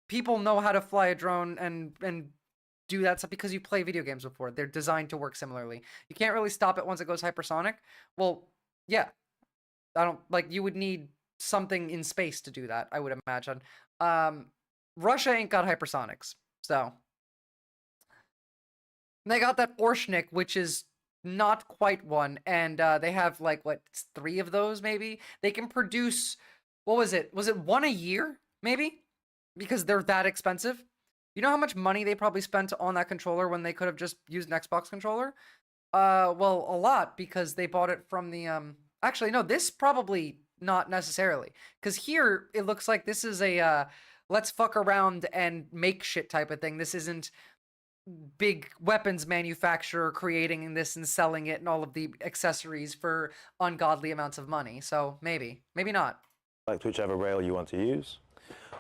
people know how to fly a drone and do that stuff because you play video games before. They're designed to work similarly. You can't really stop it once it goes hypersonic. Well, yeah. You would need something in space to do that, I would imagine. Russia ain't got hypersonics, so. They got that Orshnik, which is not quite one, and they have, like, what, 3 of those, maybe? They can produce, what was it? Was it 1 a year, maybe? Because they're that expensive. You know how much money they probably spent on that controller when they could have just used an Xbox controller? Well, a lot, because they bought it from the, Actually, no, this probably not necessarily. Because here, it looks like this is a let's fuck around and make shit type of thing. This isn't big weapons manufacturer creating this and selling it and all of the accessories for ungodly amounts of money. So maybe not. Select whichever rail you want to use.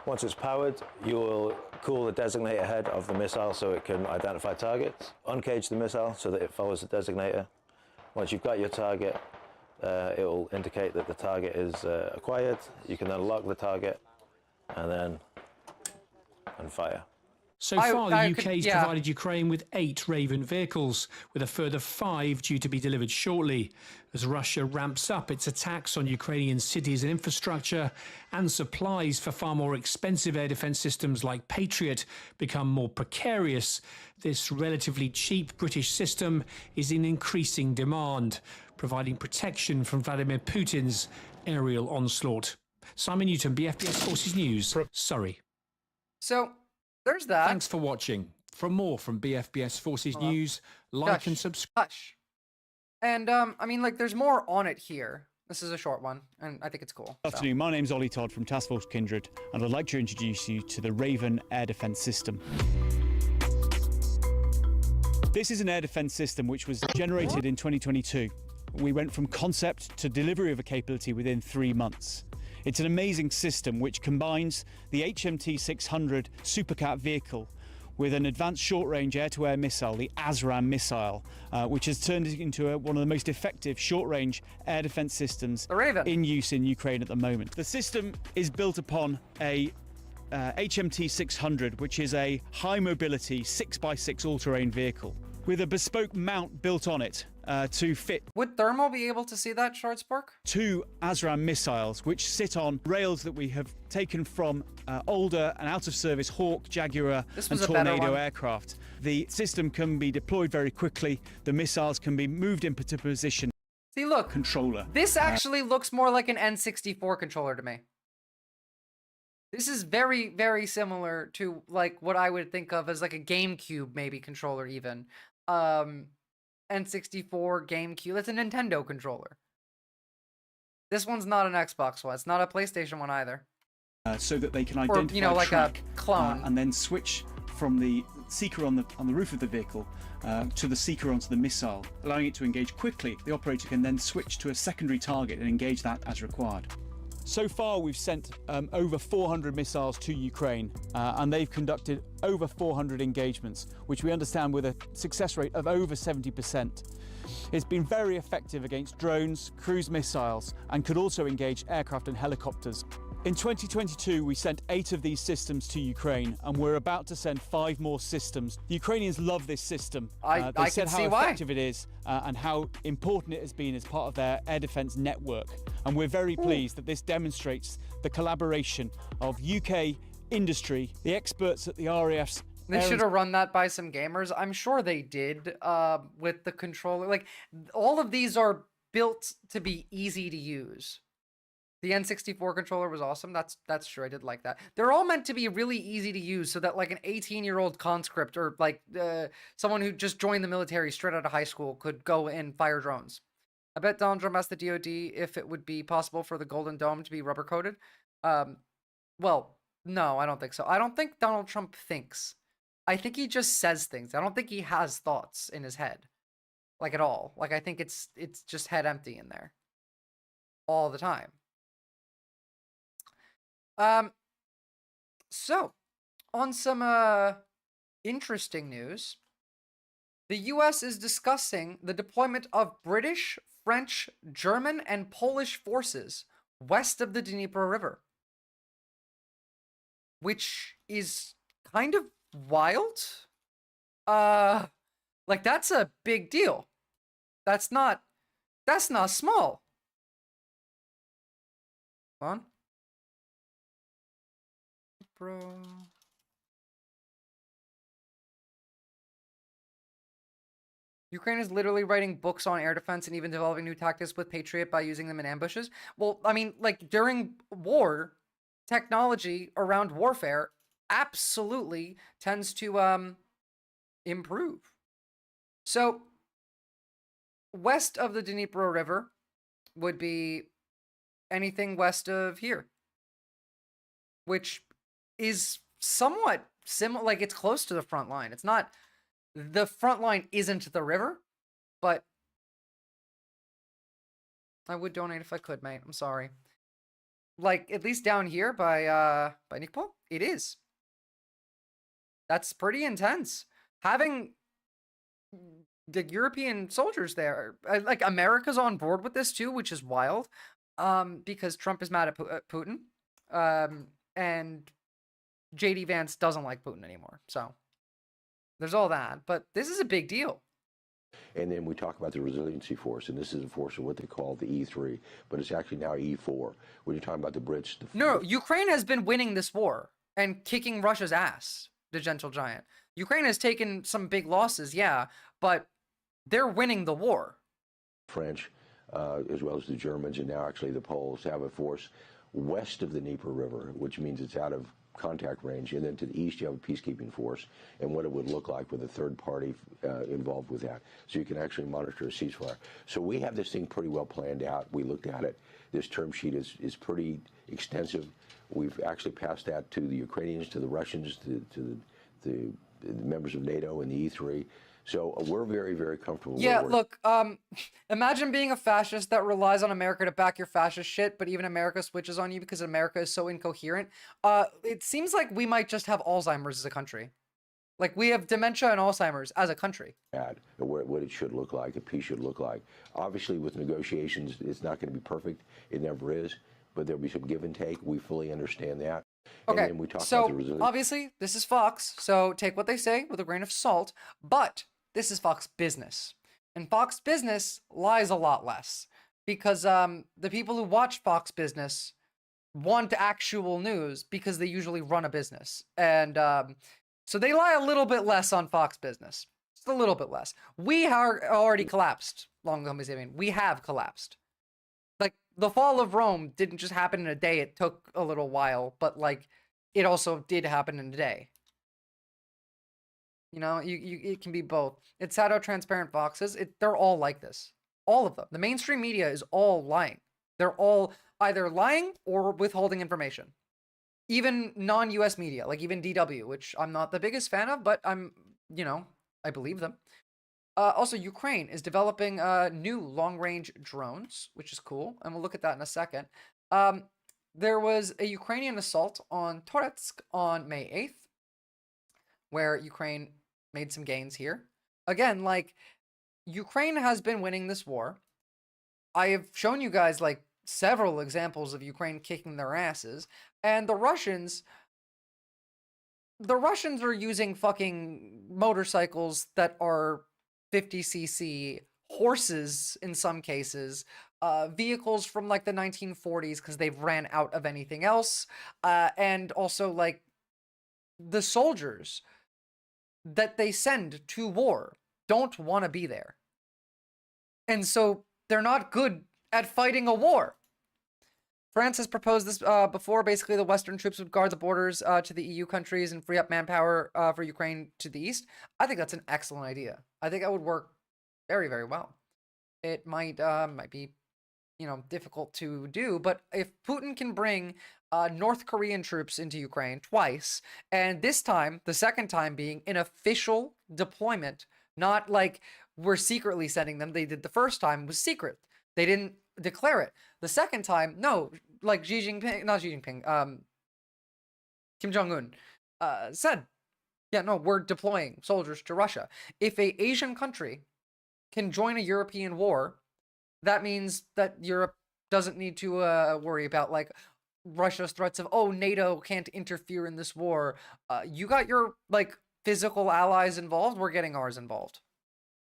Once it's powered, you will cool the designator head of the missile so it can identify targets. Uncage the missile so that it follows the designator. Once you've got your target, it will indicate that the target is acquired. You can then lock the target and fire. So far, the UK's provided Ukraine with 8 Raven vehicles, with a further 5 due to be delivered shortly, as Russia ramps up its attacks on Ukrainian cities and infrastructure, and supplies for far more expensive air defence systems like Patriot become more precarious. This relatively cheap British system is in increasing demand, providing protection from Vladimir Putin's aerial onslaught. Simon Newton, BFBS Forces News, Surrey. So there's that. Thanks for watching. For more from BFBS Forces News, like and subscribe. Hush. And I mean, like, there's more on it here. This is a short one, and I think it's cool. Good afternoon, my name's Ollie Todd from Task Force Kindred, and I'd like to introduce you to the Raven air defence system. This is an air defence system which was generated in 2022. We went from concept to delivery of a capability within 3 months. It's an amazing system which combines the HMT-600 Supercat vehicle with an advanced short-range air-to-air missile, the ASRAAM missile, which has turned it into one of the most effective short-range air defence systems in use in Ukraine at the moment. The system is built upon a HMT-600, which is a high-mobility 6x6 all-terrain vehicle with a bespoke mount built on it to fit. Would Thermal be able to see that, Shortspark? 2 ASRAAM missiles, which sit on rails that we have taken from older and out-of-service Hawk, Jaguar and Tornado aircraft. The system can be deployed very quickly. The missiles can be moved into position. See, look. Controller. This actually looks more like an N64 controller to me. This is very, very similar to, like, what I would think of as, like, a GameCube, maybe, controller, even. N64, GameCube. That's a Nintendo controller. This one's not an Xbox one. It's not a PlayStation one either. So that they can identify, or, you know, like track, a clone, and then switch from the seeker on the roof of the vehicle to the seeker onto the missile, allowing it to engage quickly. The operator can then switch to a secondary target and engage that as required. So far, we've sent over 400 missiles to Ukraine, and they've conducted over 400 engagements, which we understand with a success rate of over 70%. It's been very effective against drones, cruise missiles, and could also engage aircraft and helicopters. In 2022, we sent 8 of these systems to Ukraine, and we're about to send 5 more systems. The Ukrainians love this system. They said how effective it is and how important it has been as part of their air defence network. And we're very pleased that this demonstrates the collaboration of UK industry, the experts at the RAF's. They should have run that by some gamers. I'm sure they did with the controller. Like, all of these are built to be easy to use. The N64 controller was awesome. That's true. I did like that. They're all meant to be really easy to use so that, like, an 18-year-old conscript or, like, someone who just joined the military straight out of high school could go and fire drones. I bet Donald Trump asked the DOD if it would be possible for the Golden Dome to be rubber-coated. Well, no, I don't think so. I don't think Donald Trump thinks. I think he just says things. I don't think he has thoughts in his head. Like, at all. Like, I think it's just head empty in there. All the time. So, on some interesting news, the US is discussing the deployment of British, French, German, and Polish forces west of the Dnieper River, which is kind of wild. Like, that's a big deal. That's not small. Hold on. Bro. Ukraine is literally writing books on air defense and even developing new tactics with Patriot by using them in ambushes. Well, I mean, like, during war, technology around warfare absolutely tends to improve. So, west of the Dnieper River, would be anything west of here, which is somewhat similar. Like, it's close to the front line. It's not, the front line isn't the river, but I would donate if I could, mate. I'm sorry. Like, at least down here by Nikpo, it is. That's pretty intense. Having the European soldiers there, like, America's on board with this too, which is wild, because Trump is mad at Putin, and JD Vance doesn't like Putin anymore. So there's all that, but this is a big deal. And then we talk about the resiliency force, and this is a force of what they call the E3, but it's actually now E4. When you're talking about the Brits... No, Ukraine has been winning this war and kicking Russia's ass, the gentle giant. Ukraine has taken some big losses, yeah, but they're winning the war. French, as well as the Germans, and now actually the Poles have a force west of the Dnieper River, which means it's out of contact range, and then to the east you have a peacekeeping force, and what it would look like with a third party involved with that, so you can actually monitor a ceasefire. So we have this thing pretty well planned out. We looked at it. This term sheet is pretty extensive. We've actually passed that to the Ukrainians, to the Russians, to the members of NATO and the E3. So we're very, very comfortable. Yeah, look, imagine being a fascist that relies on America to back your fascist shit, but even America switches on you because America is so incoherent. It seems like we might just have Alzheimer's as a country. Like, we have dementia and Alzheimer's as a country. What it should look like, a peace should look like. Obviously, with negotiations, it's not going to be perfect. It never is, but there'll be some give and take. We fully understand that. Okay, and then we talk about so the resilience. obviously, this is Fox, so take what they say with a grain of salt, but this is Fox Business. And Fox Business lies a lot less because the people who watch Fox Business want actual news because they usually run a business. And so they lie a little bit less on Fox Business. Just a little bit less. We are already collapsed. Long come saving. We have collapsed. Like, the fall of Rome didn't just happen in a day. It took a little while, but like, it also did happen in a day. You know, it can be both. It's sad how transparent Fox is. They're all like this. All of them. The mainstream media is all lying. They're all either lying or withholding information. Even non-US media, like even DW, which I'm not the biggest fan of, but I believe them. Also, Ukraine is developing new long-range drones, which is cool, and we'll look at that in a second. There was a Ukrainian assault on Toretsk on May 8th, where Ukraine made some gains here. Again, like, Ukraine has been winning this war. I have shown you guys, like, several examples of Ukraine kicking their asses, and the Russians are using fucking motorcycles that are 50cc, horses in some cases, vehicles from like the 1940s because they've ran out of anything else, and also like the soldiers that they send to war don't want to be there. And so they're not good at fighting a war. France has proposed this before. Basically, the Western troops would guard the borders to the EU countries and free up manpower for Ukraine to the east. I think that's an excellent idea. I think that would work very, very well. It might be, difficult to do, but if Putin can bring North Korean troops into Ukraine twice, and this time, the second time being an official deployment, not like we're secretly sending them. They did the first time was secret. They didn't declare it. The second time, no, like Kim Jong-un said, yeah, no, we're deploying soldiers to Russia. If a Asian country can join a European war, that means that Europe doesn't need to worry about like Russia's threats of, oh, NATO can't interfere in this war. You got your like physical allies involved. We're getting ours involved.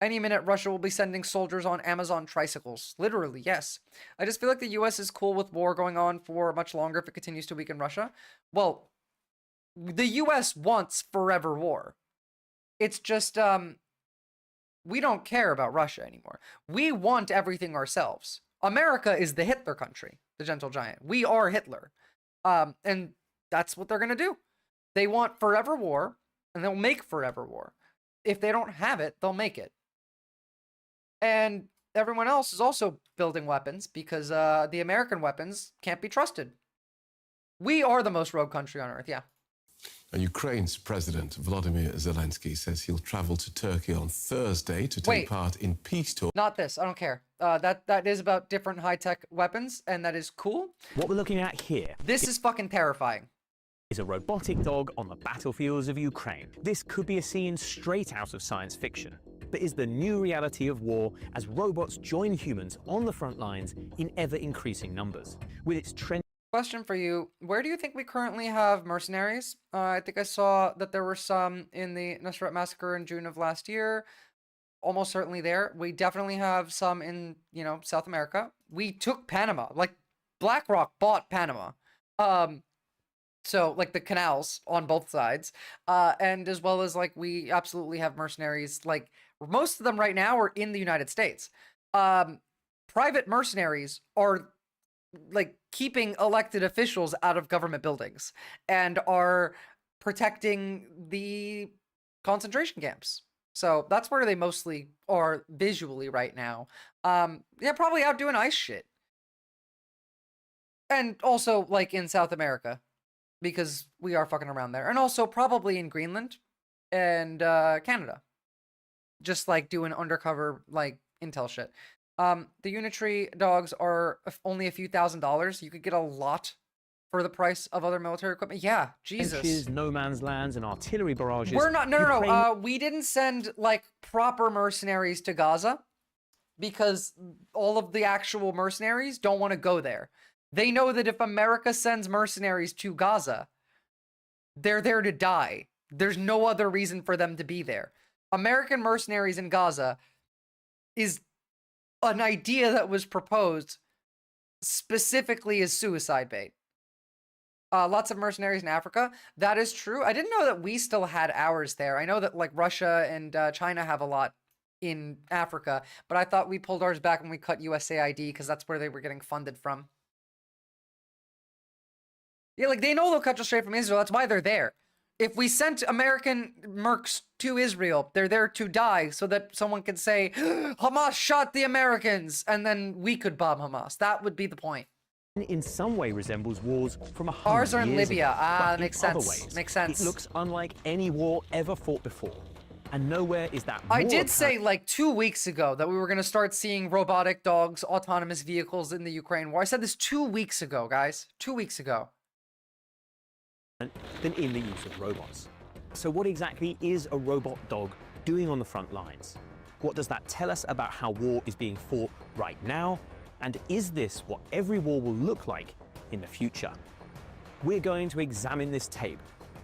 Any minute, Russia will be sending soldiers on Amazon tricycles. Literally, yes. I just feel like the US is cool with war going on for much longer if it continues to weaken Russia. Well, the US wants forever war. It's just, we don't care about Russia anymore. We want everything ourselves. America is the Hitler country, the gentle giant. We are Hitler. And that's what they're going to do. They want forever war, and they'll make forever war. If they don't have it, they'll make it. And everyone else is also building weapons because the American weapons can't be trusted. We are the most rogue country on earth, yeah. Ukraine's President Volodymyr Zelensky says he'll travel to Turkey on Thursday to take part in peace talks. Not this. I don't care. That is about different high-tech weapons, and that is cool. What we're looking at here This is fucking terrifying. is a robotic dog on the battlefields of Ukraine. This could be a scene straight out of science fiction, but is the new reality of war as robots join humans on the front lines in ever-increasing numbers. With its trend. Question for you. Where do you think we currently have mercenaries? I think I saw that there were some in the Nusrat massacre in June of last year. Almost certainly there. We definitely have some in, you know, South America. We took Panama. Like, BlackRock bought Panama. So, like, the canals on both sides. And as well as, like, we absolutely have mercenaries. Like, most of them right now are in the United States. Private mercenaries are like keeping elected officials out of government buildings and are protecting the concentration camps. So that's where they mostly are visually right now. Yeah, probably out doing ice shit. And also like in South America because we are fucking around there. And also probably in Greenland and Canada. Just like doing undercover like intel shit. The Unitary dogs are only a few $1,000s. You could get a lot for the price of other military equipment. Yeah, Jesus. No man's lands and artillery barrages. We're not, no. We didn't send like proper mercenaries to Gaza because all of the actual mercenaries don't want to go there. They know that if America sends mercenaries to Gaza, they're there to die. There's no other reason for them to be there. American mercenaries in Gaza is an idea that was proposed specifically as suicide bait. Lots of mercenaries in Africa. That is true. I didn't know that we still had ours there. I know that like Russia and China have a lot in Africa, but I thought we pulled ours back when we cut USAID because that's where they were getting funded from. Yeah, like they know they'll cut you straight from Israel. That's why they're there. If we sent American mercs to Israel, they're there to die so that someone can say, Hamas shot the Americans, and then we could bomb Hamas. That would be the point. In some way resembles wars from 100 Ours are in years Libya. ago, That but makes in other sense. ways, Makes sense. It looks unlike any war ever fought before. And nowhere is that more I did say apparent. like 2 weeks ago that we were going to start seeing robotic dogs, autonomous vehicles in the Ukraine war. I said this 2 weeks ago, guys. 2 weeks ago. Than in the use of robots. So what exactly is a robot dog doing on the front lines? What does that tell us about how war is being fought right now? And is this what every war will look like in the future? We're going to examine this tape,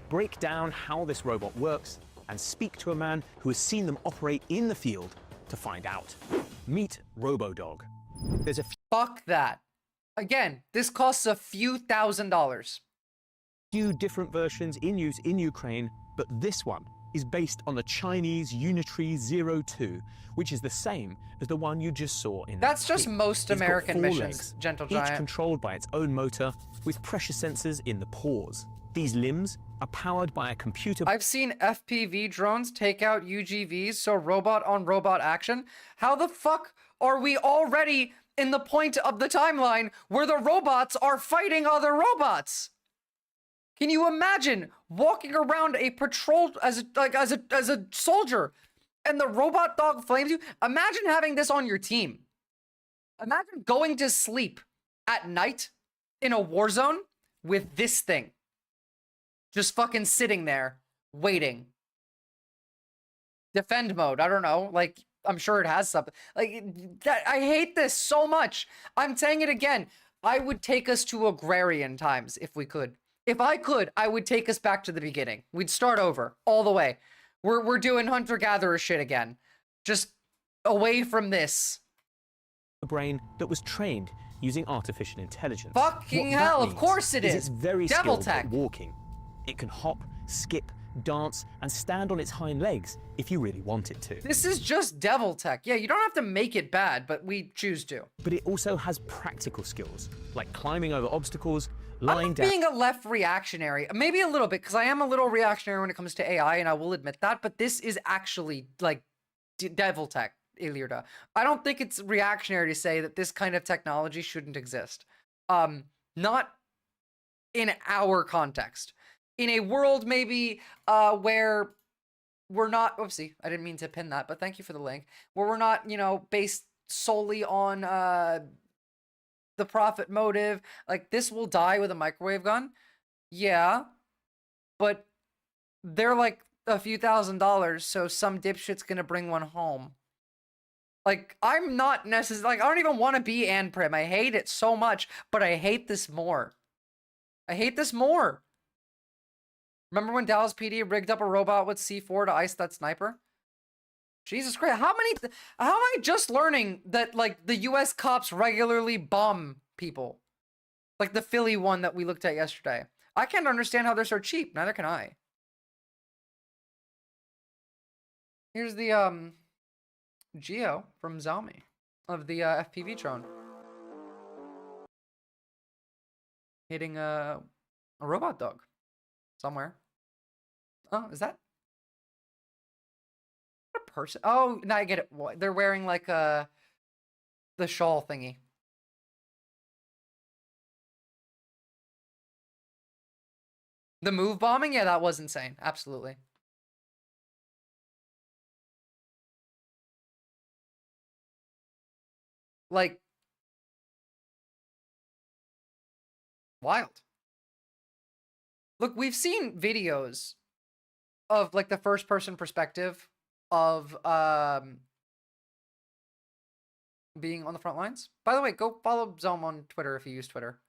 break down how this robot works, and speak to a man who has seen them operate in the field to find out. Meet RoboDog. There's a Fuck that. Again, this costs a few $1,000s. Few different versions in use in Ukraine, but this one is based on the Chinese Unitary 02, which is the same as the one you just saw in That's that just clip. most It's got American 4 missions, legs, Gentle each Giant. controlled by its own motor with pressure sensors in the paws. These limbs are powered by a computer. I've seen FPV drones take out UGVs, so robot on robot action. How the fuck are we already in the point of the timeline where the robots are fighting other robots? Can you imagine walking around a patrol as a soldier and the robot dog flames you? Imagine having this on your team. Imagine going to sleep at night in a war zone with this thing. Just fucking sitting there, waiting. Defend mode, I don't know. Like, I'm sure it has something. Like, that, I hate this so much. I'm saying it again. I would take us to agrarian times if we could. If I could, I would take us back to the beginning. We'd start over, all the way. We're doing hunter-gatherer shit again. Just away from this. A brain that was trained using artificial intelligence. Fucking What that hell, of means course it is. It's very Devil skilled tech. at walking. It can hop, skip, dance, and stand on its hind legs if you really want it to. This is just devil tech. Yeah, you don't have to make it bad, but we choose to. But it also has practical skills, like climbing over obstacles, I'm lying not down. being a left reactionary. Maybe a little bit, because I am a little reactionary when it comes to AI, and I will admit that, but this is actually, like, devil tech. Ilirda. I don't think it's reactionary to say that this kind of technology shouldn't exist. Not in our context. In a world maybe where we're not, oopsie, I didn't mean to pin that, but thank you for the link, where we're not, you know, based solely on the profit motive. Like, this will die with a microwave gun. Yeah, but they're like a few $1,000s, so some dipshit's gonna bring one home. Like, I'm not necessarily, like, I don't even want to be Ann Prim. I hate it so much, but I hate this more. I hate this more. Remember when Dallas PD rigged up a robot with C4 to ice that sniper? Jesus Christ, how am I just learning that, like, the US cops regularly bomb people? Like the Philly one that we looked at yesterday. I can't understand how they're so cheap, neither can I. Here's the, Geo from Xiaomi of the FPV drone. Hitting a robot dog somewhere. Oh, is that a person? Oh, now I get it. They're wearing like the shawl thingy. The move bombing? Yeah, that was insane. Absolutely. Like, wild. Look, we've seen videos of like the first person perspective of being on the front lines. By the way, go follow Zome on Twitter if you use Twitter.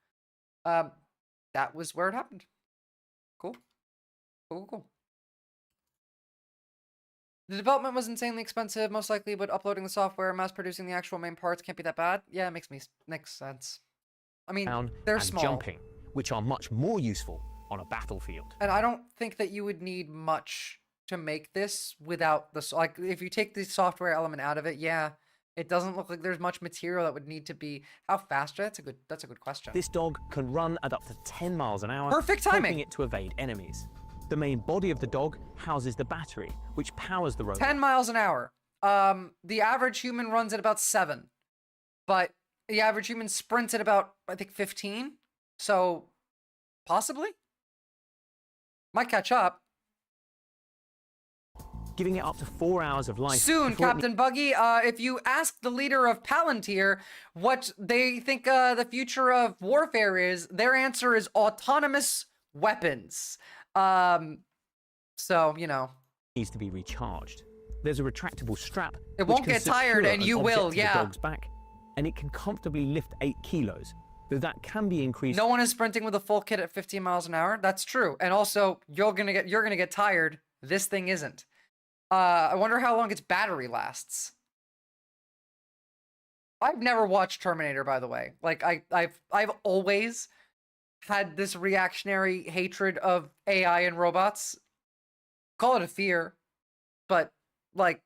That was where it happened. Cool. Cool. The development was insanely expensive, most likely, but uploading the software, mass producing the actual main parts can't be that bad. Yeah, it makes sense. I mean, they're and small. Jumping, which are much more useful on a battlefield. And I don't think that you would need much to make this without the, like, if you take the software element out of it, yeah, it doesn't look like there's much material that would need to be. How fast? That's a good question. This dog can run at up to 10 miles an hour. Perfect timing. Helping it to evade enemies. The main body of the dog houses the battery, which powers the robot. 10 miles an hour. The average human runs at about 7, but the average human sprints at about, I think, 15. So, possibly? Might catch up. Giving it up to 4 hours of life. Soon, Captain Buggy. If you ask the leader of Palantir what they think the future of warfare is, their answer is autonomous weapons. So, you know. Needs to be recharged. There's a retractable strap. It won't get tired, and you will, yeah. The dog's back, and it can comfortably lift 8 kilos. Though that can be increased. No one is sprinting with a full kit at 15 miles an hour. That's true. And also, you're gonna get tired. This thing isn't. I wonder how long its battery lasts. I've never watched Terminator, by the way. Like, I've always had this reactionary hatred of AI and robots. Call it a fear, but like,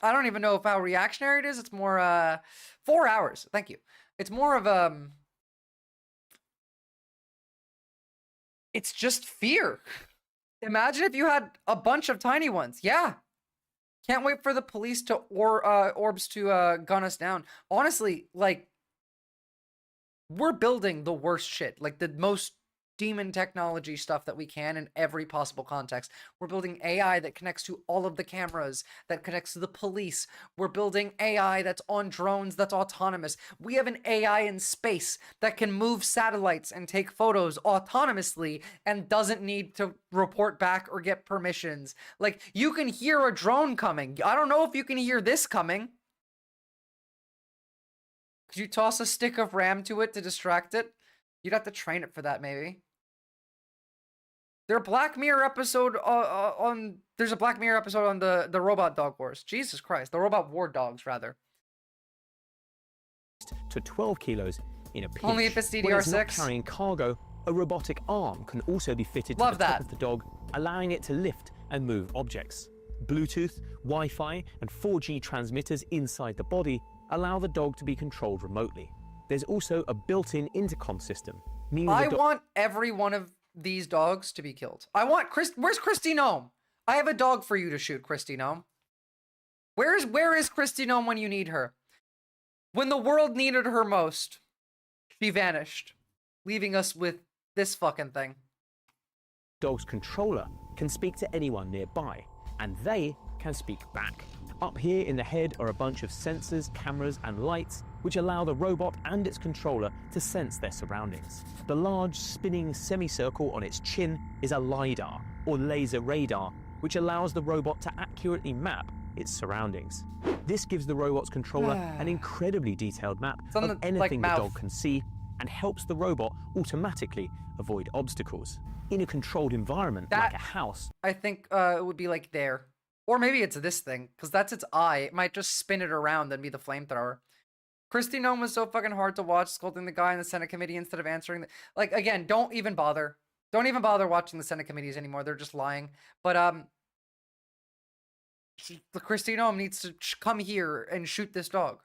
I don't even know how reactionary it is. It's more 4 hours. Thank you. It's more of it's just fear. Imagine if you had a bunch of tiny ones. Yeah. Can't wait for the police to orbs to gun us down. Honestly, like, we're building the worst shit, like the most demon technology stuff that we can in every possible context. We're building AI that connects to all of the cameras, that connects to the police. We're building AI that's on drones, that's autonomous. We have an AI in space that can move satellites and take photos autonomously and doesn't need to report back or get permissions. Like, you can hear a drone coming. I don't know if you can hear this coming. Could you toss a stick of RAM to it to distract it? You'd have to train it for that, maybe. There's a Black Mirror episode on the Robot Dog Wars. Jesus Christ. The Robot War Dogs, rather. To 12 kilos in a pinch. Only if it's DDR6. When it's not carrying cargo, a robotic arm can also be fitted to the top of the dog, allowing it to lift and move objects. Bluetooth, Wi-Fi, and 4G transmitters inside the body allow the dog to be controlled remotely. There's also a built-in intercom system, meaning I want every one of these dogs to be killed. I want where's Christy Gnome? I have a dog for you to shoot, Christy Gnome. Where is Kristi Noem when you need her? When the world needed her most, she vanished, leaving us with this fucking thing. Dog's controller can speak to anyone nearby, and they can speak back. Up here in the head are a bunch of sensors, cameras, and lights, which allow the robot and its controller to sense their surroundings. The large spinning semicircle on its chin is a LiDAR, or laser radar, which allows the robot to accurately map its surroundings. This gives the robot's controller an incredibly detailed map of anything the dog can see, and helps the robot automatically avoid obstacles. In a controlled environment like a house, I think it would be like there. Or maybe it's this thing, because that's its eye. It might just spin it around and be the flamethrower. Kristi Noem was so fucking hard to watch, scolding the guy in the Senate committee instead of answering. Like, again, don't even bother. Don't even bother watching the Senate committees anymore. They're just lying. But, the Kristi Noem needs to come here and shoot this dog.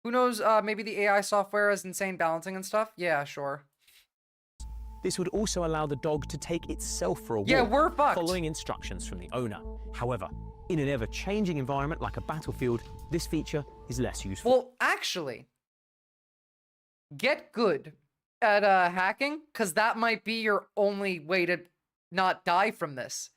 Who knows, maybe the AI software has insane balancing and stuff? Yeah, sure. this would also allow the dog to take itself for a walk, yeah, we're fucked. Following instructions from the owner. However, in an ever-changing environment like a battlefield, this feature is less useful. Well, actually, get good at hacking, because that might be your only way to not die from this.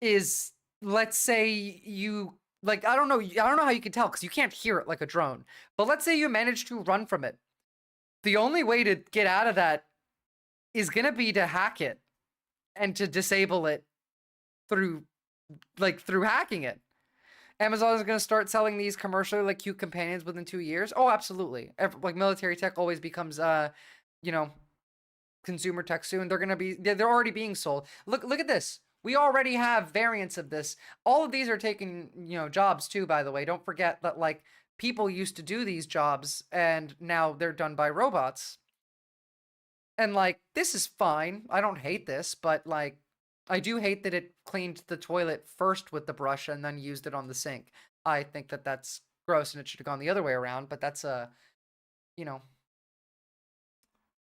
Is, let's say you, like, I don't know how you can tell, because you can't hear it like a drone. But let's say you manage to run from it. The only way to get out of that is gonna be to hack it and to disable it through hacking it. Amazon is going to start selling these commercially like cute companions within 2 years. Oh, absolutely. Like military tech always becomes, you know, consumer tech soon. They're already being sold. Look at this. We already have variants of this. All of these are taking, you know, jobs too, by the way. Don't forget that, like, people used to do these jobs and now they're done by robots. And, like, this is fine. I don't hate this, but, like, I do hate that it cleaned the toilet first with the brush and then used it on the sink. I think that that's gross and it should have gone the other way around, but that's you know,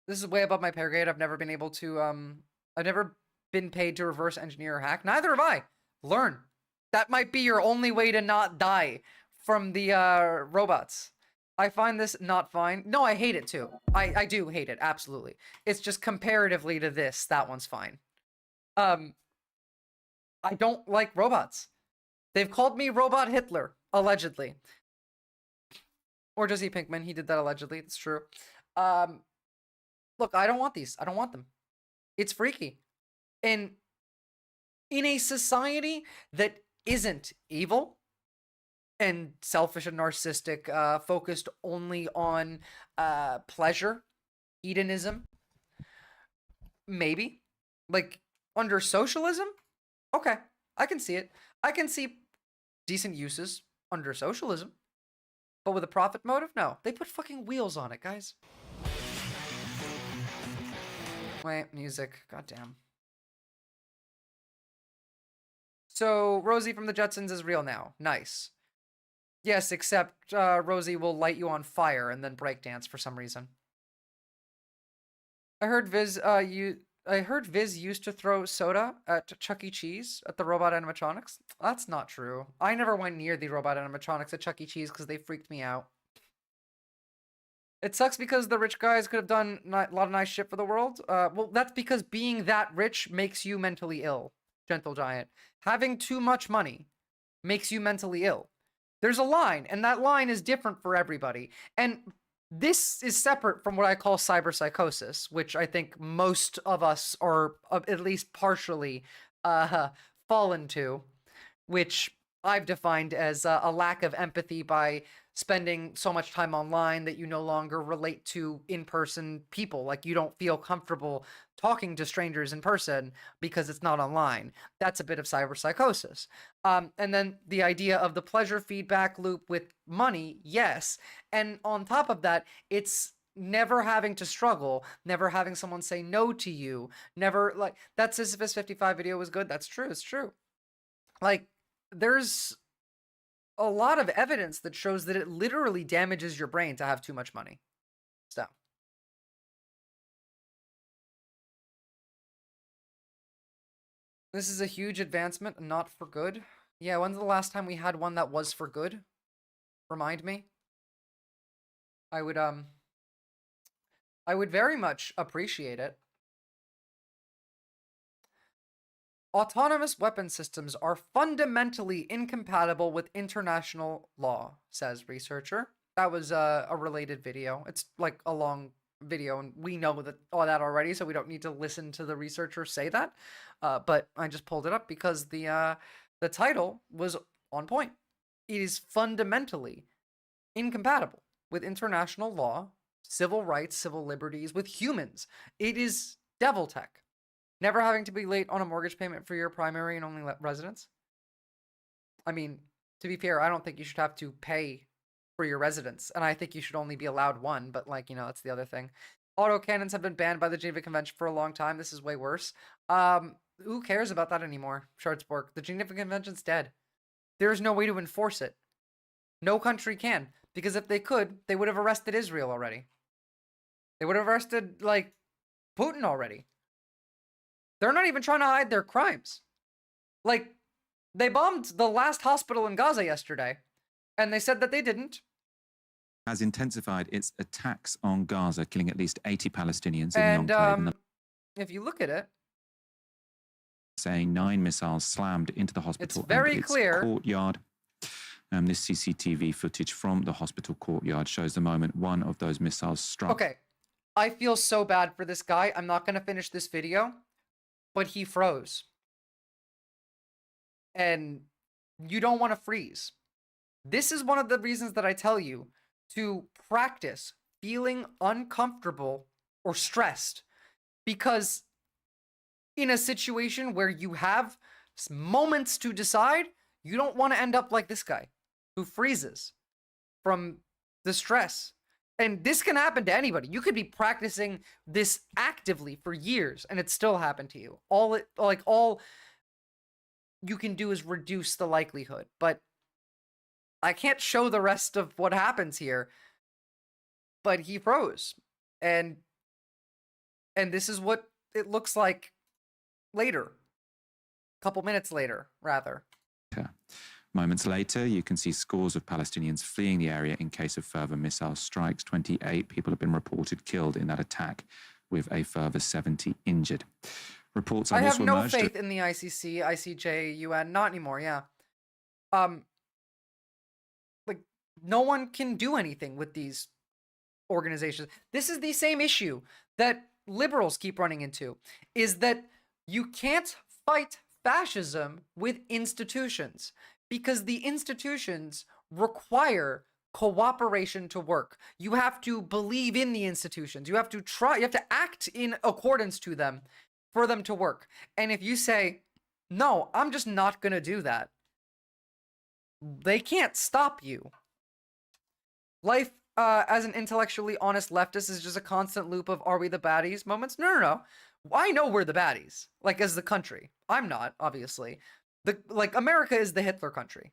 this is way above my pay grade. I've never been able to, I've never been paid to reverse engineer or hack. Neither have I. Learn. That might be your only way to not die from the robots. I find this not fine. No, I hate it too. I do hate it, absolutely. It's just comparatively to this, that one's fine. I don't like robots. They've called me Robot Hitler, allegedly. Or Jesse Pinkman, he did that allegedly, it's true. Look, I don't want these. I don't want them. It's freaky. And in a society that isn't evil and selfish and narcissistic, focused only on pleasure, hedonism, maybe. Like, under socialism? Okay, I can see it. I can see decent uses under socialism. But with a profit motive? No. They put fucking wheels on it, guys. Wait, music. Goddamn. So, Rosie from the Jetsons is real now. Nice. Yes, except Rosie will light you on fire and then breakdance for some reason. I heard Viz used to throw soda at Chuck E. Cheese at the robot animatronics. That's not true. I never went near the robot animatronics at Chuck E. Cheese because they freaked me out. It sucks because the rich guys could have done a lot of nice shit for the world. Well, that's because being that rich makes you mentally ill, Gentle Giant. Having too much money makes you mentally ill. There's a line, and that line is different for everybody. And this is separate from what I call cyberpsychosis, which I think most of us are at least partially fallen to, which I've defined as a lack of empathy by spending so much time online that you no longer relate to in-person people. Like, you don't feel comfortable talking to strangers in person because it's not online. That's a bit of cyberpsychosis. And then the idea of the pleasure feedback loop with money, yes. And on top of that, it's never having to struggle, never having someone say no to you, never, like, that Sisyphus 55 video was good. That's true. It's true. Like, there's a lot of evidence that shows that it literally damages your brain to have too much money. So. This is a huge advancement, not for good. Yeah, when's the last time we had one that was for good? Remind me. I would very much appreciate it. Autonomous weapon systems are fundamentally incompatible with international law, says researcher. That was a related video. It's like a long video, and we know that all that already, so we don't need to listen to the researcher say that. But I just pulled it up because the title was on point. It is fundamentally incompatible with international law, civil rights, civil liberties, with humans. It is devil tech. Never having to be late on a mortgage payment for your primary and only residence. I mean, to be fair, I don't think you should have to pay for your residence, and I think you should only be allowed one, but like, you know, that's the other thing. Autocannons have been banned by the Geneva Convention for a long time. This is way worse. Who cares about that anymore? Schwarzborg. The Geneva Convention's dead. There's no way to enforce it. No country can, because if they could, they would have arrested Israel already. They would have arrested, like, Putin already. They're not even trying to hide their crimes. Like, they bombed the last hospital in Gaza yesterday, and they said that they didn't. Has intensified its attacks on Gaza, killing at least 80 Palestinians in And the enclave. if you look at it, Saying 9 missiles slammed into the hospital. It's very and its clear. Courtyard. This CCTV footage from the hospital courtyard shows the moment one of those missiles struck. okay, I feel so bad for this guy. I'm not going to finish this video, but he froze. And you don't want to freeze. This is one of the reasons that I tell you to practice feeling uncomfortable or stressed, because in a situation where you have moments to decide, you don't want to end up like this guy who freezes from the stress. And this can happen to anybody. You could be practicing this actively for years and it still happened to you. All you can do is reduce the likelihood. But I can't show the rest of what happens here. But he froze. And this is what it looks like later. A couple minutes later, rather. Moments later, you can see scores of Palestinians fleeing the area in case of further missile strikes. 28 people have been reported killed in that attack, with a further 70 injured. Reports have I have also no emerged faith in the ICC, ICJ, UN, not anymore, yeah. Like, no one can do anything with these organizations. This is the same issue that liberals keep running into, is that you can't fight fascism with institutions, because the institutions require cooperation to work. You have to believe in the institutions. You have to try, you have to act in accordance to them for them to work. And if you say, no, I'm just not going to do that, they can't stop you. Life as an intellectually honest leftist is just a constant loop of are we the baddies moments. No. I know we're the baddies, like as the country. I'm not, obviously. Like America is the Hitler country.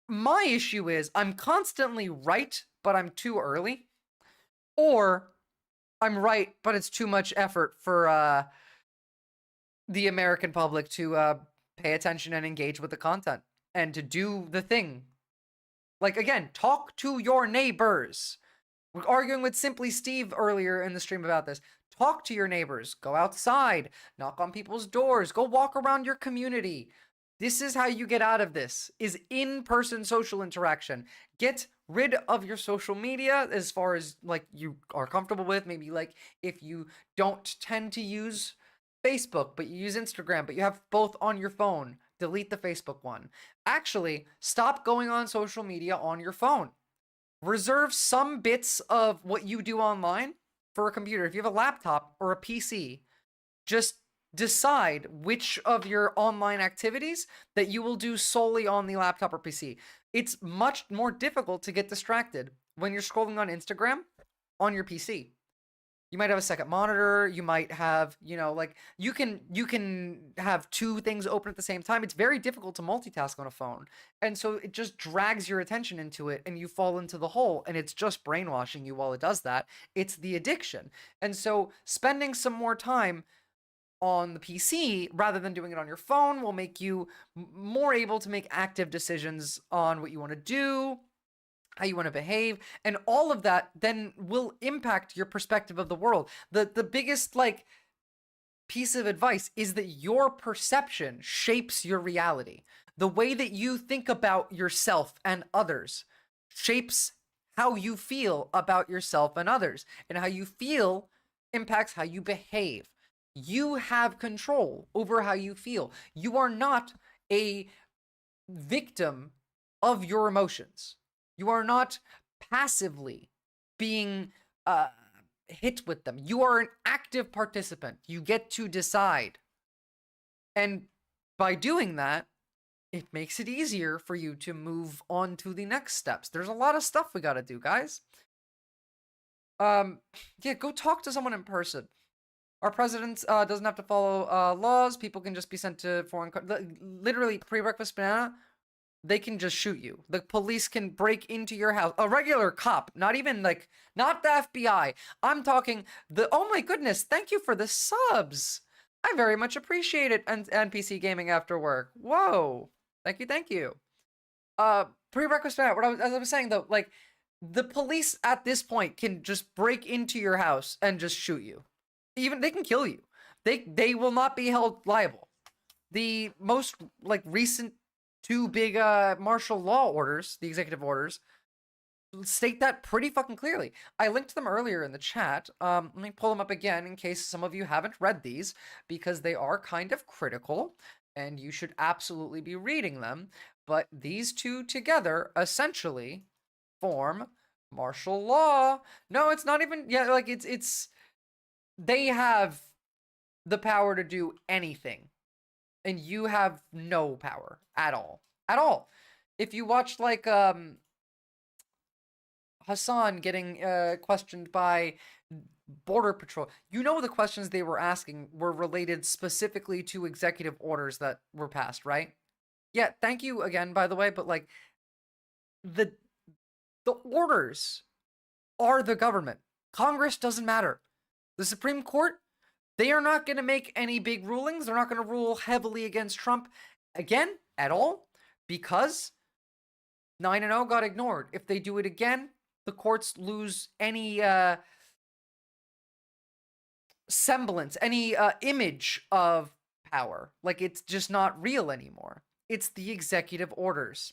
My issue is I'm constantly right, but I'm too early. Or I'm right, but it's too much effort for the American public to pay attention and engage with the content and to do the thing. Like, again, talk to your neighbors. We're arguing with Simply Steve earlier in the stream about this. Talk to your neighbors. Go outside. Knock on people's doors. Go walk around your community. This is how you get out of this, is in-person social interaction. Get rid of your social media as far as, like, you are comfortable with. Maybe, like, if you don't tend to use Facebook, but you use Instagram, but you have both on your phone, delete the Facebook one. Actually, stop going on social media on your phone. Reserve some bits of what you do online for a computer. If you have a laptop or a PC, just decide which of your online activities that you will do solely on the laptop or PC. It's much more difficult to get distracted when you're scrolling on Instagram on your PC. You might have a second monitor, you might have, you know, like you can have two things open at the same time. It's very difficult to multitask on a phone. And so it just drags your attention into it and you fall into the hole, and it's just brainwashing you while it does that. It's the addiction. And so spending some more time on the PC rather than doing it on your phone will make you more able to make active decisions on what you want to do, how you want to behave, and all of that then will impact your perspective of the world. The biggest like piece of advice is that your perception shapes your reality. The way that you think about yourself and others shapes how you feel about yourself and others, and how you feel impacts how you behave. You have control over how you feel. You are not a victim of your emotions. You are not passively being hit with them. You are an active participant. You get to decide. And by doing that, it makes it easier for you to move on to the next steps. There's a lot of stuff we got to do, guys. Yeah, go talk to someone in person. Our president doesn't have to follow laws. People can just be sent to foreign literally pre-breakfast banana. They can just shoot you. The police can break into your house. A regular cop, not even like, not the FBI. I'm talking the, oh my goodness, thank you for the subs. I very much appreciate it. And PC Gaming After Work. Whoa. Thank you, thank you. Pre-breakfast banana, as I was saying though, like, the police at this point can just break into your house and just shoot you. Even, they can kill you. They will not be held liable. The most, like, recent two big martial law orders, the executive orders, state that pretty fucking clearly. I linked them earlier in the chat. Let me pull them up again in case some of you haven't read these, because they are kind of critical and you should absolutely be reading them. But these two together essentially form martial law. No, it's not even, yeah, like it's they have the power to do anything. And you have no power at all. At all. If you watched, like, Hassan getting questioned by Border Patrol, you know the questions they were asking were related specifically to executive orders that were passed, right? Yeah, thank you again, by the way, but, like, the orders are the government. Congress doesn't matter. The Supreme Court, they are not going to make any big rulings. They're not going to rule heavily against Trump again at all, because 9-0 got ignored. If they do it again, the courts lose any semblance, any image of power. Like, it's just not real anymore. It's the executive orders.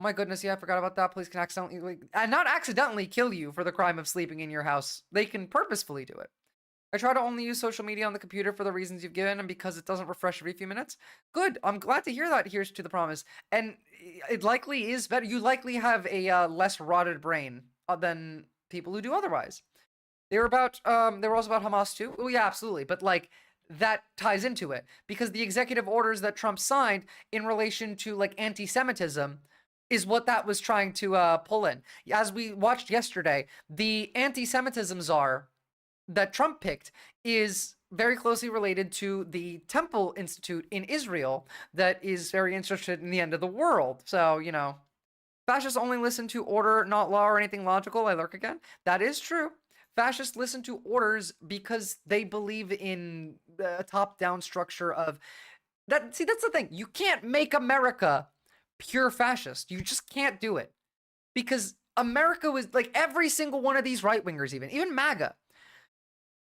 Oh my goodness, yeah, I forgot about that. Police can accidentally, not accidentally kill you for the crime of sleeping in your house. They can purposefully do it. I try to only use social media on the computer for the reasons you've given and because it doesn't refresh every few minutes. Good. I'm glad to hear that. Here's to the promise. And it likely is better. You likely have a less rotted brain than people who do otherwise. They were also about Hamas too. Oh yeah, absolutely. But like, that ties into it because the executive orders that Trump signed in relation to like anti-Semitism is what that was trying to pull in. As we watched yesterday, the anti-Semitism czar that Trump picked is very closely related to the Temple Institute in Israel that is very interested in the end of the world. So, you know, fascists only listen to order, not law or anything logical. I lurk again. That is true. Fascists listen to orders because they believe in a top-down structure of that. See, that's the thing. You can't make America pure fascist. You just can't do it because America was like every single one of these right-wingers, even MAGA.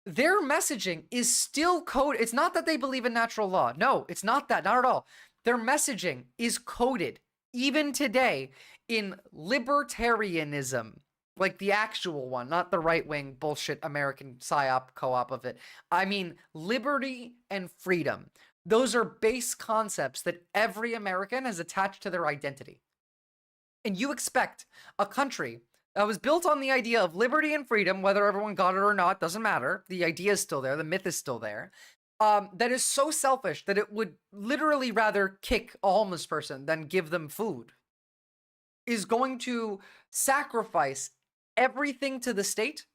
Their messaging is still coded. It's not that they believe in natural law. No, it's not that. Not at all. Their messaging is coded, even today, in libertarianism. Like the actual one, not the right-wing bullshit American psyop co-op of it. I mean, liberty and freedom. Those are base concepts that every American has attached to their identity. And you expect a country that was built on the idea of liberty and freedom, whether everyone got it or not, doesn't matter. The idea is still there. The myth is still there. That is so selfish that it would literally rather kick a homeless person than give them food. Is going to sacrifice everything to the state.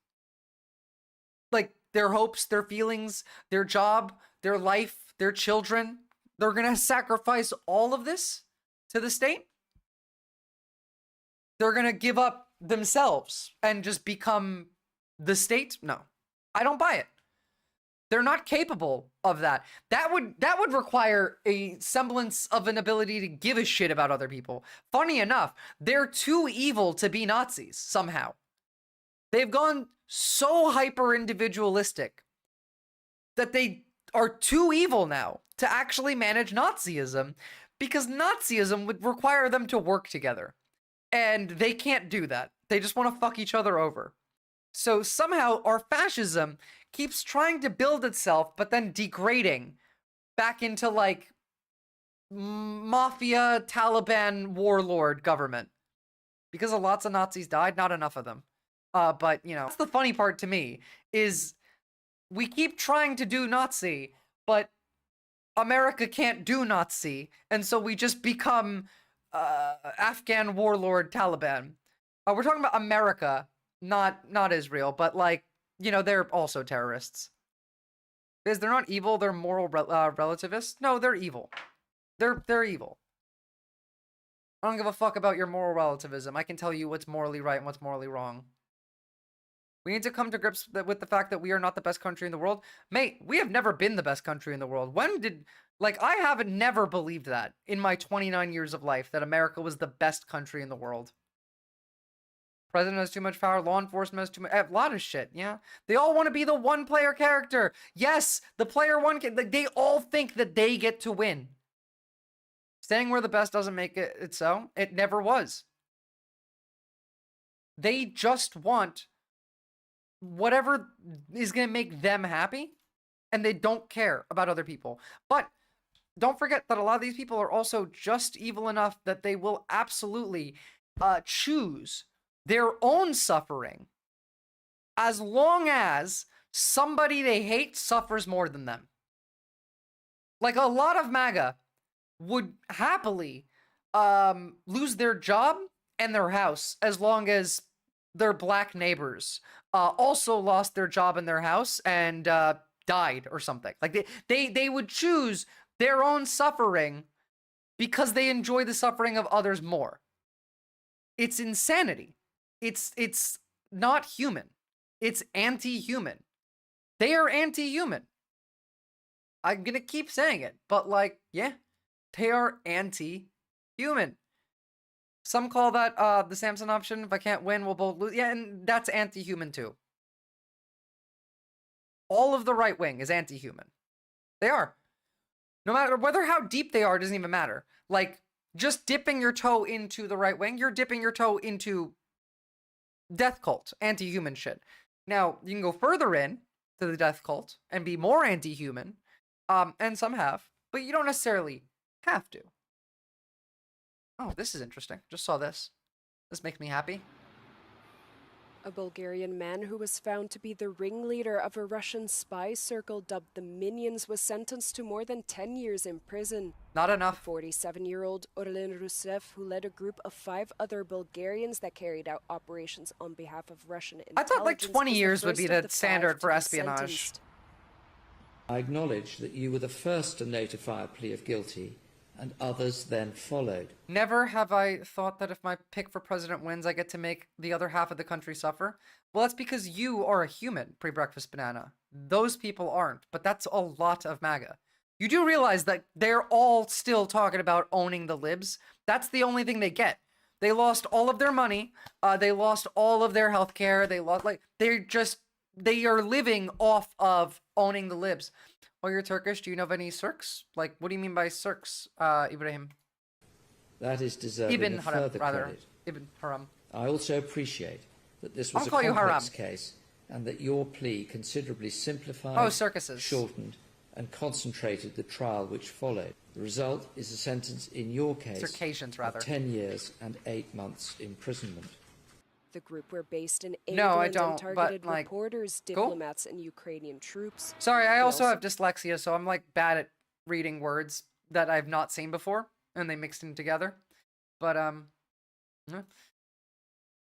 Like their hopes, their feelings, their job, their life, their children. They're going to sacrifice all of this to the state. They're going to give up themselves and just become the state? No, I don't buy it. They're not capable of that. That would require a semblance of an ability to give a shit about other people. Funny enough, they're too evil to be Nazis somehow. They've gone so hyper individualistic that they are too evil now to actually manage Nazism, because Nazism would require them to work together. And they can't do that. They just want to fuck each other over. So somehow our fascism keeps trying to build itself, but then degrading back into like mafia, Taliban, warlord government. Because lots of Nazis died, not enough of them. But, you know, that's the funny part to me, is we keep trying to do Nazi, but America can't do Nazi, and so we just become Afghan warlord Taliban. We're talking about America, not Israel, but like, you know, they're also terrorists. Because they're not evil, they're moral relativists. No, they're evil. They're evil. I don't give a fuck about your moral relativism. I can tell you what's morally right and what's morally wrong. We need to come to grips with the fact that we are not the best country in the world. Mate, we have never been the best country in the world. When did... Like, I haven't never believed that in my 29 years of life, that America was the best country in the world. President has too much power, law enforcement has too much... A lot of shit, yeah? They all want to be the one-player character. Yes, the player one can... Like, they all think that they get to win. Staying where the best doesn't make it so. It never was. They just want whatever is going to make them happy, and they don't care about other people. But don't forget that a lot of these people are also just evil enough that they will absolutely choose their own suffering as long as somebody they hate suffers more than them. Like, a lot of MAGA would happily lose their job and their house as long as their black neighbors also lost their job and their house and died or something. Like, they would choose their own suffering because they enjoy the suffering of others more. It's insanity. It's not human. It's anti-human. They are anti-human. I'm gonna keep saying it, but like, yeah, they are anti-human. Some call that the Samson option. If I can't win, we'll both lose. Yeah, and that's anti-human too. All of the right wing is anti-human. They are. No matter whether how deep they are, doesn't even matter. Like, just dipping your toe into the right wing, you're dipping your toe into death cult, anti-human shit. Now, you can go further in to the death cult and be more anti-human, and some have, but you don't necessarily have to. Oh, this is interesting. Just saw this. This makes me happy. A Bulgarian man who was found to be the ringleader of a Russian spy circle dubbed the Minions was sentenced to more than 10 years in prison. Not enough. 47-year-old Orlen Rusev, who led a group of 5 other Bulgarians that carried out operations on behalf of Russian intelligence. I thought like 20 years would be the standard for espionage. I acknowledge that you were the first to notify a plea of guilty, and others then followed. Never have I thought that if my pick for president wins, I get to make the other half of the country suffer. Well, that's because you are a human, pre-breakfast banana. Those people aren't, but that's a lot of MAGA. You do realize that they're all still talking about owning the libs. That's the only thing they get. They lost all of their money. They lost all of their health care. They lost, like, they are living off of owning the libs. Oh, you're Turkish. Do you know of any Turks? Like, what do you mean by Turks, Ibrahim? That is deserving Ibn of Haram, further rather. credit. Ibn Haram. I also appreciate that this was I'll a call you complex Haram. case and that your plea considerably simplified, Oh, circuses. shortened and concentrated the trial which followed. The result is a sentence in your case Circassians, rather. of 10 years and 8 months imprisonment. The group were based in No, I England don't, and targeted but, like, reporters, cool. diplomats, and Ukrainian troops. Sorry, I They also have dyslexia, so I'm like bad at reading words that I've not seen before, and they mixed in together. But yeah.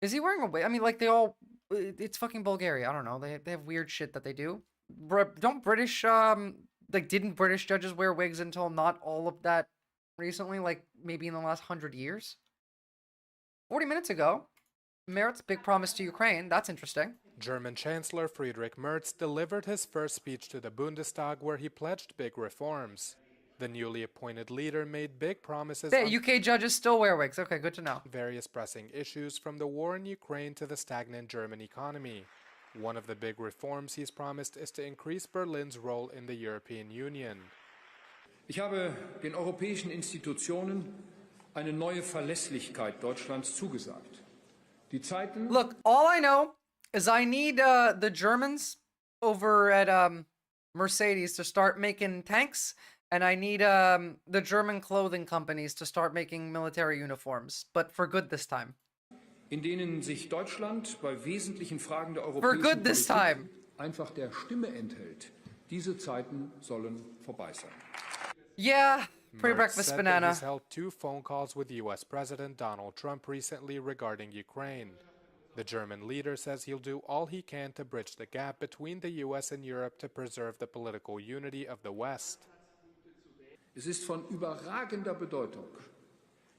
Is he wearing a wig? I mean, like, they all, it's fucking Bulgaria. I don't know. They have weird shit that they do. Don't British like, didn't British judges wear wigs until not all of that recently? Like, maybe in the last 100 years? 40 minutes ago. Merit's big promise to Ukraine. That's interesting. German Chancellor Friedrich Merz delivered his first speech to the Bundestag where he pledged big reforms. The newly appointed leader made big promises on UK judges still wear wigs. Okay, good to know. various pressing issues from the war in Ukraine to the stagnant German economy. One of the big reforms he's promised is to increase Berlin's role in the European Union. Ich habe den europäischen Institutionen eine neue Verlässlichkeit Deutschlands zugesagt. Die Zeiten Look, all I know is I need the Germans over at Mercedes to start making tanks, and I need the German clothing companies to start making military uniforms, but for good this time. in denen sich Deutschland bei wesentlichen Fragen der europäischen Politik einfach der Stimme enthält. Diese Zeiten sollen vorbei sein. Yeah, Merz pre-breakfast said banana. that he's held 2 phone calls with US President Donald Trump recently regarding Ukraine. The German leader says he'll do all he can to bridge the gap between the US and Europe to preserve the political unity of the West. Es ist von überragender Bedeutung,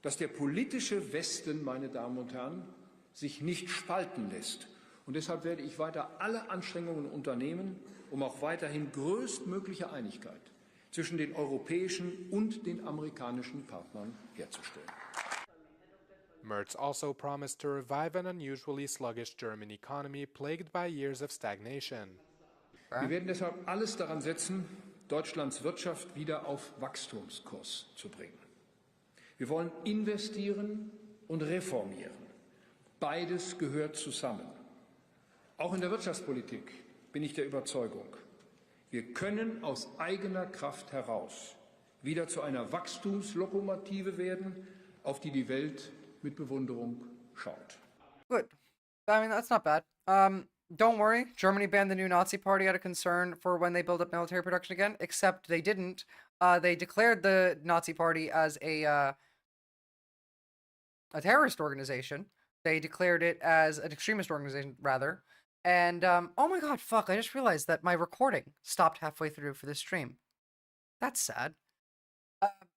dass der politische Westen, meine Damen und Herren, sich nicht spalten lässt. Und deshalb werde ich weiter alle Anstrengungen unternehmen, um auch weiterhin größtmögliche Einigkeit zwischen den europäischen und den amerikanischen Partnern herzustellen. Merz also promised to revive an unusually sluggish German economy plagued by years of stagnation. Wir werden deshalb alles daran setzen, Deutschlands Wirtschaft wieder auf Wachstumskurs zu bringen. Wir wollen investieren und reformieren. Beides gehört zusammen. Auch in der Wirtschaftspolitik bin ich der Überzeugung, wir können aus eigener Kraft heraus wieder zu einer Wachstumslokomotive werden, auf die die Welt mit Bewunderung schaut. Good. I mean, that's not bad. Don't worry. Germany banned the new Nazi party out of concern for when they build up military production again, except they didn't. They declared the Nazi party as a terrorist organization. They declared it as an extremist organization, rather. And, oh my god, fuck, I just realized that my recording stopped halfway through for this stream. That's sad.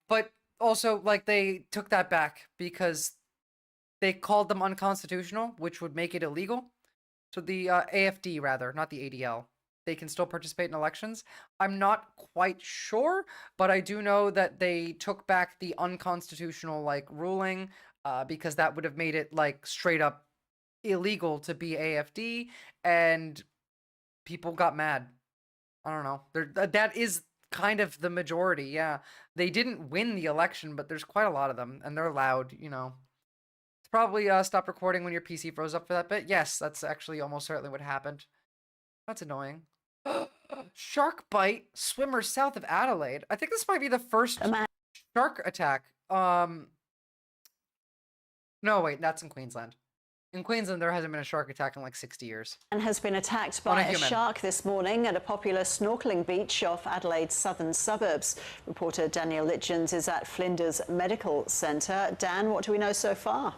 But also, like, they took that back because they called them unconstitutional, which would make it illegal. So the AFD, rather, not the ADL. They can still participate in elections. I'm not quite sure, but I do know that they took back the unconstitutional, like, ruling, because that would have made it, like, straight up illegal to be AFD, and people got mad. I don't know. That is kind of the majority, yeah. They didn't win the election, but there's quite a lot of them, and they're loud, you know. It's probably stop recording when your PC froze up for that bit. Yes, that's actually almost certainly what happened. That's annoying. Shark bite swimmer south of Adelaide. I think this might be the first shark attack. No, wait, that's in Queensland. In Queensland, there hasn't been a shark attack in like 60 years. And has been attacked by a shark this morning at a popular snorkeling beach off Adelaide's southern suburbs. Reporter Daniel Litjens is at Flinders Medical Centre. Dan, what do we know so far?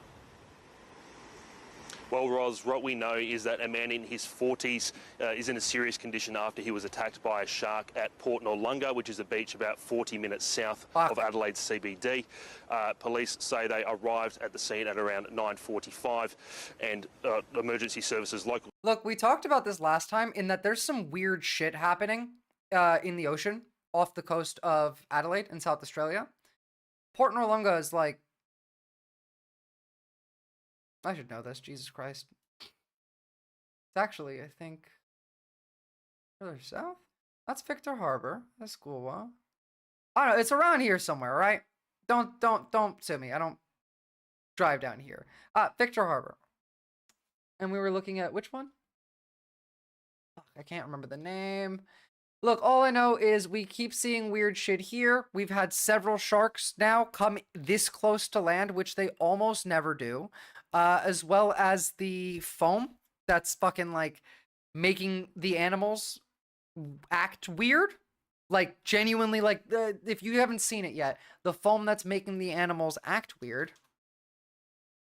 Well, Roz, what we know is that a man in his 40s is in a serious condition after he was attacked by a shark at Port Noarlunga, which is a beach about 40 minutes south of Adelaide's CBD. Police say they arrived at the scene at around 9:45, and emergency services local. Look, we talked about this last time in that there's some weird shit happening in the ocean off the coast of Adelaide in South Australia. Port Noarlunga is like, I should know this, Jesus Christ. It's actually, I think, further south? That's Victor Harbor. That's Goolwa. I don't know, it's around here somewhere, right? Don't sue me. I don't drive down here. Victor Harbor. And we were looking at which one? Fuck, I can't remember the name. Look, all I know is we keep seeing weird shit here. We've had several sharks now come this close to land, which they almost never do. As well as the foam that's fucking, like, making the animals act weird. Like, genuinely, like, if you haven't seen it yet, the foam that's making the animals act weird.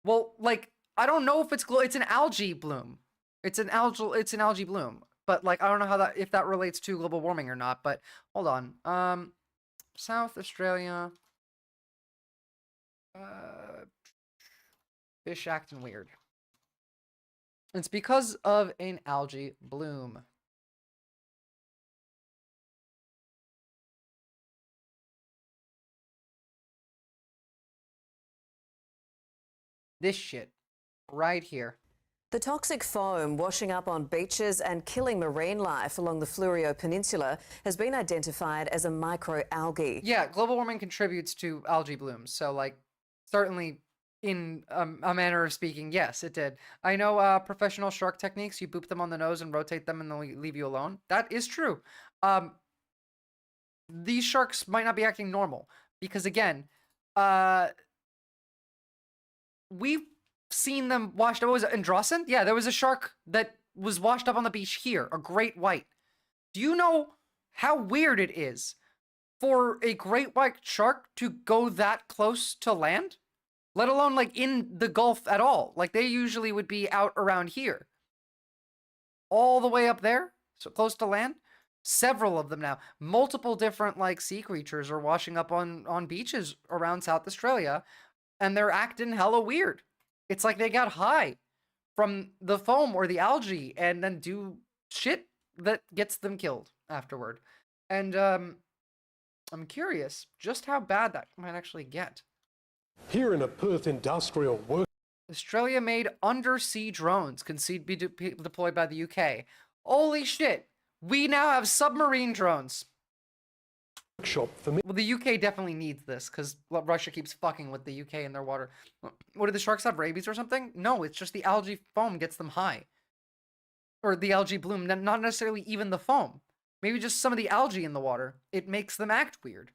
Well, like, I don't know if it's an algae bloom. It's an algae bloom. But, like, I don't know if that relates to global warming or not. But, hold on. South Australia. Fish acting weird. It's because of an algae bloom. This shit right here. The toxic foam washing up on beaches and killing marine life along the Fleurieu Peninsula has been identified as a microalgae. Yeah, global warming contributes to algae blooms. So, like, certainly in a manner of speaking, yes, it did. I know professional shark techniques. You boop them on the nose and rotate them and they'll leave you alone. That is true. These sharks might not be acting normal because, again, we've seen them washed up. What was it, Androssen? Yeah, there was a shark that was washed up on the beach here, a great white. Do you know how weird it is for a great white shark to go that close to land? Let alone like in the Gulf at all. Like they usually would be out around here. All the way up there, so close to land. Several of them now. Multiple different like sea creatures are washing up on beaches around South Australia, and they're acting hella weird. It's like they got high from the foam or the algae and then do shit that gets them killed afterward. And I'm curious just how bad that might actually get. Here in a Perth industrial work. Australia made undersea drones conceived to be deployed by the UK. Holy shit. We now have submarine drones. Shop for me. Well, the UK definitely needs this because Russia keeps fucking with the UK in their water. What, do the sharks have rabies or something? No, it's just the algae foam gets them high. Or the algae bloom, not necessarily even the foam. Maybe just some of the algae in the water. It makes them act weird.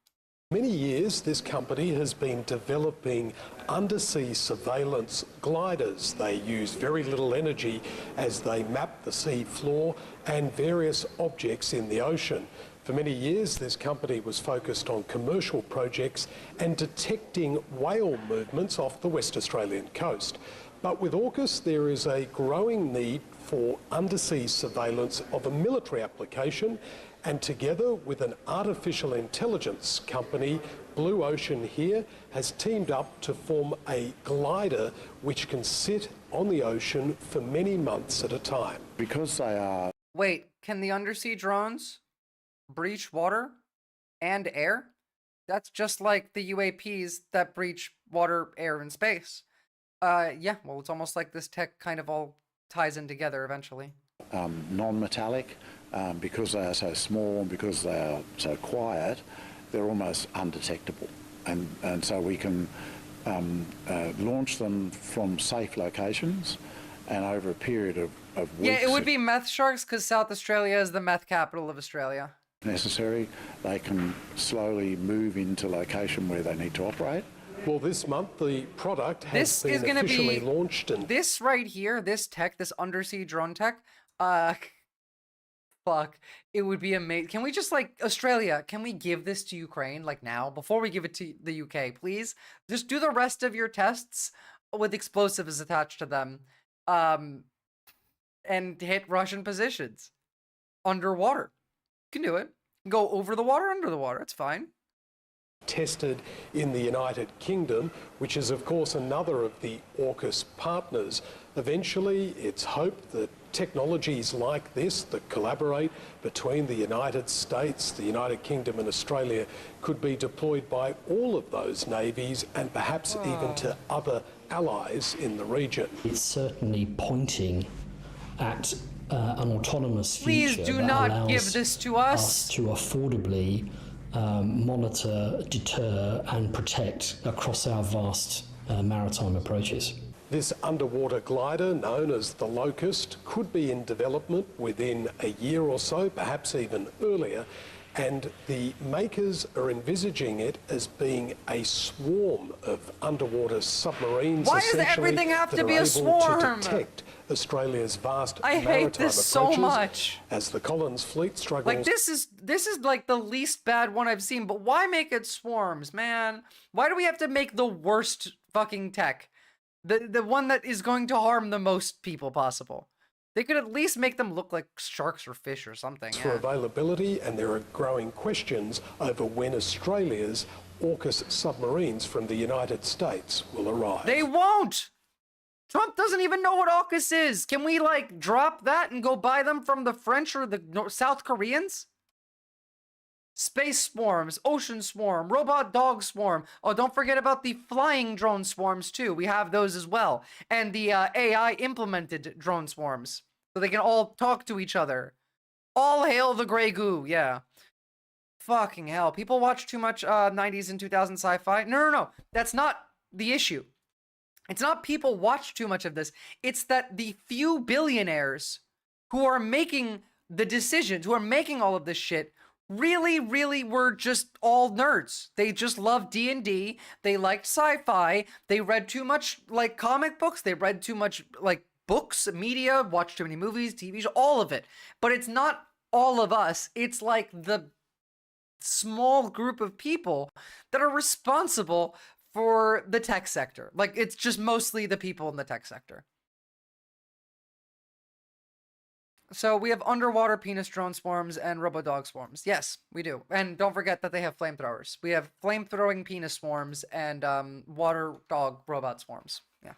Many years, this company has been developing undersea surveillance gliders. They use very little energy as they map the sea floor and various objects in the ocean. For many years, this company was focused on commercial projects and detecting whale movements off the West Australian coast. But with AUKUS, there is a growing need for undersea surveillance of a military application, and together with an artificial intelligence company, Blue Ocean here has teamed up to form a glider which can sit on the ocean for many months at a time. Because they are... Wait, can the undersea drones breach water and air? That's just like the UAPs that breach water, air, and space. Yeah, well, it's almost like this tech kind of all ties in together eventually. Non-metallic, because they are so small and because they are so quiet, they're almost undetectable. And so we can launch them from safe locations and over a period of weeks. Yeah, it would be meth sharks because South Australia is the meth capital of Australia. Necessary, they can slowly move into location where they need to operate. Well, this month the product has been officially launched. And this right here, this tech, this undersea drone tech, fuck, it would be amazing. Can we just like, Australia, can we give this to Ukraine like now, before we give it to the UK, please? Just do the rest of your tests with explosives attached to them, and hit Russian positions underwater. You can do it. Go over the water, under the water, it's fine. Tested in the United Kingdom, which is of course another of the AUKUS partners. Eventually, it's hoped that technologies like this that collaborate between the United States, the United Kingdom and Australia could be deployed by all of those navies and perhaps even to other allies in the region. It's certainly pointing at an autonomous future. Please do not give this to us. To affordably monitor, deter and protect across our vast maritime approaches. This underwater glider, known as the Locust, could be in development within a year or so, perhaps even earlier, and the makers are envisaging it as being a swarm of underwater submarines. Why does everything have to be a swarm? To detect Australia's vast I hate this so much. As the Collins fleet struggles. Like this is like the least bad one I've seen, but why make it swarms, man? Why do we have to make the worst fucking tech? The one that is going to harm the most people possible. They could at least make them look like sharks or fish or something. For availability, and there are growing questions over when Australia's AUKUS submarines from the United States will arrive. They won't! Trump doesn't even know what AUKUS is. Can we, like, drop that and go buy them from the French or the South Koreans? Space swarms, ocean swarm, robot dog swarm. Oh, don't forget about the flying drone swarms, too. We have those as well. And the AI implemented drone swarms. So they can all talk to each other. All hail the gray goo, yeah. Fucking hell. People watch too much 90s and 2000s sci-fi. No. That's not the issue. It's not people watch too much of this. It's that the few billionaires who are making the decisions, who are making all of this shit, really were just all nerds. They just loved D&D. They liked sci-fi. They read too much, like, comic books. They read too much, like, books, media, watched too many movies, TV shows, all of it. But it's not all of us. It's like the small group of people that are responsible for the tech sector. Like, it's just mostly the people in the tech sector. So we have underwater penis drone swarms and robo-dog swarms. Yes, we do. And don't forget that they have flamethrowers. We have flame-throwing penis swarms and water dog robot swarms. Yeah.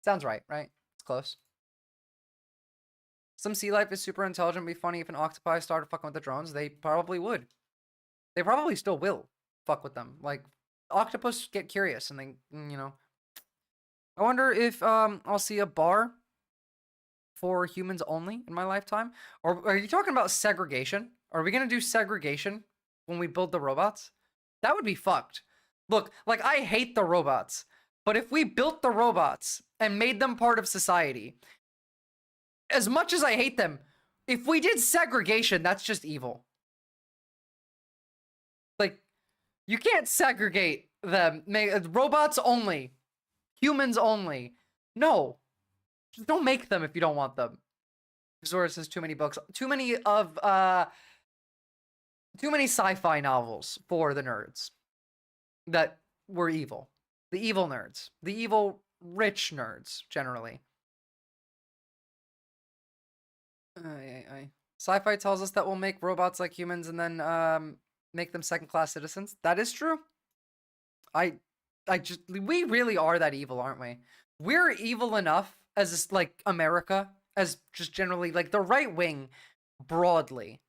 Sounds right? It's close. Some sea life is super intelligent. It'd be funny if an octopi started fucking with the drones. They probably would. They probably still will fuck with them. Like, octopus get curious and they, you know. I wonder if I'll see a bar for humans only in my lifetime? Or are you talking about segregation? Are we going to do segregation when we build the robots? That would be fucked. Look, like, I hate the robots, but if we built the robots and made them part of society, as much as I hate them, if we did segregation, that's just evil. Like, you can't segregate them. Robots only. Humans only. No. Just don't make them if you don't want them. Visora says too many books. Too many sci-fi novels for the nerds that were evil. The evil nerds. The evil rich nerds, generally. Sci-fi tells us that we'll make robots like humans and then make them second-class citizens. That is true. We really are that evil, aren't we? We're evil enough as, like, America, as just generally, like, the right wing, broadly,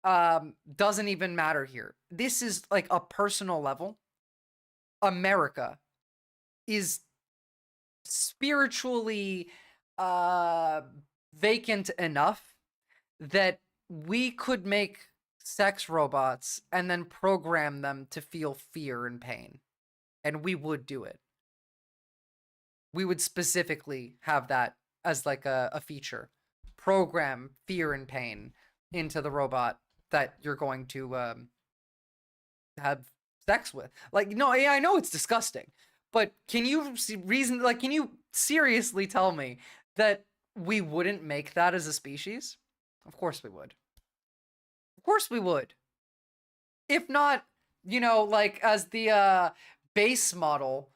doesn't even matter here. This is, like, a personal level. America is spiritually vacant enough that we could make sex robots and then program them to feel fear and pain. And we would do it. We would specifically have that as, like, a feature. Program fear and pain into the robot that you're going to have sex with. Like, no, yeah, I know it's disgusting, but can you can you seriously tell me that we wouldn't make that as a species? Of course we would. Of course we would. If not, you know, like, as the base model,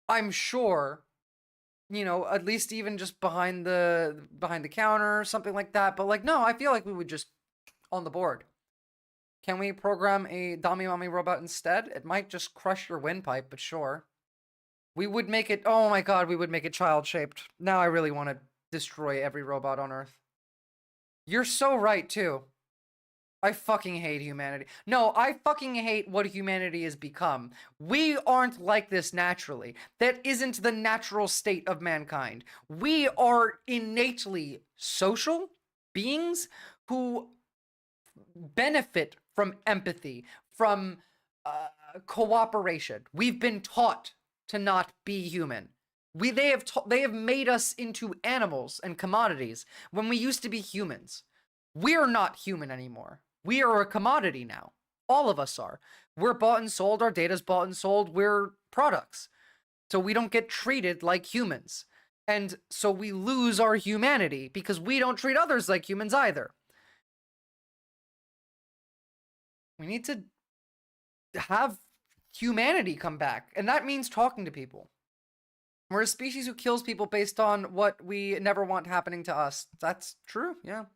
I'm sure, you know, at least even just behind the counter or something like that. But, like, no, I feel like we would just on the board. Can we program a Dami Mommy robot instead? It might just crush your windpipe, but sure. We would make it, oh my god, we would make it child-shaped. Now I really want to destroy every robot on Earth. You're so right, too. I fucking hate humanity. No, I fucking hate what humanity has become. We aren't like this naturally. That isn't the natural state of mankind. We are innately social beings who benefit from empathy, from cooperation. We've been taught to not be human. They have made us into animals and commodities when we used to be humans. We're not human anymore. We are a commodity now. All of us are. We're bought and sold. Our data's bought and sold. We're products. So we don't get treated like humans. And so we lose our humanity because we don't treat others like humans either. We need to have humanity come back. And that means talking to people. We're a species who kills people based on what we never want happening to us. That's true, yeah.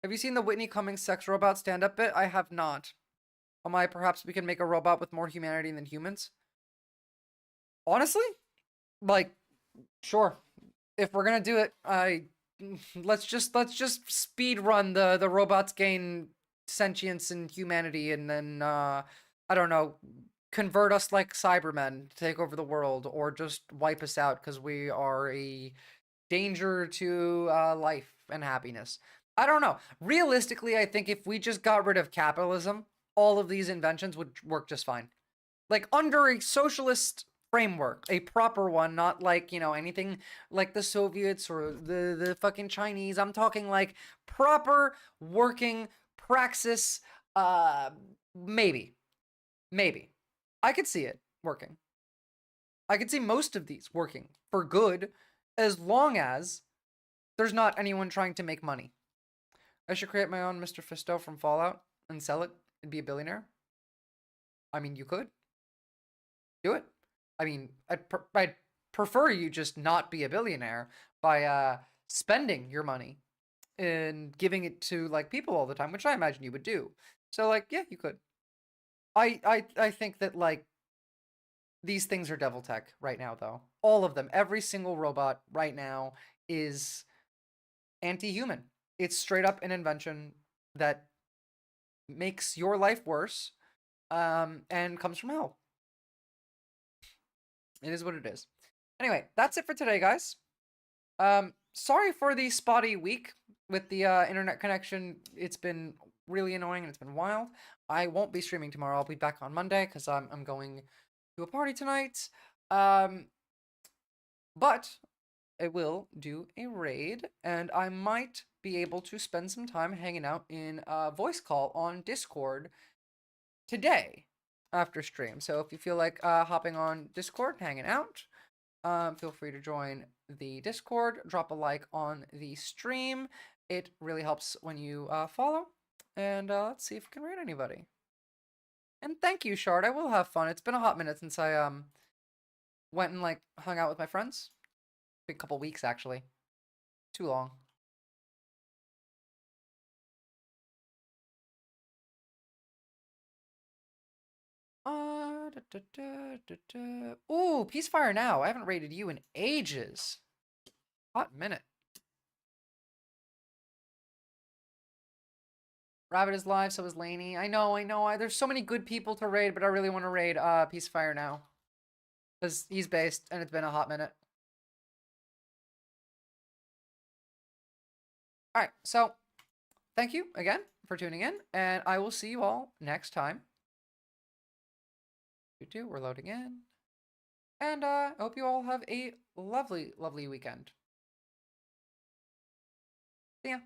Have you seen the Whitney Cummings sex robot stand-up bit? I have not. Perhaps we can make a robot with more humanity than humans? Honestly? Like, sure. if we're gonna do it, let's just speed run the robots gain sentience and humanity, and then I don't know, convert us like Cybermen to take over the world, or just wipe us out because we are a danger to life and happiness. I don't know. Realistically, I think if we just got rid of capitalism, all of these inventions would work just fine. Like under a socialist framework, a proper one, not like, you know, anything like the Soviets or the fucking Chinese. I'm talking like proper working praxis. Maybe. I could see it working. I could see most of these working for good, as long as there's not anyone trying to make money. I should create my own Mr. Fisto from Fallout and sell it and be a billionaire. I mean, you could. Do it. I mean, I'd prefer you just not be a billionaire by spending your money and giving it to like people all the time, which I imagine you would do. So like, yeah, you could. I think that like these things are devil tech right now, though. All of them. Every single robot right now is anti-human. It's straight up an invention that makes your life worse, and comes from hell. It is what it is. Anyway, that's it for today, guys. Sorry for the spotty week with the internet connection. It's been really annoying and it's been wild. I won't be streaming tomorrow. I'll be back on Monday because I'm going to a party tonight. But I will do a raid, and I might be able to spend some time hanging out in a voice call on Discord today after stream. So if you feel like hopping on Discord, hanging out, feel free to join the Discord. Drop a like on the stream. It really helps when you follow. And let's see if we can raid anybody. And thank you, Shard. I will have fun. It's been a hot minute since I went and like hung out with my friends. Been a couple weeks actually. Too long. Ooh, Peacefire Now. I haven't rated you in ages. Hot minute. Rabbit is live, so is Laney. I know. There's so many good people to raid, but I really want to raid Peacefire Now. Because he's based, and it's been a hot minute. Alright, so thank you again for tuning in, and I will see you all next time. We're loading in. And I hope you all have a lovely, lovely weekend. See ya.